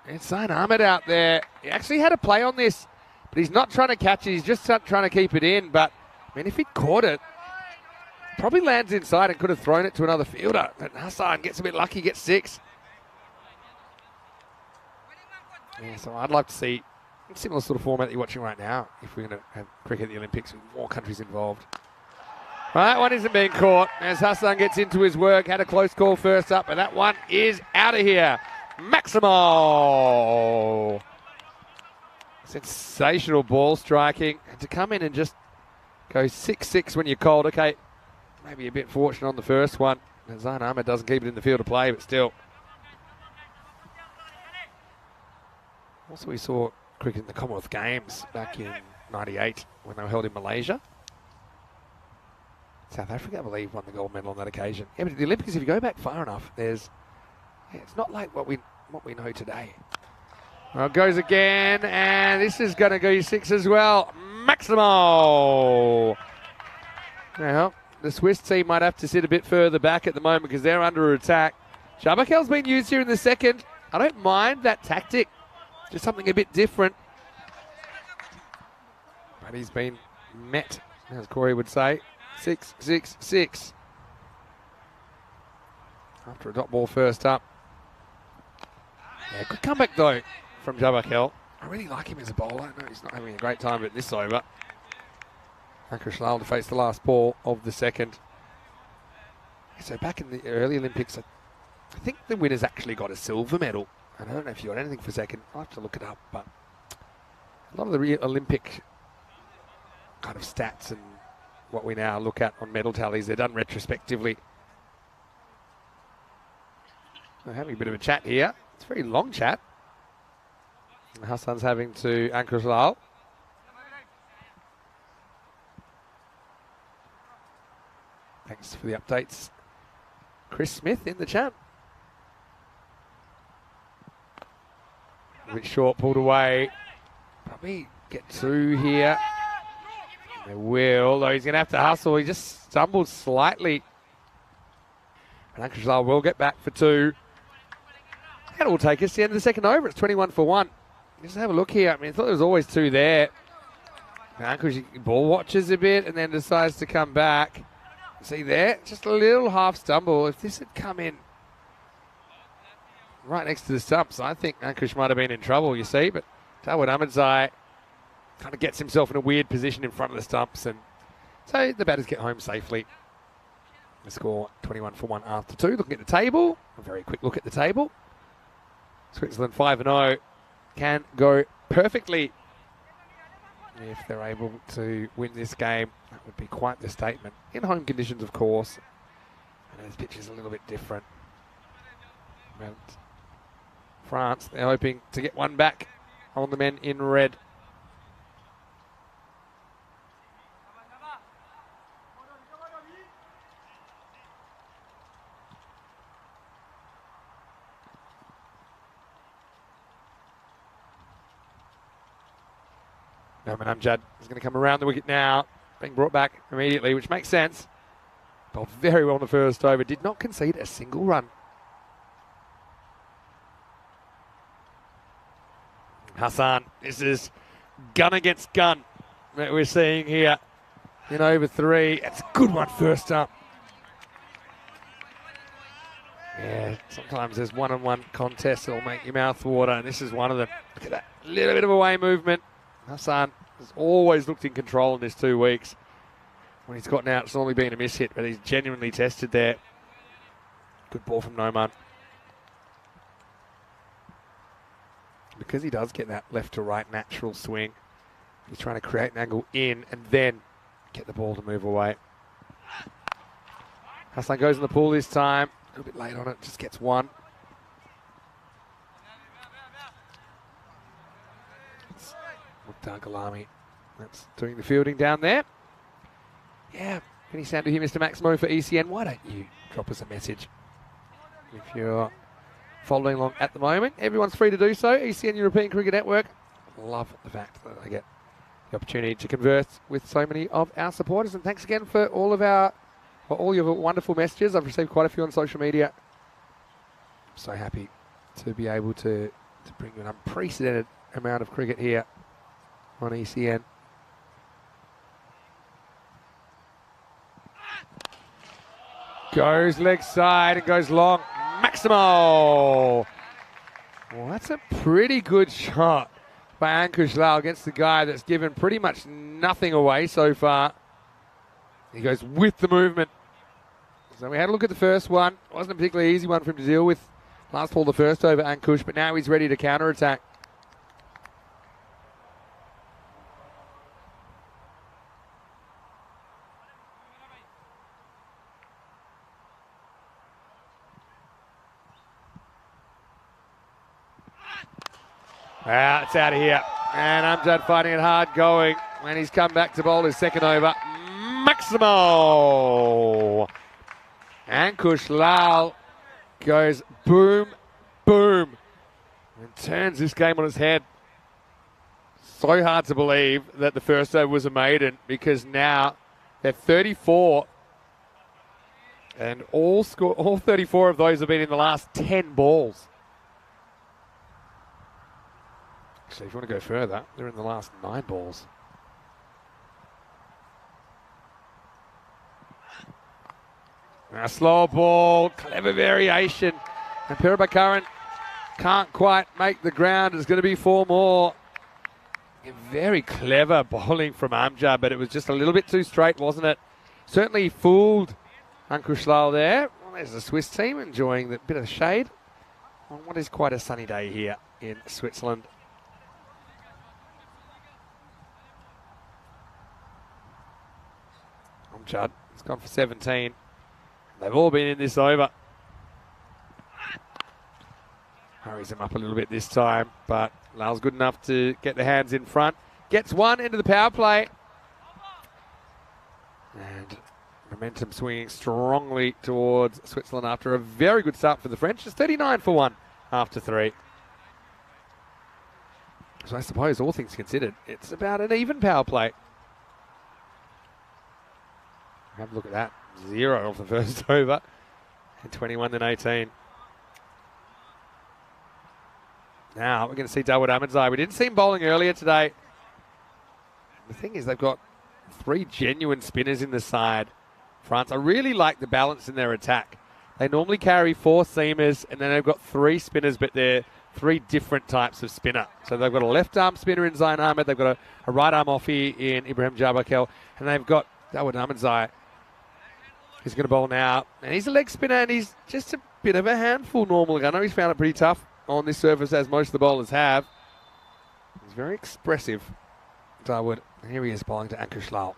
Speaker 3: it's Zain Ahmed out there. He actually had a play on this, but he's not trying to catch it. He's just trying to keep it in. But, I mean, if he caught it, probably lands inside and could have thrown it to another fielder. And Hassan gets a bit lucky, gets 6. Yeah, so I'd like to see a similar sort of format that you're watching right now if we're going to have cricket at the Olympics with more countries involved. Well, that one isn't being caught as Hassan gets into his work. Had a close call first up, but that one is out of here. Maximo. Sensational ball striking. And to come in and just go 6-6 when you're cold. Okay, maybe a bit fortunate on the first one. Zain Ahmed doesn't keep it in the field of play, but still. Also, we saw cricket in the Commonwealth Games back in '98 when they were held in Malaysia. South Africa, I believe, won the gold medal on that occasion. Yeah, but the Olympics, if you go back far enough, it's not like what we know today. Well, it goes again, and this is going to go 6 as well. Maximo! Well, the Swiss team might have to sit a bit further back at the moment because they're under attack. Jabakel's been used here in the second. I don't mind that tactic. Just something a bit different. But he's been met, as Corey would say. 6-6-6. After a dot ball first up. Yeah, good comeback though from Jabakel. I really like him as a bowler. I know he's not having a great time at this over. Ankush Lal to face the last ball of the second. So back in the early Olympics, I think the winners actually got a silver medal. I don't know if you got anything for second. I'll have to look it up, but a lot of the real Olympic kind of stats and what we now look at on medal tallies, they're done retrospectively. We're having a bit of a chat here. It's a very long chat. And Hassan's having to Ankush Lal. Thanks for the updates. Chris Smith in the chat. A bit short, pulled away. Probably get two here. They will, though he's going to have to hustle. He just stumbled slightly. And Ankush Lal will get back for two. And it will take us to the end of the second over. It's 21 for 1. Just have a look here. I mean, I thought there was always two there. Ankush ball watches a bit and then decides to come back. See there? Just a little half stumble. If this had come in right next to the stumps, I think Ankush might have been in trouble, you see. But Tawad Ahmadzai kind of gets himself in a weird position in front of the stumps. And so the batters get home safely. The score 21 for 1 after 2. Looking at the table. A very quick look at the table. Switzerland 5-0 can go perfectly if they're able to win this game. That would be quite the statement. In home conditions, of course. And this pitch is a little bit different. But France, they're hoping to get one back on the men in red. Amjad is going to come around the wicket now, being brought back immediately, which makes sense. Bowled very well in the first over, did not concede a single run. Hassan, this is gun against gun that we're seeing here in over 3. It's a good one first up. Yeah, sometimes there's one-on-one contests that will make your mouth water, and this is one of them. Look at that little bit of away movement. Hassan has always looked in control in this 2 weeks. When he's gotten out, it's normally been a miss hit, but he's genuinely tested there. Good ball from Noman. Because he does get that left to right natural swing, he's trying to create an angle in and then get the ball to move away. Hassan goes in the pool this time. A little bit late on it, just gets one. Mukhtar Ghalami, that's doing the fielding down there. Yeah, any sound to hear Mr. Maximo for ECN? Why don't you drop us a message if you're following along at the moment? Everyone's free to do so. ECN European Cricket Network. Love the fact that I get the opportunity to converse with so many of our supporters. And thanks again for all your wonderful messages. I've received quite a few on social media. I'm so happy to be able to bring you an unprecedented amount of cricket here on ECN. Goes leg side and goes long. Maximo! Well, that's a pretty good shot by Ankush Lal against the guy that's given pretty much nothing away so far. He goes with the movement. So we had a look at the first one. It wasn't a particularly easy one for him to deal with. Last ball the first over Ankush, but now he's ready to counter-attack. Well, it's out of here. And Amjad finding it hard going when he's come back to bowl his second over. Maximo! Ankush Lal goes boom, boom, and turns this game on its head. So hard to believe that the first over was a maiden, because now They're 34. And all 34 of those have been in the last 10 balls. Actually, if you want to go further, they're in the last 9 balls. Now, slow ball, clever variation. And Pirabakaran can't quite make the ground. It's going to be 4 more. Very clever bowling from Amjad, but it was just a little bit too straight, wasn't it? Certainly fooled Ankush Lal there. Well, there's the Swiss team enjoying the bit of shade on what is quite a sunny day here in Switzerland. Amjad has gone for 17. They've all been in this over. Hurries him up a little bit this time, but Lal's good enough to get the hands in front. Gets one into the power play. And momentum swinging strongly towards Switzerland after a very good start for the French. It's 39 for 1 after 3. So I suppose, all things considered, it's about an even power play. Have a look at that. 0 off the first over. And 21 then 18. Now we're going to see Dawud Ahmadzai. We didn't see him bowling earlier today. The thing is, they've got 3 genuine spinners in the side. France, I really like the balance in their attack. They normally carry 4 seamers, and then they've got 3 spinners, but they're 3 different types of spinner. So they've got a left-arm spinner in Zain Ahmed, they've got a right-arm offie in Ibrahim Jabakel, and they've got Dawud Ahmadzai, who's going to bowl now. And he's a leg spinner, and he's just a bit of a handful normally. I know he's found it pretty tough on this surface, as most of the bowlers have. He's very expressive, Dawud. And here he is bowling to Ankush Lal.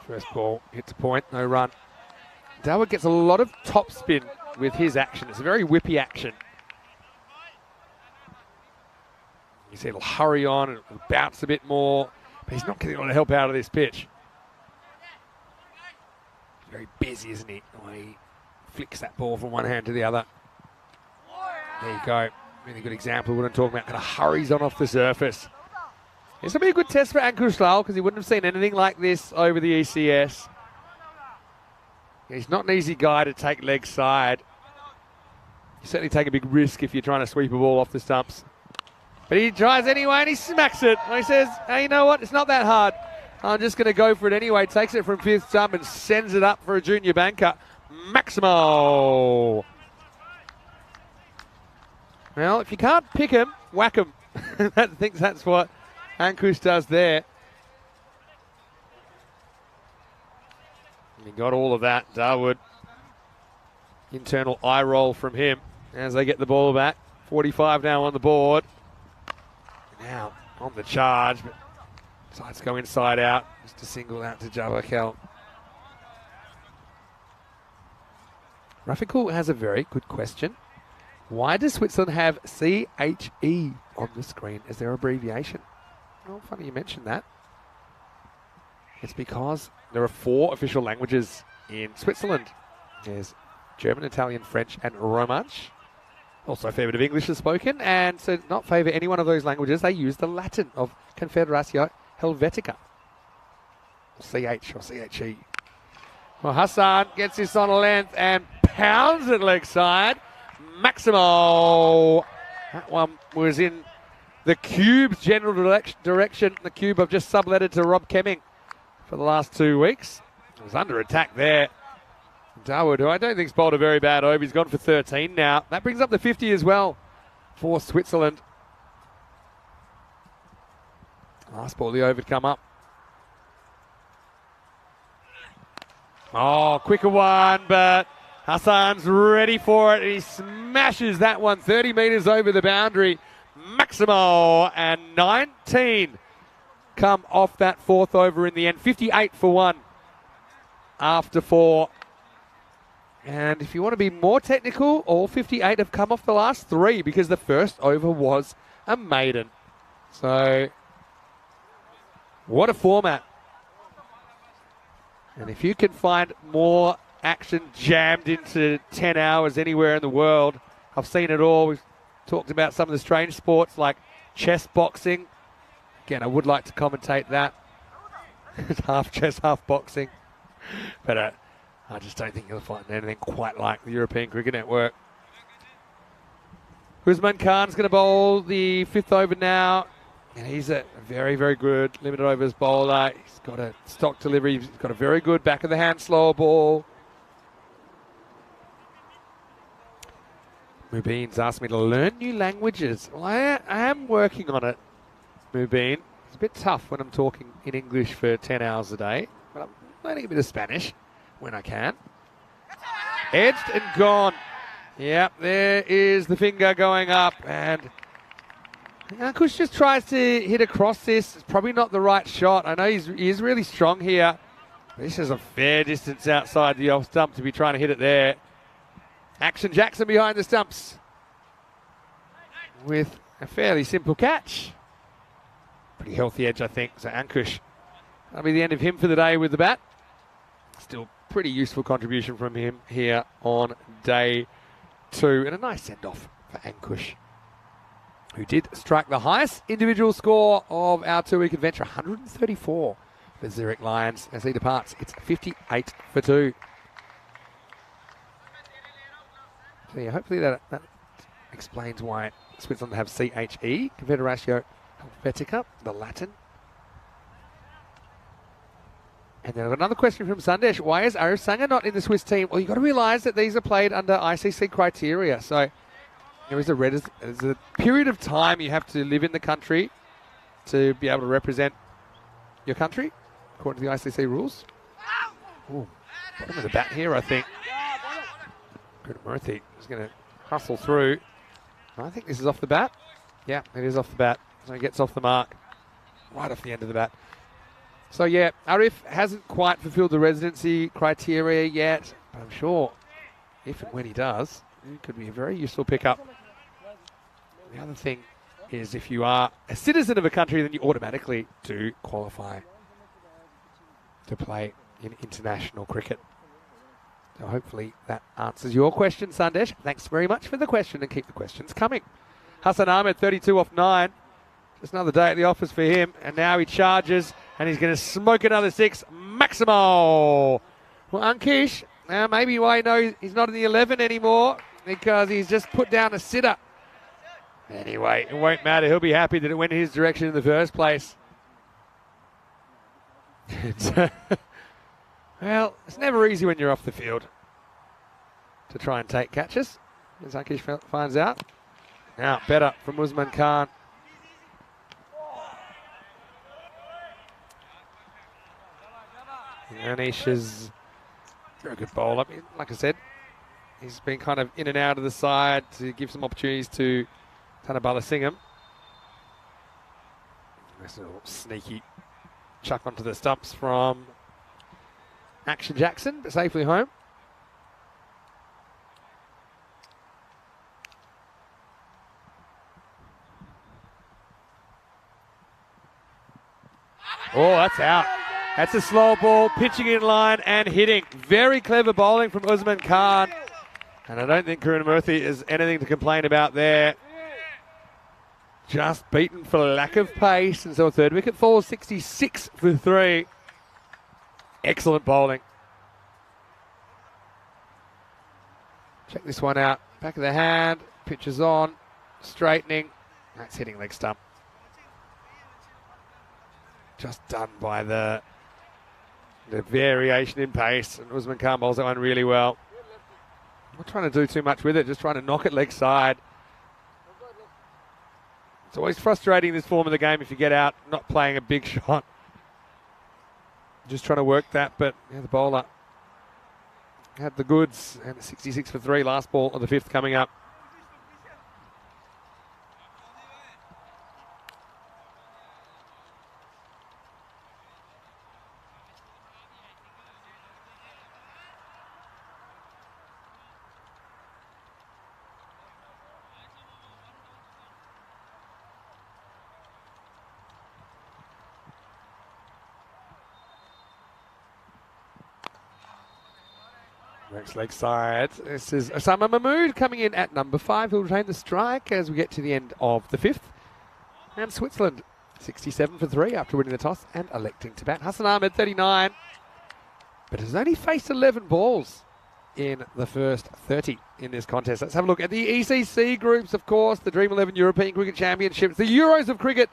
Speaker 3: First ball hits a point, no run. Dawud gets a lot of top spin with his action. It's a very whippy action. You see it'll hurry on and it'll bounce a bit more, but he's not getting a lot of help out of this pitch. Very busy, isn't he? The way he flicks that ball from one hand to the other. There you go. Really good example of what I'm talking about. Kind of hurries on off the surface. This will be a good test for Ankush Lal because he wouldn't have seen anything like this over the ECS. He's not an easy guy to take leg side. You certainly take a big risk if you're trying to sweep a ball off the stumps. But he tries anyway and he smacks it. And he says, hey, you know what? It's not that hard. I'm just going to go for it anyway. Takes it from 5th stump and sends it up for a junior banker. Maximo. Well, if you can't pick him, whack him. I think that's what Ankush does there. And he got all of that, Darwood. Internal eye roll from him as they get the ball back. 45 now on the board. Now on the charge, but sides go inside out. Just a single out to Jabakel. Rafikul has a very good question. Why does Switzerland have CHE on the screen as their abbreviation? Oh, funny you mentioned that. It's because there are 4 official languages in Switzerland. There's German, Italian, French, and Romansh. Also a fair bit of English is spoken, and to not favour any one of those languages, they use the Latin of Confederatio Helvetica. CH or CHE. Well, Hassan gets this on a length and pounds it leg side. Maximo. That one was in the Cube's general direction. The Cube have just subletted to Rob Kemming for the last 2 weeks. It was under attack there. Darwood, who I don't think's bowled a very bad over. He's gone for 13 now. That brings up the 50 as well for Switzerland. Last ball, the over to come up. Oh, quicker one, but Hassan's ready for it. He smashes that one 30 metres over the boundary. Maximo, and 19 come off that 4th over in the end. 58 for 1 after 4. And if you want to be more technical, all 58 have come off the last 3 because the first over was a maiden. So, what a format. And if you can find more action jammed into 10 hours anywhere in the world, I've seen it all. We've talked about some of the strange sports like chess boxing. Again, I would like to commentate that. It's half chess, half boxing. But I just don't think you'll find anything quite like the European Cricket Network. Usman Khan's going to bowl the 5th over now. And he's a very, very good limited overs bowler. He's got a stock delivery. He's got a very good back of the hand slower ball. Mubin's asked me to learn new languages. Well, I am working on it, Mubin. It's a bit tough when I'm talking in English for 10 hours a day. But I'm learning a bit of Spanish when I can. Edged and gone. Yep, there is the finger going up. And Ankush just tries to hit across this. It's probably not the right shot. I know he is really strong here. This is a fair distance outside the off stump to be trying to hit it there. Action Jackson behind the stumps with a fairly simple catch. Pretty healthy edge, I think. So Ankush, that'll be the end of him for the day with the bat. Still pretty useful contribution from him here on day 2. And a nice send-off for Ankush, who did strike the highest individual score of our 2-week adventure, 134 for Zurich Lions. As he departs, it's 58 for 2. So yeah, hopefully that explains why Switzerland have CHE, Confederatio Helvetica, the Latin. And then I've got another question from Sandesh. Why is Arif Sangha not in the Swiss team? Well, you've got to realise that these are played under ICC criteria. So there is a period of time you have to live in the country to be able to represent your country, according to the ICC rules. Ooh, bottom of the bat here, I think. Murthy is going to hustle through. I think this is off the bat. Yeah, it is off the bat. So he gets off the mark right off the end of the bat. So yeah, Arif hasn't quite fulfilled the residency criteria yet, but I'm sure if and when he does, it could be a very useful pickup. The other thing is if you are a citizen of a country, then you automatically do qualify to play in international cricket. So hopefully that answers your question, Sandesh. Thanks very much for the question, and keep the questions coming. Hassan Ahmed, 32 off 9. Just another day at the office for him. And now he charges, and he's going to smoke another 6. Maximo. Well, Ankish, maybe why he's not in the 11 anymore, because he's just put down a sitter. Anyway, it won't matter. He'll be happy that it went in his direction in the first place. Well, it's never easy when you're off the field to try and take catches, as Ankish finds out. Now, better from Usman Khan. Anish is a very good bowler. I mean, like I said, he's been kind of in and out of the side to give some opportunities to Tanabala Singham. Nice little sneaky chuck onto the stumps from Action Jackson, but safely home. Oh, that's out. That's a slow ball, pitching in line and hitting. Very clever bowling from Usman Khan. And I don't think Karunamurthy is anything to complain about there. Just beaten for lack of pace. And so a third wicket falls, 66 for 3. Excellent bowling. Check this one out. Back of the hand, pitches on, straightening. That's hitting leg stump. Just done by the variation in pace. And Usman Khan bowls that one really well. Not trying to do too much with it, just trying to knock it leg side. It's always frustrating this form of the game if you get out not playing a big shot. Just trying to work that, but yeah, the bowler had the goods, and 66 for 3, last ball of the 5th coming up. Next leg side. This is Osama Mahmood coming in at number 5. He'll retain the strike as we get to the end of the 5th. And Switzerland 67 for 3 after winning the toss and electing to bat. Hassan Ahmed, 39, but has only faced 11 balls in the first 30 in this contest. Let's have a look at the ECC groups, of course, the Dream 11 European Cricket Championships, the Euros of Cricket.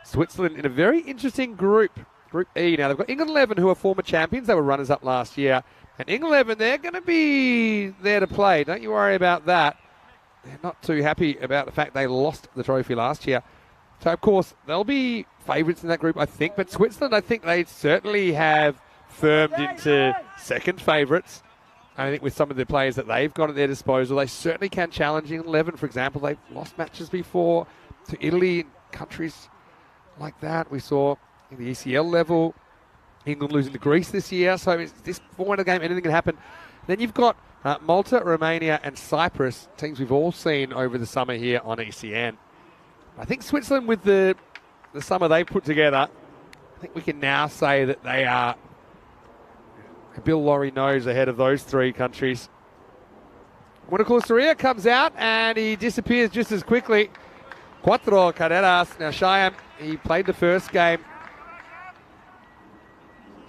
Speaker 3: Switzerland in a very interesting group, Group E. Now, they've got England 11, who are former champions. They were runners-up last year. And England 11, they're going to be there to play. Don't you worry about that. They're not too happy about the fact they lost the trophy last year. So, of course, they'll be favourites in that group, I think. But Switzerland, I think they certainly have firmed into second favourites. I think with some of the players that they've got at their disposal, they certainly can challenge England 11. For example, they've lost matches before to Italy and countries like that. We saw in the ECL level, England losing to Greece this year. So it's this format of the game, anything can happen. Then you've got Malta, Romania and Cyprus, teams we've all seen over the summer here on ECN. I think Switzerland, with the summer they've put together, I think we can now say that they are Bill Laurie knows ahead of those three countries. Wonderful Surya comes out and he disappears just as quickly. Cuatro carreras. Now Shyam, he played the first game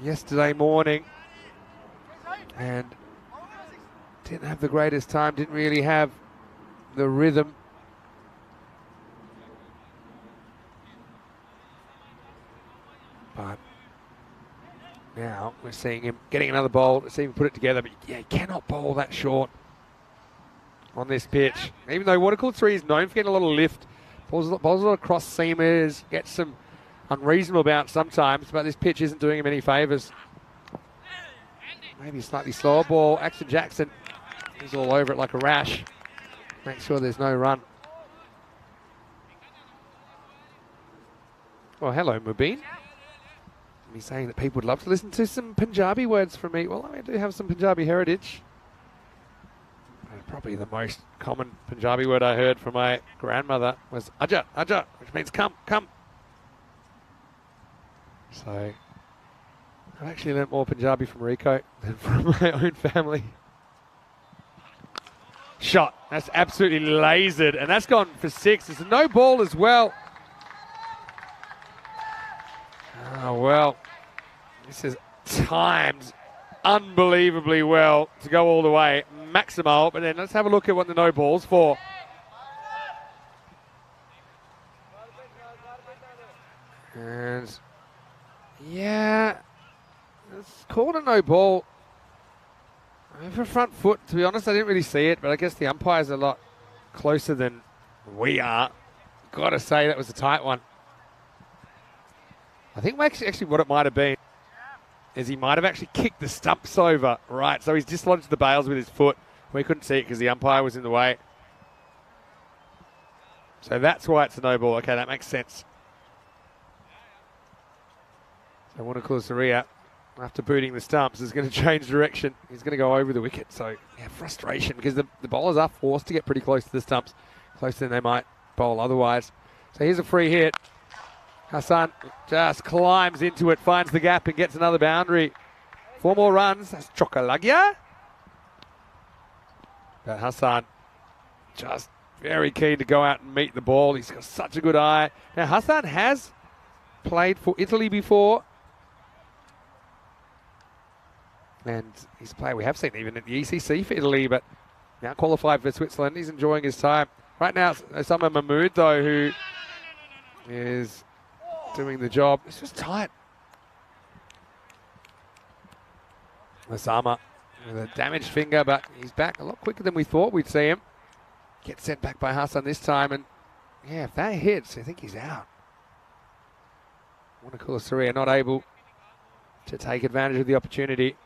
Speaker 3: yesterday morning and didn't have the greatest time, didn't really have the rhythm. But now we're seeing him getting another bowl, see him put it together, but yeah, he cannot bowl that short on this pitch. Even though Watercool 3 is known for getting a lot of lift, bowls a lot of cross seamers, gets some unreasonable bounce sometimes, but this pitch isn't doing him any favours. Maybe a slightly slower ball. Axton Jackson is all over it like a rash. Make sure there's no run. Well, hello, Mubin. He's saying that people would love to listen to some Punjabi words from me. Well, I do have some Punjabi heritage. Probably the most common Punjabi word I heard from my grandmother was Aja, Aja, which means come, come. So I've actually learnt more Punjabi from Rico than from my own family. Shot. That's absolutely lasered, and that's gone for 6. It's a no ball as well. Oh, well, this is timed unbelievably well to go all the way. Maximal, but then let's have a look at what the no ball's for. And yeah, it's called a no ball. I mean, for front foot, to be honest, I didn't really see it, but I guess the umpire's a lot closer than we are. Got to say that was a tight one. I think actually what it might have been is he might have actually kicked the stumps over. Right, so he's dislodged the bails with his foot. We couldn't see it because the umpire was in the way. So that's why it's a no ball. Okay, that makes sense. So Wunakula Surya, after booting the stumps, is going to change direction. He's going to go over the wicket. So, yeah, frustration because the bowlers are forced to get pretty close to the stumps, closer than they might bowl otherwise. So here's a free hit. Hassan just climbs into it, finds the gap and gets another boundary. 4 more runs. That's Chokalagya. But Hassan just very keen to go out and meet the ball. He's got such a good eye. Now, Hassan has played for Italy before. And he's a player we have seen even at the ECC for Italy, but now qualified for Switzerland. He's enjoying his time. Right now, it's Osama Mahmood, though, who is doing the job. It's just tight. Osama with a damaged finger, but he's back a lot quicker than we thought we'd see him. Gets sent back by Hassan this time, and yeah, if that hits, I think he's out. Wunakula Surya not able to take advantage of the opportunity.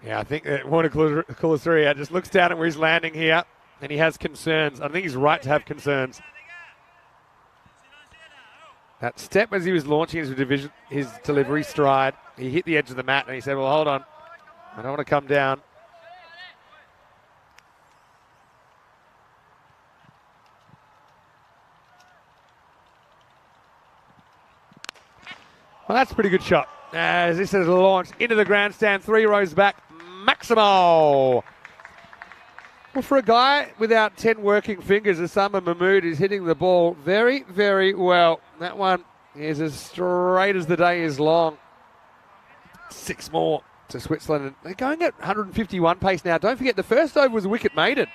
Speaker 3: Yeah, I think that Wunakula Surya just looks down at where he's landing here, and he has concerns. I think he's right to have concerns. That step as he was launching his delivery stride, he hit the edge of the mat, and he said, well, hold on. I don't want to come down. Well, that's a pretty good shot. As this is launched into the grandstand, 3 rows back, Maximo. Well, for a guy without 10 working fingers, Osama Mahmood is hitting the ball very, very well. That one is as straight as the day is long. 6 more to Switzerland. They're going at 151 pace now. Don't forget, the first over was a wicket maiden.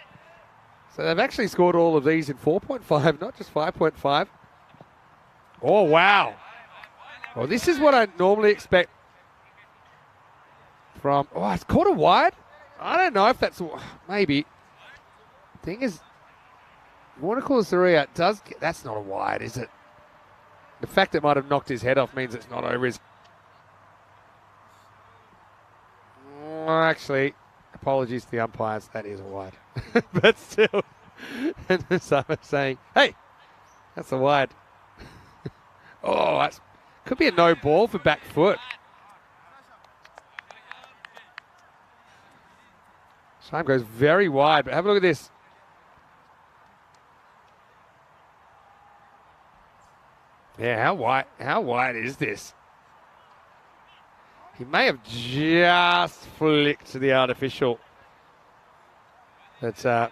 Speaker 3: So they've actually scored all of these in 4.5, not just 5.5. Oh, wow. Well, this is what I normally expect from... Oh, it's caught a wide? I don't know if that's... Maybe. Thing is, you want to call a Surya, it does get... That's not a wide, is it? The fact it might have knocked his head off means it's not over his... Actually, apologies to the umpires, that is a wide. But still, and Osama saying, hey, that's a wide. Oh, that's... Could be a no ball for back foot. Time goes very wide, but have a look at this. Yeah, how wide is this? He may have just flicked to the artificial. That's so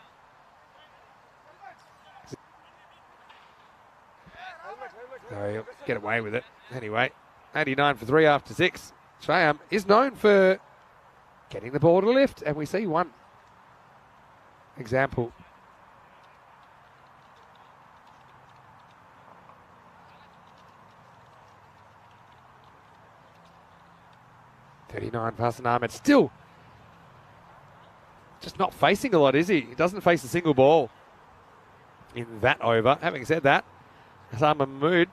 Speaker 3: he'll get away with it. Anyway, 89 for 3 after 6. Shayam is known for getting the ball to lift, and we see one example. Hassan Ahmed still just not facing a lot, is he? He doesn't face a single ball in that over. Having said that, Hassan Mahmood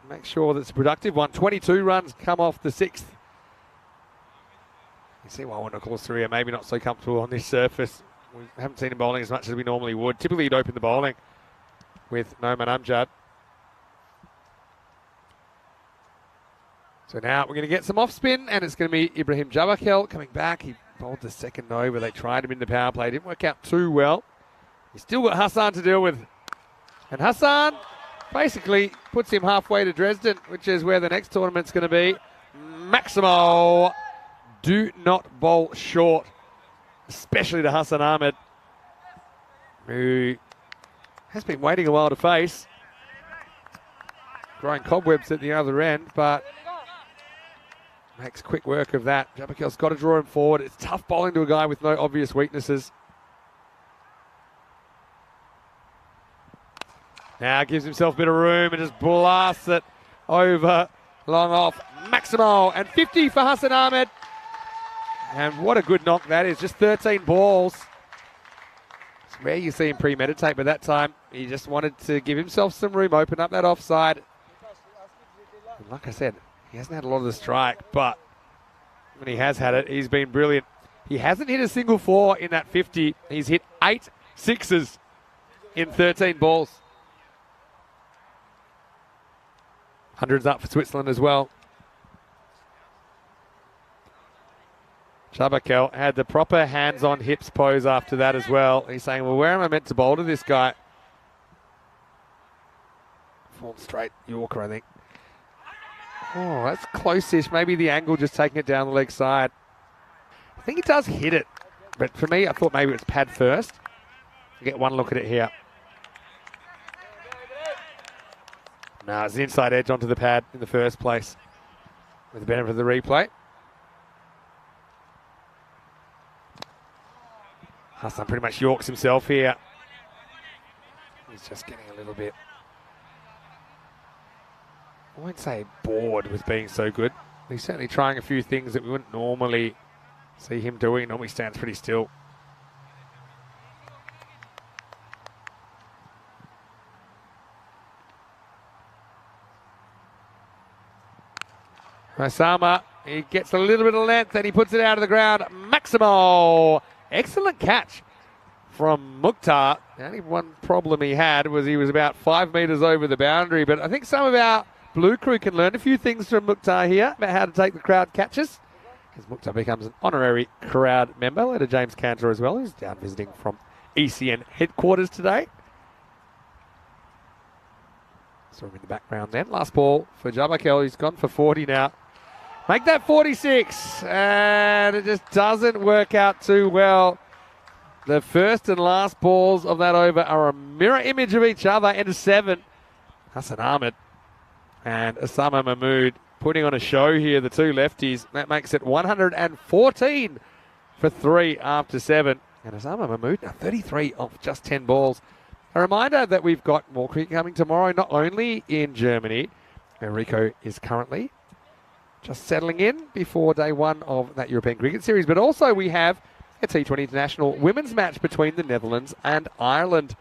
Speaker 3: make sure that's a productive one. 22 runs come off the 6th. You see why I want to call Surya maybe not so comfortable on this surface. We haven't seen him bowling as much as we normally would. Typically he'd open the bowling with Noman Amjad. So now we're going to get some off spin, and it's going to be Ibrahim Jabakel coming back. He bowled the second over. They tried him in the power play. Didn't work out too well. He's still got Hassan to deal with. And Hassan basically puts him halfway to Dresden, which is where the next tournament's going to be. Maximo, do not bowl short, especially to Hassan Ahmed, who has been waiting a while to face. Growing cobwebs at the other end, but makes quick work of that. Jabakel's got to draw him forward. It's tough bowling to a guy with no obvious weaknesses. Now gives himself a bit of room and just blasts it over, long off. Maximo, and 50 for Hassan Ahmed. And what a good knock that is. Just 13 balls. It's rare you see him premeditate, but that time he just wanted to give himself some room, open up that offside. And like I said, he hasn't had a lot of the strike, but when he has had it, he's been brilliant. He hasn't hit a single 4 in that 50. He's hit 8 sixes in 13 balls. Hundreds up for Switzerland as well. Jabakel had the proper hands-on hips pose after that as well. He's saying, well, where am I meant to bowl to this guy? Form straight Yorker, I think. Oh, that's close-ish. Maybe the angle just taking it down the leg side. I think he does hit it. But for me, I thought maybe it was pad first. We'll get one look at it here. No, it's an inside edge onto the pad in the first place with the benefit of the replay. Hassan pretty much Yorks himself here. He's just getting a little bit, I won't say bored with being so good. He's certainly trying a few things that we wouldn't normally see him doing. He normally stands pretty still. Osama, he gets a little bit of length and he puts it out of the ground. Maximo, excellent catch from Mukhtar. The only one problem he had was he was about 5 metres over the boundary, but I think some of our blue crew can learn a few things from Mukhtar here about how to take the crowd catches, as Mukhtar becomes an honorary crowd member. Later James Cantor as well, who's down visiting from ECN headquarters today. Saw him in the background then. Last ball for Jabakel. He's gone for 40 now. Make that 46. And it just doesn't work out too well. The first and last balls of that over are a mirror image of each other. End of 7. Hassan Ahmed and Osama Mahmood putting on a show here, the two lefties. That makes it 114 for 3 after 7. And Osama Mahmood now 33 off just 10 balls. A reminder that we've got more cricket coming tomorrow, not only in Germany, where Rico is currently just settling in before day 1 of that European Cricket Series, but also we have a T20 International women's match between the Netherlands and Ireland.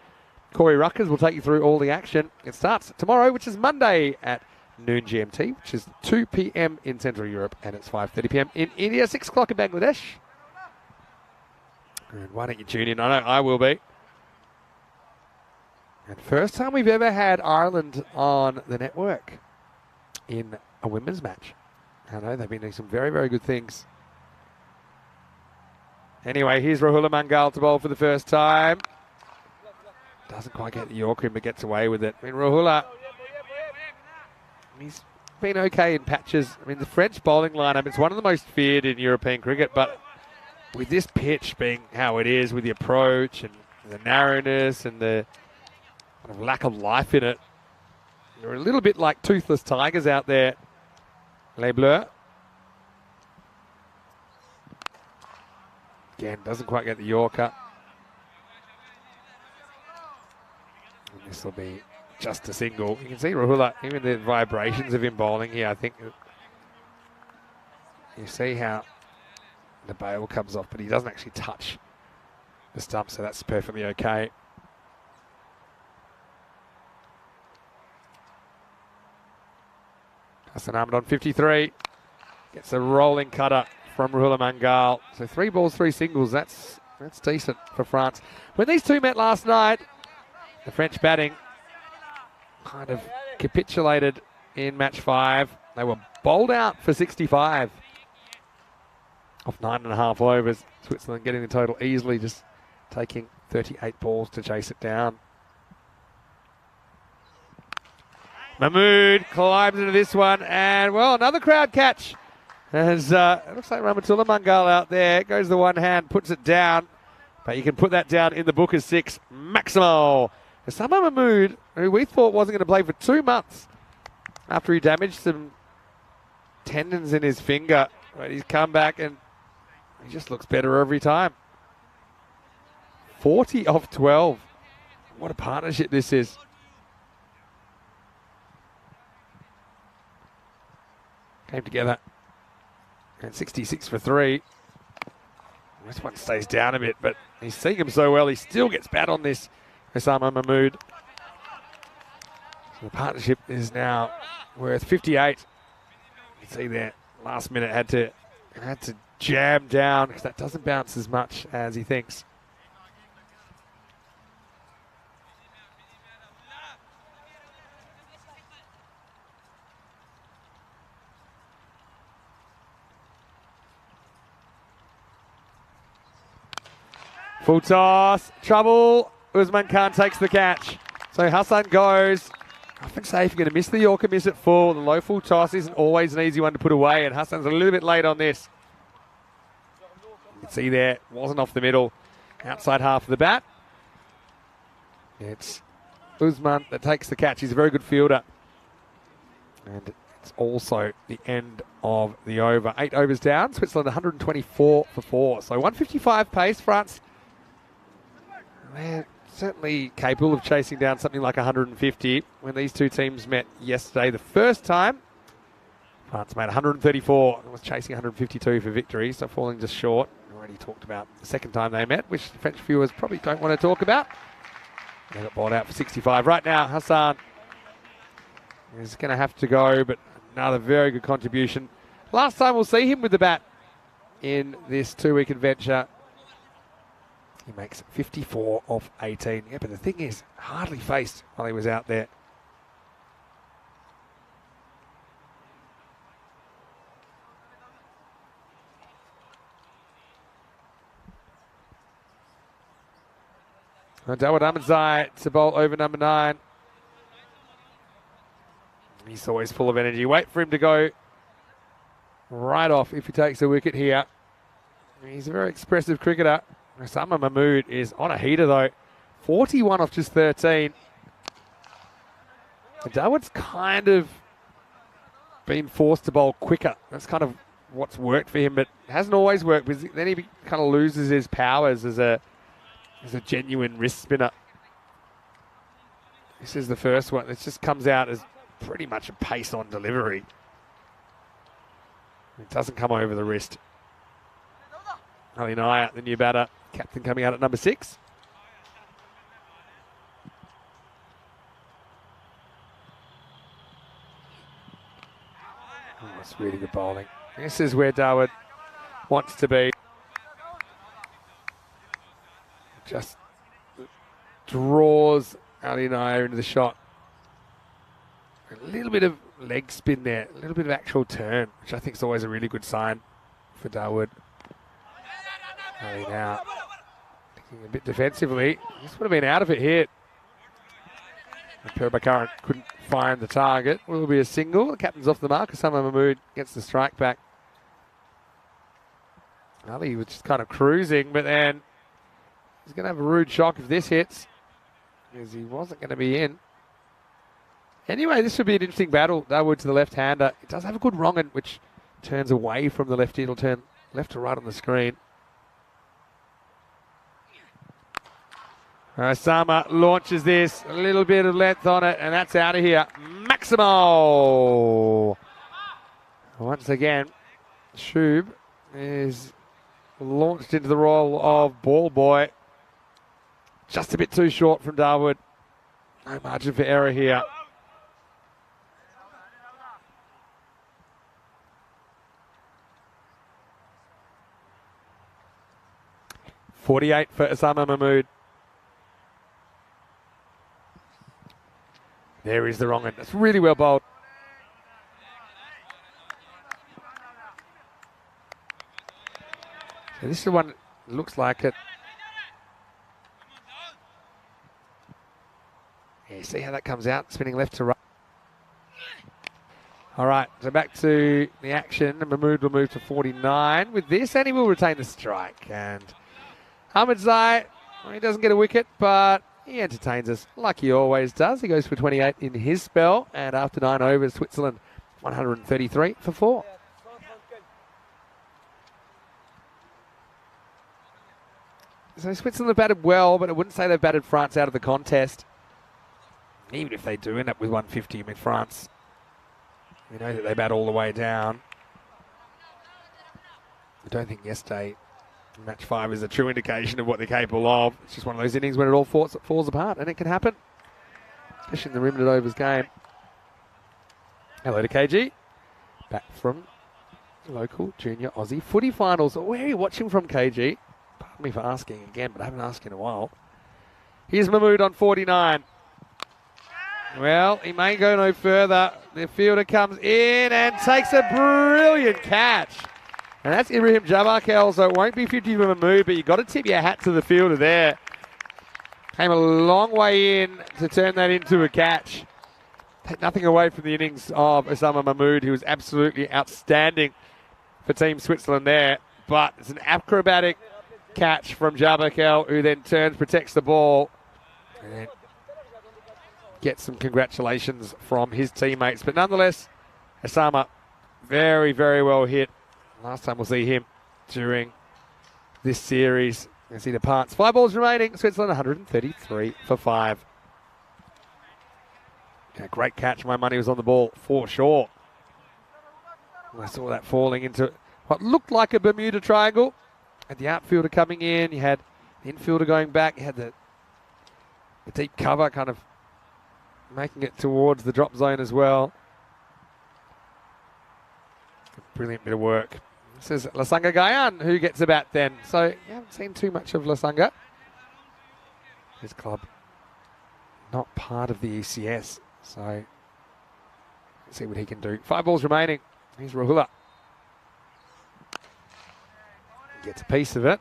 Speaker 3: Corey Ruckers will take you through all the action. It starts tomorrow, which is Monday at noon GMT, which is 2 p.m. in Central Europe, and it's 5:30 p.m. in India, 6 o'clock in Bangladesh. And why don't you tune in? I know I will be. And first time we've ever had Ireland on the network in a women's match. I know they've been doing some very, very good things. Anyway, here's Rahula Mangal to bowl for the first time. Doesn't quite get the Yorker, but gets away with it. I mean, Rahula, he's been okay in patches. I mean, the French bowling lineup, it's one of the most feared in European cricket, but with this pitch being how it is, with the approach and the narrowness and the kind of lack of life in it, they're a little bit like toothless tigers out there. Les Bleus. Again, doesn't quite get the Yorker. And this will be just a single. You can see Rahula, even the vibrations of him bowling here, I think you see how the bail comes off, but he doesn't actually touch the stump, so that's perfectly okay. Hassan Ahmed on 53. Gets a rolling cutter from Rahula Mangal. So 3 balls, 3 singles. That's decent for France. When these two met last night, the French batting kind of capitulated in match 5. They were bowled out for 65 off 9.5 overs. Switzerland getting the total easily, just taking 38 balls to chase it down. Mahmood climbs into this one, and well, another crowd catch. As it looks like Rahmatullah Mangal out there, goes the one hand, puts it down, but you can put that down in the book as 6. Maximal. Osama Mahmood, who we thought wasn't going to play for 2 months after he damaged some tendons in his finger, but he's come back and he just looks better every time. 40 off 12. What a partnership this is. Came together. And 66 for 3. This one stays down a bit, but he's seeing him so well, he still gets bat on this, Osama Mahmood. So the partnership is now worth 58. You can see there, last minute had to jam down because that doesn't bounce as much as he thinks. Full toss, trouble. Usman Khan takes the catch. So Hassan goes. Often safe, you're going to miss the Yorker, miss it full. The low full toss isn't always an easy one to put away, and Hassan's a little bit late on this. You can see there, wasn't off the middle, outside half of the bat. It's Usman that takes the catch. He's a very good fielder. And it's also the end of the over. 8 overs down, Switzerland 124 for 4. So 155 pace, France. They're certainly capable of chasing down something like 150. When these two teams met yesterday, the first time, France made 134 and was chasing 152 for victory, so falling just short. Already talked about the second time they met, which the French viewers probably don't want to talk about. They got balled out for 65. Right now, Hassan is going to have to go, but another very good contribution. Last time we'll see him with the bat in this 2-week adventure. He makes 54 off 18. Yeah, but the thing is, hardly faced while he was out there. Dawud Ahmedzai to bowl over number 9. He's always full of energy. Wait for him to go right off if he takes a wicket here. He's a very expressive cricketer. Osama Mahmood is on a heater though. 41 off just 13. And Darwood's kind of been forced to bowl quicker. That's kind of what's worked for him, but hasn't always worked because then he kind of loses his powers as a genuine wrist spinner. This is the first one. It just comes out as pretty much a pace on delivery. It doesn't come over the wrist. Ali Naya, the new batter, captain coming out at number 6. Oh, that's really good bowling. This is where Dawood wants to be. Just draws Ali Naya into the shot. A little bit of leg spin there, a little bit of actual turn, which I think is always a really good sign for Dawood. Ali now thinking a bit defensively. This would have been out of it here. Perabakaran couldn't find the target. Will be a single. The captain's off the mark. Osama Mahmood gets the strike back. Ali was just kind of cruising, but then he's going to have a rude shock if this hits, because he wasn't going to be in. Anyway, this should be an interesting battle. Dawood to the left-hander. It does have a good wrong-un, which turns away from the lefty. It'll turn left to right on the screen. Osama launches this. A little bit of length on it, and that's out of here. Maximo! Once again, Shub is launched into the role of ball boy. Just a bit too short from Dawood. No margin for error here. .48 for Osama Mahmood. There is the wrong end. That's really well bowled. So this is the one that looks like it. Yeah, see how that comes out, spinning left to right. All right, so back to the action. Mahmood will move to 49 with this, and he will retain the strike. And Ahmed Zai, well, he doesn't get a wicket, but he entertains us like he always does. He goes for 28 in his spell, and after 9 overs, Switzerland 133 for 4. So Switzerland have batted well, but I wouldn't say they've batted France out of the contest. Even if they do end up with 150 with France, we know that they bat all the way down. I don't think yesterday, match 5 is a true indication of what they're capable of. It's just one of those innings when it all falls apart, and it can happen, especially in the limited overs game. Hello to KG, back from local junior Aussie footy finals. Where are you watching from, KG? Pardon me for asking again, but I haven't asked in a while. Here's Mahmood on 49. Well, he may go no further. The fielder comes in and takes a brilliant catch. And that's Ibrahim Jabarkel, so it won't be 50 for Mahmood, but you've got to tip your hat to the fielder there. Came a long way in to turn that into a catch. Take nothing away from the innings of Osama Mahmood, who was absolutely outstanding for Team Switzerland there. But it's an acrobatic catch from Jabarkel, who then turns, protects the ball, and then gets some congratulations from his teammates. But nonetheless, Osama, very, very well hit. Last time we'll see him during this series as he departs. 5 balls remaining. Switzerland 133 for 5. Yeah, great catch. My money was on the ball for sure. I saw that falling into what looked like a Bermuda Triangle. Had the outfielder coming in. You had the infielder going back. You had the deep cover kind of making it towards the drop zone as well. Brilliant bit of work. This is Lasanga Gayan who gets a bat then. So you haven't seen too much of Lasanga. His club not part of the ECS. So let's see what he can do. 5 balls remaining. Here's Rahula. Gets a piece of it.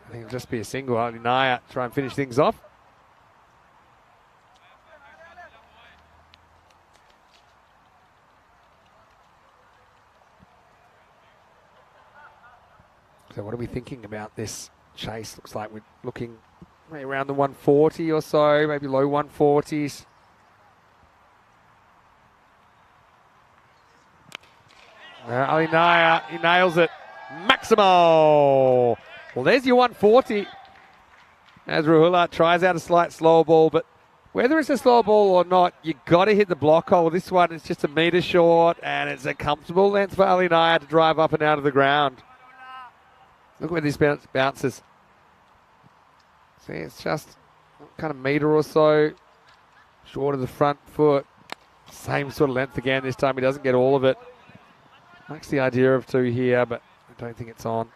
Speaker 3: I think it'll just be a single. Ali Naya try and finish things off. So what are we thinking about this chase? Looks like we're looking maybe around the 140 or so, maybe low 140s. Ali Naya, he nails it. Maximo! Well, there's your 140. As Rahula tries out a slight slow ball, but whether it's a slow ball or not, you got to hit the block hole. This one is just a metre short, and it's a comfortable length for Ali Naya to drive up and out of the ground. Look where this bounces. See, it's just kind of metre or so short of the front foot. Same sort of length again. This time he doesn't get all of it. Likes the idea of 2 here, but I don't think it's on.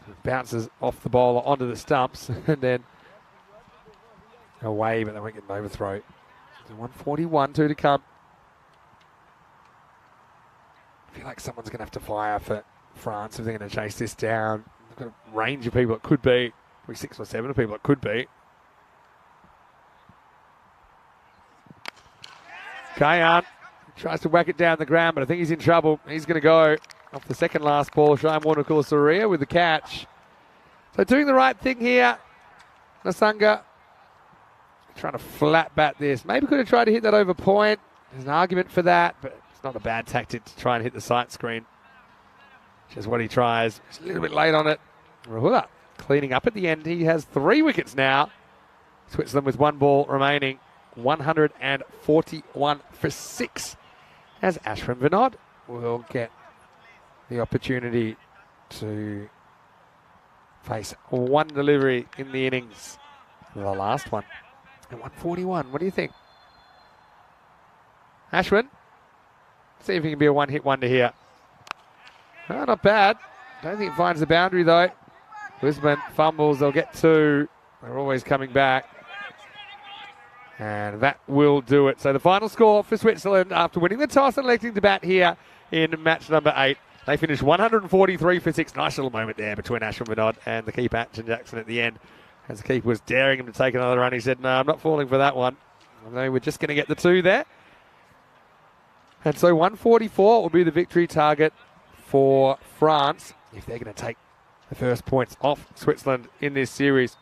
Speaker 3: It bounces off the bowler onto the stumps and then away, but they won't get an overthrow. So 141, 2 to come. I feel like someone's going to have to fire for France if they're going to chase this down. They've got a range of people it could be. Probably 6 or 7 of people it could be. Kayan tries to whack it down the ground, but I think he's in trouble. He's going to go off the second last ball. Shine Warner-Kulasaria with the catch. So doing the right thing here. Nasanga trying to flat bat this. Maybe could have tried to hit that over point. There's an argument for that, but it's not a bad tactic to try and hit the sight screen. Just what he tries. He's a little bit late on it. Rahula cleaning up at the end. He has 3 wickets now. Switzerland with 1 ball remaining. 141 for 6. As Ashwin Vinod will get the opportunity to face 1 delivery in the innings. The last one at 141. What do you think? Ashwin, see if he can be a 1-hit wonder here. Oh, not bad. Don't think it finds the boundary though. Lisbon fumbles, they'll get 2. They're always coming back. And that will do it. So the final score for Switzerland after winning the toss and electing to bat here in match number 8. They finished 143 for 6. Nice little moment there between Ashwin Vinod and the keeper, Action Jackson, at the end. As the keeper was daring him to take another run, he said, no, I'm not falling for that one. Although we're just going to get the 2 there. And so 144 will be the victory target for France if they're going to take the first points off Switzerland in this series.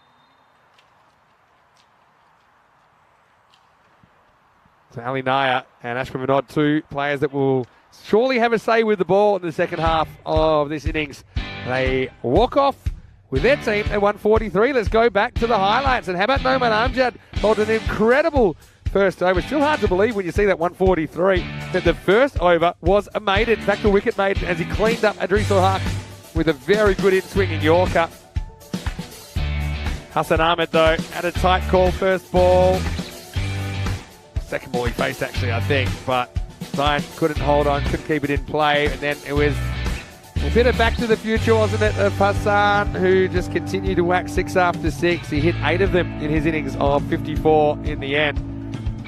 Speaker 3: So Ali Naya and Ashwin Vinod, 2 players that will surely have a say with the ball in the second half of this innings. They walk off with their team at 143. Let's go back to the highlights. And how about Noman Amjad hold an incredible first over. Still hard to believe when you see that 143 that the first over was a maiden. In fact, a wicket maiden as he cleaned up Adrisul Haq with a very good in-swing in Yorker. Hassan Ahmed, though, had a tight call first ball. Second ball he faced, actually, I think. But Zion couldn't hold on, couldn't keep it in play. And then it was a bit of back to the future, wasn't it, of Hassan, who just continued to whack 6 after 6. He hit 8 of them in his innings of 54 in the end.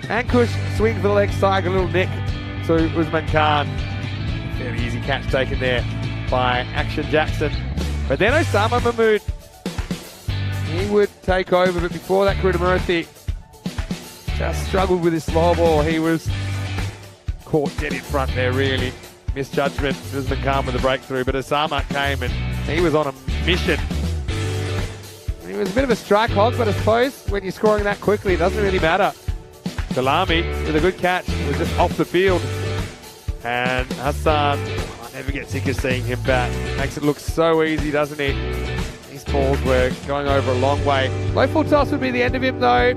Speaker 3: Ankush swings for the leg side, a little nick to Usman Khan. Fairly easy catch taken there by Action Jackson. But then Osama Mahmood, he would take over, but before that, Krishnamurthy just struggled with his slow ball. He was caught dead in front there, really. Misjudgment, Usman Khan with the breakthrough, but Osama came and he was on a mission. He was a bit of a strike hog, but I suppose when you're scoring that quickly, it doesn't really matter. Salami with a good catch, was just off the field. And Hassan, I never get sick of seeing him bat. Makes it look so easy, doesn't he? These balls were going over a long way. Low full toss would be the end of him though.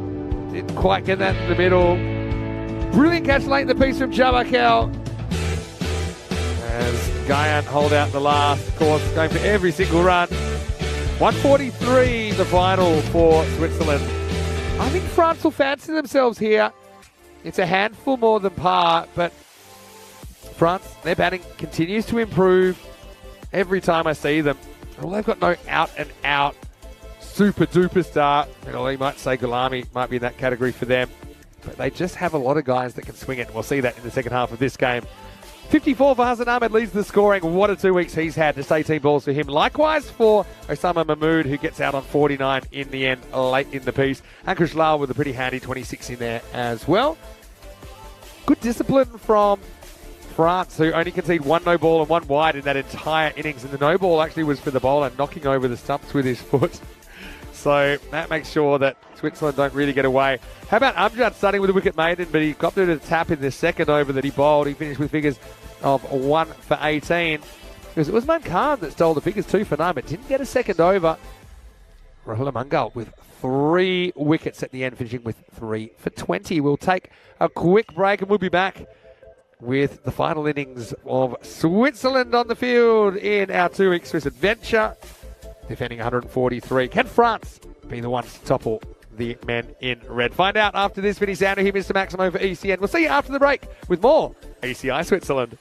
Speaker 3: Didn't quite get that in the middle. Brilliant catch late in the piece from Jabakel. As Guyan hold out the last, of course, going for every single run. 143, the final for Switzerland. I think France will fancy themselves here. It's a handful more than par, but France, their batting continues to improve every time I see them. Well, they've got no out-and-out super duper star. Well, you might say Gulami might be in that category for them, but they just have a lot of guys that can swing it. We'll see that in the second half of this game. 54 for Hassan Ahmed leads the scoring. What a 2 weeks he's had. Just 18 balls for him. Likewise for Osama Mahmood, who gets out on 49 in the end, late in the piece. Ankush Lal with a pretty handy 26 in there as well. Good discipline from France, who only conceded 1 no ball and 1 wide in that entire innings. And the no ball actually was for the bowler knocking over the stumps with his foot. So that makes sure that Switzerland don't really get away. How about Amjad starting with a wicket maiden, but he got to the tap in the second over that he bowled. He finished with figures of 1 for 18. Because it was Khan that stole the figures 2 for 9, but didn't get a second over. Rahul Mangal with 3 wickets at the end, finishing with 3 for 20. We'll take a quick break and we'll be back with the final innings of Switzerland on the field in our 2-week Swiss adventure. Defending 143. Can France be the ones to topple the men in red? Find out after this. Vinny Sander here, Mr. Maximo for ECN. We'll see you after the break with more ACI Switzerland.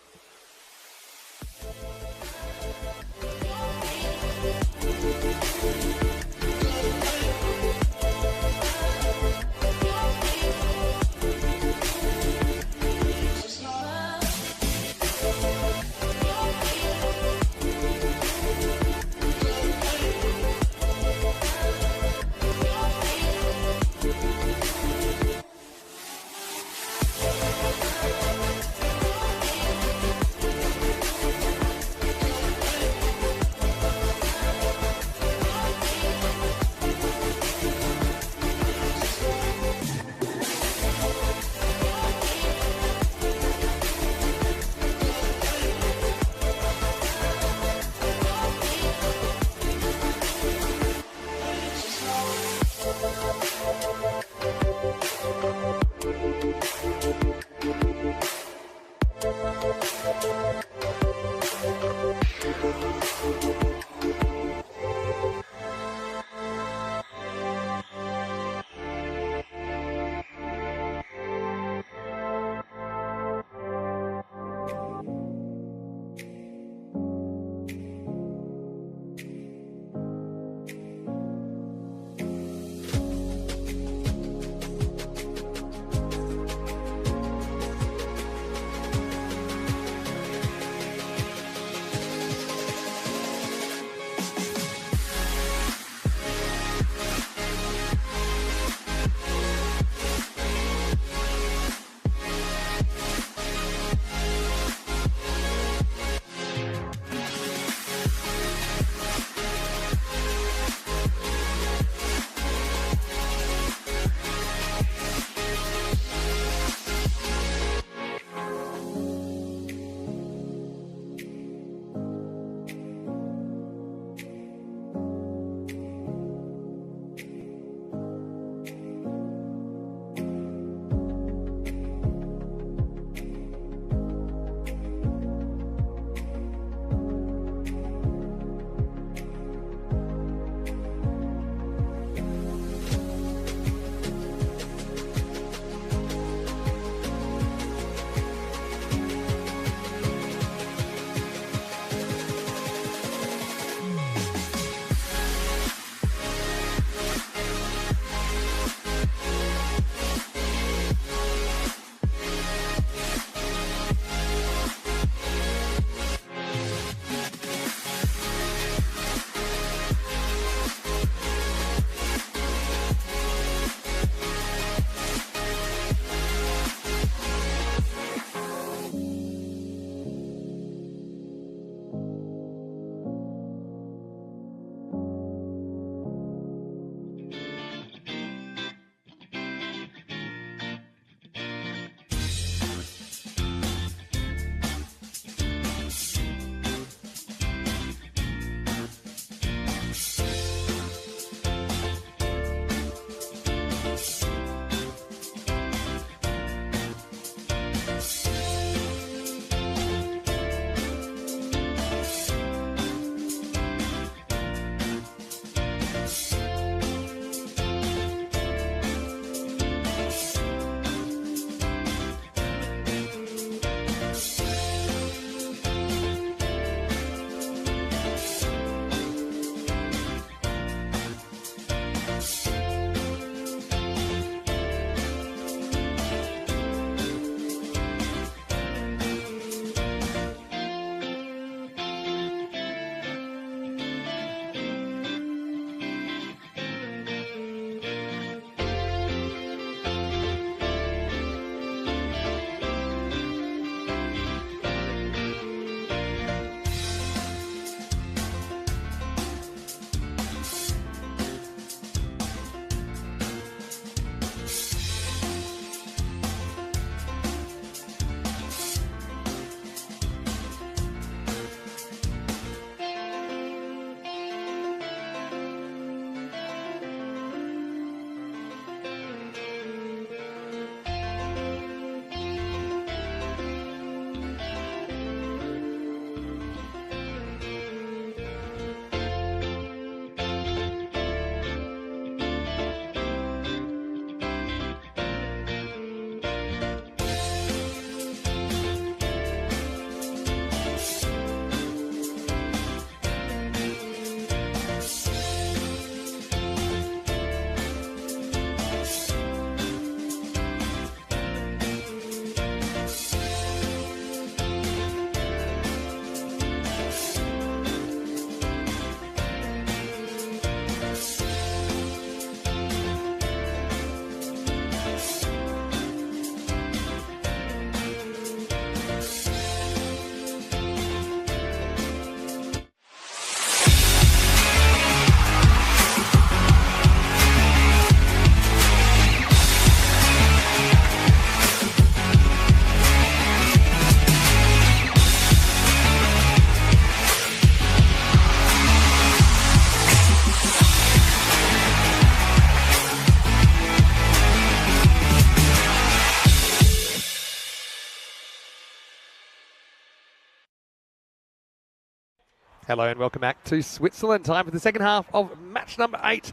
Speaker 3: Hello and welcome back to Switzerland. Time for the second half of match number 8.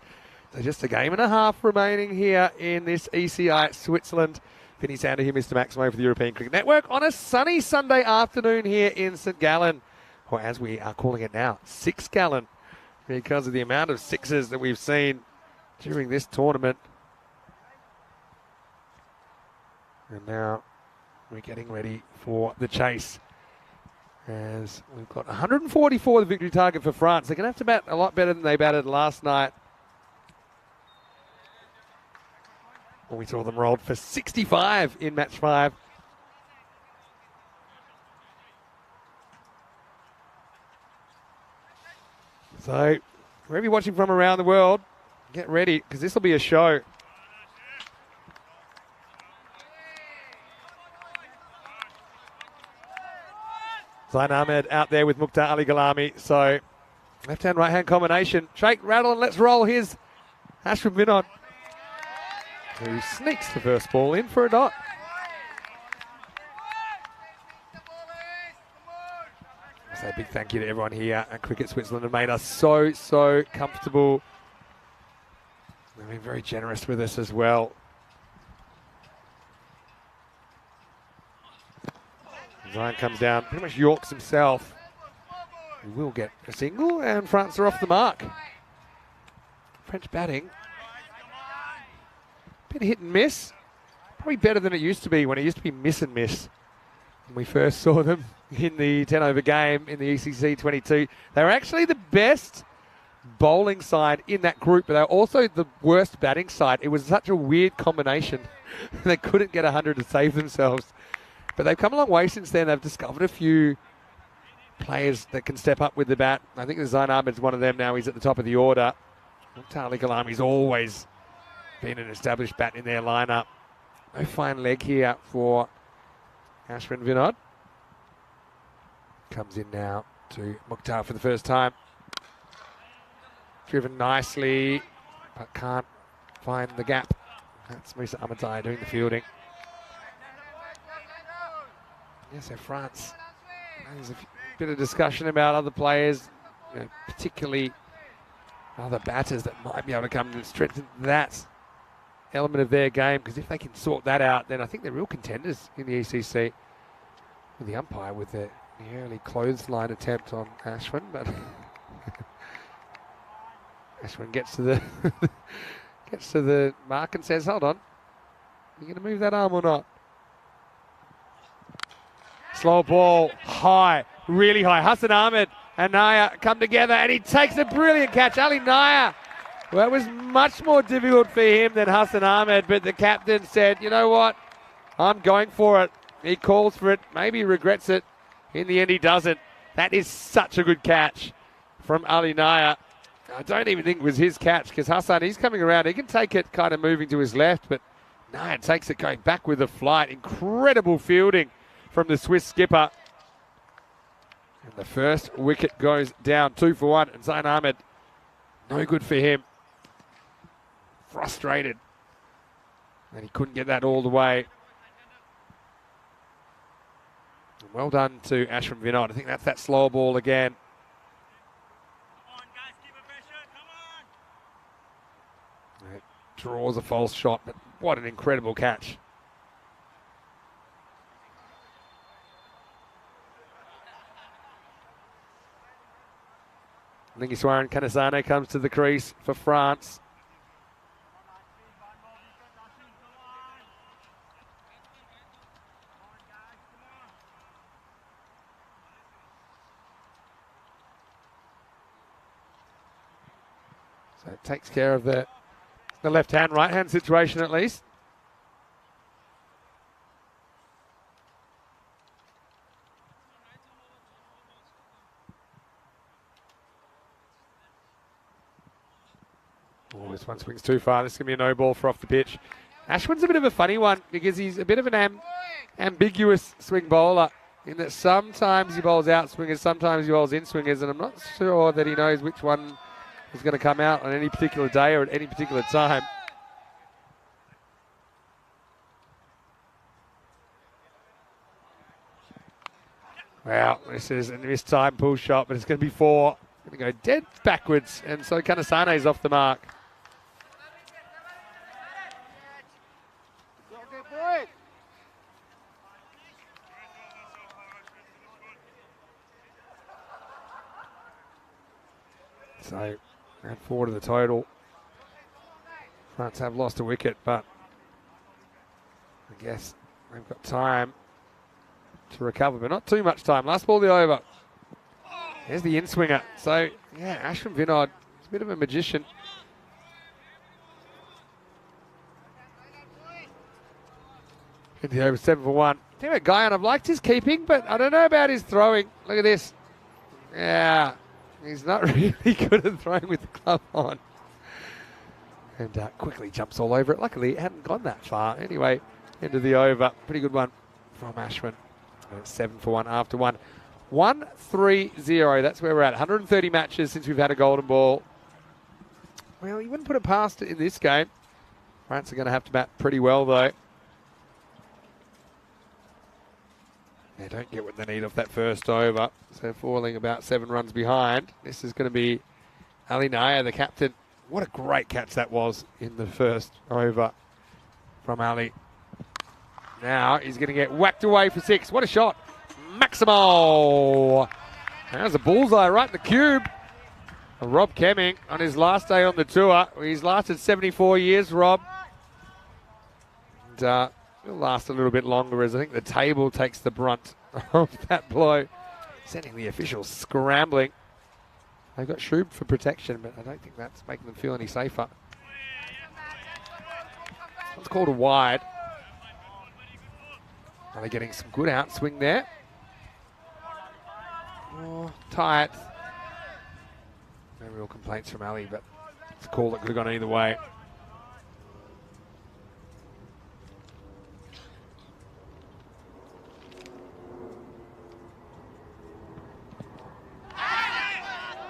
Speaker 3: So just a game and a half remaining here in this ECI Switzerland. Vinny Sander here, Mr. Maximo for the European Cricket Network on a sunny Sunday afternoon here in St Gallen, or as we are calling it now, 6 Gallen, because of the amount of sixes that we've seen during this tournament. And now we're getting ready for the chase, as we've got 144 the victory target for France. They're going to have to bat a lot better than they batted last night, when we saw them rolled for 65 in match 5. So, wherever you're watching from around the world, get ready, because this will be a show. Zain Ahmed out there with Mukhtar Ali Ghalami. So, left-hand, right-hand combination. Shake, rattle, and let's roll. Here's Ashwin Vinod, who sneaks the first ball in for a dot. So a big thank you to everyone here at Cricket Switzerland, who made us so comfortable. They've been very generous with us as well. Zain comes down, pretty much Yorks himself. He will get a single, and France are off the mark. French batting, bit hit and miss. Probably better than it used to be, when it used to be miss and miss. When we first saw them in the 10-over game in the ECC 22. They were actually the best bowling side in that group, but they were also the worst batting side. It was such a weird combination. They couldn't get 100 to save themselves. But they've come a long way since then. They've discovered a few players that can step up with the bat. I think Zain Ahmed's one of them now. He's at the top of the order. Mukhtar Ghalami's always been an established bat in their lineup. No fine leg here for Ashwin Vinod. Comes in now to Mukhtar for the first time. Driven nicely, but can't find the gap. That's Musa Amatai doing the fielding. Yes, so France. There's a bit of discussion about other players, particularly other batters that might be able to come and strengthen that element of their game, because if they can sort that out, then I think they're real contenders in the ECC. With the umpire with the early clothesline attempt on Ashwin, but Ashwin gets to the gets to the mark and says, "Hold on, are you going to move that arm or not?" Slow ball, high, really high. Hassan Ahmed and Naya come together, and he takes a brilliant catch. Ali Naya. Well, it was much more difficult for him than Hassan Ahmed, but the captain said, "You know what? I'm going for it." He calls for it. Maybe he regrets it. In the end, he doesn't. That is such a good catch from Ali Naya. I don't even think it was his catch, because Hassan, he's coming around. He can take it kind of moving to his left, but Naya takes it going back with a flight. Incredible fielding from the Swiss skipper. And the first wicket goes down, 2 for 1. And Zain Ahmed, no good for him. Frustrated. And he couldn't get that all the way. Well done to Ashwin Vinod. I think that's that slower ball again. It draws a false shot, but what an incredible catch. Lingiswaran Kanasane comes to the crease for France. So it takes care of the left-hand, right-hand situation at least. Oh, this one swings too far. This is going to be a no ball for off the pitch. Ashwin's a bit of a funny one, because he's a bit of an ambiguous swing bowler, in that sometimes he bowls out swingers, sometimes he bowls in swingers, and I'm not sure that he knows which one is going to come out on any particular day or at any particular time. Well, this is a missed time pull shot, but it's going to be 4. Going to go dead backwards, and so Kanasane's off the mark. So, add 4 to the total. France have lost a wicket, but I guess they've got time to recover, but not too much time. Last ball of the over. There's the in-swinger. So, yeah, Ashwin Vinod is a bit of a magician. In the over 7 for 1. Tell you what, Guyan, I've liked his keeping, but I don't know about his throwing. Look at this. Yeah, he's not really good at throwing with the club on. And quickly jumps all over it. Luckily, it hadn't gone that far. Anyway, end of the over. Pretty good one from Ashwin. 7 for 1 after 1. 1-3-0. That's where we're at. 130 matches since we've had a golden ball. Well, you wouldn't put it past it in this game. France are going to have to bat pretty well, though. They don't get what they need off that first over. So falling about 7 runs behind. This is going to be Ali Naya, the captain. What a great catch that was in the first over from Ali. Now he's going to get whacked away for 6. What a shot. Maximo. There's a bullseye right in the cube. Rob Kemming on his last day on the tour. He's lasted 74 years, Rob. And it'll last a little bit longer as I think the table takes the brunt of that blow. Sending the officials scrambling. They've got Shroob for protection, but I don't think that's making them feel any safer. It's called a wide. Are they getting some good outswing there? Oh, tight. No real complaints from Ali, but it's a call that could have gone either way.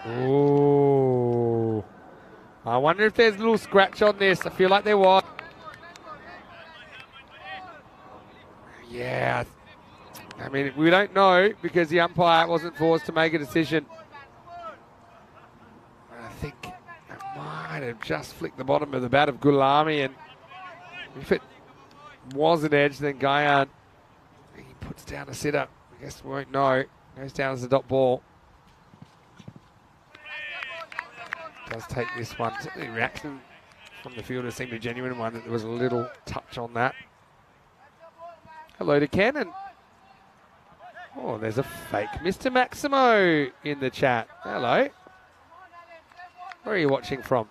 Speaker 3: Ooh. I wonder if there's a little scratch on this. I feel like there was. Yeah. I mean, we don't know because the umpire wasn't forced to make a decision. I think it might have just flicked the bottom of the bat of Gulami, and if it was an edge, then Guyan, he puts down a sitter. I guess we won't know. Goes down as a dot ball. Does take this one. The reaction from the fielder seemed a genuine one, that there was a little touch on that. Hello to Ken, and oh, there's a fake Mr. Maximo in the chat. Hello. Where are you watching from?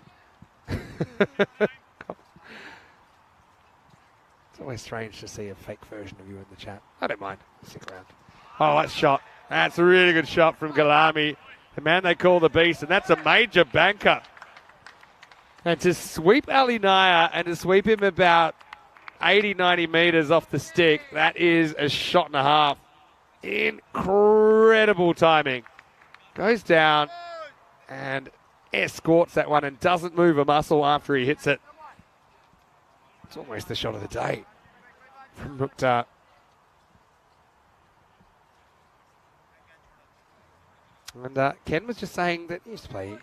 Speaker 3: It's always strange to see a fake version of you in the chat. I don't mind. Stick around. Oh, that's shot. That's a really good shot from Galami. The man they call the Beast, and that's a major banker. And to sweep Ali Naya and to sweep him about 80, 90 metres off the stick, that is a shot and a half. Incredible timing. Goes down and escorts that one and doesn't move a muscle after he hits it. It's almost the shot of the day from Mukhtar. And Ken was just saying that he used to play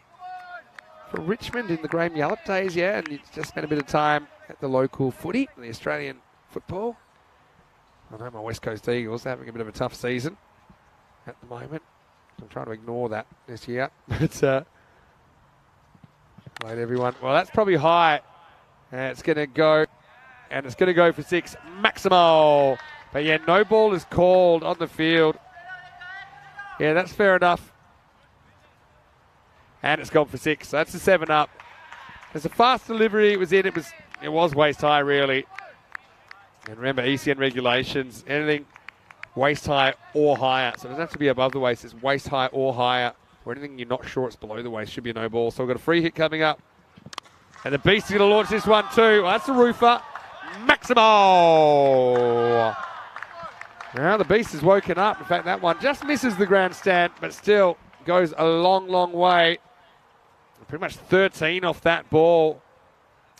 Speaker 3: for Richmond in the Graham Yallop days, yeah, and he just spent a bit of time at the local footy, the Australian football. I know my West Coast Eagles are having a bit of a tough season at the moment. I'm trying to ignore that this year. But, right, everyone. Well, that's probably high. And it's going to go, and it's going to go for 6. Maximo. But, yeah, no ball is called on the field. Yeah, that's fair enough. And it's gone for 6. So that's a 7 up. There's a fast delivery. It was in. It was waist high, really. And remember, ECN regulations, anything waist high or higher. So it doesn't have to be above the waist. It's waist high or higher. Or anything you're not sure it's below the waist should be a no ball. So we've got a free hit coming up. And the Beast is going to launch this one too. Well, that's the roofer. Maximo. Now the Beast has woken up. In fact, that one just misses the grandstand, but still goes a long, long way. Pretty much 13 off that ball.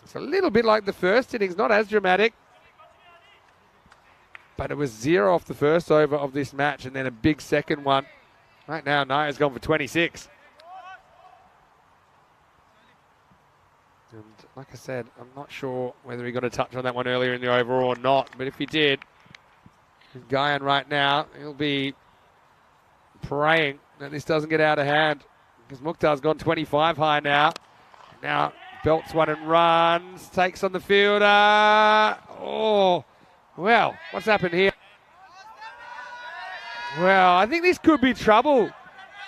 Speaker 3: It's a little bit like the first innings, not as dramatic. but it was 0 off the first over of this match and then a big second one. Right now, Naya's gone for 26. And like I said, I'm not sure whether he got a touch on that one earlier in the over or not, but if he did, Guyan right now, he'll be praying that this doesn't get out of hand because Mukhtar's gone 25 high now. Now belts one and runs, takes on the fielder. Oh, well, what's happened here? Well, I think this could be trouble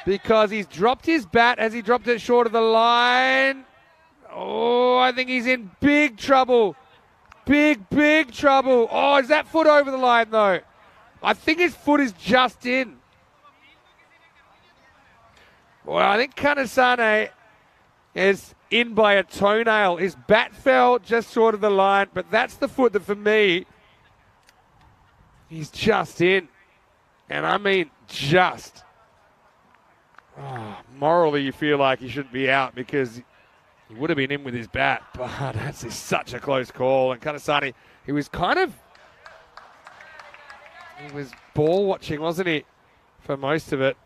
Speaker 3: because he's dropped his bat as he dropped it short of the line. Oh, I think he's in big trouble. Big trouble. Oh, is that foot over the line though? I think his foot is just in. Well, I think Kanasane is in by a toenail. His bat fell just short of the line, but that's the foot that for me, he's just in. And I mean just. Oh, morally, you feel like he shouldn't be out because he would have been in with his bat. But that's just such a close call. And Kanasane, he was ball watching, wasn't he, for most of it.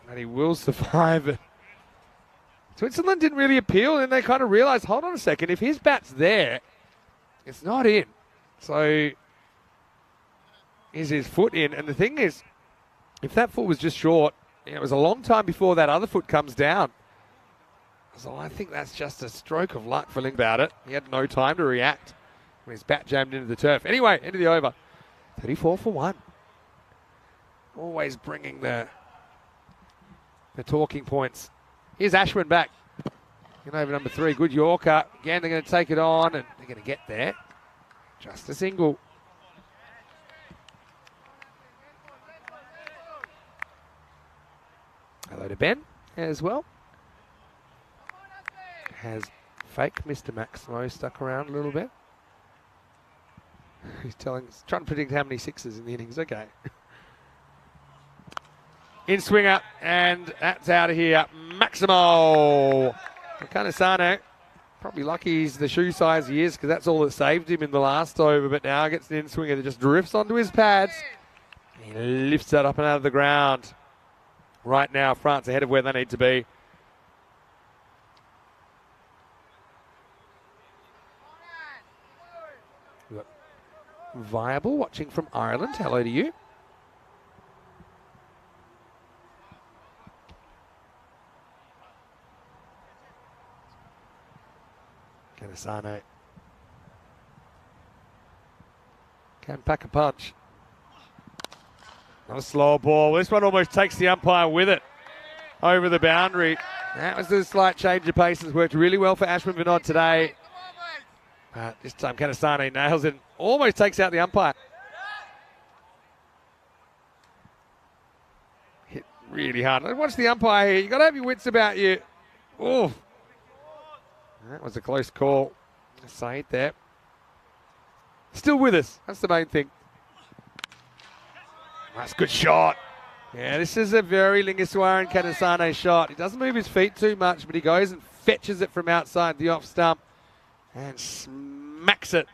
Speaker 3: And he will survive it. Switzerland didn't really appeal, and they kind of realised, hold on a second, if his bat's there, it's not in. So is his foot in? And the thing is, if that foot was just short, it was a long time before that other foot comes down. So I think that's just a stroke of luck for Ling about it. He had no time to react when his bat jammed into the turf. Anyway, into the over. 34 for 1. Always bringing the talking points. Here's Ashwin back. In over number 3. Good Yorker. Again, they're going to take it on, and they're going to get there. Just a single. Hello to Ben as well. Has fake Mr. Maximo stuck around a little bit. He's trying to predict how many sixes in the innings. Okay. In swinger, and that's out of here. Maximo. Kanasane, probably lucky he's the shoe size he is because that's all that saved him in the last over, but now gets an in swinger that just drifts onto his pads. He lifts that up and out of the ground. Right now, France ahead of where they need to be. We've got Viable watching from Ireland. Hello to you. Kanasane can pack a punch. Not a slow ball. This one almost takes the umpire with it over the boundary. That was a slight change of pace. Has worked really well for Ashwin Vinod today. But this time Kanasane nails it. Almost takes out the umpire. Hit really hard. Watch the umpire here. You've got to have your wits about you. Oh, that was a close call. Said there. Still with us. That's the main thing. That's a good shot. Yeah, this is a very Lingeswaran Kanasane shot. He doesn't move his feet too much, but he goes and fetches it from outside the off stump and smacks it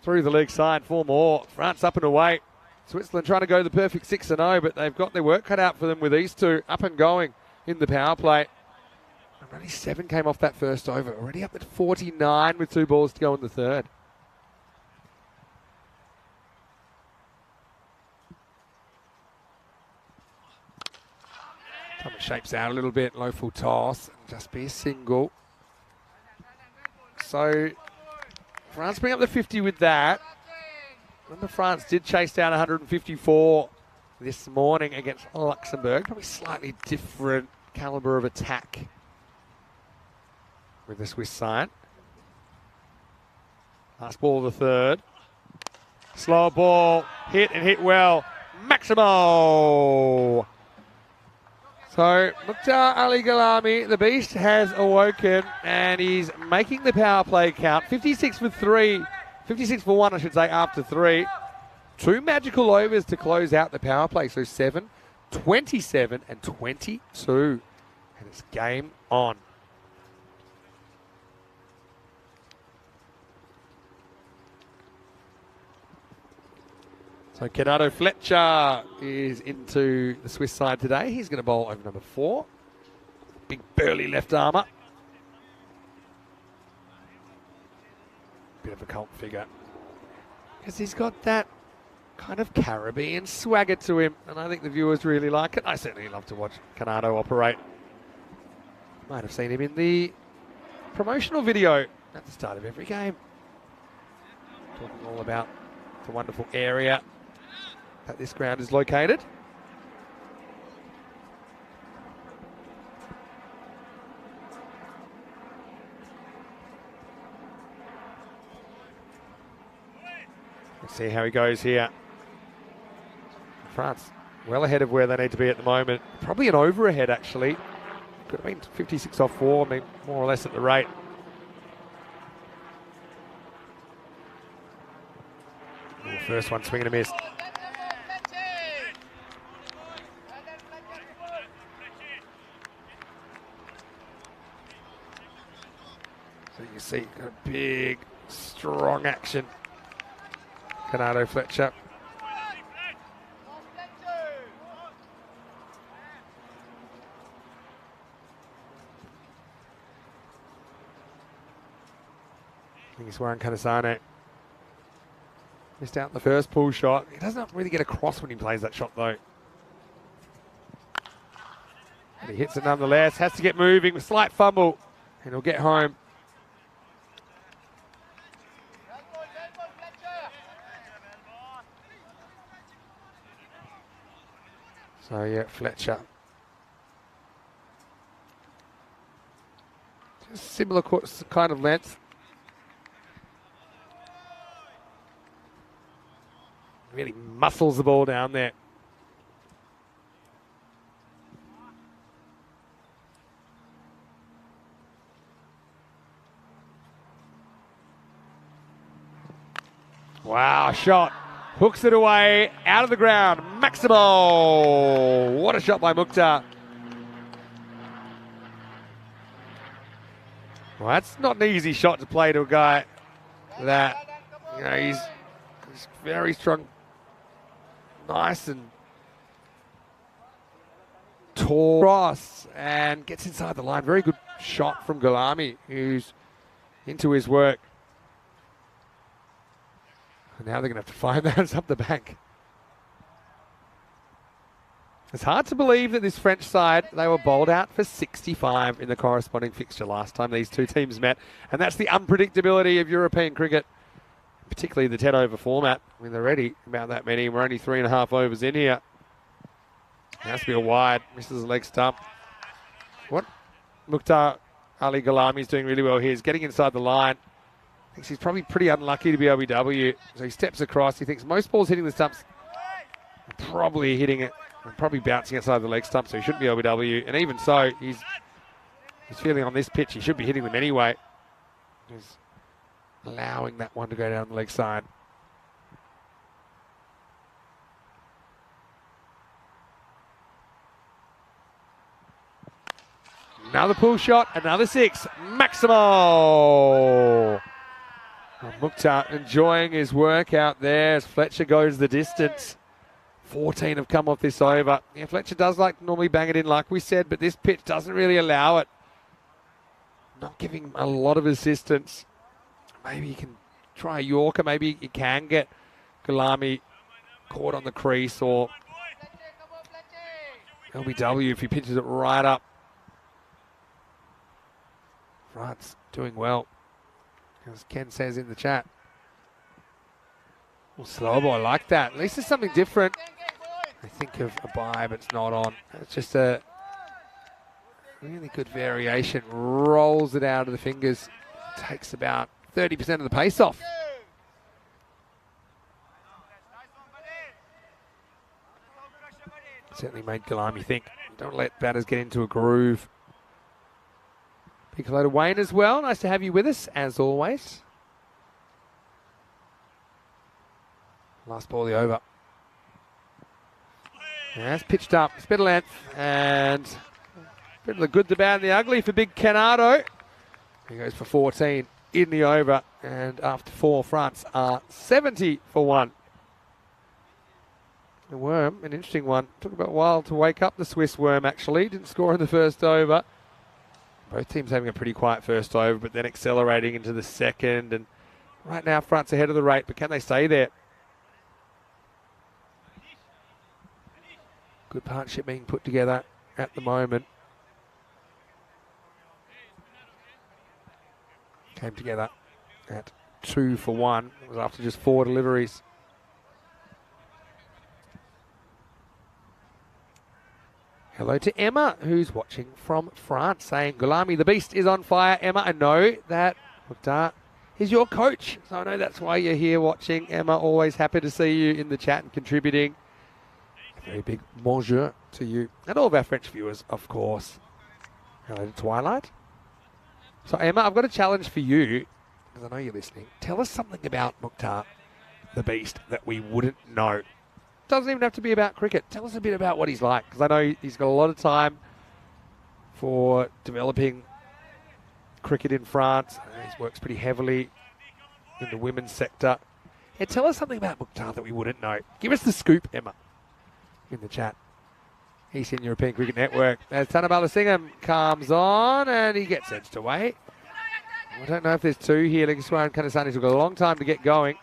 Speaker 3: through the leg side for more. France up and away. Switzerland trying to go the perfect 6-0, but they've got their work cut out for them with these two up and going in the power play. And only 7 came off that first over. Already up at 49 with 2 balls to go in the third. Time it shapes out a little bit. Low full toss. Just be a single. So France bring up the 50 with that. Remember, France did chase down 154 this morning against Luxembourg. Probably slightly different calibre of attack with the Swiss side. Last ball of the third. Slow ball. Hit and hit well. Maximo. So Mukhtar Ali Galami, the beast, has awoken and he's making the power play count. 56 for 3. 56 for 1, I should say, after 3. 2 magical overs to close out the power play. So 7, 27 and 22. And it's game on. So Canado Fletcher is into the Swiss side today. He's going to bowl over number 4. Big burly left armour. Bit of a cult figure. Because he's got that kind of Caribbean swagger to him. And I think the viewers really like it. I certainly love to watch Canado operate. Might have seen him in the promotional video at the start of every game. Talking all about the wonderful area that this ground is located. Let's see how he goes here. France well ahead of where they need to be at the moment. Probably an over ahead actually. Could have been 56 off 4, I mean, more or less at the rate. First one, swing and a miss. So you see, got a big, strong action. Canado Fletcher. I think he's wearing Kanasane. Missed out the first pull shot. He doesn't really get across when he plays that shot though. And he hits it nonetheless. Has to get moving. A slight fumble. And he'll get home. So yeah, Fletcher. Just similar kind of length. Really muscles the ball down there. Wow, shot. Hooks it away, out of the ground. Maximo. What a shot by Mukhtar. Well, that's not an easy shot to play to a guy that, you know, he's very strong. Nice and tall cross and gets inside the line. Very good shot from Gulami, who's into his work. And now they're going to have to find that up the bank. It's hard to believe that this French side, they were bowled out for 65 in the corresponding fixture last time these two teams met. And that's the unpredictability of European cricket, particularly the 10 over format. I mean, they're already about that many. We're only 3.5 overs in here. It has to be a wide. Misses the leg stump. What Mukhtar Ali Gulami is doing really well here is getting inside the line. Thinks he's probably pretty unlucky to be OBW. So he steps across. He thinks most balls hitting the stumps, probably hitting it, and probably bouncing outside the leg stump, so he shouldn't be OBW. And even so, he's feeling on this pitch, he should be hitting them anyway. He's allowing that one to go down the leg side. Another pull shot, another 6. Maximo! Mukhtar enjoying his work out there as Fletcher goes the distance. 14 have come off this over. Yeah, Fletcher does like to normally bang it in like we said, but this pitch doesn't really allow it. Not giving him a lot of assistance. Maybe he can try a Yorker. Maybe he can get Gulami caught on the crease, or LBW if he pitches it right up. France doing well, as Ken says in the chat. Well, slow ball, I like that. At least there's something different. I think of a bye, but it's not on. It's just a really good variation. Rolls it out of the fingers. Takes about 30% of the pace off. Certainly made Gulami think. Don't let batters get into a groove. Big hello to Wayne as well. Nice to have you with us, as always. Last ball of the over. Yeah, it's pitched up. It's a bit of length. And a bit of the good, the bad, and the ugly for big Canado. He goes for 14 in the over. And after 4, France are 70 for 1. The Worm, an interesting one. Took about a while to wake up the Swiss Worm, actually. Didn't score in the first over. Both teams having a pretty quiet first over, but then accelerating into the second. And right now, Frant's ahead of the rate, but can they stay there? Good partnership being put together at the moment. Came together at 2 for 1. It was after just 4 deliveries. Hello to Emma, who's watching from France, saying, Gulami the Beast is on fire. Emma, I know that Mukhtar is your coach, so I know that's why you're here watching. Emma, always happy to see you in the chat and contributing. A very big bonjour to you and all of our French viewers, of course. Hello to Twilight. So, Emma, I've got a challenge for you, because I know you're listening. Tell us something about Mukhtar the Beast that we wouldn't know. Doesn't even have to be about cricket. Tell us a bit about what he's like, because I know he's got a lot of time for developing cricket in France. He works pretty heavily in the women's sector. Yeah, tell us something about Mukhtar that we wouldn't know. Give us the scoop, Emma, in the chat. ECN European Cricket Network. As Tanabala Singham comes on and he gets edged away. I don't know if there's 2 here. Legiswaran Kanasani took a long time to get going.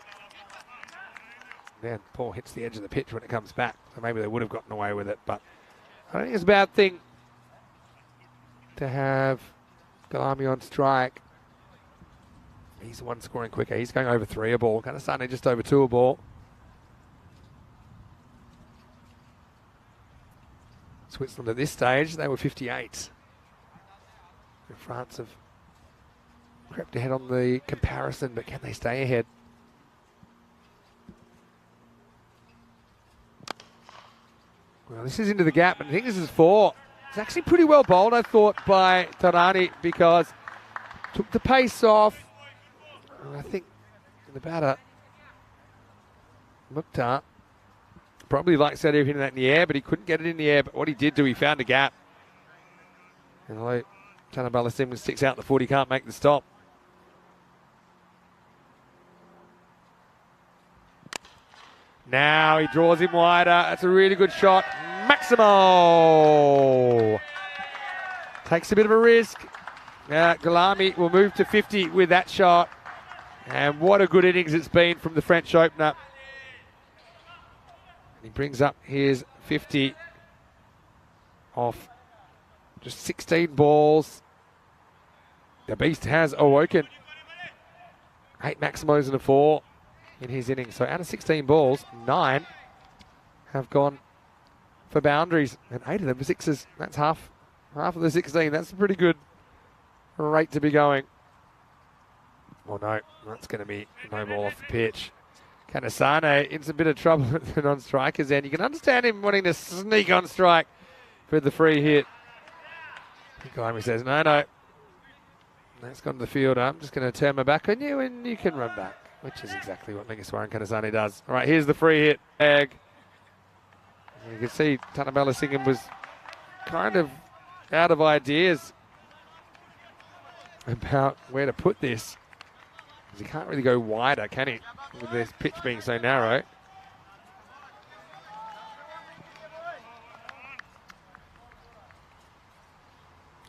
Speaker 3: Then Paul hits the edge of the pitch when it comes back. So maybe they would have gotten away with it. But I don't think it's a bad thing to have Gulami on strike. He's the one scoring quicker. He's going over 3 a ball. Kanasani just over 2 a ball. Switzerland at this stage, they were 58. And France have crept ahead on the comparison, but can they stay ahead? Well, this is into the gap, and I think this is 4. It's actually pretty well bowled, I thought, by Tarani, because took the pace off. And I think the batter, Mukhtar, probably likes that hitting that in the air, but he couldn't get it in the air. But what he did do, he found a gap. And although Tanabala Simmons sticks out the foot, he can't make the stop. Now he draws him wider. That's a really good shot. Maximo takes a bit of a risk. Gulami will move to 50 with that shot. And what a good innings it's been from the French opener. He brings up his 50 off just 16 balls. The Beast has awoken. 8 Maximos and a 4 in his innings. So out of 16 balls, 9 have gone for boundaries, and 8 of them for sixes. That's half of the 16. That's a pretty good rate to be going. Oh no, that's going to be no ball off the pitch. Kanasane in some bit of trouble at the non-strikers end. You can understand him wanting to sneak on strike for the free hit. Gulami says, no. That's gone to the field. I'm just going to turn my back on you and you can run back, which is exactly what Legiswaran Kanasane does. All right, here's the free hit. Egg. You can see Tanabala Singham was kind of out of ideas about where to put this. He can't really go wider, can he? With this pitch being so narrow.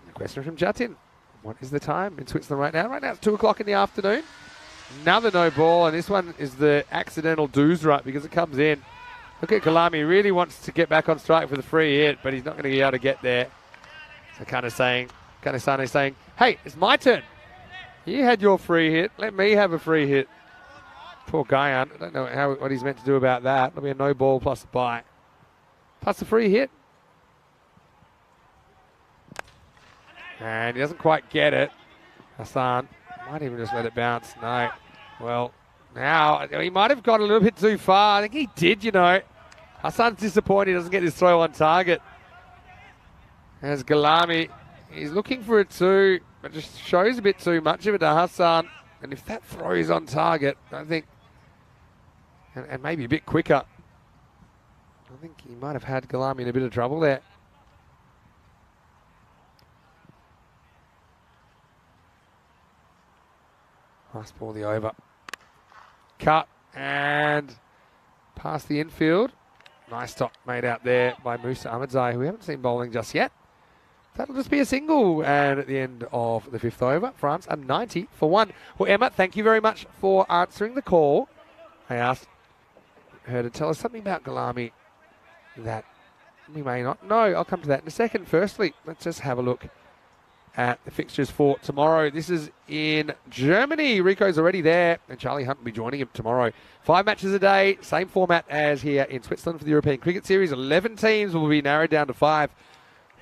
Speaker 3: A question from Jatin. What is the time in Switzerland right now? Right now it's 2 o'clock in the afternoon. Another no ball, and this one is the accidental doosra because it comes in. Look at Gulami, really wants to get back on strike for the free hit, but he's not going to be able to get there. So Kanasane saying, hey, it's my turn. You had your free hit. Let me have a free hit. Poor Guyan. I don't know what he's meant to do about that. It'll be a no ball plus a bite. Plus a free hit. And he doesn't quite get it. Hassan might even just let it bounce. No. Well, now he might have gone a little bit too far. I think he did, you know. Hassan's disappointed he doesn't get his throw on target. As Gulami, he's looking for it too, but just shows a bit too much of it to Hassan. And if that throw is on target, I think, and maybe a bit quicker, I think he might have had Gulami in a bit of trouble there. Last ball, the over. Cut and past the infield. Nice stop made out there by Musa Ahmadzai, who we haven't seen bowling just yet. That'll just be a single. And at the end of the 5th over, France are 90 for 1. Well, Emma, thank you very much for answering the call. I asked her to tell us something about Galami that we may not know. I'll come to that in a second. Firstly, let's just have a look at the fixtures for tomorrow. This is in Germany. Rico's already there, and Charlie Hunt will be joining him tomorrow. 5 matches a day, same format as here in Switzerland for the European Cricket Series. 11 teams will be narrowed down to 5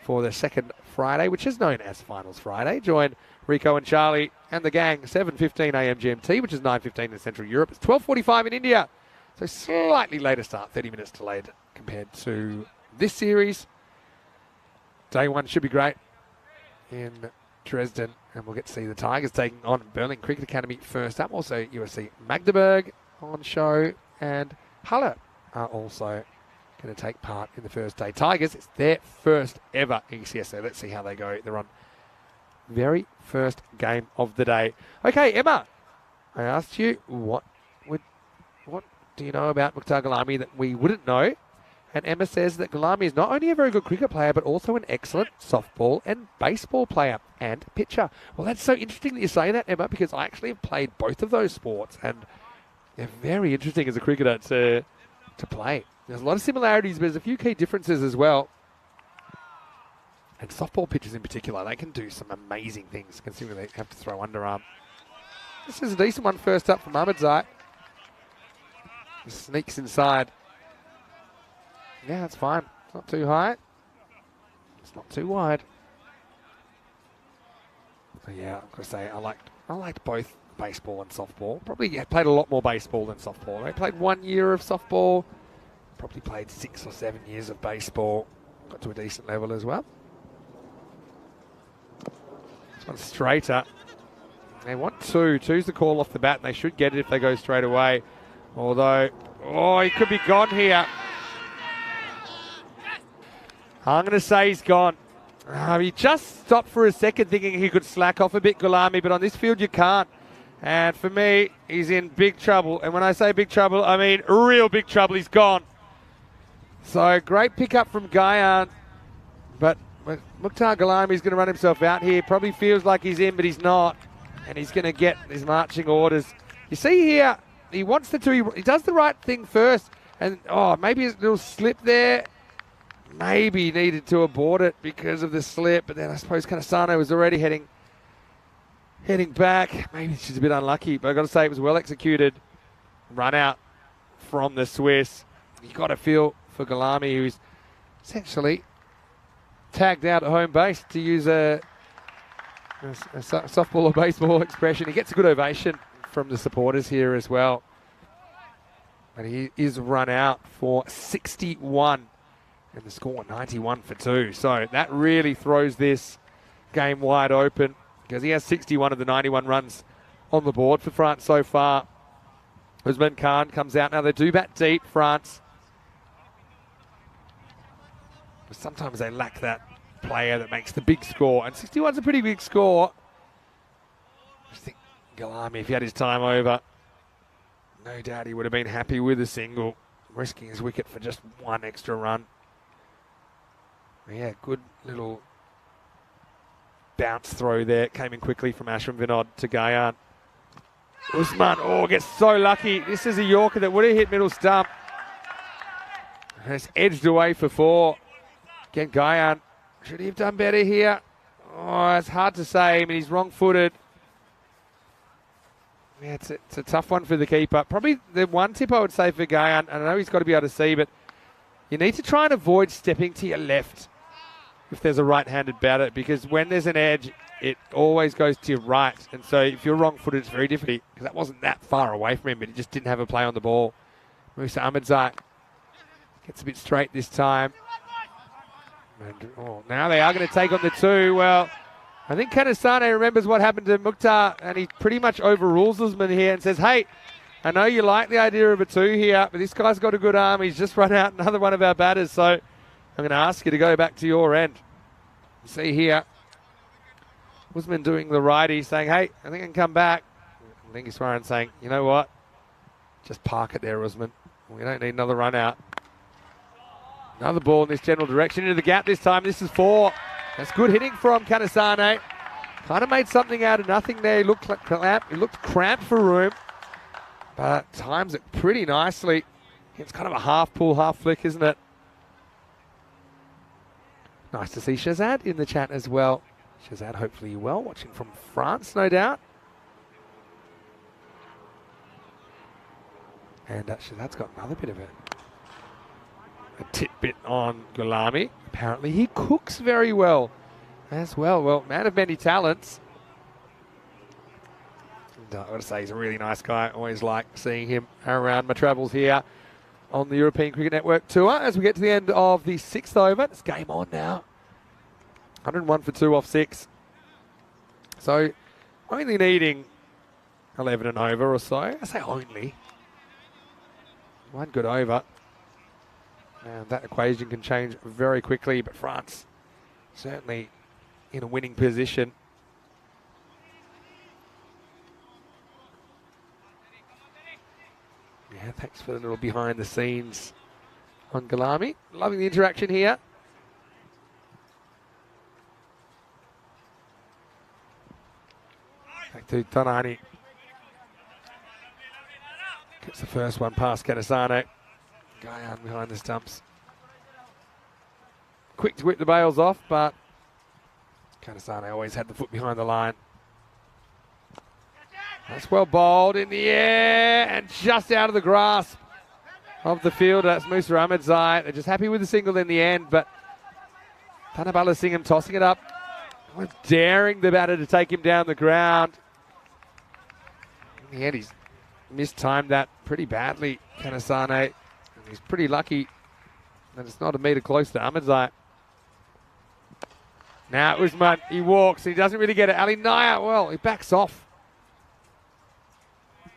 Speaker 3: for the second Friday, which is known as Finals Friday. Join Rico and Charlie and the gang, 7:15 a.m. GMT, which is 9:15 in Central Europe. It's 12:45 in India, so slightly later start, 30 minutes delayed compared to this series. Day 1 should be great in Dresden, and we'll get to see the Tigers taking on Berlin Cricket Academy first up. Also, USC Magdeburg on show, and Halle are also going to take part in the first day. Tigers, it's their first ever ECS, so let's see how they go. They're on very first game of the day. Okay, Emma, I asked you what do you know about Mukhtar Galami that we wouldn't know? And Emma says that Galami is not only a very good cricket player, but also an excellent softball and baseball player and pitcher. Well, that's so interesting that you say that, Emma, because I actually have played both of those sports, and they're very interesting as a cricketer to play. There's a lot of similarities, but there's a few key differences as well. And softball pitchers in particular, they can do some amazing things, considering they have to throw underarm. This is a decent one first up from Ahmadzai. Sneaks inside. Yeah, that's fine. It's not too high. It's not too wide. So yeah, I've got to say, I liked both baseball and softball. Probably played a lot more baseball than softball. I played 1 year of softball. Probably played 6 or 7 years of baseball. Got to a decent level as well. This one's straighter. They want 2. 2's the call off the bat, and they should get it if they go straight away. Although, he could be gone here. I'm going to say he's gone. He just stopped for a second thinking he could slack off a bit, Galami, but on this field you can't. And for me, he's in big trouble. And when I say big trouble, I mean real big trouble. He's gone. So great pickup from Guyan. But Mukhtar Galami's going to run himself out here. Probably feels like he's in, but he's not. And he's going to get his marching orders. You see here, he wants to do, he does the right thing first. And, maybe a little slip there. Maybe needed to abort it because of the slip, but then I suppose Kanasano was already heading back. Maybe she's a bit unlucky, but I've got to say it was well executed. Run out from the Swiss. You've got to feel for Galami, who's essentially tagged out at home base, to use a softball or baseball expression. He gets a good ovation from the supporters here as well. And he is run out for 61. And the score 91 for 2. So that really throws this game wide open, because he has 61 of the 91 runs on the board for France so far. Usman Khan comes out. Now they do bat deep, France. But sometimes they lack that player that makes the big score. And 61's a pretty big score. I just think Galami, if he had his time over, no doubt he would have been happy with a single, risking his wicket for just 1 extra run. Yeah, good little bounce throw there. Came in quickly from Ashwin Vinod to Guyan. Usman, gets so lucky. This is a Yorker that would have hit middle stump. Has edged away for 4. Again, Guyan, should he have done better here? It's hard to say. I mean, he's wrong-footed. Yeah, it's a tough one for the keeper. Probably the one tip I would say for Guyan, and I know he's got to be able to see, but you need to try and avoid stepping to your left if there's a right-handed batter, because when there's an edge, it always goes to your right. And so if you're wrong-footed, it's very difficult, because that wasn't that far away from him, but he just didn't have a play on the ball. Musa Ahmadzai gets a bit straight this time. And, now they are going to take on the 2. Well, I think Kanasane remembers what happened to Mukhtar, and he pretty much overrules Usman here and says, hey, I know you like the idea of a 2 here, but this guy's got a good arm. He's just run out another one of our batters, so I'm going to ask you to go back to your end. See here, Usman doing the righty, saying, hey, I think I can come back. I think he's saying, you know what? Just park it there, Usman. We don't need another run out. Another ball in this general direction into the gap this time. This is 4. That's good hitting from Kanasane. Kind of made something out of nothing there. He looked cramped for room, but times it pretty nicely. It's kind of a half pull, half flick, isn't it? Nice to see Shazad in the chat as well. Shazad, hopefully you're well, watching from France, no doubt. And Shazad's got another bit of a tidbit on Gulami. Apparently he cooks very well as well. Well, man of many talents. And I've got to say, he's a really nice guy. Always like seeing him around my travels here on the European Cricket Network Tour. As we get to the end of the 6th over, it's game on now. 101 for 2 off 6. So only needing 11 and over or so. I say only. One good over. And that equation can change very quickly, but France certainly in a winning position. Yeah, thanks for the little behind the scenes on Gulami. Loving the interaction here. Back to Tanani. Gets the first one past Kanasane. Guyan behind the stumps. Quick to whip the bails off, but Kanasane always had the foot behind the line. That's well bowled in the air and just out of the grasp of the fielder. That's Musa Ahmedzai. They're just happy with the single in the end, but Tanabala Singham tossing it up, daring the batter to take him down the ground. In the end, he's mistimed that pretty badly, Kanasane. And he's pretty lucky that it's not a metre close to Ahmedzai. Now Usman, he walks, he doesn't really get it. Ali Naya, well, he backs off.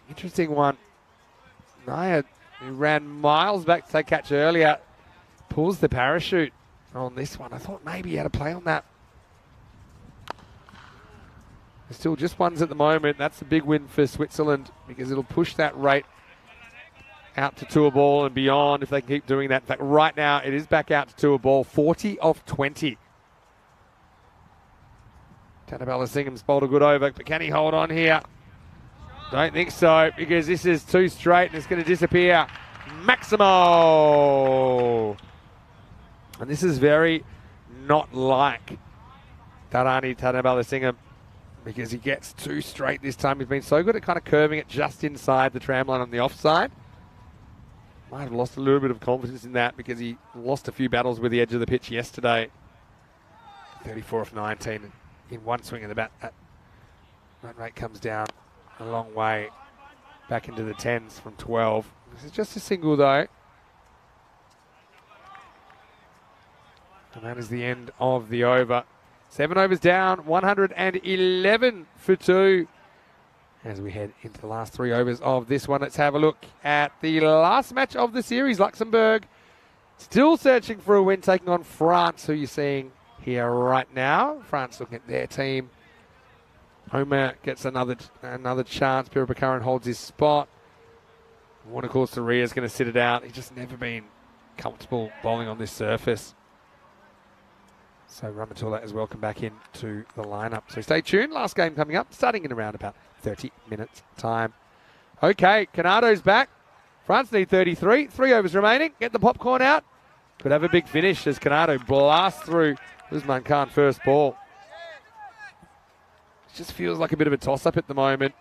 Speaker 3: Interesting one. Naya, who ran miles back to take catch earlier, pulls the parachute on this one. I thought maybe he had a play on that. There's still just ones at the moment. That's a big win for Switzerland because it'll push that rate out to 2 a ball and beyond if they can keep doing that. In fact, right now it is back out to 2 a ball, 40 of 20. Tanabala Singham's bowled a good over, but can he hold on here? Don't think so, because this is 2 straight and it's going to disappear. Maximo! And this is very not like Tarani Tanabala Singham, because he gets 2 straight this time. He's been so good at kind of curving it just inside the tramline on the offside. Might have lost a little bit of confidence in that because he lost a few battles with the edge of the pitch yesterday. 34 off 19 in one swing of the bat. That run rate comes down a long way back into the 10s from 12. This is just a single though. And that is the end of the over. 7 overs down, 111 for 2. As we head into the last 3 overs of this one, let's have a look at the last match of the series. Luxembourg still searching for a win, taking on France, who you're seeing here right now. France looking at their team. Homer gets another chance. Pirapakaran holds his spot. Warner Saria is going to sit it out. He's just never been comfortable bowling on this surface. So Ramatullah is welcome back into the lineup. So stay tuned. Last game coming up, starting in around about 30 minutes time. Okay, Canado's back. France need 33. 3 overs remaining. Get the popcorn out. Could have a big finish as Canado blasts through Usman Khan first ball. It just feels like a bit of a toss-up at the moment.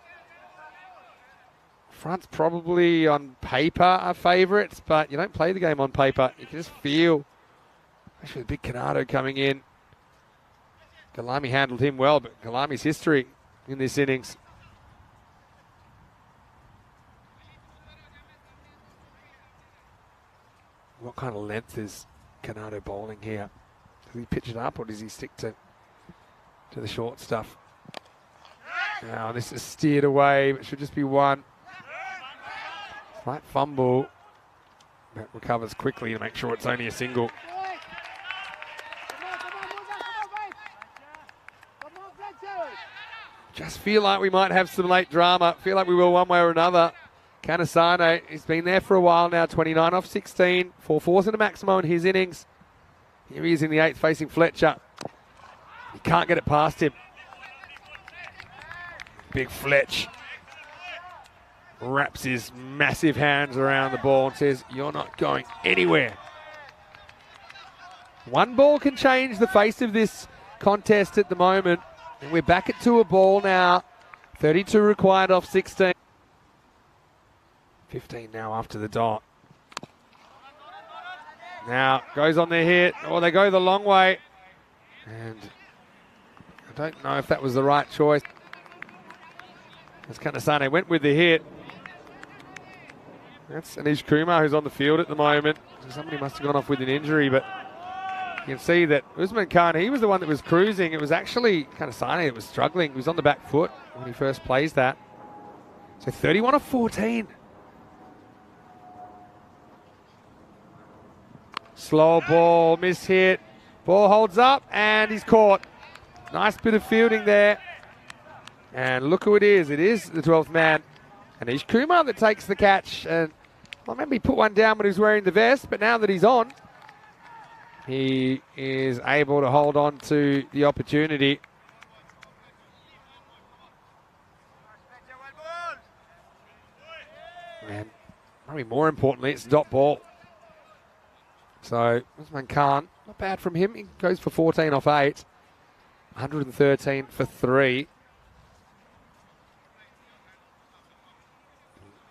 Speaker 3: France probably on paper are favourites, but you don't play the game on paper. You can just feel, especially with big Canado coming in. Gulami handled him well, but Gulami's history in this innings. What kind of length is Canado bowling here? Does he pitch it up or does he stick to the short stuff? Now this is steered away, but should just be 1. Slight fumble, but recovers quickly to make sure it's only a single. Just feel like we might have some late drama. Feel like we will one way or another. Canasano, he's been there for a while now, 29 off 16, 4 fours and a maximum in his innings. Here he is in the 8th facing Fletcher. He can't get it past him. Big Fletch wraps his massive hands around the ball and says, "You're not going anywhere." One ball can change the face of this contest at the moment. And we're back at 2 a ball now. 32 required off 16. 15 now after the dot. Now goes on the hit, or they go the long way. And I don't know if that was the right choice. As Kanasane went with the hit. That's Anish Kumar who's on the field at the moment. Somebody must have gone off with an injury, but you can see that Usman Khan, he was the one that was cruising. It was actually Kanasane that was struggling. He was on the back foot when he first plays that. So 31 of 14. Slow ball, miss hit. Ball holds up and he's caught. Nice bit of fielding there. And look who it is. It is the 12th man. Anish Kumar that takes the catch. And I remember he put one down when he was wearing the vest, but now that he's on, he is able to hold on to the opportunity. And probably more importantly, it's dot ball. So Usman Khan, not bad from him. He goes for 14 off 8. 113 for 3.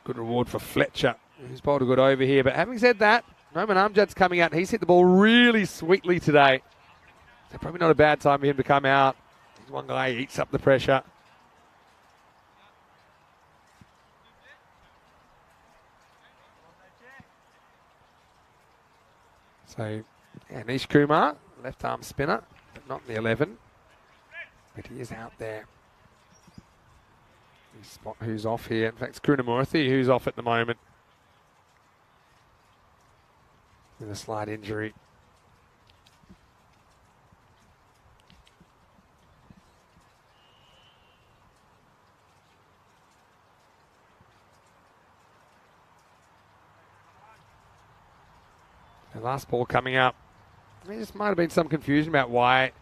Speaker 3: Good reward for Fletcher, who's bowled a good over here. But having said that, Noman Amjad's coming out. He's hit the ball really sweetly today. So probably not a bad time for him to come out. He's one guy, he eats up the pressure. So, yeah, Anish Kumar, left arm spinner, but not in the 11. But he is out there. Spot who's off here. In fact, it's Krunamurthy who's off at the moment with a slight injury. The last ball coming up. There just might have been some confusion about why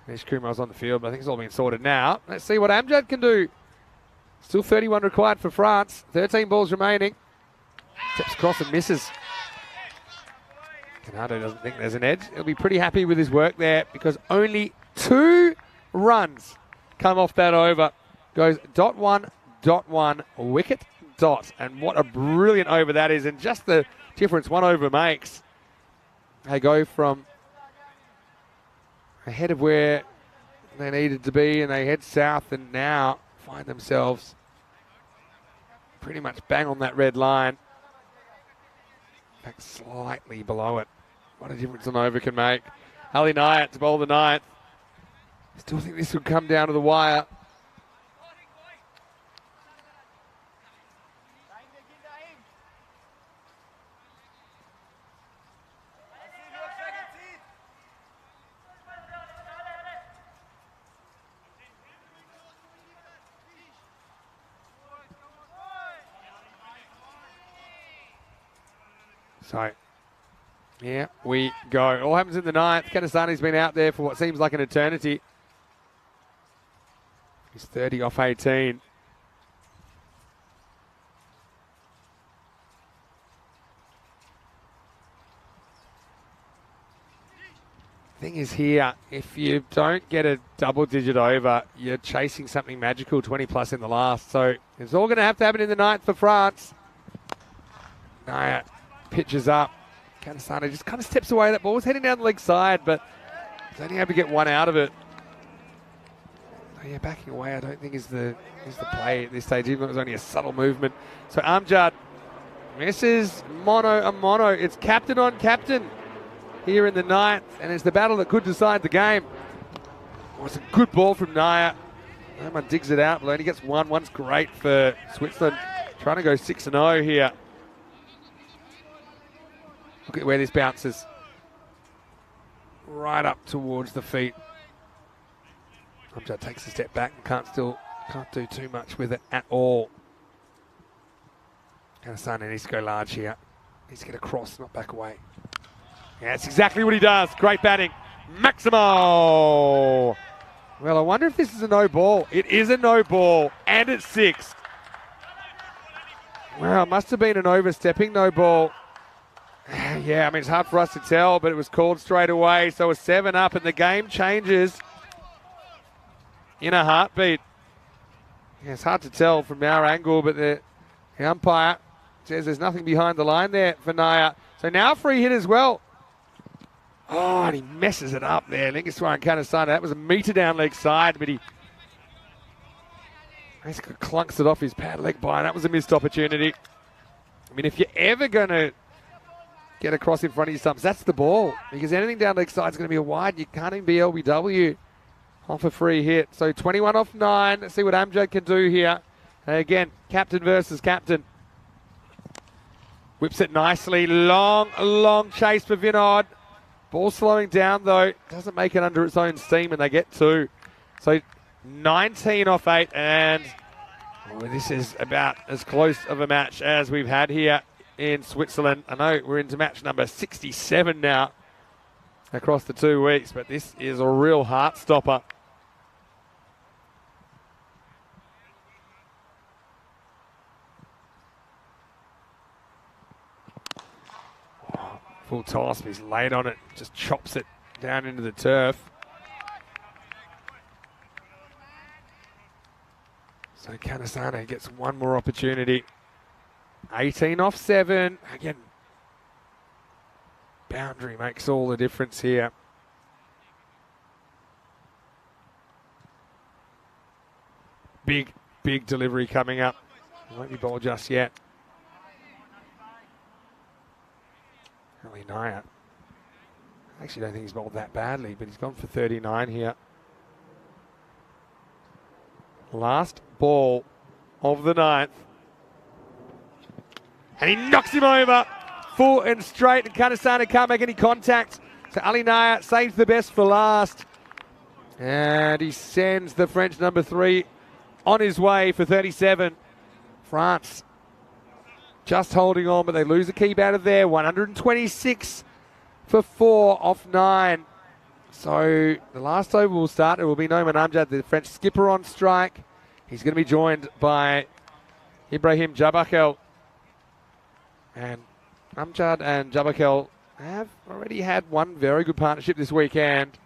Speaker 3: Anish Kumar was on the field, but I think it's all been sorted now. Let's see what Amjad can do. Still 31 required for France. 13 balls remaining. Steps across and misses. Canado doesn't think there's an edge. He'll be pretty happy with his work there because only 2 runs come off that over. Goes .1, wicket, dot. And what a brilliant over that is. And just the difference 1 over makes. They go from ahead of where they needed to be and they head south and now find themselves pretty much bang on that red line. In fact, slightly below it. What a difference an over can make. Ali Nayat to bowl the 9th. Still think this would come down to the wire. So, yeah, we go. All happens in the 9th. Kanasani's been out there for what seems like an eternity. He's 30 off 18. Thing is here, if you don't get a double-digit over, you're chasing something magical, 20 plus in the last. So it's all going to happen in the 9th for France. Naya pitches up. Kanasani just kind of steps away. That ball was heading down the leg side, but he's only able to get 1 out of it. So yeah, backing away I don't think is the play at this stage, even though it was only a subtle movement. So Amjad misses mono a mono. It's captain on captain here in the 9th, and it's the battle that could decide the game. Oh, it's a good ball from Naya. No one digs it out, but only gets 1. 1's great for Switzerland. Trying to go 6-0 here. Look at where this bounces. Right up towards the feet. Amjad takes a step back and can't do too much with it at all. Kanasana needs to go large here. Needs to get across, not back away. Yeah, that's exactly what he does. Great batting. Maximo! Well, I wonder if this is a no ball. It is a no ball, and it's 6th. Well, it must have been an overstepping no ball. Yeah, I mean, it's hard for us to tell, but it was called straight away. So a 7 up, and the game changes in a heartbeat. Yeah, it's hard to tell from our angle, but the umpire says there's nothing behind the line there for Naya. So now free hit as well. Oh, and he messes it up there. Lingaswar Kanasana. That was a metre down leg side, but he basically clunks it off his pad leg by, and that was a missed opportunity. I mean, if you're ever going to get across in front of your stumps, that's the ball. Because anything down leg side is going to be a wide. You can't even be LBW off a free hit. So 21 off 9. Let's see what Amjad can do here. Again, captain versus captain. Whips it nicely. Long chase for Vinod. Ball slowing down, though. Doesn't make it under its own steam, and they get 2. So 19 off 8, and this is about as close of a match as we've had here in Switzerland. I know we're into match number 67 now across the 2 weeks, but this is a real heart stopper. Full toss, but he's laid on it, just chops it down into the turf. So Kanasana gets one more opportunity. 18 off 7. Again, boundary makes all the difference here. Big delivery coming up. Won't be bowled just yet. Ali Naya. I actually don't think he's bowled that badly, but he's gone for 39 here. Last ball of the 9th. And he knocks him over. Full and straight, and Kanasana can't make any contact. So Ali Naya saves the best for last. And he sends the French number 3 on his way for 37. France just holding on, but they lose a keep out of there. 126 for 4 off 9. So the last over will start. It will be Noman Amjad, the French skipper, on strike. He's going to be joined by Ibrahim Jabakel. And Amjad and Jabakel have already had one very good partnership this weekend.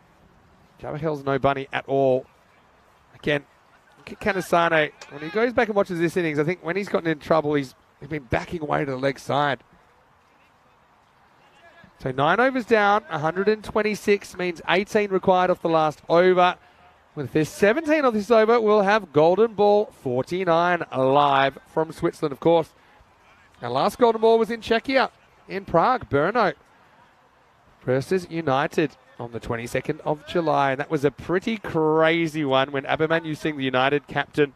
Speaker 3: Jabakel's no bunny at all. Again, Kanasane, when he goes back and watches this innings, I think when he's gotten in trouble, he's been backing away to the leg side. So 9 overs down, 126 means 18 required off the last over. With this 17 of this over, we'll have Golden Ball 49 live from Switzerland, of course. Our last Golden Ball was in Czechia, in Prague, Brno versus United on the 22nd of July. And that was a pretty crazy one when Abhimanyu Singh, the United captain,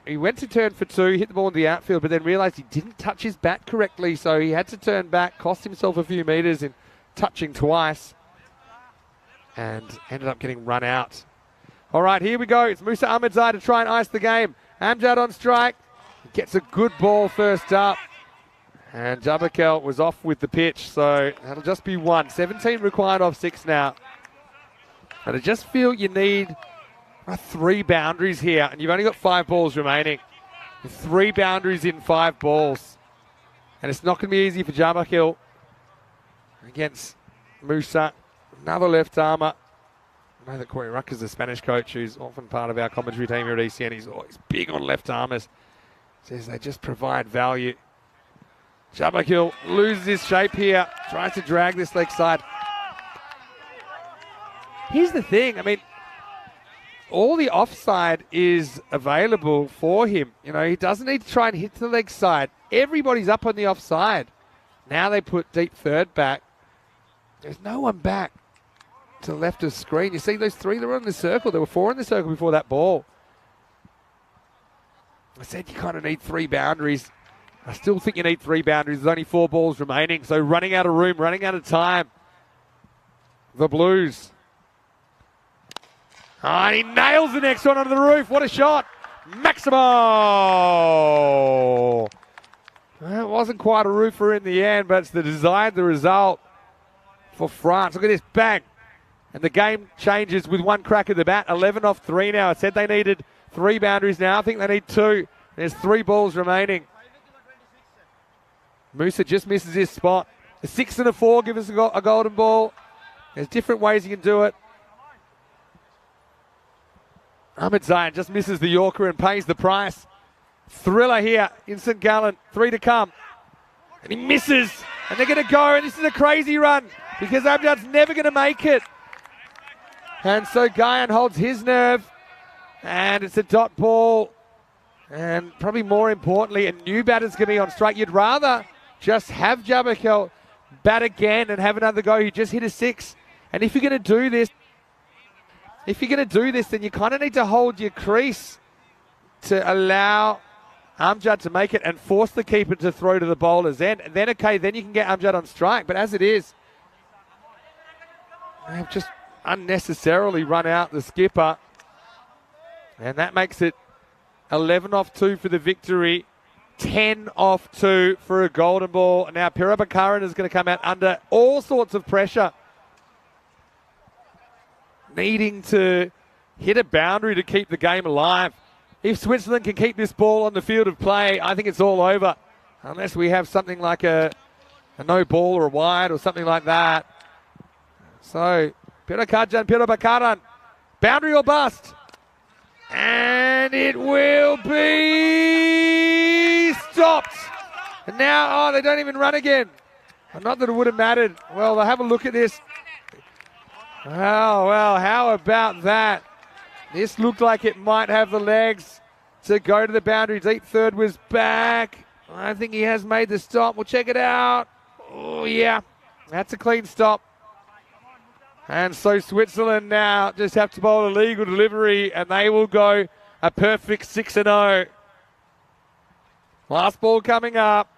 Speaker 3: he went to turn for 2, hit the ball in the outfield, but then realised he didn't touch his bat correctly, so he had to turn back, cost himself a few metres in touching twice, and ended up getting run out. All right, here we go. It's Musa Ahmedzai to try and ice the game. Amjad on strike. Gets a good ball first up. And Jabakel was off with the pitch, so that'll just be 1. 17 required off 6 now. And I just feel you need 3 boundaries here, and you've only got 5 balls remaining. 3 boundaries in 5 balls. And it's not going to be easy for Jabakel against Musa. Another left armour. I know that Corey Ruck is the Spanish coach who's often part of our commentary team here at ECN. He's always big on left armers. Says they just provide value. Jabakel loses his shape here. Tries to drag this leg side. Here's the thing. I mean, all the offside is available for him. You know, he doesn't need to try and hit the leg side. Everybody's up on the offside. Now they put deep third back. There's no one back to the left of the screen. You see those 3 that were in the circle. There were 4 in the circle before that ball. I said you kind of need 3 boundaries. I still think you need 3 boundaries. There's only 4 balls remaining. So running out of room, running out of time. The Blues. And he nails the next one under the roof. What a shot. Maximo. Well, it wasn't quite a roofer in the end, but it's the result for France. Look at this, bang. And the game changes with one crack of the bat. 11 off 3 now. I said they needed 3 boundaries now. I think they need 2. There's 3 balls remaining. Musa just misses his spot. A 6 and a 4 give us a golden ball. There's different ways you can do it. Ahmed Zayn just misses the Yorker and pays the price. Thriller here in St. Gallen. 3 to come. And he misses. And they're going to go. And this is a crazy run because Amjad's never going to make it. And so Guyan holds his nerve. And it's a dot ball. And probably more importantly, a new batter's going to be on strike. You'd rather just have Jabakel bat again and have another go. He just hit a 6. And if you're going to do this, then you kind of need to hold your crease to allow Amjad to make it and force the keeper to throw to the bowlers. Then you can get Amjad on strike. But as it is, they've just unnecessarily run out the skipper. And that makes it 11 off 2 for the victory. 10 off 2 for a golden ball. Now Pirabakaran is going to come out under all sorts of pressure, needing to hit a boundary to keep the game alive. If Switzerland can keep this ball on the field of play, I think it's all over. Unless we have something like a no ball or a wide or something like that. So, Pirabakaran, boundary or bust. And it will be stopped. And now, they don't even run again. Not that it would have mattered. Well, they'll have a look at this. Oh, well, how about that? This looked like it might have the legs to go to the boundary. Deep third was back. I think he has made the stop. We'll check it out. Oh, yeah. That's a clean stop. And so Switzerland now just have to bowl a legal delivery and they will go a perfect 6-0. Last ball coming up.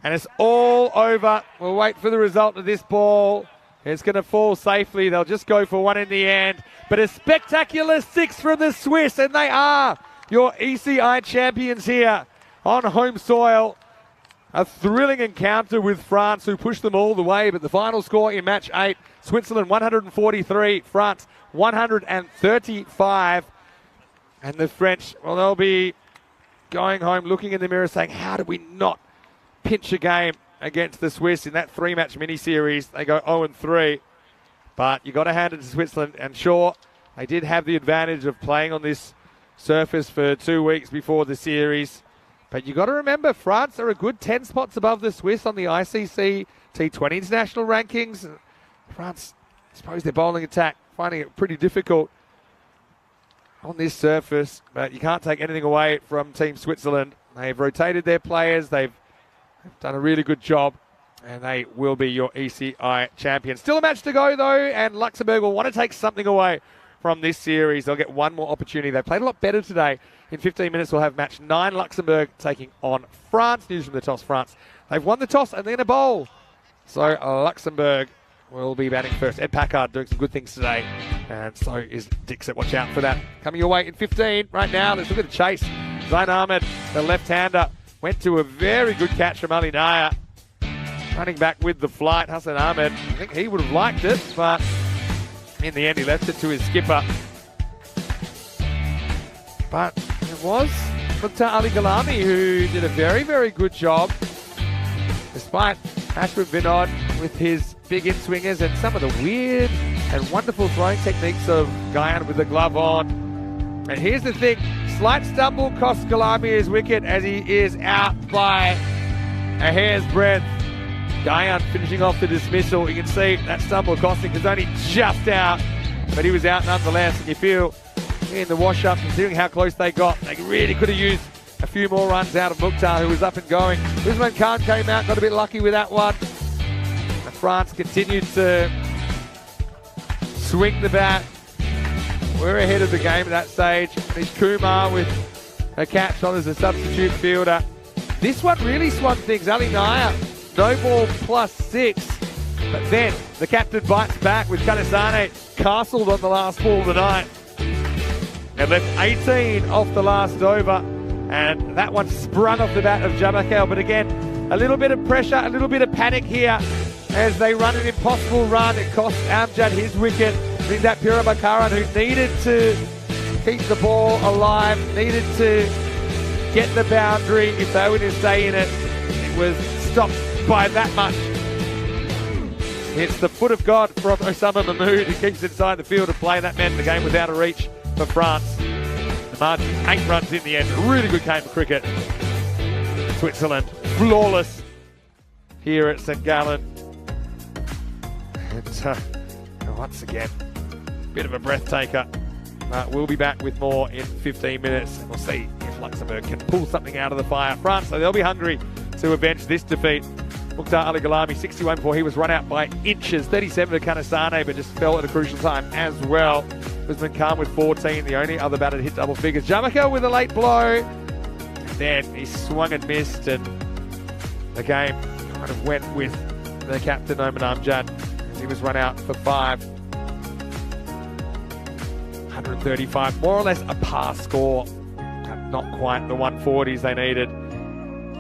Speaker 3: And it's all over. We'll wait for the result of this ball. It's going to fall safely. They'll just go for 1 in the end. But a spectacular 6 from the Swiss. And they are your ECI champions here on home soil. A thrilling encounter with France, who pushed them all the way. But the final score in match 8, Switzerland 143, France 135. And the French, well, they'll be going home looking in the mirror saying, how did we not pinch a game against the Swiss in that 3-match mini-series? They go 0-3. But you got to hand it to Switzerland. And sure, they did have the advantage of playing on this surface for 2 weeks before the series. But you got to remember, France are a good 10 spots above the Swiss on the ICC T20 international rankings. France, I suppose their bowling attack, finding it pretty difficult on this surface. But you can't take anything away from Team Switzerland. They've rotated their players. They've done a really good job. And they will be your ECI champions. Still a match to go, though. And Luxembourg will want to take something away from this series. They'll get one more opportunity. They played a lot better today. In 15 minutes, we'll have match 9, Luxembourg taking on France. News from the toss, France. They've won the toss and they're going to bowl. So Luxembourg will be batting first. Ed Packard doing some good things today. And so is Dixit. Watch out for that. Coming your way in 15 right now. Let's look at the chase. Zayn Ahmed, the left-hander, went to a very good catch from Ali Naya. Running back with the flight, Hassan Ahmed. I think he would have liked it, but in the end he left it to his skipper. But it was Mukhtar Ali Galami who did a very, very good job, despite Ashwin Vinod with his big in-swingers and some of the weird and wonderful throwing techniques of Guyan with the glove on. And here's the thing, slight stumble costs Galami his wicket as he is out by a hair's breadth. Guyan finishing off the dismissal. You can see that stumble costing was only just out, but he was out nonetheless. And you feel in the wash-up, considering how close they got, they really could have used a few more runs out of Mukhtar, who was up and going. Usman Khan came out, got a bit lucky with that one. And France continued to swing the bat. We're ahead of the game at that stage. There's Kumar with a catch on as a substitute fielder. This one really swung things. Ali Naya, no ball +6. But then the captain bites back with Kanisane castled on the last ball of the night. And left 18 off the last over. And that one sprung off the bat of Jamakel. But again, a little bit of pressure, a little bit of panic here as they run an impossible run. It cost Amjad his wicket. Brings out Pura Bakaran, who needed to keep the ball alive, needed to get the boundary if they were to stay in it. It was stopped by that much. It's the foot of God from Osama Mahmood, who keeps inside the field of play. That meant the game was out of reach for France. The margin, 8 runs in the end. A really good game of cricket. Switzerland, flawless here at St. Gallen. And once again, bit of a breathtaker. We'll be back with more in 15 minutes. And we'll see if Luxembourg can pull something out of the fire. France, so they'll be hungry to avenge this defeat. Mukhtar Ali Ghalami, 61 before he was run out by inches. 37 to Kanasane, but just fell at a crucial time as well. Usman Khan with 14, the only other batter to hit double figures. Jamakel with a late blow. And then he swung and missed, and the game kind of went with the captain, Oman Amjad, as he was run out for 5. 135, more or less a par score. Not quite the 140s they needed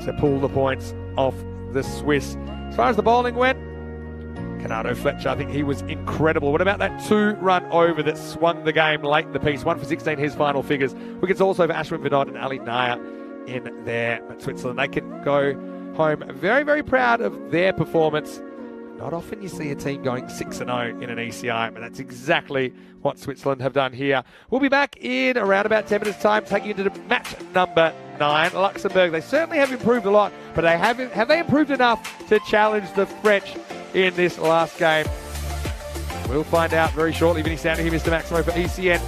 Speaker 3: to pull the points off the Swiss. As far as the bowling went, Canado Fletcher, I think he was incredible. What about that 2-run over that swung the game late in the piece? 1 for 16, his final figures. Wickets also for Ashwin Vinod and Ali Nair in there. But Switzerland, they can go home very, very proud of their performance. Not often you see a team going 6-0 in an ECI, but that's exactly what Switzerland have done here. We'll be back in around about 10 minutes' time, taking you to match number 9. Luxembourg, they certainly have improved a lot, but have they improved enough to challenge the French in this last game? We'll find out very shortly. Vinny Stanley here, Mr. Maximo for ECN.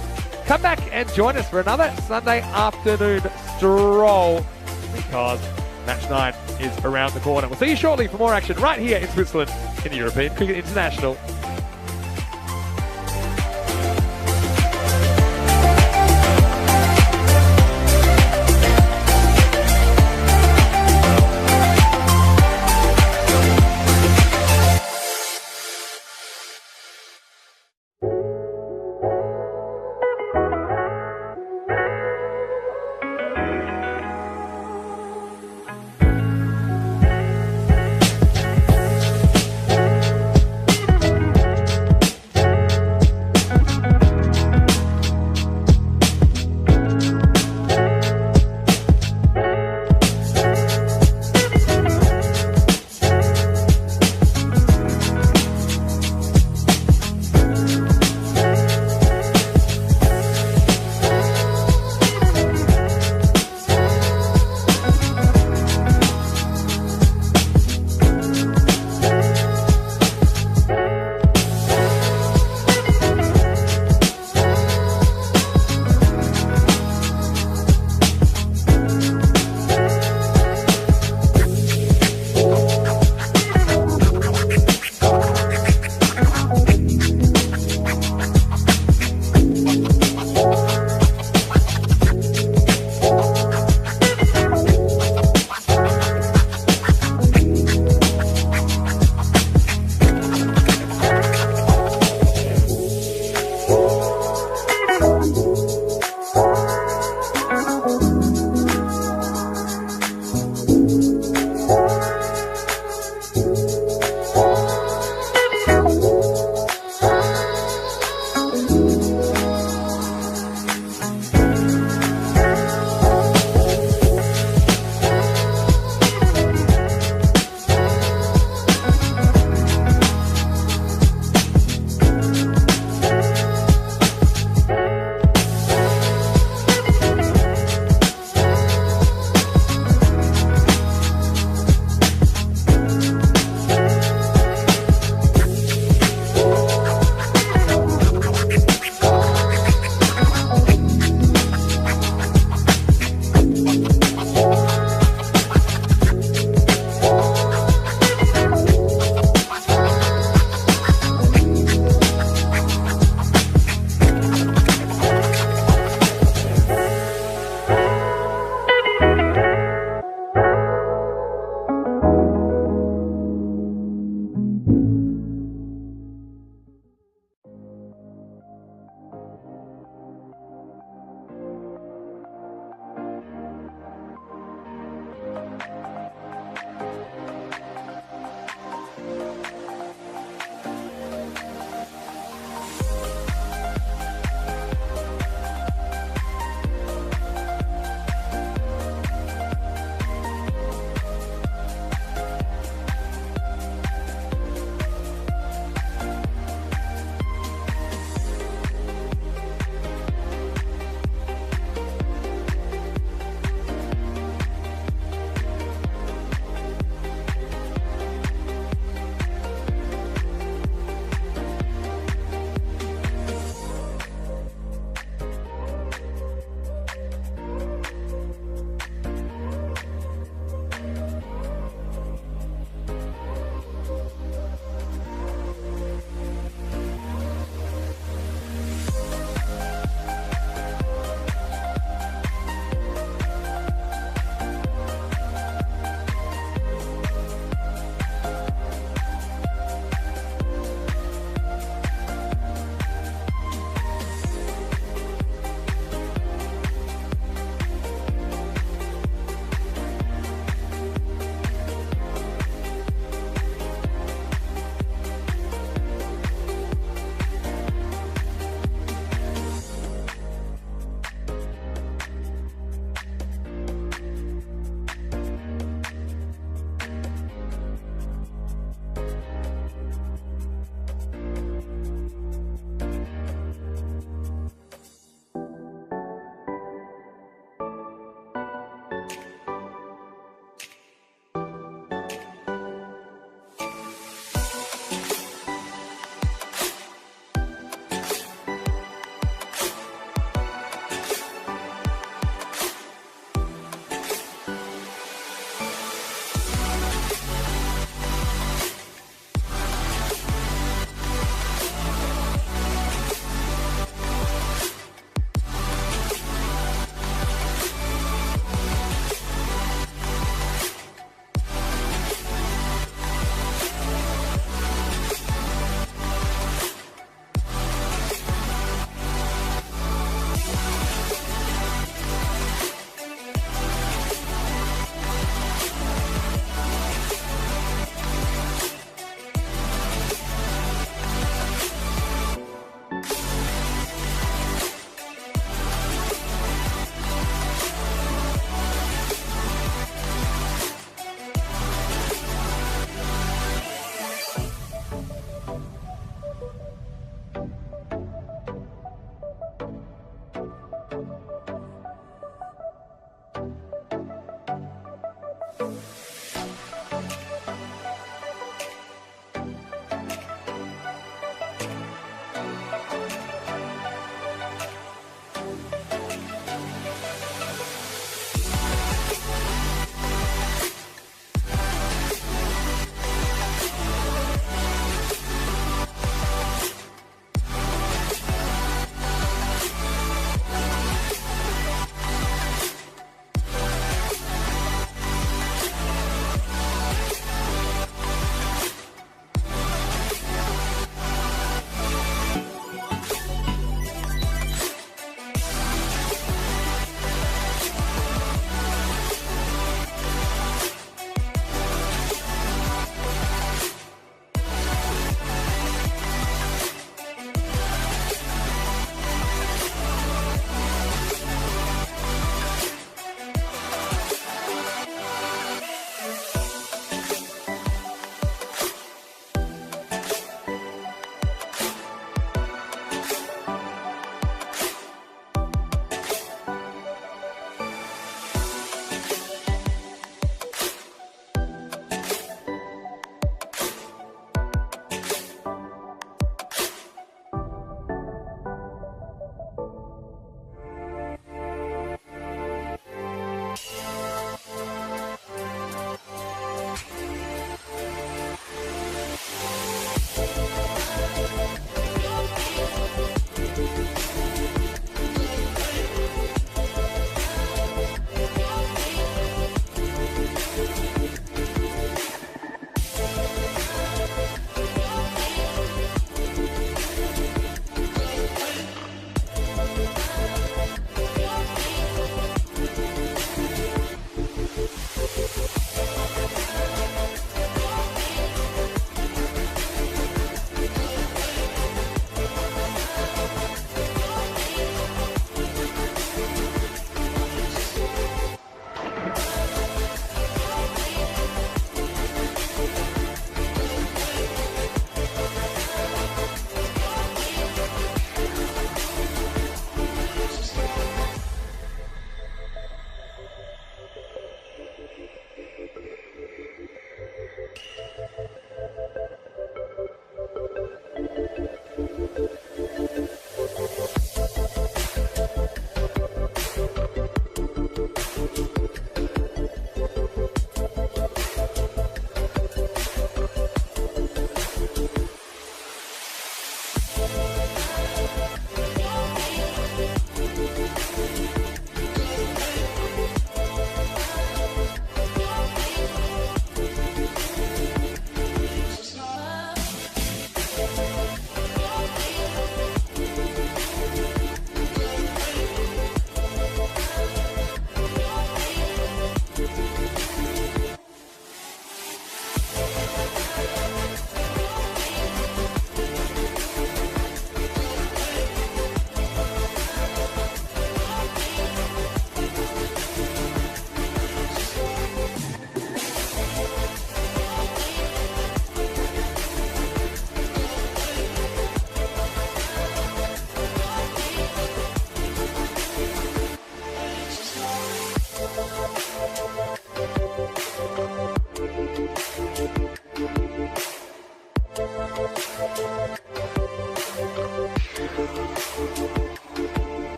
Speaker 3: Come back and join us for another Sunday afternoon stroll, because match 9 is around the corner. We'll see you shortly for more action right here in Switzerland in the European Cricket International.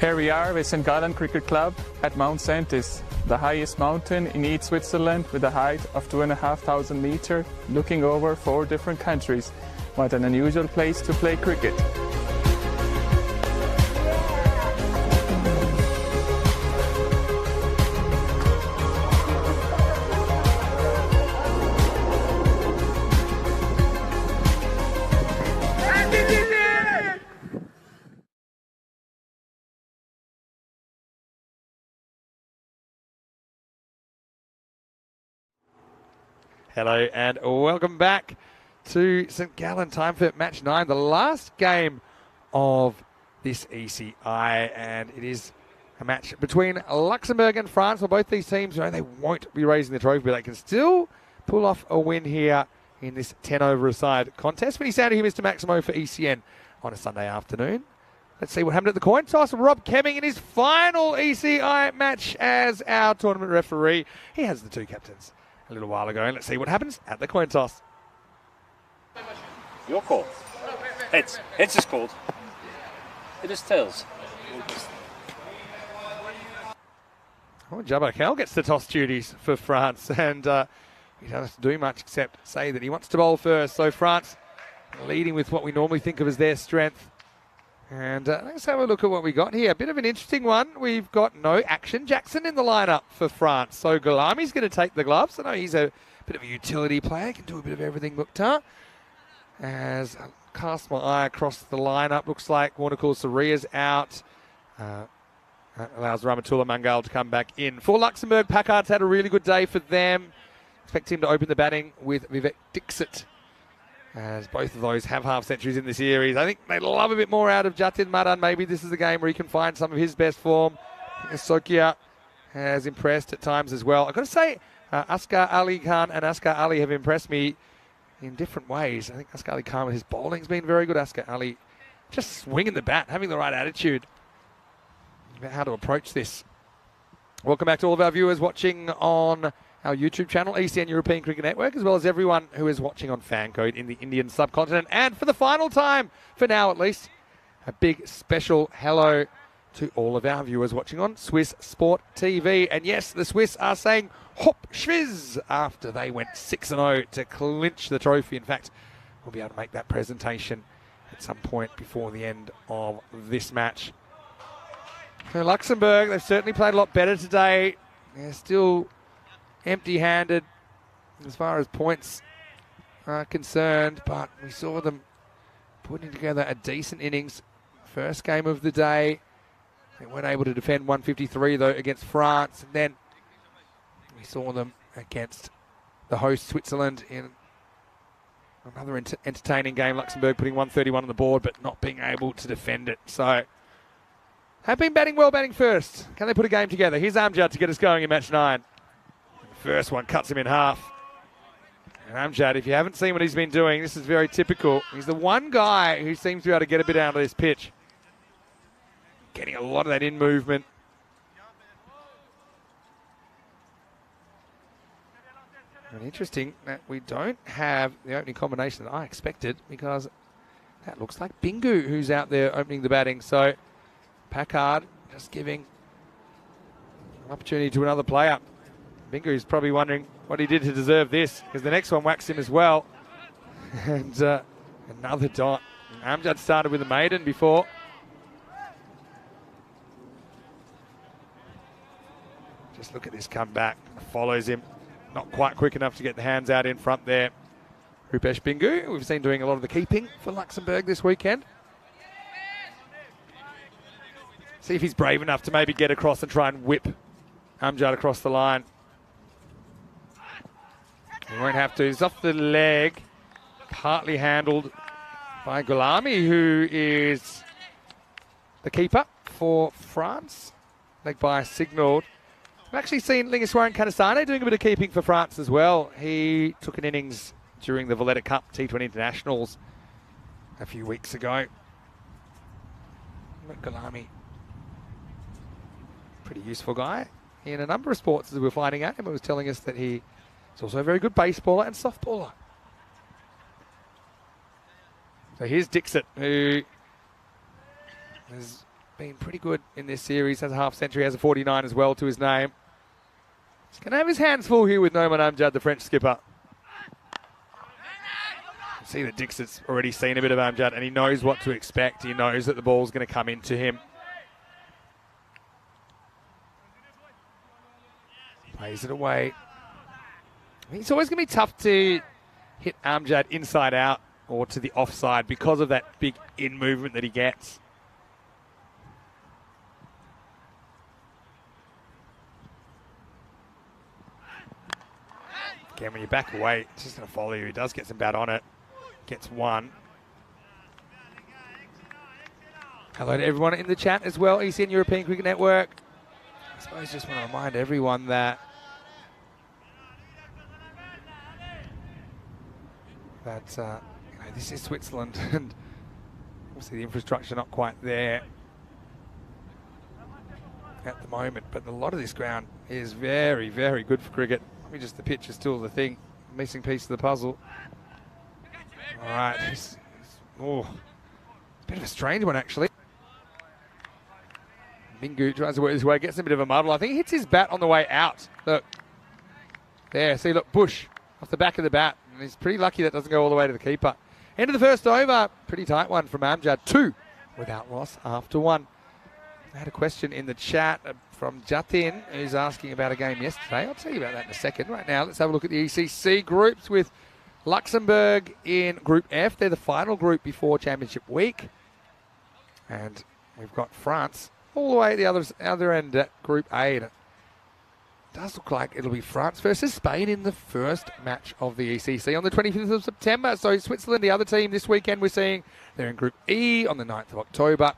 Speaker 7: Here we are with St. Gallen Cricket Club at Mount Saintis, the highest mountain in East Switzerland with a height of 2,500 meters, looking over 4 different countries. What an unusual place to play cricket.
Speaker 3: Hello and welcome back to St. Gallen. Time for match 9, the last game of this ECI, and it is a match between Luxembourg and France. Well, both these teams, you know, they won't be raising the trophy, but they can still pull off a win here in this 10-over-a-side contest. Many sound to hear Mr. Maximo for ECN on a Sunday afternoon. Let's see what happened at the coin toss. Rob Kemming in his final ECI match as our tournament referee. He has the 2 captains a little while ago, and let's see what happens at the coin toss.
Speaker 2: Your call. Heads. Heads is called. It is tails.
Speaker 3: Oh, Jabakel gets the toss duties for France, and he doesn't have to do much except say that he wants to bowl first. So France leading with what we normally think of as their strength. And let's have a look at what we got here. A bit of an interesting one. We've got no Action Jackson in the lineup for France. So Ghalami's going to take the gloves. I know he's a bit of a utility player. Can do a bit of everything, Mukhtar. As I cast my eye across the lineup, looks like Warnakul Saria's out. That allows Ramatullah Mangal to come back in. For Luxembourg, Packard's had a really good day for them. Expect him to open the batting with Vivek Dixit, as both of those have half centuries in the series. I think they'd love a bit more out of Jatin Madan. Maybe this is the game where he can find some of his best form. Sokia has impressed at times as well. I've got to say, Asghar Ali Khan and Asghar Ali have impressed me in different ways. I think Asghar Ali Khan with his bowling's been very good. Asghar Ali just swinging the bat, having the right attitude about how to approach this. Welcome back to all of our viewers watching on our YouTube channel, ECN European Cricket Network, as well as everyone who is watching on Fancode in the Indian subcontinent. And for the final time, for now at least, a big special hello to all of our viewers watching on Swiss Sport TV. And yes, the Swiss are saying hop schwiz after they went 6-0 to clinch the trophy. In fact, we'll be able to make that presentation at some point before the end of this match. For Luxembourg, they've certainly played a lot better today. They're still empty-handed as far as points are concerned, but we saw them putting together a decent innings. First game of the day. They weren't able to defend 153 though against France, and then we saw them against the host Switzerland in another entertaining game. Luxembourg putting 131 on the board but not being able to defend it. So have been batting well, batting first. Can they put a game together? Here's Amjad to get us going in match 9. First one cuts him in half. And Amjad, if you haven't seen what he's been doing, this is very typical. He's the one guy who seems to be able to get a bit out of this pitch. Getting a lot of that in movement. And interesting that we don't have the opening combination that I expected, because that looks like Bingu who's out there opening the batting. So Packard just giving an opportunity to another player. Bingu's probably wondering what he did to deserve this, because the next one whacks him as well. And another dot. Amjad started with a maiden before. Just look at this comeback. Follows him. Not quite quick enough to get the hands out in front there. Rupesh Bingu, we've seen doing a lot of the keeping for Luxembourg this weekend. See if he's brave enough to maybe get across and try and whip Amjad across the line. He won't have to. He's off the leg. Partly handled by Gulami, who is the keeper for France. Leg by signalled. I've actually seen Lingeswaran Kanasane doing a bit of keeping for France as well. He took an innings during the Valletta Cup T20 Internationals a few weeks ago. Gulami, pretty useful guy in a number of sports, as we were finding out. Emma was telling us that he is also a very good baseballer and softballer. So here's Dixit, who has been pretty good in this series, has a half century, has a 49 as well to his name. He's going to have his hands full here with Noman Amjad, the French skipper. See that Dixit's already seen a bit of Amjad and he knows what to expect. He knows that the ball's going to come into him. Plays it away. It's always going to be tough to hit Amjad inside out or to the offside because of that big in movement that he gets. Again, when you back away, it's just going to follow you. He does get some bat on it. Gets one. Hello to everyone in the chat as well. ECN European Cricket Network. I suppose just want to remind everyone that this is Switzerland and obviously the infrastructure not quite there at the moment, but a lot of this ground is very, very good for cricket. I mean, just the pitch is still the thing, missing piece of the puzzle. All right, it's a bit of a strange one actually. Bingu tries to work his way, gets a bit of a muddle. I think he hits his bat on the way out. Look, there, see, look, Bush off the back of the bat. And he's pretty lucky that doesn't go all the way to the keeper. End of the first over, pretty tight one from Amjad. 2 without loss after 1. I had a question in the chat from Jatin, who's asking about a game yesterday. I'll tell you about that in a second. Right now, let's have a look at the ECC groups with Luxembourg in Group F. They're the final group before Championship Week. And we've got France all the way at the other end at Group A. And it does look like it'll be France versus Spain in the first match of the ECC on the 25th of September. So Switzerland, the other team this weekend we're seeing, they're in Group E on the 9th of October.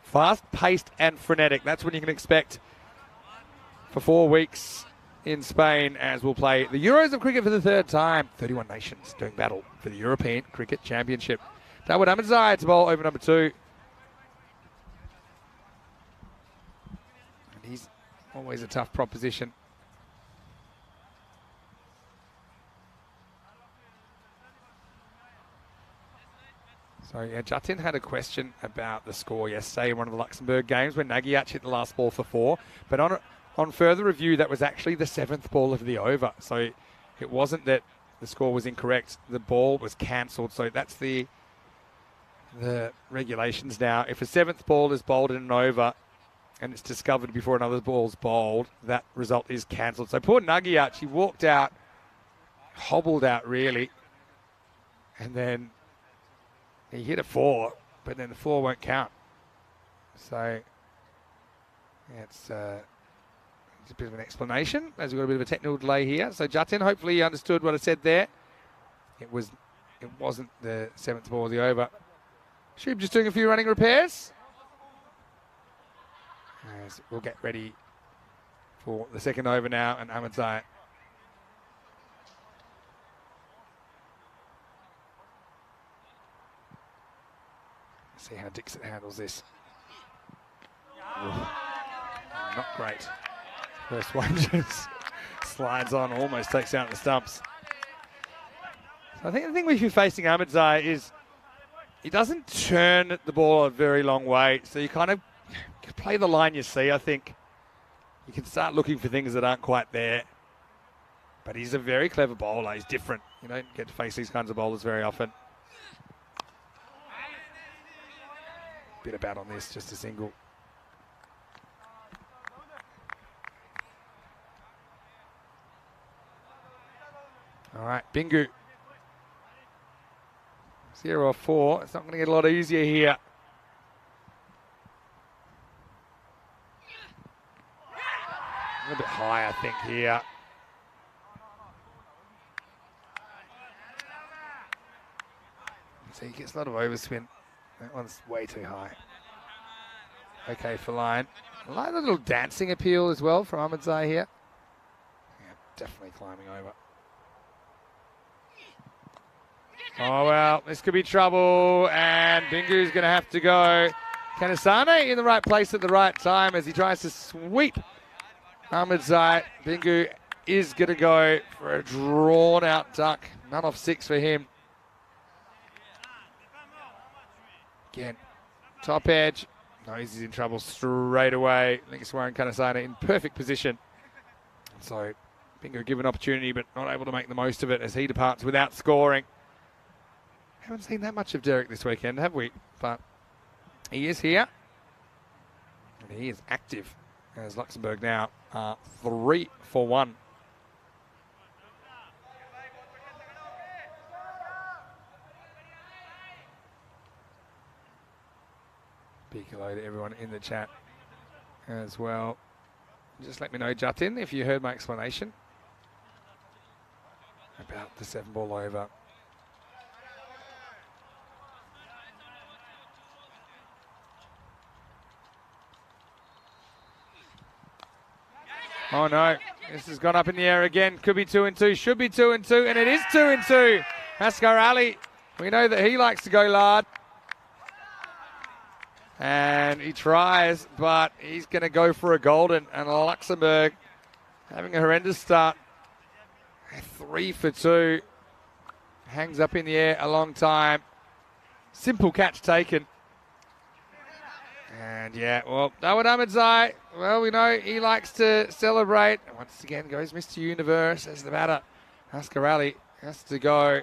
Speaker 3: Fast-paced and frenetic. That's what you can expect for 4 weeks in Spain as we'll play the Euros of cricket for the third time. 31 nations doing battle for the European Cricket Championship. Dawud Ahmadzai to bowl over number 2. And he's always a tough proposition. So, yeah, Jatin had a question about the score yesterday in one of the Luxembourg games when Nagyach hit the last ball for 4. But on further review, that was actually the 7th ball of the over. So it wasn't that the score was incorrect. The ball was cancelled. So that's the regulations now. If a 7th ball is bowled in an over and it's discovered before another ball's bowled, that result is cancelled. So poor Nagyach, he walked out, hobbled out really, and then he hit a 4, but then the 4 won't count. So yeah, it's a bit of an explanation as we've got a bit of a technical delay here. So Jatin, hopefully he understood what I said there. It wasn't the 7th ball of the over. Shub just doing a few running repairs. As we'll get ready for the second over now, and Ahmadzai. See how Dixit handles this. Not great. First one just slides on, almost takes out the stumps. So I think the thing with you facing Ahmadzai is he doesn't turn the ball a very long way. So you kind of play the line you see, I think. You can start looking for things that aren't quite there. But he's a very clever bowler. He's different. You don't get to face these kinds of bowlers very often. Bit of bat on this, just a single. All right, Bingu. 0 off 4. It's not going to get a lot easier here. A little bit high, I think, here. So he gets a lot of overspin. That one's way too high. Okay for line. I like the little dancing appeal as well from Ahmadzai here. Yeah, definitely climbing over. Oh, well, this could be trouble, and Bingu's going to have to go. Kanasane in the right place at the right time as he tries to sweep Ahmadzai. Bingu is going to go for a drawn-out duck. None off 6 for him. Again, top edge. Knows he's in trouble straight away. Lingaswaran Kanasane in perfect position. So, Bingu given opportunity, but not able to make the most of it as he departs without scoring. Haven't seen that much of Derek this weekend, have we? But he is here. And he is active as Luxembourg now are 3 for 1. Big hello to everyone in the chat as well. Just let me know, Jatin, if you heard my explanation about the 7-ball over. Oh no, this has gone up in the air again. Could be 2 and 2, should be 2 and 2, and it is 2 and 2. Asghar Ali, we know that he likes to go lard. And he tries, but he's going to go for a golden. And Luxembourg having a horrendous start. 3 for 2. Hangs up in the air a long time. Simple catch taken. And yeah, well, Dawid Ahmadzai, well, we know he likes to celebrate. And once again goes Mr. Universe as the batter. Asghar Ali has to go.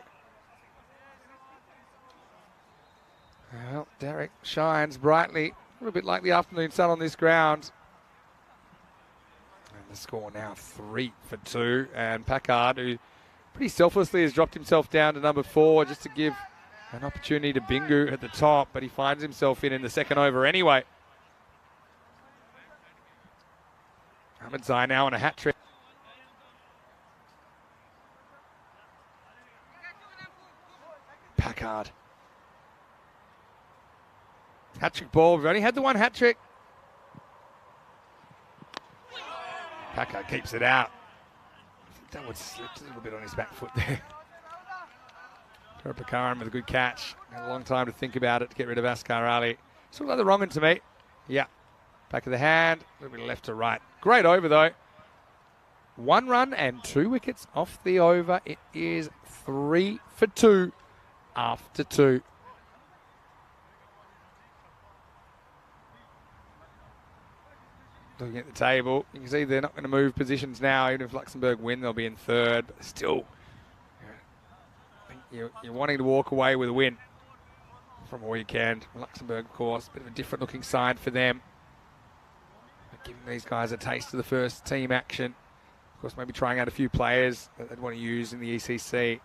Speaker 3: Well, Derek shines brightly, a little bit like the afternoon sun on this ground. And the score now 3 for 2. And Packard, who pretty selflessly has dropped himself down to number 4 just to give an opportunity to Bingu at the top, but he finds himself in the second over anyway. Ahmadzai now on a hat trick. Packard. Hat-trick ball. We've only had the one hat-trick. Packard keeps it out. I think that would slip a little bit on his back foot there. Pakaran with a good catch. Had a long time to think about it to get rid of Asghar Ali. Still like the wrong one to me. Yeah. Back of the hand. A little bit left to right. Great over though. 1 run and 2 wickets off the over. It is 3 for 2 after 2. Looking at the table, you can see they're not going to move positions now. Even if Luxembourg win, they'll be in 3rd. But still, you're wanting to walk away with a win from all you can. Luxembourg, of course, a bit of a different looking side for them. But giving these guys a taste of the first team action. Of course, maybe trying out a few players that they'd want to use in the ECC.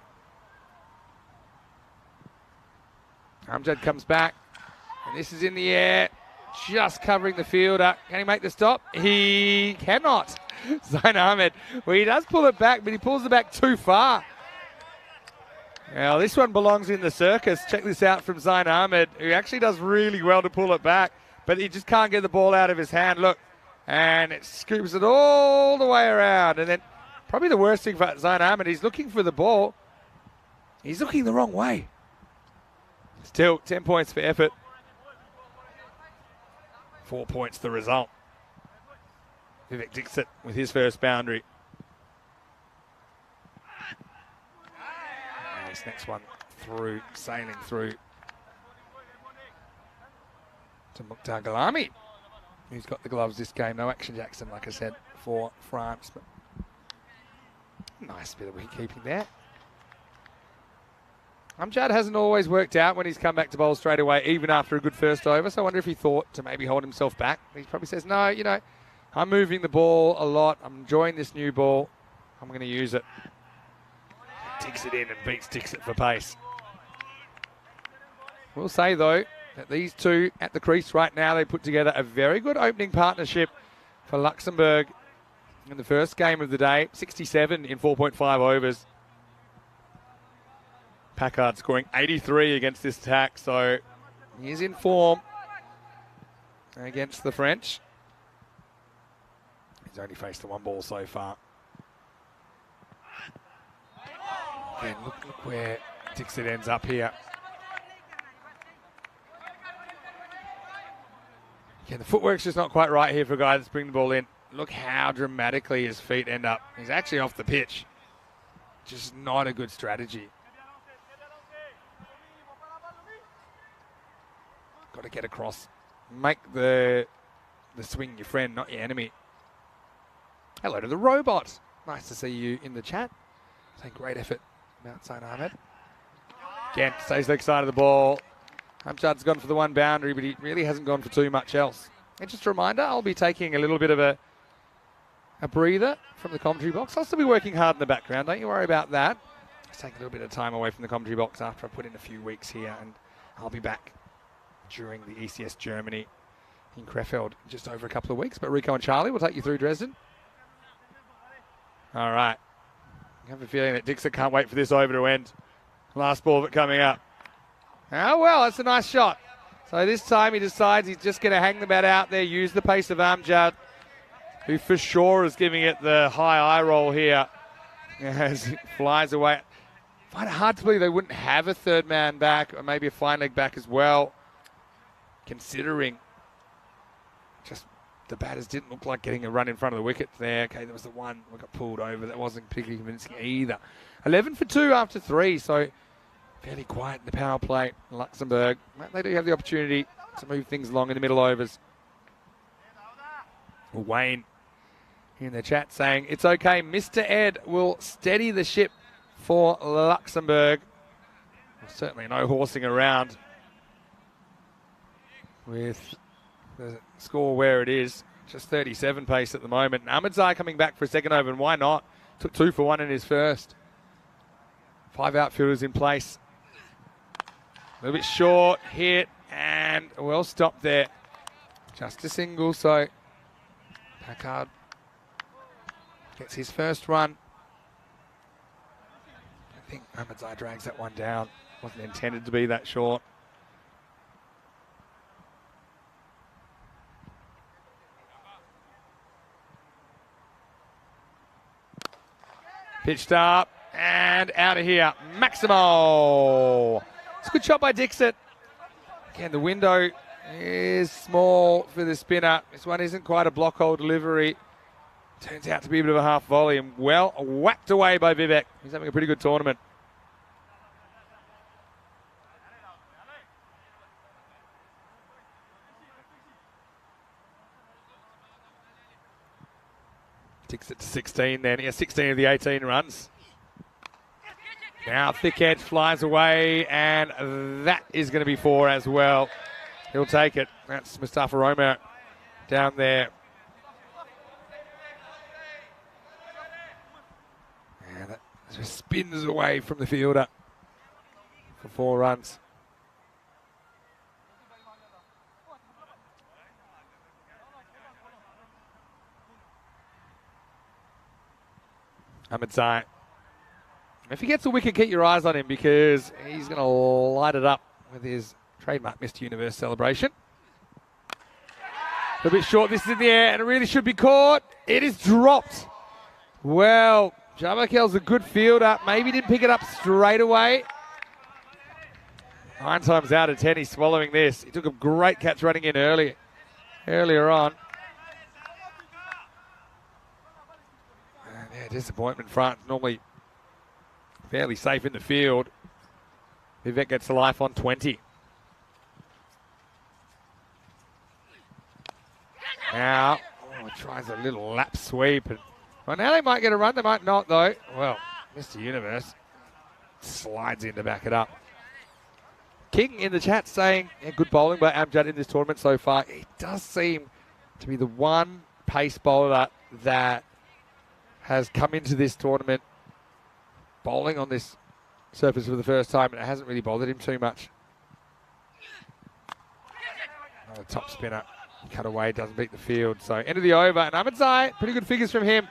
Speaker 3: Amjad comes back, and this is in the air. Just covering the fielder. Can he make the stop? He cannot. Zain Ahmed. Well, he does pull it back, but he pulls it back too far. Now, this one belongs in the circus. Check this out from Zain Ahmed, who actually does really well to pull it back, but he just can't get the ball out of his hand. Look, and it scoops it all the way around. And then probably the worst thing for Zain Ahmed, he's looking for the ball. He's looking the wrong way. Still, 10 points for effort. 4 points the result. Vivek Dixit with his first boundary. And this next one through, sailing through to Mukhtar Ghalami, who's got the gloves this game. No action Jackson, like I said, for France. But Nice bit of wicket keeping there. Amjad hasn't always worked out when he's come back to bowl straight away, even after a good first over. So I wonder if he thought to maybe hold himself back. He probably says, no, you know, I'm moving the ball a lot. I'm enjoying this new ball. I'm going to use it. Ticks it in and beats Dixit for pace. We'll say, though, that these two at the crease right now, they put together a very good opening partnership for Luxembourg in the first game of the day. 67 in 4.5 overs. Packard scoring 83 against this attack, so he's in form against the French. He's only faced the one ball so far. Again, look where Dixit ends up here. Again, the footwork's just not quite right here for a guy that's bringing the ball in. Look how dramatically his feet end up. He's actually off the pitch. Just not a good strategy. Got to get across. Make the swing your friend, not your enemy. Hello to the robot. Nice to see you in the chat. Saying great effort, Mount St. Ahmed. Again, stays leg side of the ball. Amjad's gone for the one boundary, but he really hasn't gone for too much else. And just a reminder, I'll be taking a little bit of a breather from the commentary box. I'll still be working hard in the background. Don't you worry about that. Just take a little bit of time away from the commentary box after I put in a few weeks here, and I'll be back during the ECS Germany in Krefeld just over a couple of weeks. But Rico and Charlie will take you through Dresden. All right. I have a feeling that Dixon can't wait for this over to end. Last ball of it coming up. Oh, well, that's a nice shot. So this time he decides he's just going to hang the bat out there, use the pace of Amjad, who for sure is giving it the high eye roll here as it flies away. I find it hard to believe they wouldn't have a third man back, or maybe a fine leg back as well, considering just the batters didn't look like getting a run in front of the wicket there. Okay, there was the one that got pulled over. That wasn't particularly convincing either. 11 for 2 after 3, so fairly quiet in the power play. Luxembourg, they do have the opportunity to move things along in the middle overs. Wayne in the chat saying, it's okay, Mr. Ed will steady the ship for Luxembourg. Well, certainly no horsing around with the score where it is. Just 37 pace at the moment. Ahmedzai coming back for a second over, and why not? Took 2 for 1 in his first. 5 outfielders in place. A little bit short, hit, and well stopped there. Just a single, so Packard gets his first run. I think Ahmedzai drags that one down. Wasn't intended to be that short. Pitched up and out of here. Maximo. It's a good shot by Dixit. Again, the window is small for the spinner. This one isn't quite a block hole delivery. Turns out to be a bit of a half volley, and well whacked away by Vivek. He's having a pretty good tournament. Takes it to 16 then. He has 16 of the 18 runs. Now thick edge flies away, and that is going to be 4 as well. He'll take it. That's Mustafa Roma down there. And that just spins away from the fielder for 4 runs. Ahmedzai. If he gets a wicket, keep your eyes on him, because he's going to light it up with his trademark Mr. Universe celebration. A bit short, this is in the air, and it really should be caught. It is dropped. Well, Javakel's a good fielder. Maybe didn't pick it up straight away. 9 times out of 10, he's swallowing this. He took a great catch running in earlier on. And yeah, disappointment front. Normally fairly safe in the field. Vivek gets the life on 20. Now, he tries a little lap sweep, and Well, now they might get a run. They might not, though. Well, Mr. Universe slides in to back it up. King in the chat saying, yeah, good bowling by Amjad in this tournament so far. He does seem to be the one pace bowler that has come into this tournament bowling on this surface for the first time, and it hasn't really bothered him too much. Another top spinner. Cut away, doesn't beat the field. So end of the over, and Ahmedzai, pretty good figures from him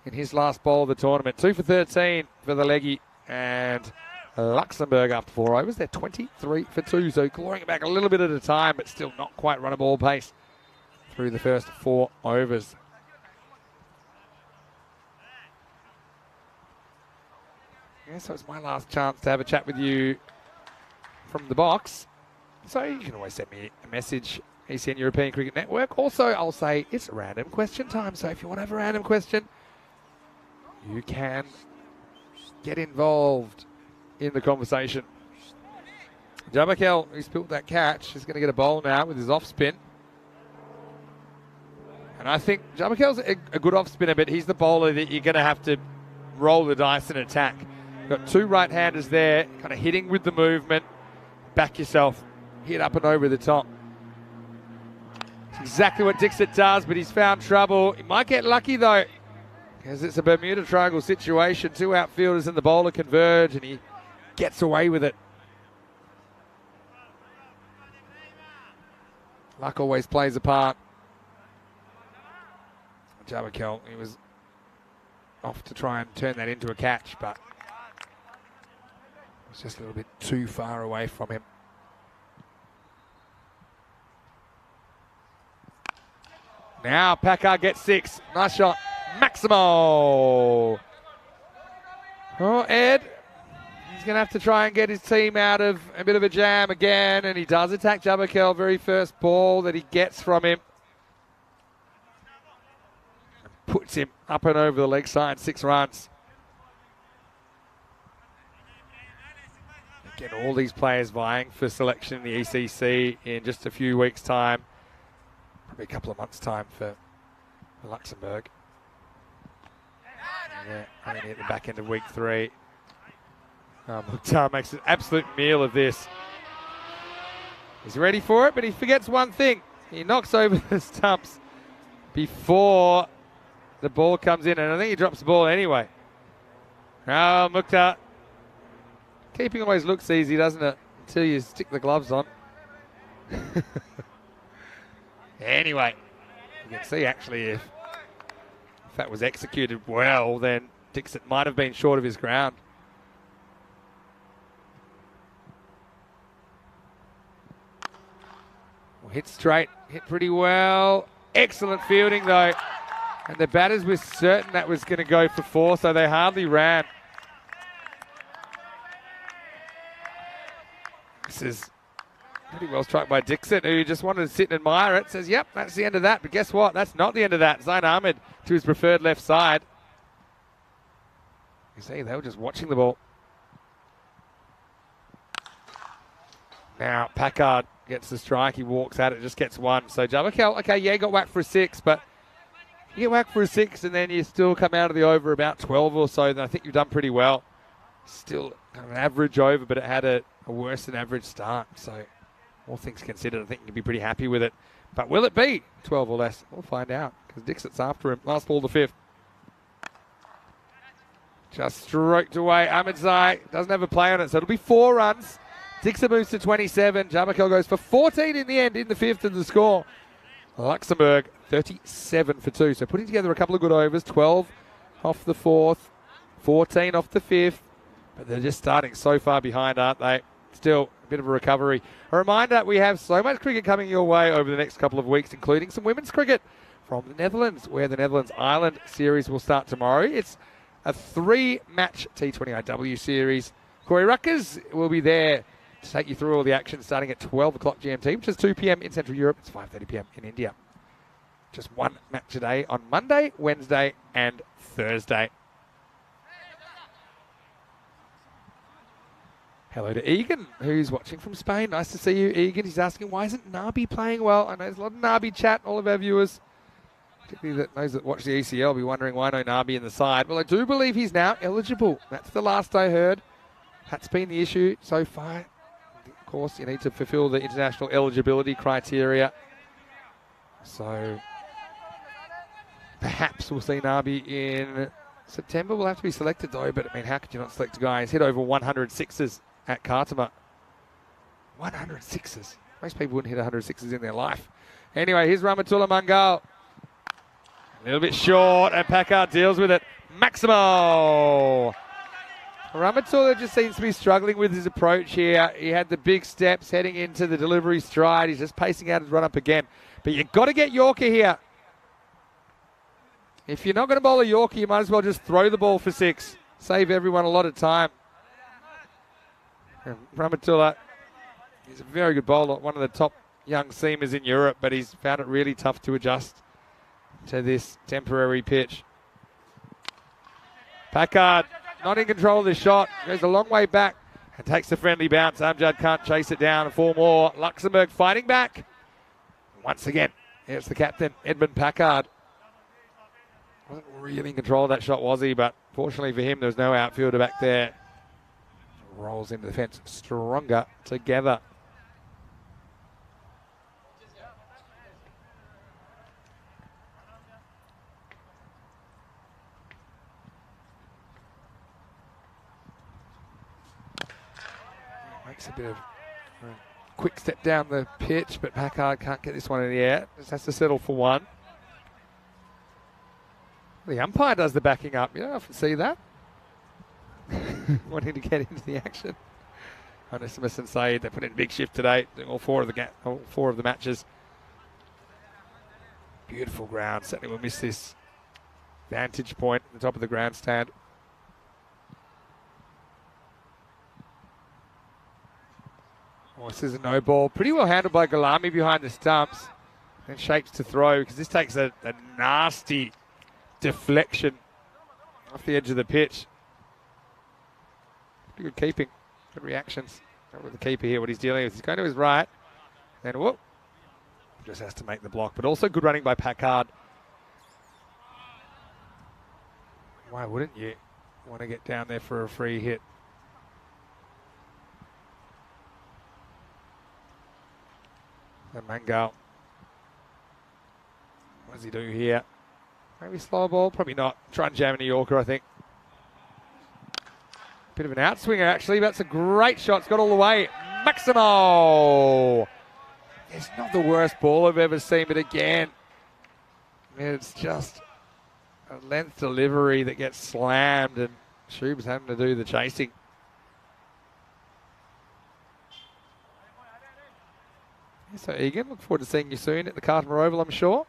Speaker 3: in his last bowl of the tournament. 2 for 13 for the leggy, and Luxembourg after 4 overs. They're 23 for 2, so clawing it back a little bit at a time, but still not quite run a ball pace through the first 4 overs. Yeah, so it's my last chance to have a chat with you from the box. So you can always send me a message, ECN European Cricket Network. Also, I'll say it's random question time. So if you want to have a random question, you can get involved in the conversation. Jabakel, who's built that catch, is going to get a bowl now with his off spin. And I think Jabakel's a good off spinner, but he's the bowler that you're going to have to roll the dice and attack. You've got 2 right-handers there, kind of hitting with the movement. Back yourself, hit up and over the top. It's exactly what Dixit does, but he's found trouble. He might get lucky though, because it's a Bermuda Triangle situation. 2 outfielders and the bowler converge, and he gets away with it. Luck always plays a part. Jabakel, he was off to try and turn that into a catch, but it was just a little bit too far away from him. Now Packard gets 6. Nice shot. Maximo. Oh, Ed. He's going to have to try and get his team out of a bit of a jam again. And he does attack Jabakel. Very first ball that he gets from him. And puts him up and over the leg side. 6 runs. Again, all these players vying for selection in the ECC in just a few weeks' time. Probably a couple of months' time for Luxembourg. Yeah, only at the back end of week 3. Mukhtar makes an absolute meal of this. He's ready for it, but he forgets one thing. He knocks over the stumps before the ball comes in, and I think he drops the ball anyway. Oh, Mukhtar. Keeping always looks easy, doesn't it? Until you stick the gloves on. Anyway, you can see actually if that was executed well, then Dixit might have been short of his ground. Well, hit straight, hit pretty well. Excellent fielding though. And the batters were certain that was going to go for 4, so they hardly ran. This is pretty well struck by Dixit, who just wanted to sit and admire it. Says, yep, that's the end of that. But guess what? That's not the end of that. Zain Ahmed to his preferred left side. You see, they were just watching the ball. Now, Packard gets the strike. He walks at it, just gets 1. So Jabakel, okay, yeah, got whacked for a 6, but you get whacked for a 6 and then you still come out of the over about 12 or so, then I think you've done pretty well. Still kind of an average over, but it had a worse than average start. So all things considered, I think you can be pretty happy with it. But will it be 12 or less? We'll find out, because Dixit's after him. Last ball, the 5th. Just stroked away. Ahmedzai doesn't have a play on it, so it'll be 4 runs. Dixit moves to 27. Jabakel goes for 14 in the end, in the 5th, and the score. Luxembourg, 37 for 2. So putting together a couple of good overs. 12 off the 4th, 14 off the 5th. But they're just starting so far behind, aren't they? Still a bit of a recovery. A reminder, we have so much cricket coming your way over the next couple of weeks, including some women's cricket from the Netherlands, where the Netherlands Island series will start tomorrow. It's a 3-match T20 IW series. Corey Ruckers will be there to take you through all the action starting at 12 o'clock GMT, which is 2 p.m. in Central Europe. It's 5:30 p.m. in India. Just 1 match a day on Monday, Wednesday and Thursday. Hello to Egan, who's watching from Spain. Nice to see you, Egan. He's asking, why isn't Nabi playing well? I know there's a lot of Nabi chat, all of our viewers. Particularly those that watch the ECL will be wondering why no Nabi in the side. Well, I do believe he's now eligible. That's the last I heard. That's been the issue so far. Of course, you need to fulfill the international eligibility criteria. So perhaps we'll see Nabi in September. We'll have to be selected though, but I mean, how could you not select a guy? He's hit over 100 sixes at Khartoum. 100 sixes. Most people wouldn't hit 100 sixes in their life. Anyway, here's Ramatullah Mangal. A little bit short, and Packard deals with it. Maximo! Ramatullah just seems to be struggling with his approach here. He had the big steps heading into the delivery stride. He's just pacing out his run-up again. But you've got to get Yorker here. If you're not going to bowl a Yorker, you might as well just throw the ball for 6. Save everyone a lot of time. And Ramatullah, he's a very good bowler, one of the top young seamers in Europe, but he's found it really tough to adjust to this temporary pitch. Packard not in control of the shot, goes a long way back and takes the friendly bounce. Amjad can't chase it down. 4 more. Luxembourg fighting back. Once again, here's the captain, Edmund Packard. Wasn't really in control of that shot, was he? But fortunately for him, there was no outfielder back there. Rolls into the fence stronger together. Makes a bit of a quick step down the pitch, but Packard can't get this one in the air. Just has to settle for 1. The umpire does the backing up. You don't often see that. Wanting to get into the action. Onesimus and Saeed, they put in a big shift today, doing all four of the matches. Beautiful ground. Certainly will miss this vantage point at the top of the grandstand. Oh, this is a no ball. Pretty well handled by Galami behind the stumps. And shapes to throw, because this takes a nasty deflection off the edge of the pitch. Pretty good keeping. Good reactions. Not with the keeper here, what he's dealing with. He's going to his right. Then, whoop. Just has to make the block. But also good running by Packard. Why wouldn't you want to get down there for a free hit? And Mangal. What does he do here? Maybe slow ball? Probably not. Try and jam in New Yorker, I think. Bit of an outswinger, actually. That's a great shot. It's got all the way. Maximo! It's not the worst ball I've ever seen, but again, it's just a length delivery that gets slammed, and Shub's having to do the chasing. So, Egan, look forward to seeing you soon at the Khartoum Oval, I'm sure.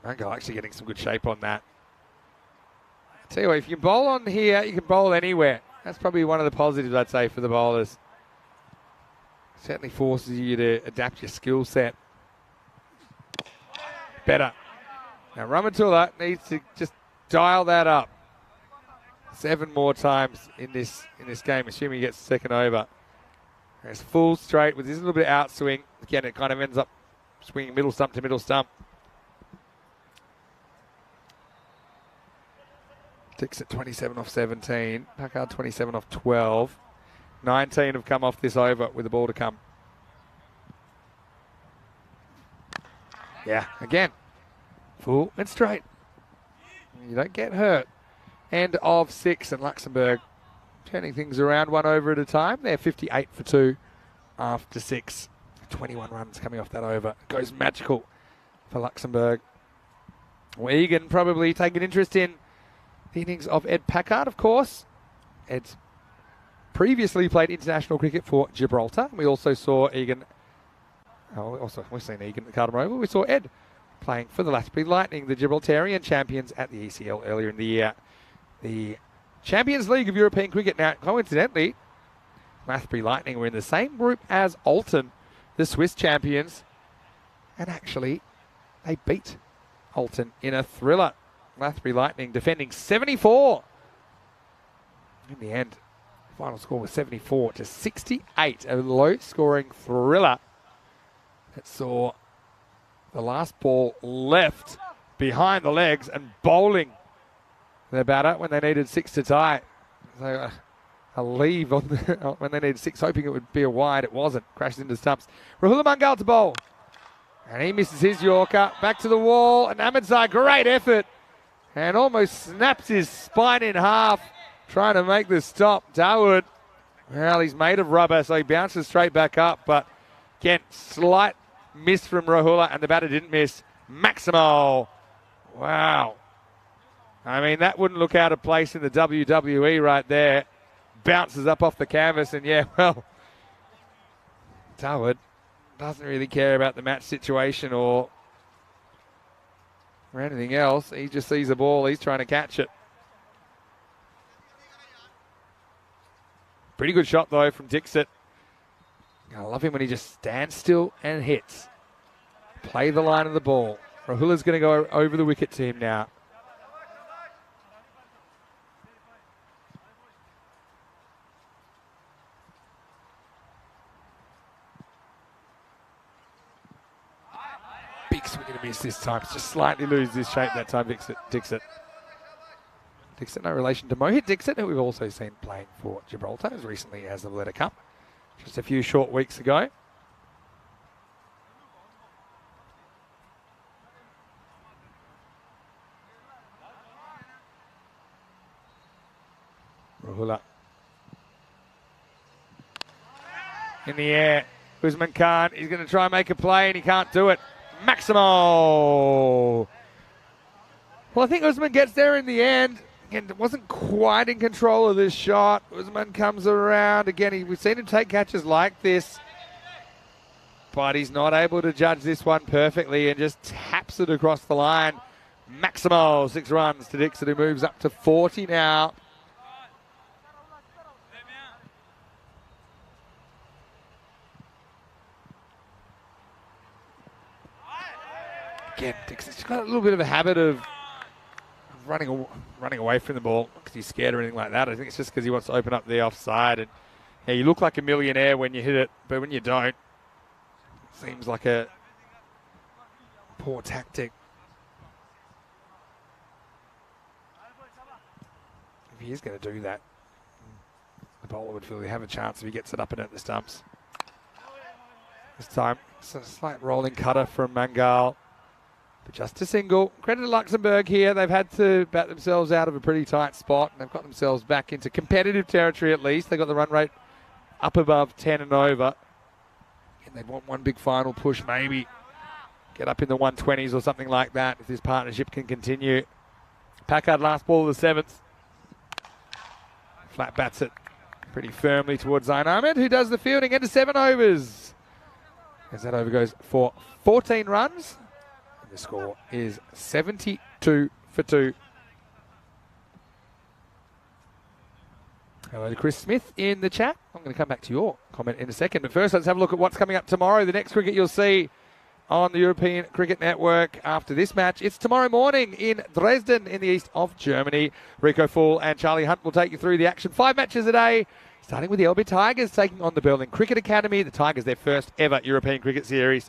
Speaker 3: Mango actually getting some good shape on that. I tell you what, if you bowl on here, you can bowl anywhere. That's probably one of the positives, I'd say, for the bowlers. Certainly forces you to adapt your skill set better. Now, Ramatullah needs to just dial that up 7 more times in this game, assuming he gets the second over. It's full straight with this little bit of outswing. Again, it kind of ends up swinging middle stump to middle stump. Ticks at 27 off 17. Packard 27 off 12. 19 have come off this over with the ball to come. Yeah, again. Full and straight. You don't get hurt. End of 6, and Luxembourg turning things around 1 over at a time. They're 58 for 2 after 6. 21 runs coming off that over. It goes magical for Luxembourg. Well, Egan probably taking interest in the innings of Ed Packard, of course. Ed's previously played international cricket for Gibraltar. We also saw Egan. We've seen Egan at the Khartoum Oval. We saw Ed playing for the Lathbury Lightning, the Gibraltarian champions at the ECL earlier in the year. The Champions League of European Cricket. Now, coincidentally, Lathbury Lightning were in the same group as Alton, the Swiss champions. And actually, they beat Alton in a thriller. Lathbury Lightning defending 74. In the end, Final score was 74-68. A low-scoring thriller that saw the last ball left behind the legs and bowling their batter when they needed 6 to tie. So a leave on the, when they needed 6, hoping it would be a wide. It wasn't. Crashes into stumps. Rahul Mangal to bowl. And he misses his Yorker. Back to the wall. And Ahmedzai, great effort. And almost snaps his spine in half, trying to make the stop. Dawood, well, he's made of rubber, so he bounces straight back up. But again, slight miss from Rahula, and the batter didn't miss. Maximo. Wow. I mean, that wouldn't look out of place in the WWE right there. Bounces up off the canvas, and yeah, well, Dawood doesn't really care about the match situation or anything else. He just sees the ball. He's trying to catch it. Pretty good shot, though, from Dixit. I love him when he just stands still and hits. Play the line of the ball. Rahula's going to go over the wicket to him now. Big swing and a miss this time. Just slightly loses his shape that time, Dixit. Dixit, no relation to Mohit Dixit, who we've also seen playing for Gibraltar as recently as the Valletta Cup just a few short weeks ago. Rahula in the air. Usman Khan, he's going to try and make a play and he can't do it. Maximo. Well, I think Usman gets there in the end. Again, wasn't quite in control of this shot. Usman comes around. Again, we've seen him take catches like this, but he's not able to judge this one perfectly and just taps it across the line. Maximo, 6 runs to Dixon, who moves up to 40 now. Again, Dixon's got a little bit of a habit of running away from the ball because he's scared or anything like that. I think it's just because he wants to open up the offside. And yeah, you look like a millionaire when you hit it, but when you don't, it seems like a poor tactic. If he is going to do that, the bowler would feel they have a chance if he gets it up and at the stumps. This time, it's a slight rolling cutter from Mangal. But just a single. Credit to Luxembourg here. They've had to bat themselves out of a pretty tight spot. And they've got themselves back into competitive territory at least. They got the run rate up above 10 and over. And they'd want one big final push maybe. Get up in the 120s or something like that if this partnership can continue. Packard last ball of the 7th. Flat bats it pretty firmly towards Zain Ahmed, who does the fielding into 7 overs. As that over goes for 14 runs. The score is 72 for 2. Hello to Chris Smith in the chat. I'm going to come back to your comment in a second. But first, let's have a look at what's coming up tomorrow. The next cricket you'll see on the European Cricket Network after this match. It's tomorrow morning in Dresden in the east of Germany. Rico Fool and Charlie Hunt will take you through the action. 5 matches a day, starting with the LB Tigers taking on the Berlin Cricket Academy. The Tigers, their first ever European Cricket Series.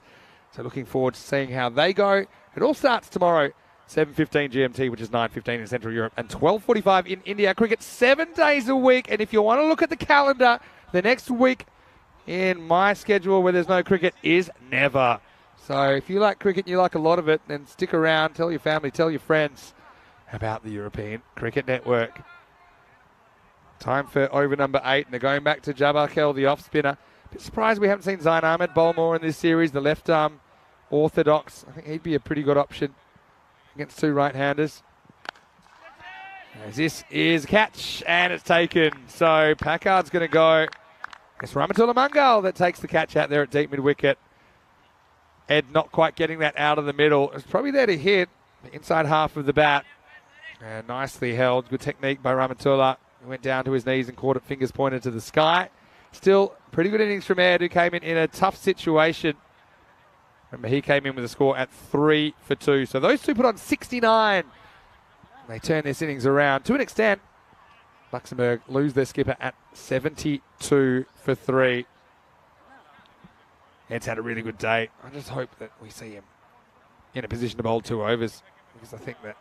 Speaker 3: So looking forward to seeing how they go. It all starts tomorrow, 7:15 GMT, which is 9:15 in Central Europe, and 12:45 in India. Cricket 7 days a week. And if you want to look at the calendar, the next week in my schedule where there's no cricket is never. So if you like cricket and you like a lot of it, then stick around, tell your family, tell your friends about the European Cricket Network. Time for over number 8, and they're going back to Jabbar the off-spinner. Bit surprised we haven't seen Zain Ahmed bowl more in this series. The left arm orthodox. I think he'd be a pretty good option against 2 right-handers. As this is a catch, and it's taken. So Packard's going to go. It's Rahmatullah Mangal that takes the catch out there at deep mid-wicket. Ed not quite getting that out of the middle. It's probably there to hit the inside half of the bat. And nicely held. Good technique by Rahmatullah. He went down to his knees and caught it, fingers pointed to the sky. Still, pretty good innings from Ed, who came in a tough situation. Remember, he came in with a score at 3 for 2. So those two put on 69. They turn this innings around to an extent. Luxembourg lose their skipper at 72 for 3. Ed's had a really good day. I just hope that we see him in a position to bowl 2 overs, because I think that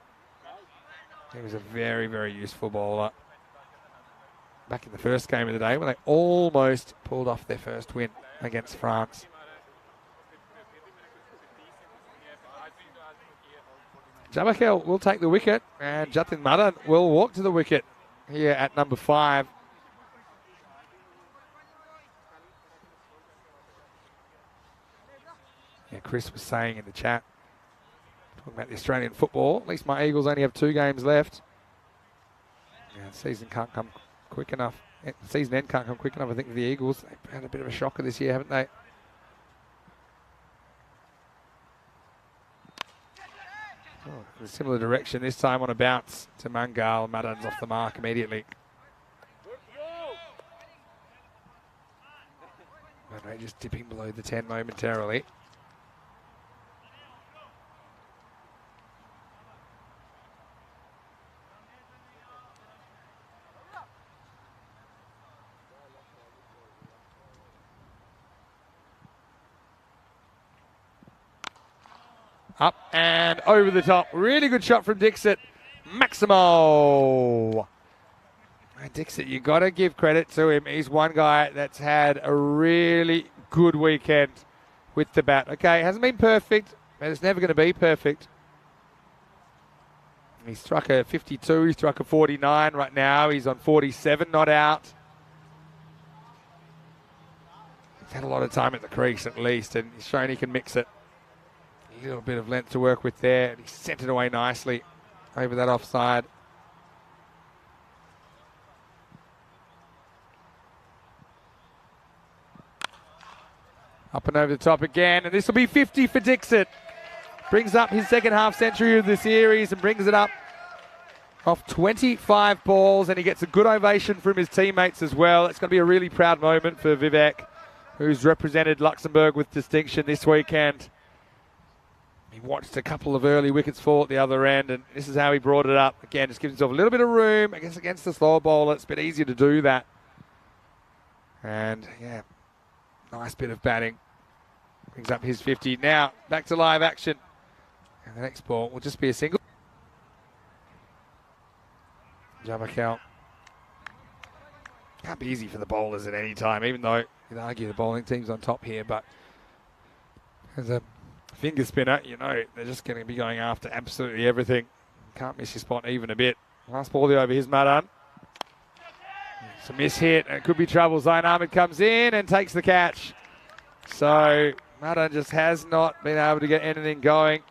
Speaker 3: he was a very, very useful bowler back in the first game of the day when they almost pulled off their first win against France. Jabakel will take the wicket, and Jatin Madan will walk to the wicket here at number 5. Yeah, Chris was saying in the chat, talking about the Australian football, at least my Eagles only have 2 games left. Yeah, the season can't come quick enough. The season end can't come quick enough, I think, for the Eagles. They've had a bit of a shocker this year, haven't they? Oh, a similar direction, this time on a bounce to Mangal. Madan's off the mark immediately. Manray just dipping below the 10 momentarily. Up and over the top. Really good shot from Dixit. Maximo. Dixit, you got to give credit to him. He's one guy that's had a really good weekend with the bat. Okay, it hasn't been perfect, but it's never going to be perfect. He struck a 52, he struck a 49 right now. He's on 47, not out. He's had a lot of time at the crease at least, and he's shown he can mix it. A little bit of length to work with there, and he sent it away nicely over that offside. Up and over the top again, and this will be 50 for Dixit. Brings up his second half century of the series and brings it up off 25 balls, and he gets a good ovation from his teammates as well. It's going to be a really proud moment for Vivek, who's represented Luxembourg with distinction this weekend. He watched a couple of early wickets fall at the other end, and this is how he brought it up. Again, just gives himself a little bit of room. I guess against the slower bowler, it's a bit easier to do that. And, yeah, nice bit of batting. Brings up his 50. Now, back to live action. And the next ball will just be a single. Jabakel. Can't be easy for the bowlers at any time, even though you'd argue the bowling team's on top here, but as a finger spinner, you know they're just going to be going after absolutely everything. Can't miss your spot even a bit. Last ball there over his Madan. It's a miss hit, and it could be trouble. Zain Ahmed comes in and takes the catch. So Madan just has not been able to get anything going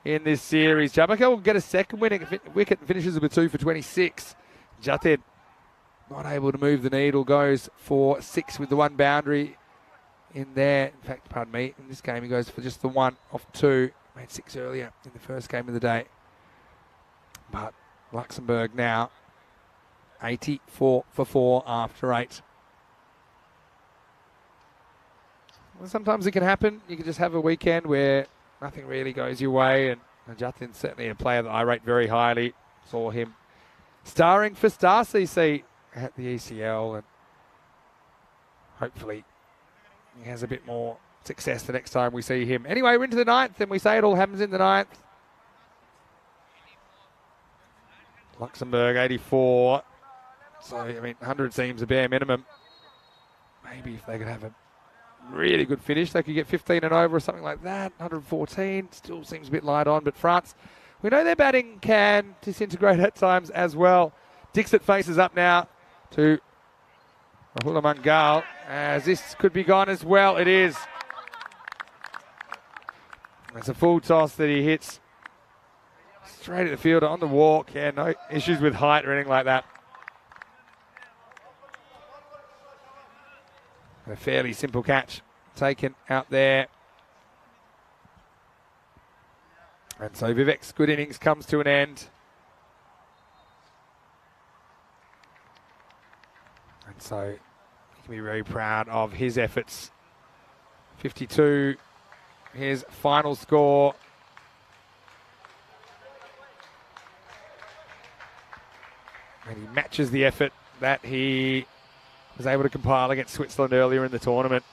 Speaker 3: in this series. Jabakel will get a second winning wicket and finishes with 2 for 26. Jatin not able to move the needle, goes for 6 with the 1 boundary in there. In fact, pardon me, in this game he goes for just the 1 off 2. Made 6 earlier in the first game of the day. But Luxembourg now 84 for 4 after 8. Well, sometimes it can happen. You can just have a weekend where nothing really goes your way, and Jatin's certainly a player that I rate very highly. Saw him starring for Star CC at the ECL, and hopefully he has a bit more success the next time we see him. Anyway, we're into the 9th, and we say it all happens in the 9th. Luxembourg 84. So, I mean, 100 seems a bare minimum. Maybe if they could have a really good finish, they could get 15 and over or something like that. 114 still seems a bit light on, but France, we know their batting can disintegrate at times as well. Dixit faces up now to Rahul Mangal, as this could be gone as well. It is. It's a full toss that he hits straight at the fielder on the walk. Yeah, no issues with height or anything like that. A fairly simple catch taken out there. And so Vivek's good innings comes to an end. And so he can be very proud of his efforts. 52, his final score. And he matches the effort that he was able to compile against Switzerland earlier in the tournament.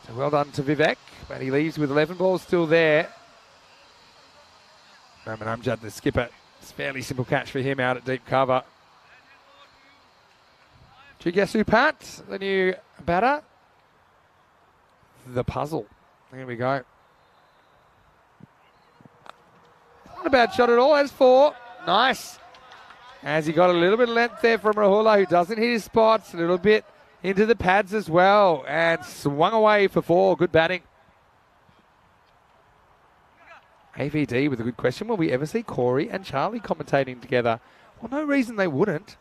Speaker 3: So well done to Vivek, but he leaves with 11 balls still there. Roman Amjad, the skipper, it's a fairly simple catch for him out at deep cover. Do you guess who, Pat? The new batter? The puzzle. There we go. Not a bad shot at all. That's 4. Nice. As he got a little bit of length there from Rahula, who doesn't hit his spots. A little bit into the pads as well. And swung away for 4. Good batting. AVD with a good question. Will we ever see Corey and Charlie commentating together? Well, no reason they wouldn't.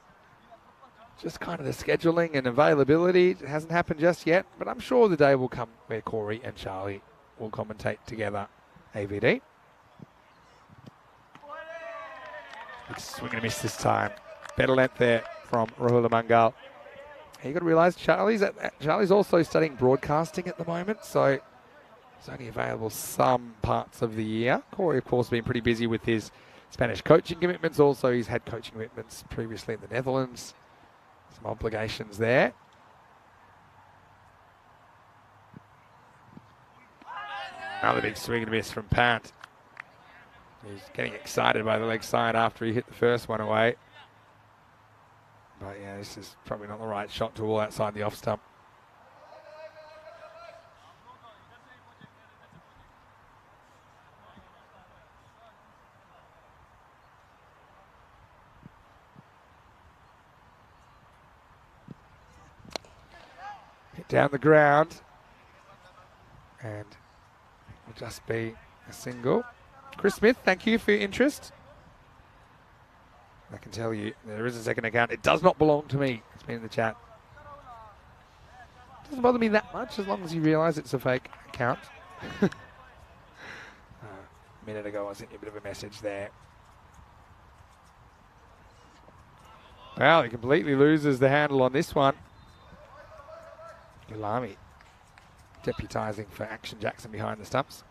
Speaker 3: Just kind of the scheduling and availability. It hasn't happened just yet, but I'm sure the day will come where Corey and Charlie will commentate together. AVD. Big swing and a miss this time. Better length there from Rahula Mangal. You got to realise Charlie's also studying broadcasting at the moment, so it's only available some parts of the year. Corey, of course, been pretty busy with his Spanish coaching commitments. Also, he's had coaching commitments previously in the Netherlands. Some obligations there. Another big swing and a miss from Pat. He's getting excited by the leg side after he hit the first one away. But yeah, this is probably not the right shot to all outside the off stump. Hit down the ground. And will just be a single. Chris Smith, thank you for your interest. I can tell you, there is a second account. It does not belong to me. It's been in the chat. Doesn't bother me that much as long as you realise it's a fake account. A minute ago, I sent you a bit of a message there. Well, he completely loses the handle on this one. Gulami deputising for Action Jackson behind the stumps.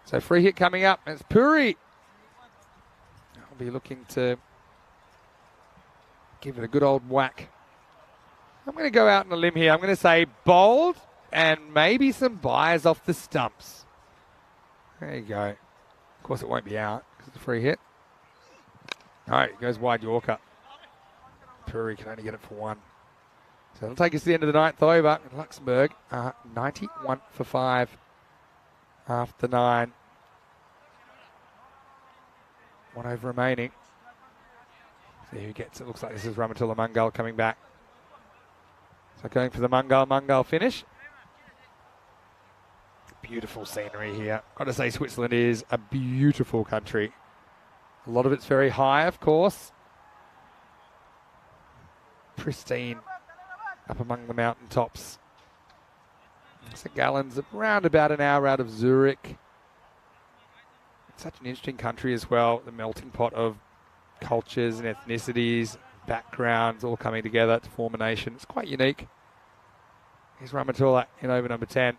Speaker 3: So free hit coming up. It's Puri. I'll be looking to give it a good old whack. I'm going to go out on a limb here. I'm going to say bowled and maybe some buys off the stumps. There you go. Of course, it won't be out because it's a free hit. No, it goes wide Yorker. Puri can only get it for 1. So it'll take us to the end of the 9th over. Luxembourg 91 for 5 after 9. 1 over remaining. See who gets it. Looks like this is Ramatullah Mangal coming back. So going for the Mangal finish. Beautiful scenery here. Got to say, Switzerland is a beautiful country. A lot of it's very high, of course. Pristine up among the mountaintops. St. Gallen's around about an hour out of Zurich. It's such an interesting country as well. The melting pot of cultures and ethnicities, backgrounds all coming together to form a nation. It's quite unique. Here's Ramatullah in over number 10.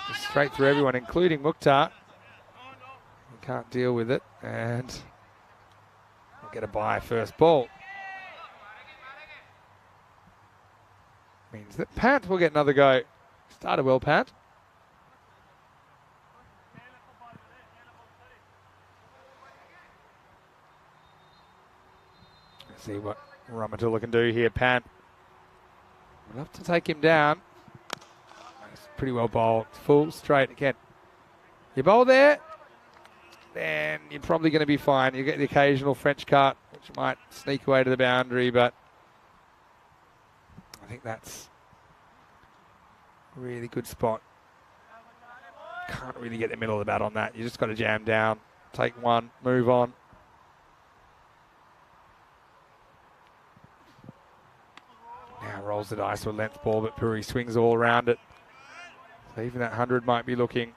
Speaker 3: Just straight through everyone, including Mukhtar. He can't deal with it, and we'll get a bye first ball. Means that Pat will get another go. Started well, Pat. Let's see what Ramatullah can do here, Pat. We'll have to take him down. That's pretty well bowled. Full straight again. You bowl there, then you're probably going to be fine. You get the occasional French cut, which might sneak away to the boundary, but I think that's a really good spot. Can't really get the middle of the bat on that. You just got to jam down, take one, move on. Now rolls the dice with a length ball, but Puri swings all around it. So even that 100 might be looking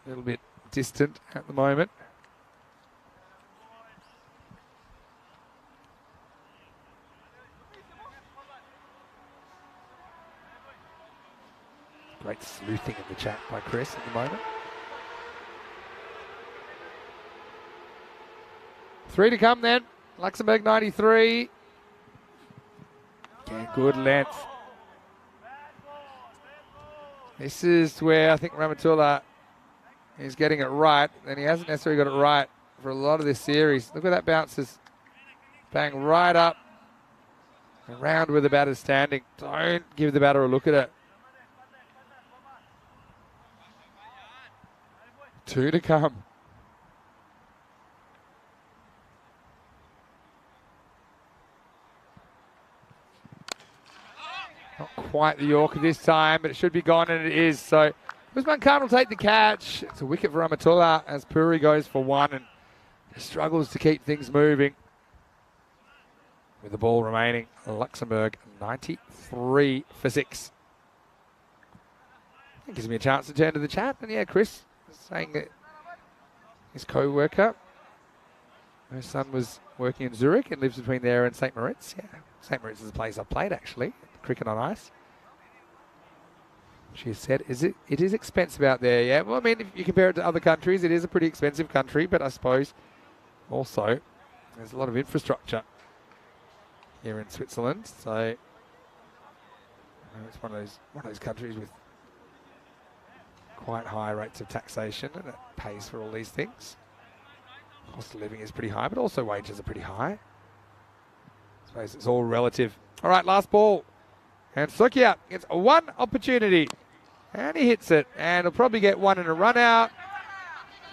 Speaker 3: a little bit distant at the moment. Great sleuthing in the chat by Chris at the moment. 3 to come then. Luxembourg 93. Yeah, good length. This is where I think Ramatula is getting it right, and he hasn't necessarily got it right for a lot of this series. Look at that bounces. Bang right up. Around where the batter's standing. Don't give the batter a look at it. 2 to come. Not quite the Yorker this time, but it should be gone, and it is. So Usman Khan will take the catch. It's a wicket for Ramatullah as Puri goes for 1 and struggles to keep things moving. With the ball remaining, Luxembourg 93 for 6. That gives me a chance to turn to the chat. And yeah, Chris saying that his co-worker, her son was working in Zurich and lives between there and St. Moritz. Yeah, St. Moritz is a place I've played actually, cricket on ice. She said, it is expensive out there, yeah. Well, I mean, if you compare it to other countries, it is a pretty expensive country, but I suppose also there's a lot of infrastructure here in Switzerland, so it's one of those countries with quite high rates of taxation, and it pays for all these things. Cost of living is pretty high, but also wages are pretty high. I suppose it's all relative. All right, last ball, and Sokia gets 1 opportunity, and he hits it, and he'll probably get 1 in a run out.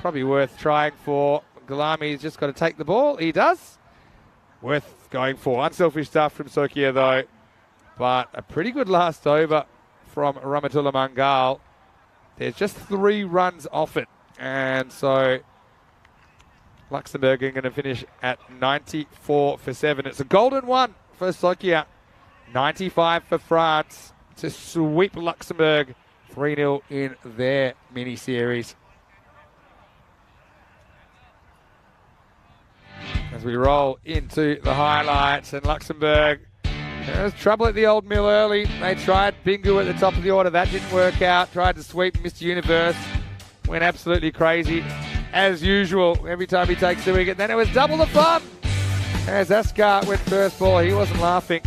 Speaker 3: Probably worth trying for. Gulami's just got to take the ball. He does. Worth going for. Unselfish stuff from Sokia though, but a pretty good last over from Ramatullah Mangal. There's just 3 runs off it, and so Luxembourg are going to finish at 94 for 7. It's a golden one for Sokia. 95 for France to sweep Luxembourg 3-0 in their mini-series. As we roll into the highlights, and Luxembourg, there's trouble at the old mill early. They tried Bingu at the top of the order. That didn't work out. Tried to sweep Mr. Universe. Went absolutely crazy, as usual, every time he takes the wicket. Then it was double the fun. As Askar went first ball, he wasn't laughing.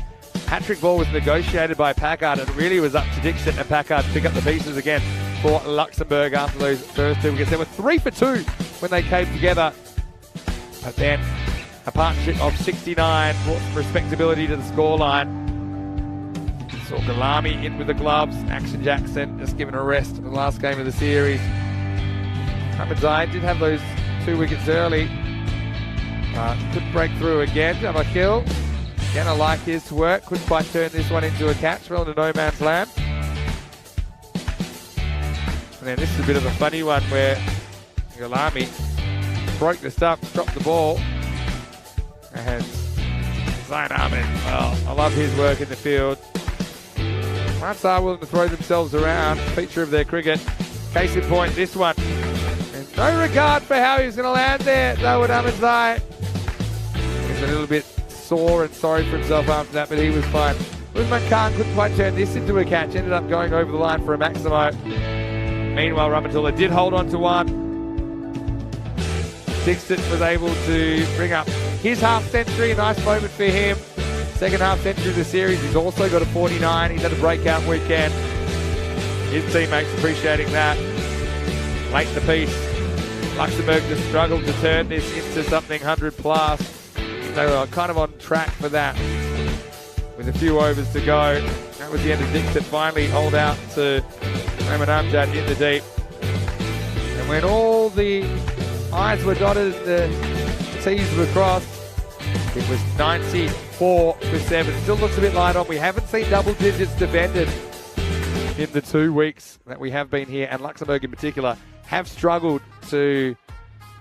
Speaker 3: Hat-trick ball was negotiated by Packard. It really was up to Dixon and Packard to pick up the pieces again for Luxembourg after those first 2 wickets. They were 3 for 2 when they came together. But then a partnership of 69 brought some respectability to the scoreline. Saw Galami in with the gloves. Action Jackson just given a rest in the last game of the series. Ahmadzai did have those 2 wickets early. Could break through again. Jamakil, again, I like his work. Couldn't quite turn this one into a catch. Well into no man's land. And then this is a bit of a funny one where Galami broke the stump, dropped the ball. And Zain Ahmed, well, I love his work in the field. France are willing to throw themselves around, feature of their cricket. Case in point, this one. And no regard for how he's going to land there, Dawood Ahmadzai. He's a little bit sore and sorry for himself after that, but he was fine. Usman Khan couldn't quite turn this into a catch, ended up going over the line for a Maximo. Meanwhile, Ramatullah did hold on to 1. Dixon was able to bring up his half-century, a nice moment for him. Second half-century of the series. He's also got a 49. He's had a breakout weekend. His teammates appreciating that. Late the piece. Luxembourg just struggled to turn this into something 100+. They were kind of on track for that with a few overs to go. That was the end of Dixon. Finally hold out to Raymond Amjad in the deep. And when all the I's were dotted, the T's were crossed, it was 94 for 7. Still looks a bit light on. We haven't seen double digits defended in the 2 weeks that we have been here, and Luxembourg in particular have struggled to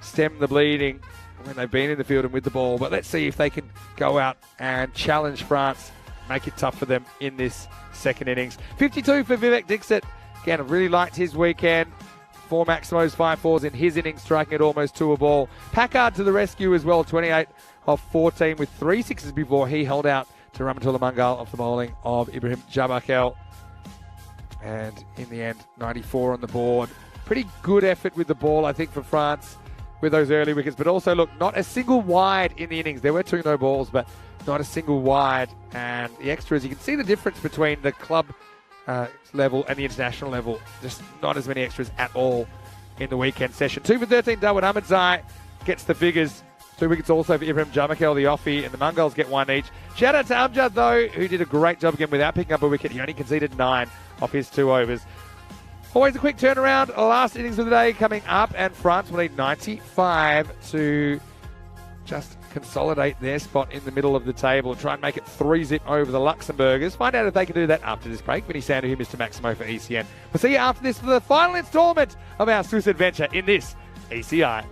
Speaker 3: stem the bleeding when they've been in the field and with the ball. But let's see if they can go out and challenge France, make it tough for them in this second innings. 52 for Vivek Dixit. Again, I really liked his weekend. 4 Maximos, 5 fours in his innings, striking at almost 2 a ball. Packard to the rescue as well, 28 of 14 with 3 sixes before he held out to Ramatullah Mangal off the bowling of Ibrahim Jabakel. And in the end, 94 on the board. Pretty good effort with the ball, I think, for France. with those early wickets, but also, look, not a single wide in the innings. There were 2 no balls, but not a single wide. And the extras, you can see the difference between the club level and the international level. Just not as many extras at all in the weekend session. 2 for 13, Darwin Ahmedzai gets the figures. 2 wickets also for Ibrahim Jamakel, the offie, and the Mongols get 1 each. Shout out to Amjad, though, who did a great job again without picking up a wicket. He only conceded 9 off his 2 overs. Always a quick turnaround. Last innings of the day coming up, and France will need 95 to just consolidate their spot in the middle of the table and try and make it 3-zip over the Luxembourgers. Find out if they can do that after this break. Vinny Sander here, Mr. Maximo for ECN. We'll see you after this for the final instalment of our Swiss adventure in this ECI.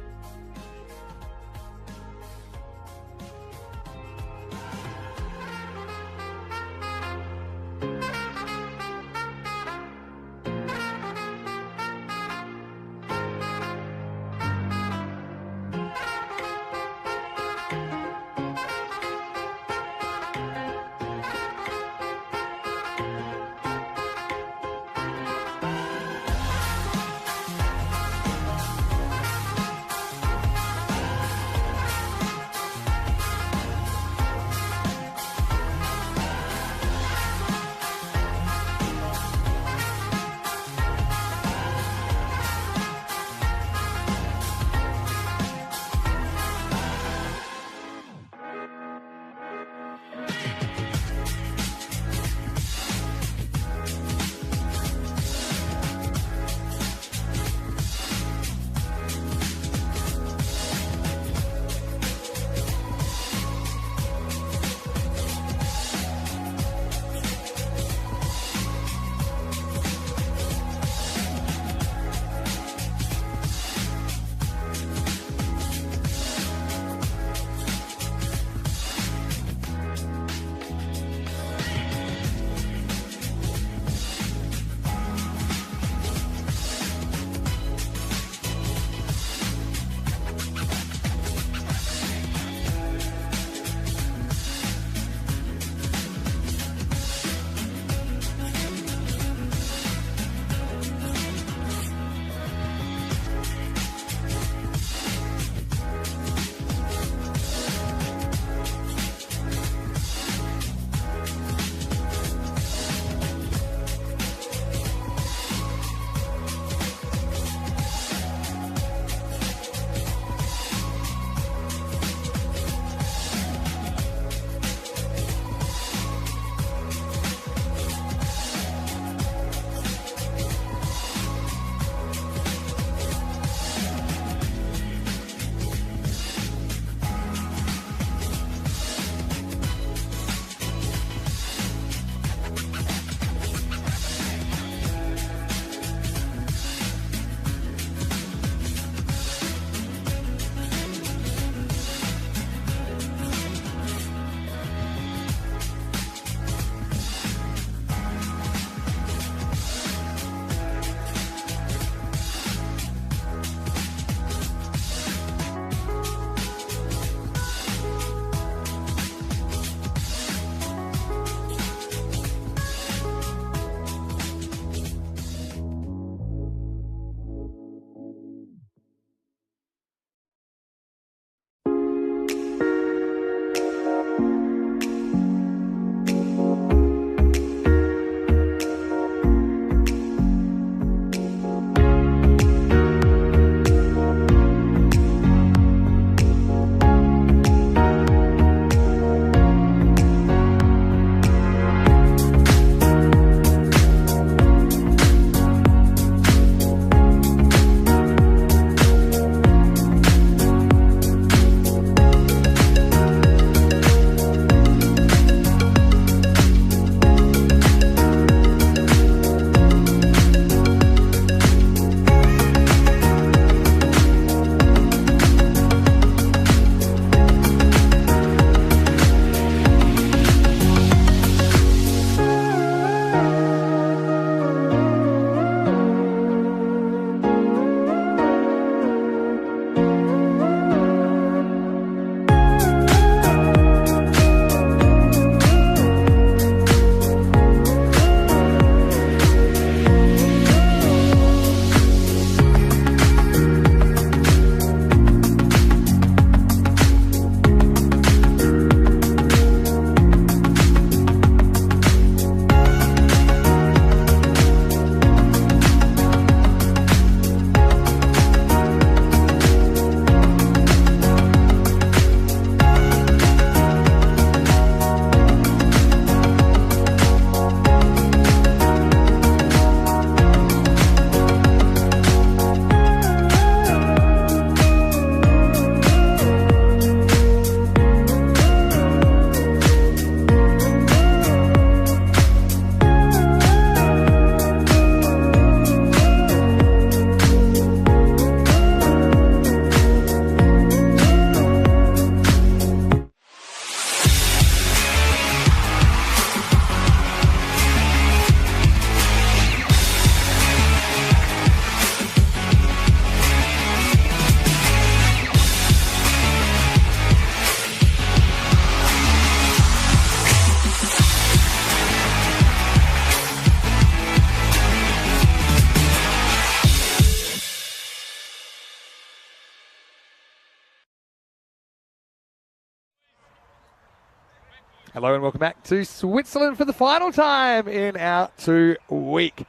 Speaker 3: Hello and welcome back to Switzerland for the final time in our 2-week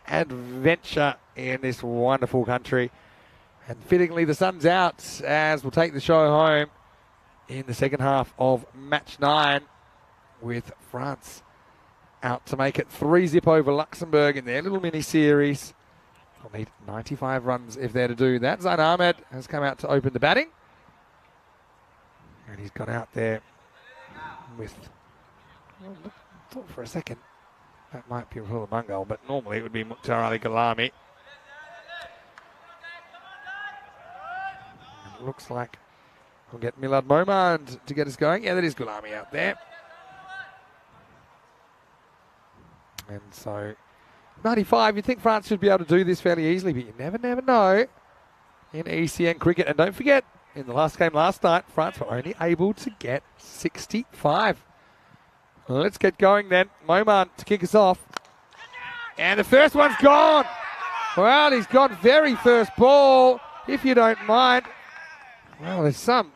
Speaker 3: adventure in this wonderful country. And fittingly, the sun's out as we'll take the show home in the second half of match 9 with France out to make it 3-0 over Luxembourg in their little mini-series. They'll need 95 runs if they're to do that. Zain Ahmed has come out to open the batting. And he's gone out there with, well, I thought for a second that might be Rahul Mangal, but normally it would be Mukhtar Ali Gulami. It looks like we'll get Milad Momand to get us going. Yeah, that is Gulami out there. And so 95, you'd think France should be able to do this fairly easily, but you never know in ECN cricket. And don't forget, in the last game last night, France were only able to get 65. Let's get going then. Momand to kick us off. And the first one's gone. Well, he's gone very first ball, if you don't mind. Well, there's some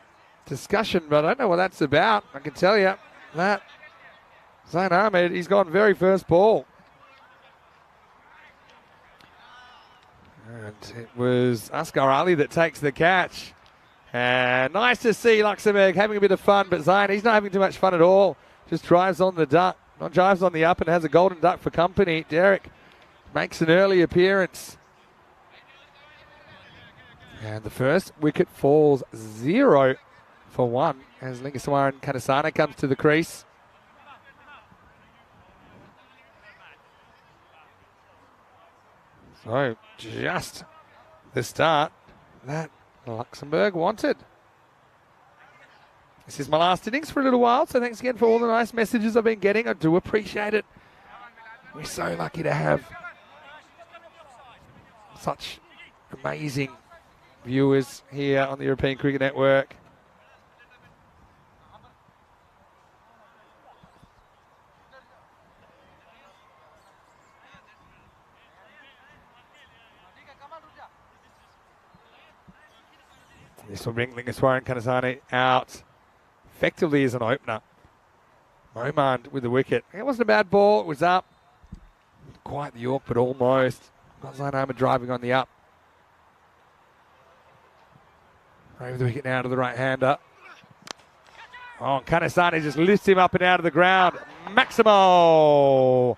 Speaker 3: discussion, but I don't know what that's about. I can tell you that Zain Ahmed, he's gone very first ball. And it was Asghar Ali that takes the catch. And nice to see Luxembourg having a bit of fun, but Zain, he's not having too much fun at all. Just drives on the duck, drives on the up and has a golden duck for company. Derek makes an early appearance. And the first wicket falls 0 for 1 as Lingaswaran Kanasana comes to the crease. So just the start that Luxembourg wanted. This is my last innings for a little while, so thanks again for all the nice messages I've been getting. I do appreciate it. We're so lucky to have such amazing viewers here on the European Cricket Network. This will bring Lingaswaran Kanasani out effectively as an opener. Momand with the wicket. It wasn't a bad ball. It was up. Quite the York, but almost. Got Zain Ahmed driving on the up. Over the wicket now to the right-hander. Oh, Kanasani just lifts him up and out of the ground. Maximo!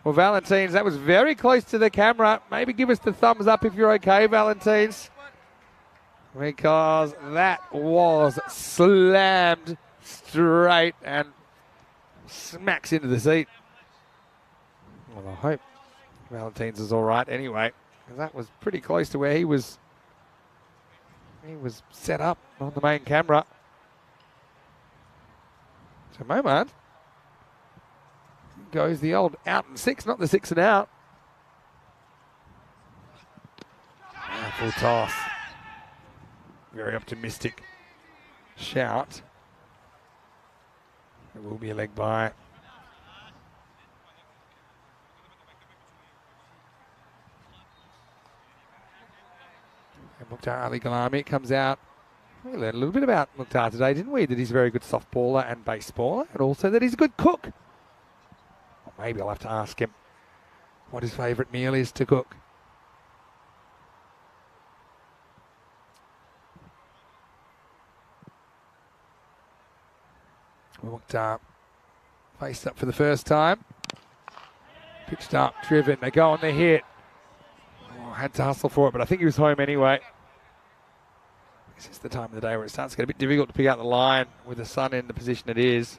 Speaker 3: Well, Valentines, that was very close to the camera. Maybe give us the thumbs up if you're okay, Valentines. Because that was slammed straight and smacks into the seat. Well, I hope Valentines is all right anyway, because that was pretty close to where he was set up on the main camera. So Momand goes the old out and 6, not the 6 and out. Full toss. Very optimistic shout. It will be a leg by. And Mukhtar Ali Gulami comes out. We learned a little bit about Mukhtar today, didn't we? That he's a very good soft baller and base baller, and also that he's a good cook. Well, maybe I'll have to ask him what his favourite meal is to cook. Mukhtar faced up for the first time. Pitched up, driven. They go on the hit. Oh, had to hustle for it, but I think he was home anyway. This is the time of the day where it starts to get a bit difficult to pick out the line with the sun in the position it is.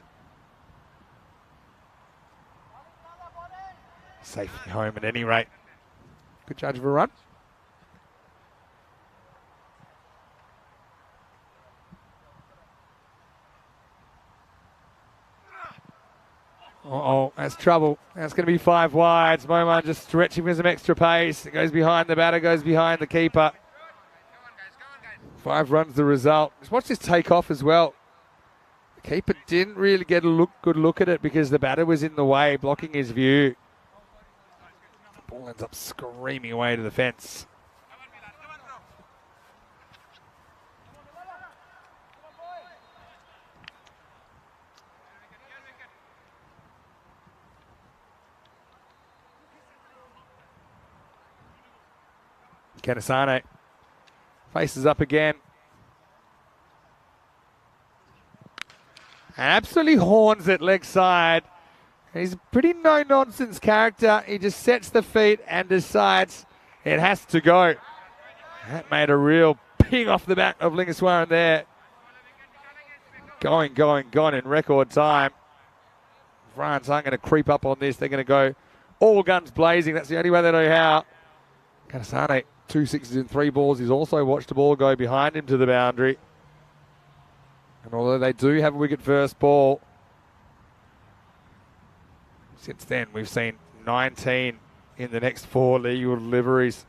Speaker 3: Safely home at any rate. Good judge of a run. Uh-oh, that's trouble. That's going to be 5 wides. Momand just stretching with some extra pace. It goes behind the batter, goes behind the keeper. 5 runs the result. Just watch this take off as well. The keeper didn't really get a good look at it because the batter was in the way, blocking his view. The ball ends up screaming away to the fence. Kanasane faces up again. Absolutely horns it leg side. He's a pretty no-nonsense character. He just sets the feet and decides it has to go. That made a real ping off the back of Lingaswaran there. Going in record time. France aren't going to creep up on this. They're going to go all guns blazing. That's the only way they know how. Kanasane, 2 sixes and 3 balls. He's also watched the ball go behind him to the boundary. And although they do have a wicket first ball, since then we've seen 19 in the next 4 legal deliveries.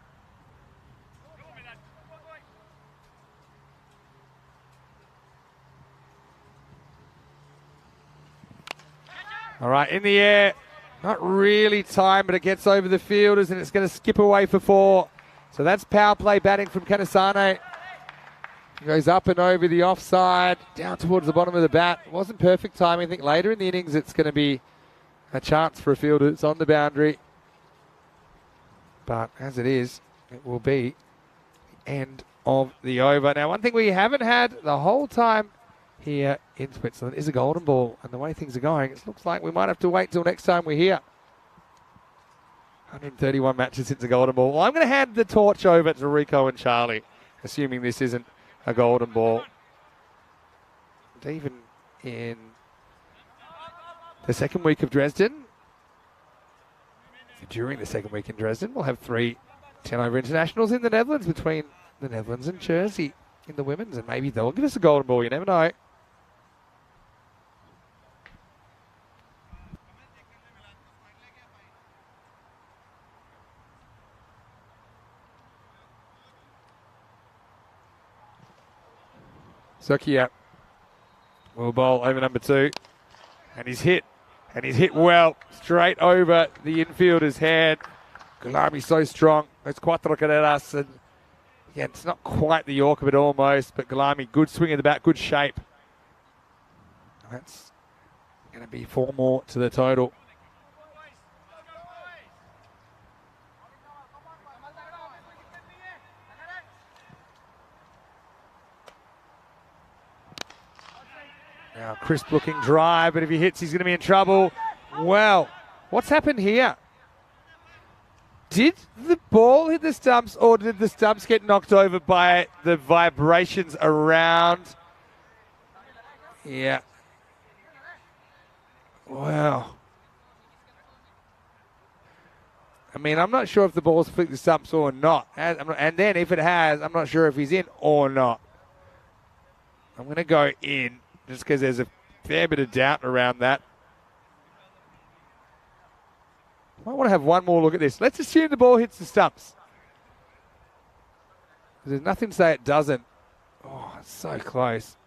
Speaker 3: All right, in the air. Not really timed, but it gets over the fielders and it's going to skip away for 4. So that's power play batting from Kanasane. Goes up and over the offside, down towards the bottom of the bat. Wasn't perfect timing. I think later in the innings it's going to be a chance for a fielder that's on the boundary. But as it is, it will be the end of the over. Now, one thing we haven't had the whole time here in Switzerland is a golden ball. And the way things are going, it looks like we might have to wait till next time we're here. 131 matches since a golden ball. Well, I'm going to hand the torch over to Rico and Charlie, assuming this isn't a golden ball. And even in the second week of Dresden, during the second week in Dresden, we'll have 3 10-over internationals in the Netherlands between the Netherlands and Jersey in the women's, and maybe they'll give us a golden ball. You never know. Sokia will bowl over number 2. And he's hit. And he's hit well. Straight over the infielder's head. Gulami's so strong. Those cuatro carreras. And yeah, it's not quite the Yorker, but almost. But Gulami, good swing of the bat, good shape. That's going to be 4 more to the total. Now, crisp looking drive, but if he hits, he's going to be in trouble. Well, what's happened here? Did the ball hit the stumps, or did the stumps get knocked over by the vibrations around? Yeah. Wow. I mean, I'm not sure if the ball's flicked the stumps or not. And then if it has, I'm not sure if he's in or not. I'm going to go in, just because there's a fair bit of doubt around that. Might want to have one more look at this. Let's assume the ball hits the stumps. There's nothing to say it doesn't. Oh, it's so close.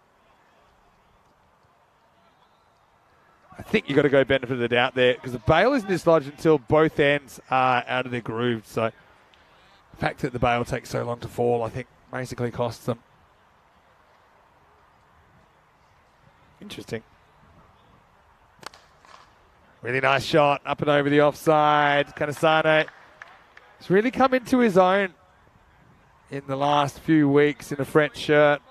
Speaker 3: I think you've got to go benefit of the doubt there, because the bail isn't dislodged until both ends are out of their groove. So the fact that the bail takes so long to fall, I think, basically costs them. Interesting. Really nice shot, up and over the offside. Kanasane has really come into his own in the last few weeks in a French shirt.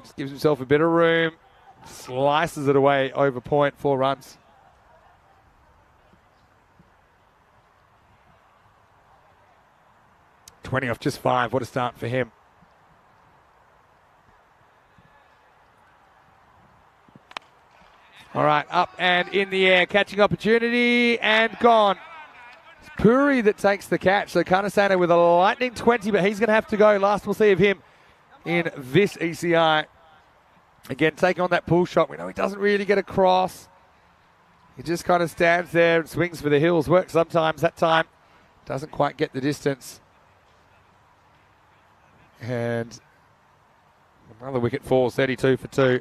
Speaker 3: Just gives himself a bit of room. Slices it away over point, 4 runs. $20 off just 5. What a start for him. All right, up and in the air, catching opportunity and gone. It's Puri that takes the catch. So Kanasane with a lightning 20, but he's going to have to go. Last we'll see of him in this ECI. Again, taking on that pull shot. We know he doesn't really get across. He just kind of stands there and swings for the hills. Works sometimes. That time doesn't quite get the distance. And another wicket falls, 32 for 2.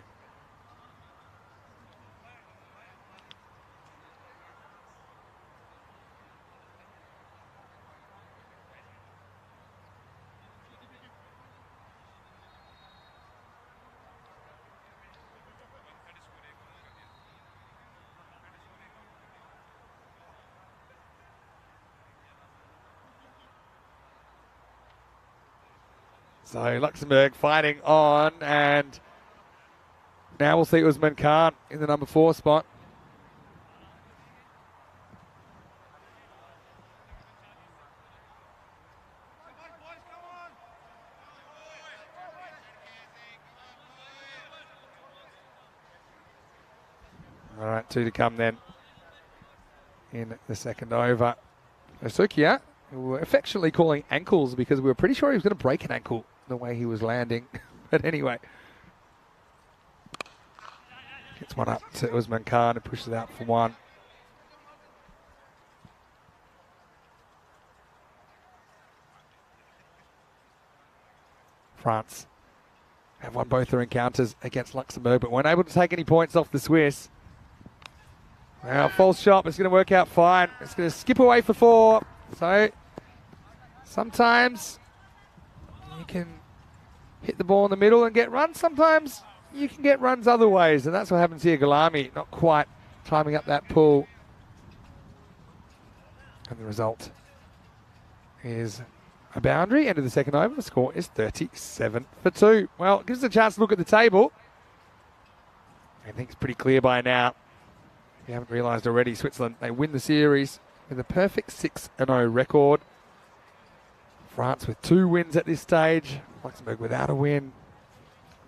Speaker 3: So Luxembourg fighting on, and now we'll see Usman Khan in the number 4 spot. All right, 2 to come then in the second over. Sukia, who we're affectionately calling ankles because we were pretty sure he was going to break an ankle the way he was landing. But anyway, gets one up to Usman Khan and pushes it out for 1. France have won both their encounters against Luxembourg, but weren't able to take any points off the Swiss. Well, false shot, but it's going to work out fine. It's going to skip away for 4. So sometimes you can hit the ball in the middle and get runs. Sometimes you can get runs other ways, and that's what happens here. Galami not quite climbing up that pull. And the result is a boundary. End of the second over. The score is 37 for 2. Well, it gives us a chance to look at the table. I think it's pretty clear by now. If you haven't realised already, Switzerland, they win the series with a perfect 6-0 record. France with 2 wins at this stage. Luxembourg without a win.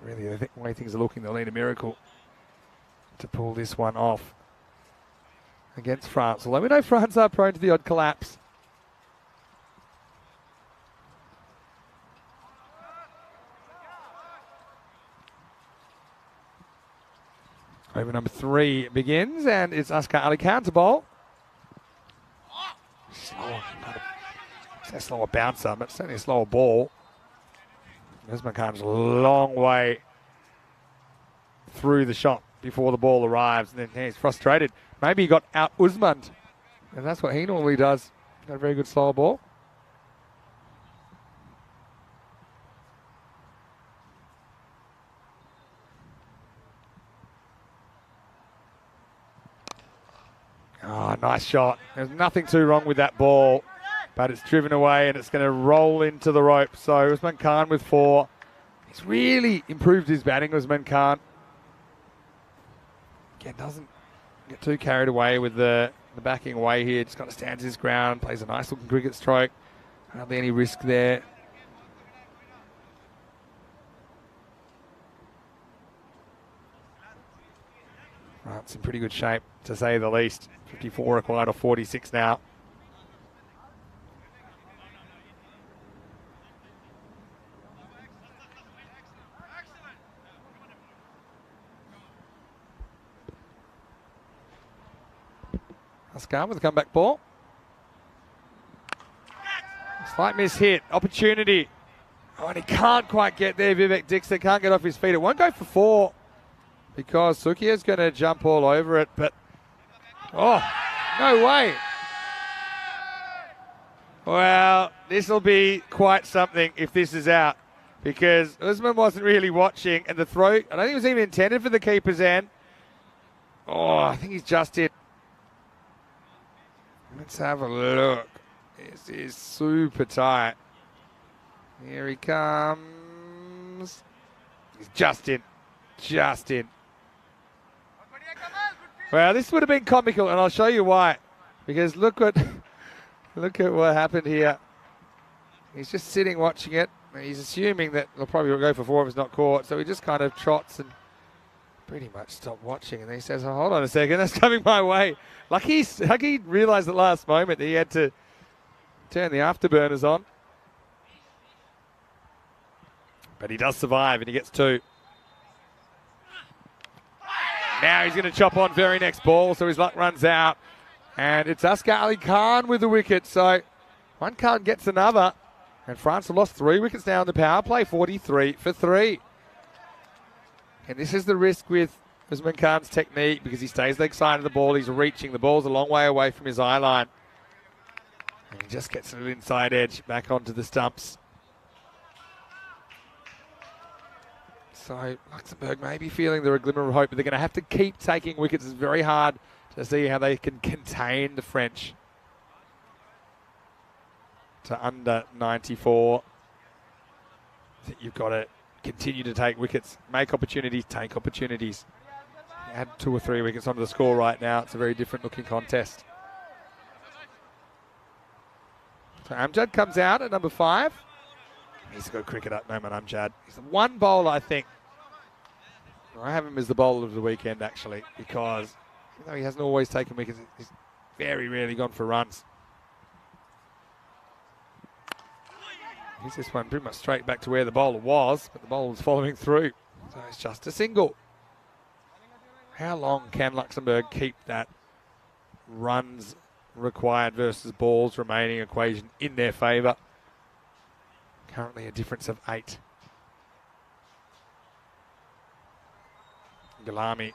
Speaker 3: Really, the way things are looking, they'll need a miracle to pull this one off against France. Although we know France are prone to the odd collapse. Over number 3 begins, and it's Askar Ali Khan to bowl. It's a slower bouncer, but certainly a slower ball. Usman Khan's a long way through the shot before the ball arrives, and then he's frustrated. Maybe he got out Usman, and that's what he normally does. Got a very good slower ball. Oh, nice shot. There's nothing too wrong with that ball, but it's driven away and it's going to roll into the rope. So Usman Khan with 4. He's really improved his batting, Usman Khan. Again, doesn't get too carried away with the backing away here. Just got to stand his ground, plays a nice looking cricket stroke. Hardly any risk there. France in pretty good shape, to say the least. 54 required or 46 now. Askar with a comeback ball. Slight miss hit. Opportunity. Oh, and he can't quite get there, Vivek Dixon. Can't get off his feet. It won't go for 4 because Sukia's going to jump all over it, but oh, no way. Well, this will be quite something if this is out, because Usman wasn't really watching, and the throw, I don't think it was even intended for the keeper's end. Oh, I think he's just in. Let's have a look. This is super tight. Here he comes. He's just in. Just in. Well, this would have been comical, and I'll show you why. Because look at what happened here. He's just sitting watching it. He's assuming that he'll probably go for 4 if it's not caught. So he just kind of trots and pretty much stopped watching. And then he says, oh, hold on a second, that's coming my way. Like he realised at the last moment that he had to turn the afterburners on. But he does survive, and he gets 2. Now he's going to chop on very next ball, so his luck runs out. And it's Askar Ali Khan with the wicket. So one Khan gets another. And France have lost 3 wickets now in the power play, 43 for 3. And this is the risk with Usman Khan's technique, because he stays leg side of the ball. He's reaching. The ball's a long way away from his eye line. And he just gets a little inside edge back onto the stumps. So Luxembourg may be feeling there a glimmer of hope, but they're going to have to keep taking wickets. It's very hard to see how they can contain the French to under 94. I think you've got to continue to take wickets, make opportunities, take opportunities. Add 2 or 3 wickets onto the score right now. It's a very different looking contest. So Amjad comes out at number 5. He's a good cricketer, Noman Amjad. He's the one bowler, I think. I have him as the bowler of the weekend, actually, because even though he hasn't always taken wickets, he's very rarely gone for runs. Here's this one pretty much straight back to where the bowler was, but the bowler was following through. So it's just a single. How long can Luxembourg keep that runs required versus balls remaining equation in their favour? Currently a difference of 8. Galami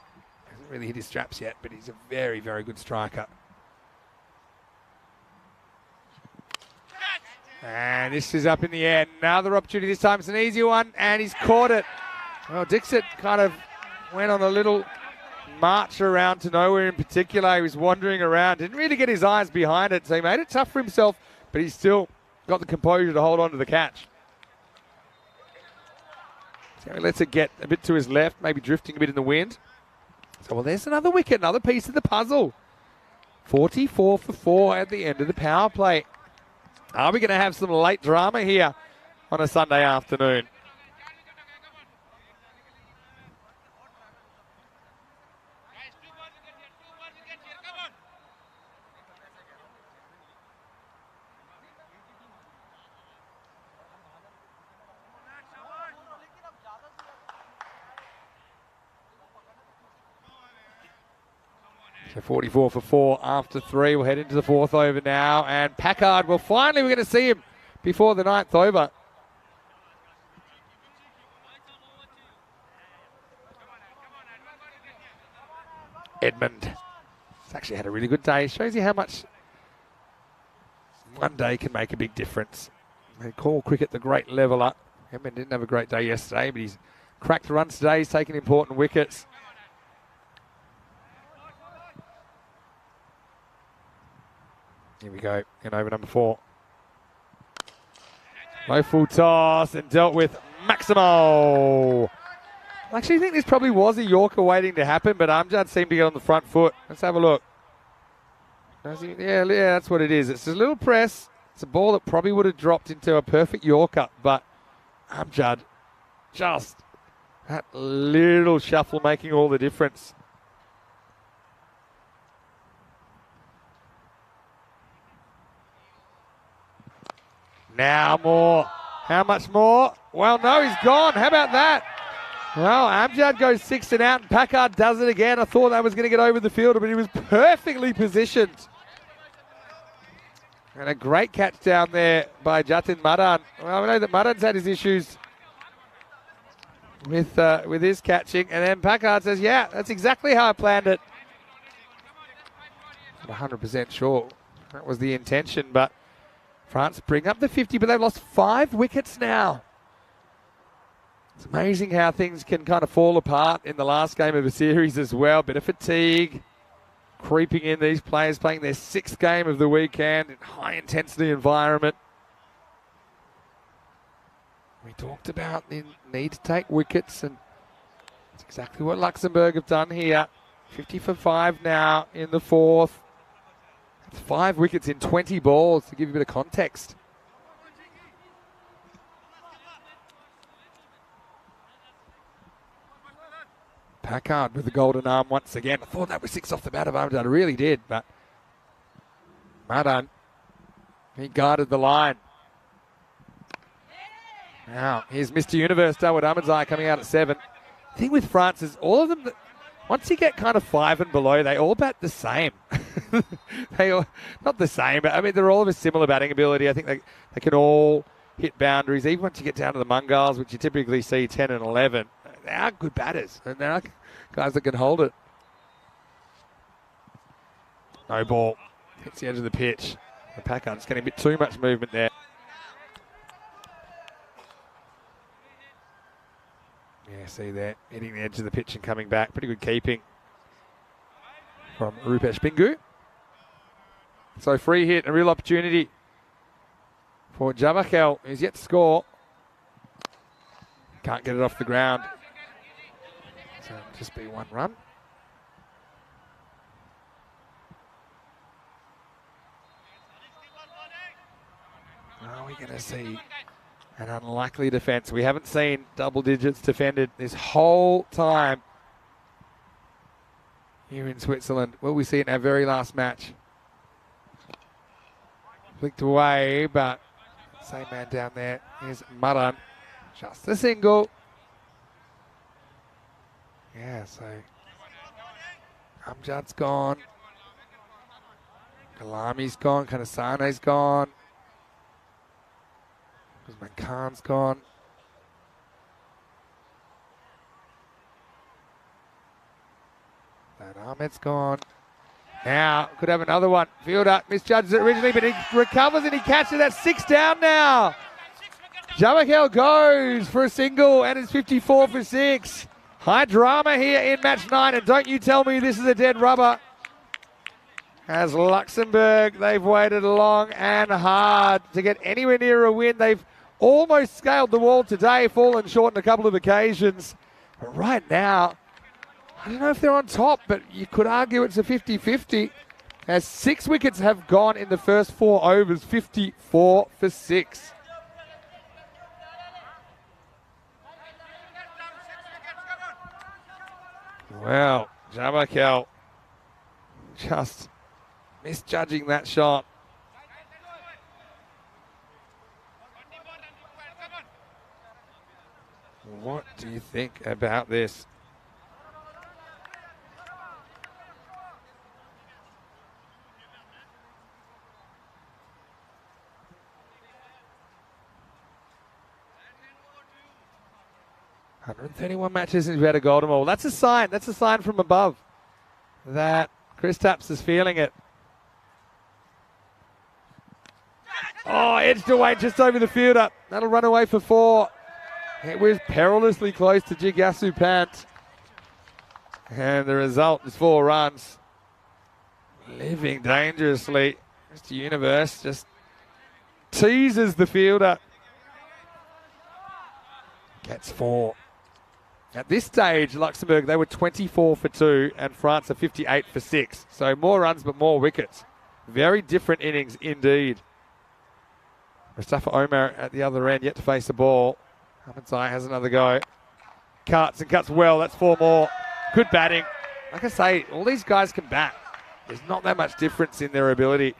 Speaker 3: hasn't really hit his straps yet, but he's a very, very good striker. And this is up in the air. Another opportunity. This time it's an easy one, and he's caught it. Well, Dixit kind of went on a little march around to nowhere in particular. He was wandering around, didn't really get his eyes behind it, so he made it tough for himself, but he's still got the composure to hold on to the catch. So he lets it get a bit to his left, maybe drifting a bit in the wind. So, well, there's another wicket, another piece of the puzzle. 44 for 4 at the end of the power play. Are we going to have some late drama here on a Sunday afternoon? So 44 for 4 after 3. We'll head into the 4th over now. And Packard, well, finally we're going to see him before the 9th over. Edmund has actually had a really good day. Shows you how much one day can make a big difference. They call cricket the great leveller. Edmund didn't have a great day yesterday, but he's cracked the runs today. He's taken important wickets. Here we go, and over number 4. Low full toss and dealt with Maximo. I actually think this probably was a Yorker waiting to happen, but Amjad seemed to get on the front foot. Let's have a look. Yeah, that's what it is. It's a little press. It's a ball that probably would have dropped into a perfect Yorker, but Amjad, just that little shuffle making all the difference. Now more. How much more? Well, no, he's gone. How about that? Well, Amjad goes 6 and out, and Packard does it again. I thought that was going to get over the fielder, but he was perfectly positioned. And a great catch down there by Jatin Madan. Well, we know that Madan's had his issues with his catching, and then Packard says, yeah, that's exactly how I planned it. Not 100% sure that was the intention, but France bring up the 50, but they've lost 5 wickets now. It's amazing how things can kind of fall apart in the last game of a series as well. Bit of fatigue creeping in, these players playing their 6th game of the weekend in high-intensity environment. We talked about the need to take wickets, and that's exactly what Luxembourg have done here. 50 for 5 now in the 4th. It's 5 wickets in 20 balls, to give you a bit of context. Packard with the golden arm once again. I thought that was 6 off the bat of Madan. I really did, but Madan, he guarded the line. Now, here's Mr. Universe, Dawood Ahmedzai coming out at 7. The thing with France is all of them, once you get kind of 5 and below, they all bat the same. They all, not the same, but I mean, they're all of a similar batting ability. I think they can all hit boundaries. Even once you get down to the Mungals, which you typically see 10 and 11, they are good batters, and they are guys that can hold it. No ball. Hits the edge of the pitch. The Packard's getting a bit too much movement there. Yeah, see there, hitting the edge of the pitch and coming back. Pretty good keeping from Rupesh Pingu. So free hit, a real opportunity for Javakel, who's yet to score. can't get it off the ground. So it'll just be one run. Are we going to see an unlikely defence? We haven't seen double digits defended this whole time here in Switzerland. Will we see it in our very last match? Flicked away, but same man down there is Maran. Just a single. Yeah, so Amjad's gone. Kalami's gone. Kanasane's gone. Usman Khan's gone. And Ahmed's gone. Now, could have another one. Fielder misjudges it originally, but he recovers and he catches it. That's 6 down now. Jamakel goes for a single and it's 54 for 6. High drama here in match 9, and don't you tell me this is a dead rubber. As Luxembourg, they've waited long and hard to get anywhere near a win. They've almost scaled the wall today, fallen short on a couple of occasions. But right now, I don't know if they're on top, but you could argue it's a 50-50. As 6 wickets have gone in the first 4 overs, 54 for 6. Well, Jamakel just misjudging that shot. What do you think about this? "131 matches since we had a golden ball." That's a sign. That's a sign from above that Chris Tapps is feeling it. Oh, edged away just over the fielder. That'll run away for 4. It was perilously close to Jigasu Pant. And the result is 4 runs. Living dangerously. Mr. Universe just teases the fielder. Gets 4. At this stage, Luxembourg, they were 24 for 2 and France are 58 for 6. So more runs but more wickets. Very different innings indeed. Mustafa Omar at the other end, yet to face the ball. Ahmed Zai has another go. Cuts and cuts well. That's 4 more. Good batting. Like I say, all these guys can bat. There's not that much difference in their ability.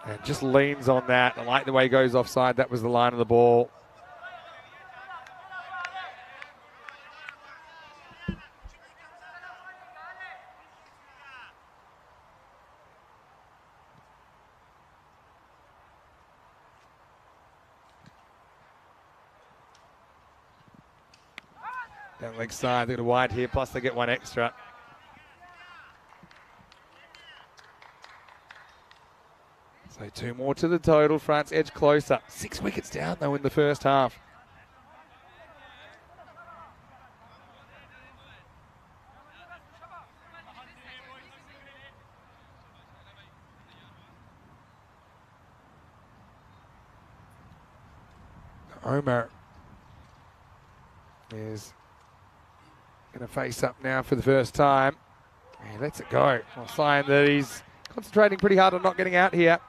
Speaker 3: And just leans on that. I like the way he goes offside. That was the line of the ball. Down leg side, they're going to wide here, plus they get 1 extra. So 2 more to the total. France edge closer. 6 wickets down, though, in the first half. Omar is going to face up now for the first time. He lets it go. A sign that he's concentrating pretty hard on not getting out here.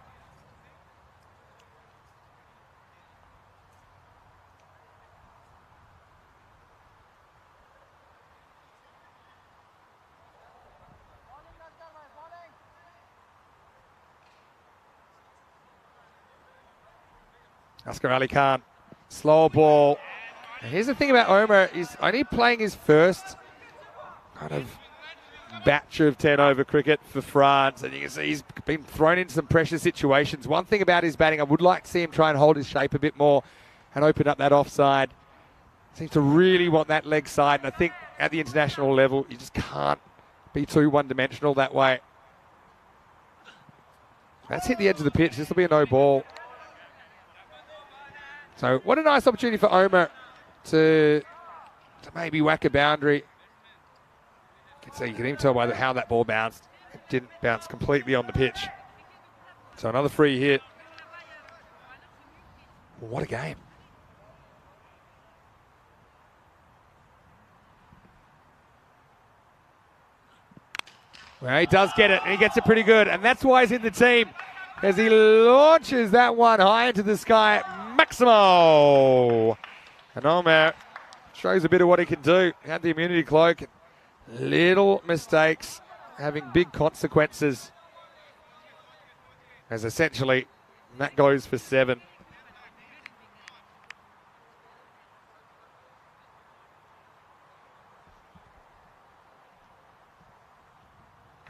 Speaker 3: Asghar Ali Khan, slow ball. And here's the thing about Omar, he's only playing his first kind of batch of 10-over cricket for France, and you can see he's been thrown into some pressure situations. One thing about his batting, I would like to see him try and hold his shape a bit more and open up that offside. Seems to really want that leg side, and I think at the international level, you just can't be too one-dimensional that way. That's hit the edge of the pitch. This will be a no ball. So what a nice opportunity for Omar to maybe whack a boundary. You can even tell by how that ball bounced. It didn't bounce completely on the pitch. So another free hit. What a game. Well, he does get it, and he gets it pretty good, and that's why he's in the team, as he launches that one high into the sky. Maximo! And Omer shows a bit of what he can do. Had the immunity cloak. Little mistakes having big consequences, as essentially that goes for 7.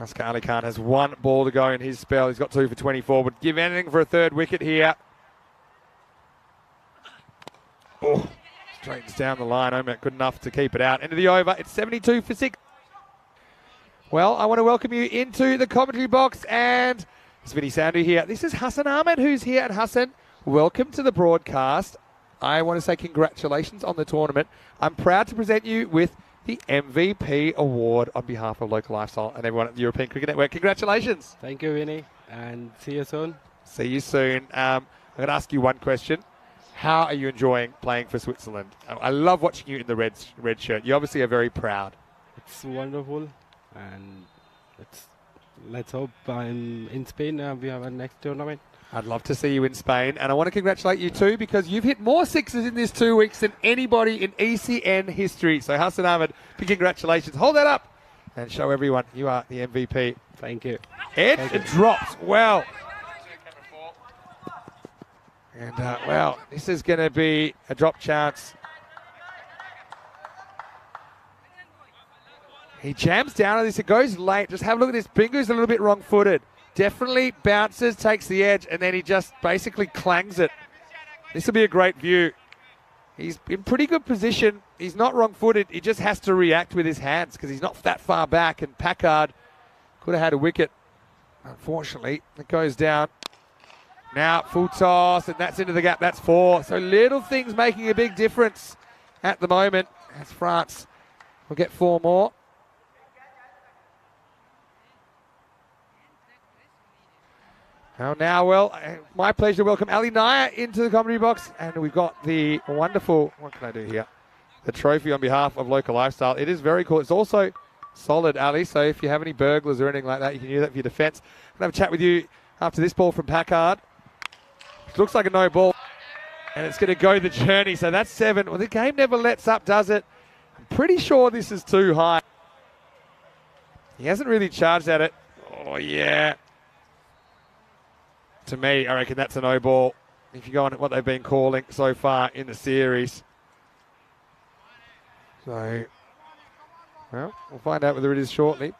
Speaker 3: Askar Ali Khan has 1 ball to go in his spell. He's got 2 for 24. Would give anything for a 3rd wicket here. Oh, straightens down the line. Omer good enough to keep it out. End of the over. It's 72 for 6. Well, I want to welcome you into the commentary box, and it's Vinny Sandhu here. This is Hassan Ahmed who's here. And Hassan, welcome to the broadcast. I want to say congratulations on the tournament. I'm proud to present you with the MVP award on behalf of Local Lifestyle and everyone at the European Cricket Network. Congratulations.
Speaker 8: Thank you, Vinny, and see you soon.
Speaker 3: See you soon. I'm going to ask you one question. How are you enjoying playing for Switzerland? I love watching you in the red shirt. You obviously are very proud.
Speaker 8: It's wonderful, and let's hope I'm in Spain. We have a next tournament.
Speaker 3: I'd love to see you in Spain, and I want to congratulate you too, because you've hit more sixes in this 2 weeks than anybody in ECN history. So Hassan Ahmed, big congratulations. Hold that up and show everyone you are the MVP.
Speaker 8: Thank you.
Speaker 3: It drops well. And well, this is going to be a drop chance. He jams down on this. It goes late. Just have a look at this. Bingu's a little bit wrong-footed. Definitely bounces, takes the edge, and then he just basically clangs it. This will be a great view. He's in pretty good position. He's not wrong-footed. He just has to react with his hands because he's not that far back, and Packard could have had a wicket. Unfortunately, it goes down. Now, full toss, and that's into the gap. That's 4. So little things making a big difference at the moment, as France will get 4 more. Now, well, my pleasure to welcome Ali Nair into the commentary box. And we've got the wonderful, what can I do here? The trophy on behalf of Local Lifestyle. It is very cool. It's also solid, Ali. So if you have any burglars or anything like that, you can use that for your defence. I'm going to have a chat with you after this ball from Packard. It looks like a no ball. And it's going to go the journey. So that's 7. Well, the game never lets up, does it? I'm pretty sure this is too high. He hasn't really charged at it. Oh, yeah. To me, I reckon that's a no ball. If you go on what they've been calling so far in the series. So, well, we'll find out whether it is shortly.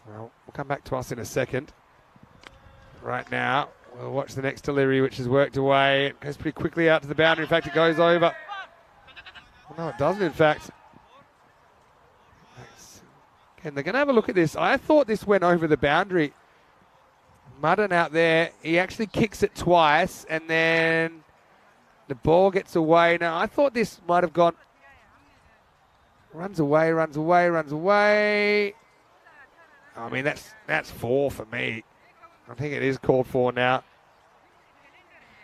Speaker 3: Well, we'll come back to us in a second. Right now, we'll watch the next delivery, which has worked away. It goes pretty quickly out to the boundary. In fact, it goes over. Well, no, it doesn't, in fact. And they're going to have a look at this. I thought this went over the boundary. Mudden out there. He actually kicks it twice, and then the ball gets away. Now, I thought this might have gone. Runs away, runs away, runs away. I mean, that's 4 for me. I think it is called 4 now.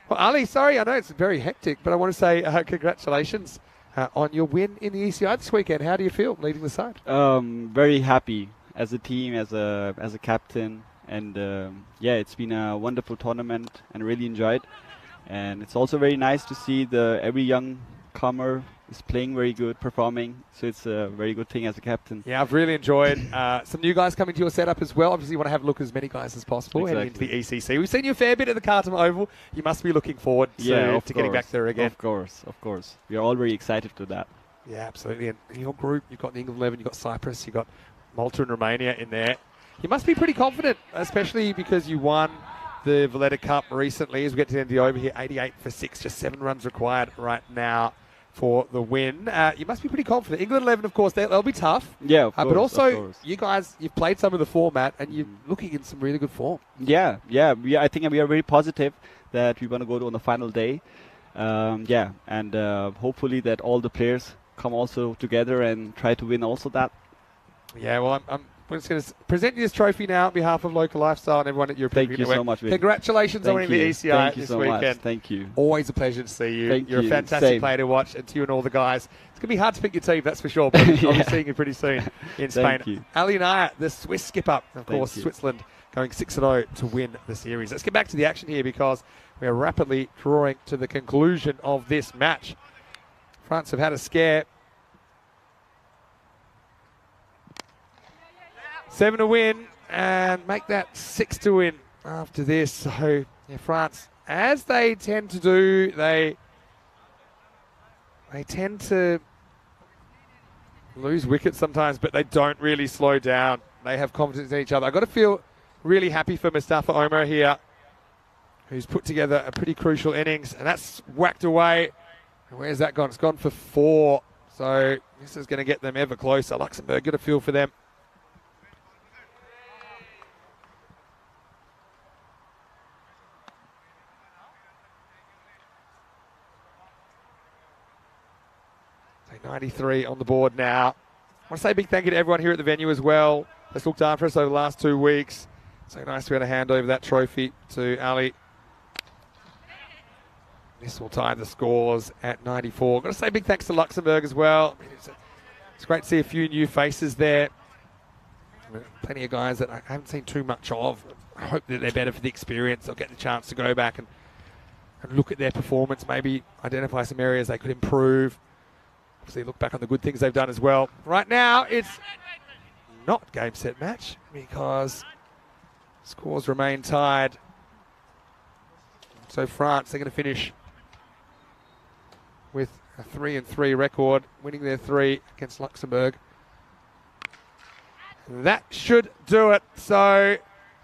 Speaker 3: Well, Ali, sorry, I know it's very hectic, but I want to say congratulations on your win in the ECI this weekend. How do you feel leading the side?
Speaker 9: Very happy as a team, as a captain, and yeah, it's been a wonderful tournament and really enjoyed. And it's also very nice to see every young comer is playing very good, performing. So it's a very good thing as a captain.
Speaker 3: Yeah, I've really enjoyed some new guys coming to your setup as well. Obviously, you want to have a look at as many guys as possible heading into the ECC. We've seen you a fair bit at the Carlton Oval. You must be looking forward to getting back there again.
Speaker 9: Of course. We are all very excited to that.
Speaker 3: Yeah, absolutely. And in your group, you've got the England 11, you've got Cyprus, you've got Malta and Romania in there. You must be pretty confident, especially because you won the Valletta Cup recently. As we get to the end of the over here, 88 for 6, just 7 runs required right now for the win. You must be pretty confident. England 11, of course, they'll be tough.
Speaker 9: Yeah, of course,
Speaker 3: but also, you guys, you've played some of the format, and you're looking in some really good form.
Speaker 9: Yeah. I think we are very positive that we want to go on the final day. And hopefully that all the players come also together and try to win also that.
Speaker 3: Yeah, well, I'm we're just going to present you this trophy now on behalf of Local Lifestyle and everyone at European
Speaker 9: Thank you
Speaker 3: Cricket
Speaker 9: so much, Vin.
Speaker 3: Congratulations on winning the ECI
Speaker 9: Thank you
Speaker 3: this
Speaker 9: so
Speaker 3: weekend.
Speaker 9: much. Thank you.
Speaker 3: Always a pleasure to see you.
Speaker 9: Thank
Speaker 3: You're
Speaker 9: you.
Speaker 3: a fantastic
Speaker 9: Same.
Speaker 3: player to watch, and to you and all the guys. It's going to be hard to pick your team, that's for sure, but I'll be seeing you pretty soon in Spain.
Speaker 9: Thank you.
Speaker 3: Ali Naya, the Swiss skipper, of course,
Speaker 9: you.
Speaker 3: Switzerland going 6-0 to win the series. Let's get back to the action here because we're rapidly drawing to the conclusion of this match. France have had a scare. 7 to win and make that 6 to win after this. So yeah, France, as they tend to do, they tend to lose wickets sometimes, but they don't really slow down. They have confidence in each other. I've got to feel really happy for Mustafa Omar here, who's put together a pretty crucial innings, and that's whacked away. And where's that gone? It's gone for 4. So this is going to get them ever closer. Luxembourg, got a feel for them. So 93 on the board now. I want to say a big thank you to everyone here at the venue as well. That's looked after us over the last 2 weeks. So nice to be able to hand over that trophy to Ali. This will tie the scores at 94. Got to say big thanks to Luxembourg as well. I mean, it's great to see a few new faces there. Plenty of guys that I haven't seen too much of. I hope that they're better for the experience. They'll get the chance to go back and look at their performance, maybe identify some areas they could improve. Obviously look back on the good things they've done as well. Right now, it's not game, set, match because scores remain tied. So France, they're going to finish with a 3-3 record, winning their 3 against Luxembourg. That should do it. So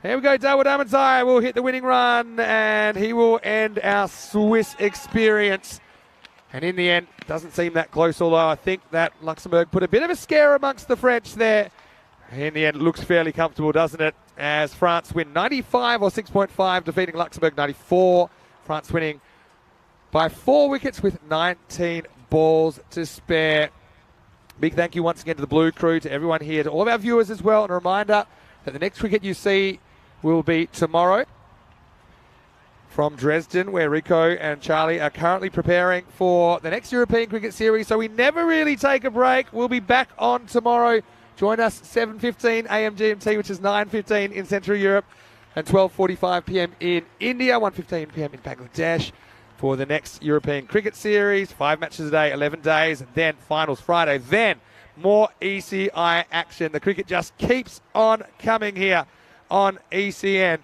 Speaker 3: here we go. Dawood Ahmadzai will hit the winning run and he will end our Swiss experience. And in the end, doesn't seem that close, although I think that Luxembourg put a bit of a scare amongst the French there. In the end, it looks fairly comfortable, doesn't it? As France win 95 or 6.5, defeating Luxembourg 94. France winning by 4 wickets with 19 balls to spare. Big thank you once again to the Blue Crew, to everyone here, to all of our viewers as well. And a reminder that the next cricket you see will be tomorrow from Dresden, where Rico and Charlie are currently preparing for the next European Cricket Series. So we never really take a break. We'll be back on tomorrow. Join us 7:15 a.m. GMT, which is 9:15 in Central Europe, and 12:45 p.m. in India, 1:15 p.m. in Bangladesh for the next European Cricket Series. 5 matches a day, 11 days, and then finals Friday. Then more ECI action. The cricket just keeps on coming here on ECN.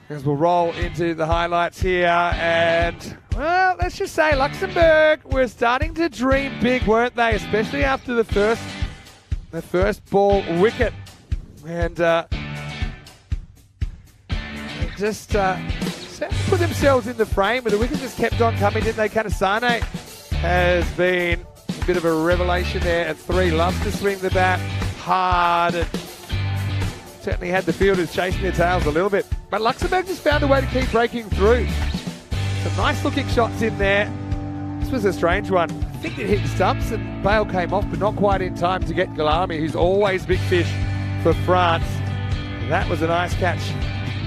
Speaker 3: As we'll roll into the highlights here, and well, let's just say Luxembourg were starting to dream big, weren't they? Especially after the first ball wicket, and just put themselves in the frame, but the wicket just kept on coming, didn't they? Kanasane has been a bit of a revelation there at 3. Loves to swing the bat hard, and certainly had the fielders chasing their tails a little bit. But Luxembourg just found a way to keep breaking through. Some nice looking shots in there. This was a strange one. I think it hit stumps and Bale came off, but not quite in time to get Galami, who's always big fish for France. And that was a nice catch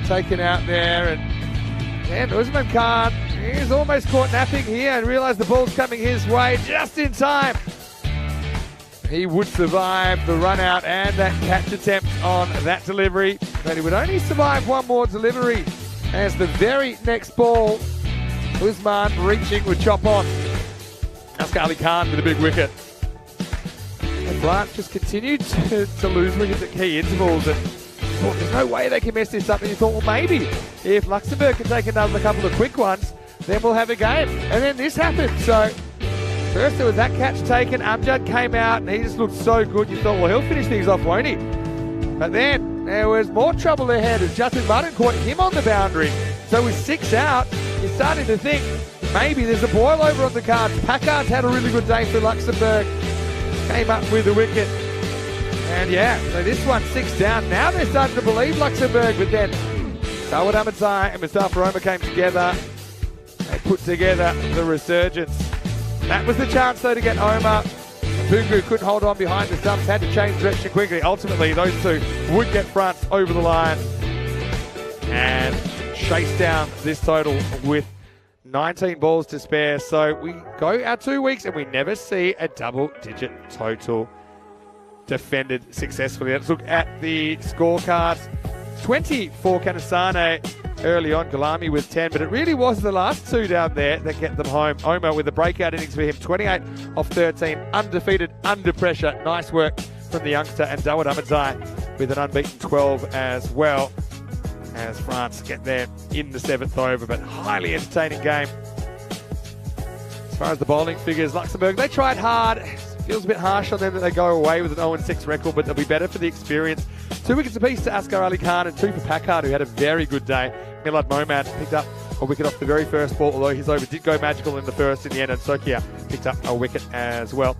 Speaker 3: taken out there. And Usman Khan, he's almost caught napping here and realised the ball's coming his way just in time. He would survive the run out and that catch attempt on that delivery, but he would only survive one more delivery as the very next ball, Usman reaching would chop on. Asghar Ali Khan with a big wicket. And France just continued to lose wickets at key intervals, and thought there's no way they can mess this up, and you thought, well, maybe if Luxembourg can take another couple of quick ones, then we'll have a game. And then this happened. So first there was that catch taken, Amjad came out and he just looked so good, you thought, well, he'll finish things off, won't he? But then there was more trouble ahead as Justin Martin caught him on the boundary. So with 6 out, you're starting to think maybe there's a boil over on the cards. Packard's had a really good day for Luxembourg, came up with the wicket. And yeah, so this one 6 down. Now they're starting to believe Luxembourg, but then Dawood Ahmadzai and Mustafa Omar came together. They put together the resurgence. That was the chance, though, to get Omar. Pungu couldn't hold on behind the stumps, had to change direction quickly. Ultimately, those two would get fronts over the line and chase down this total with 19 balls to spare. So we go our 2 weeks and we never see a double-digit total defended successfully. Let's look at the scorecards. 20 for Kanasane early on, Galami with 10, but it really was the last two down there that get them home. Omer with a breakout innings for him, 28 off 13, undefeated, under pressure. Nice work from the youngster, and Dawud Ahmadzai with an unbeaten 12 as well, as France get there in the 7th over, but highly entertaining game. As far as the bowling figures, Luxembourg, they tried hard. Feels a bit harsh on them that they go away with an 0-6 record, but they'll be better for the experience. 2 wickets apiece to Asghar Ali Khan and 2 for Packard, who had a very good day. Milad Momad picked up a wicket off the very first ball, although his over did go magical in the first in the end, and Sokia picked up a wicket as well.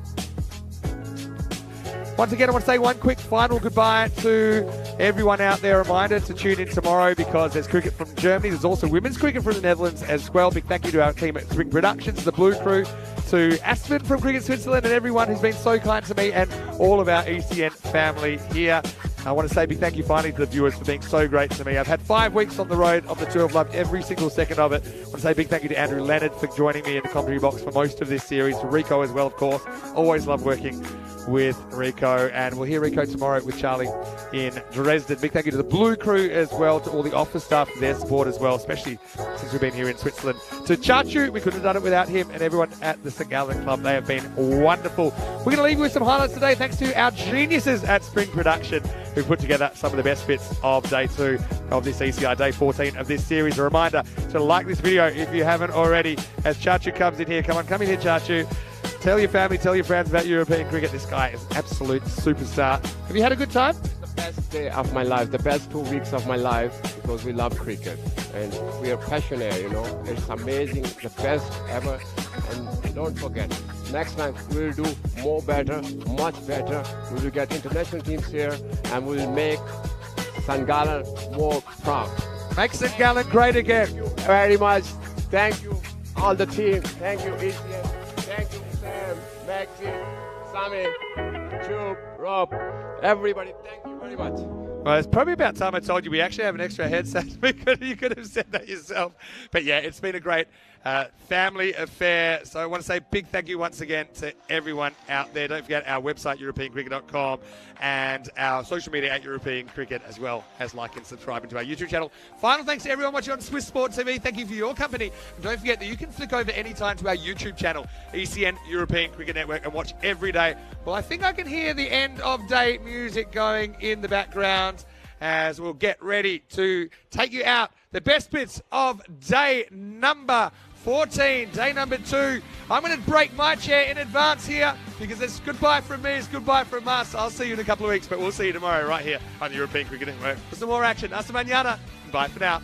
Speaker 3: Once again, I want to say one quick final goodbye to everyone out there. A reminder to tune in tomorrow because there's cricket from Germany. There's also women's cricket from the Netherlands as well. Big thank you to our team at Spring Productions, the Blue Crew, to Aspen from Cricket Switzerland, and everyone who's been so kind to me and all of our ECN family here. I want to say a big thank you finally to the viewers for being so great to me. I've had 5 weeks on the road of the tour. I've loved every single second of it. I want to say a big thank you to Andrew Leonard for joining me in the commentary box for most of this series. To Rico as well, of course. Always love working with Rico, and we'll hear Rico tomorrow with Charlie in Dresden. Big thank you to the Blue Crew as well, to all the office staff for their support as well, especially since we've been here in Switzerland. To Chachu, we couldn't have done it without him, and everyone at the St. Gallen Club. They have been wonderful. We're going to leave you with some highlights today, thanks to our geniuses at Spring Production, who put together some of the best bits of day 2 of this ECI, day 14 of this series. A reminder to like this video if you haven't already, as Chachu comes in here. Come in here, Chachu. Tell your family, tell your friends about European cricket. This guy is an absolute superstar. Have you had a good time?
Speaker 10: It's the best day of my life, the best 2 weeks of my life, because we love cricket and we are passionate, you know. It's amazing, the best ever. And don't forget, next time we'll do more better, much better. We will get international teams here and we'll make St. Gallen more proud.
Speaker 3: Make St. Gallen great again.
Speaker 10: Thank you very much. Thank you, all the team. Thank you, ECN. Thank you, Sam, Maxi, Sammy, Joop, Rob, everybody. Thank you very much.
Speaker 3: Well, it's probably about time I told you we actually have an extra headset. You could have said that yourself. But yeah, it's been a great family affair. So I want to say big thank you once again to everyone out there. Don't forget our website, EuropeanCricket.com, and our social media at European Cricket, as well as like and subscribing to our YouTube channel. Final thanks to everyone watching on Swiss Sport TV. Thank you for your company. And don't forget that you can flick over anytime to our YouTube channel, ECN European Cricket Network, and watch every day. Well, I think I can hear the end of day music going in the background as we'll get ready to take you out. The best bits of day number 14, day number 2. I'm going to break my chair in advance here because it's goodbye from me, it's goodbye from us. I'll see you in a couple of weeks, but we'll see you tomorrow right here on the European Cricket Network for some more action. Hasta mañana. Bye for now.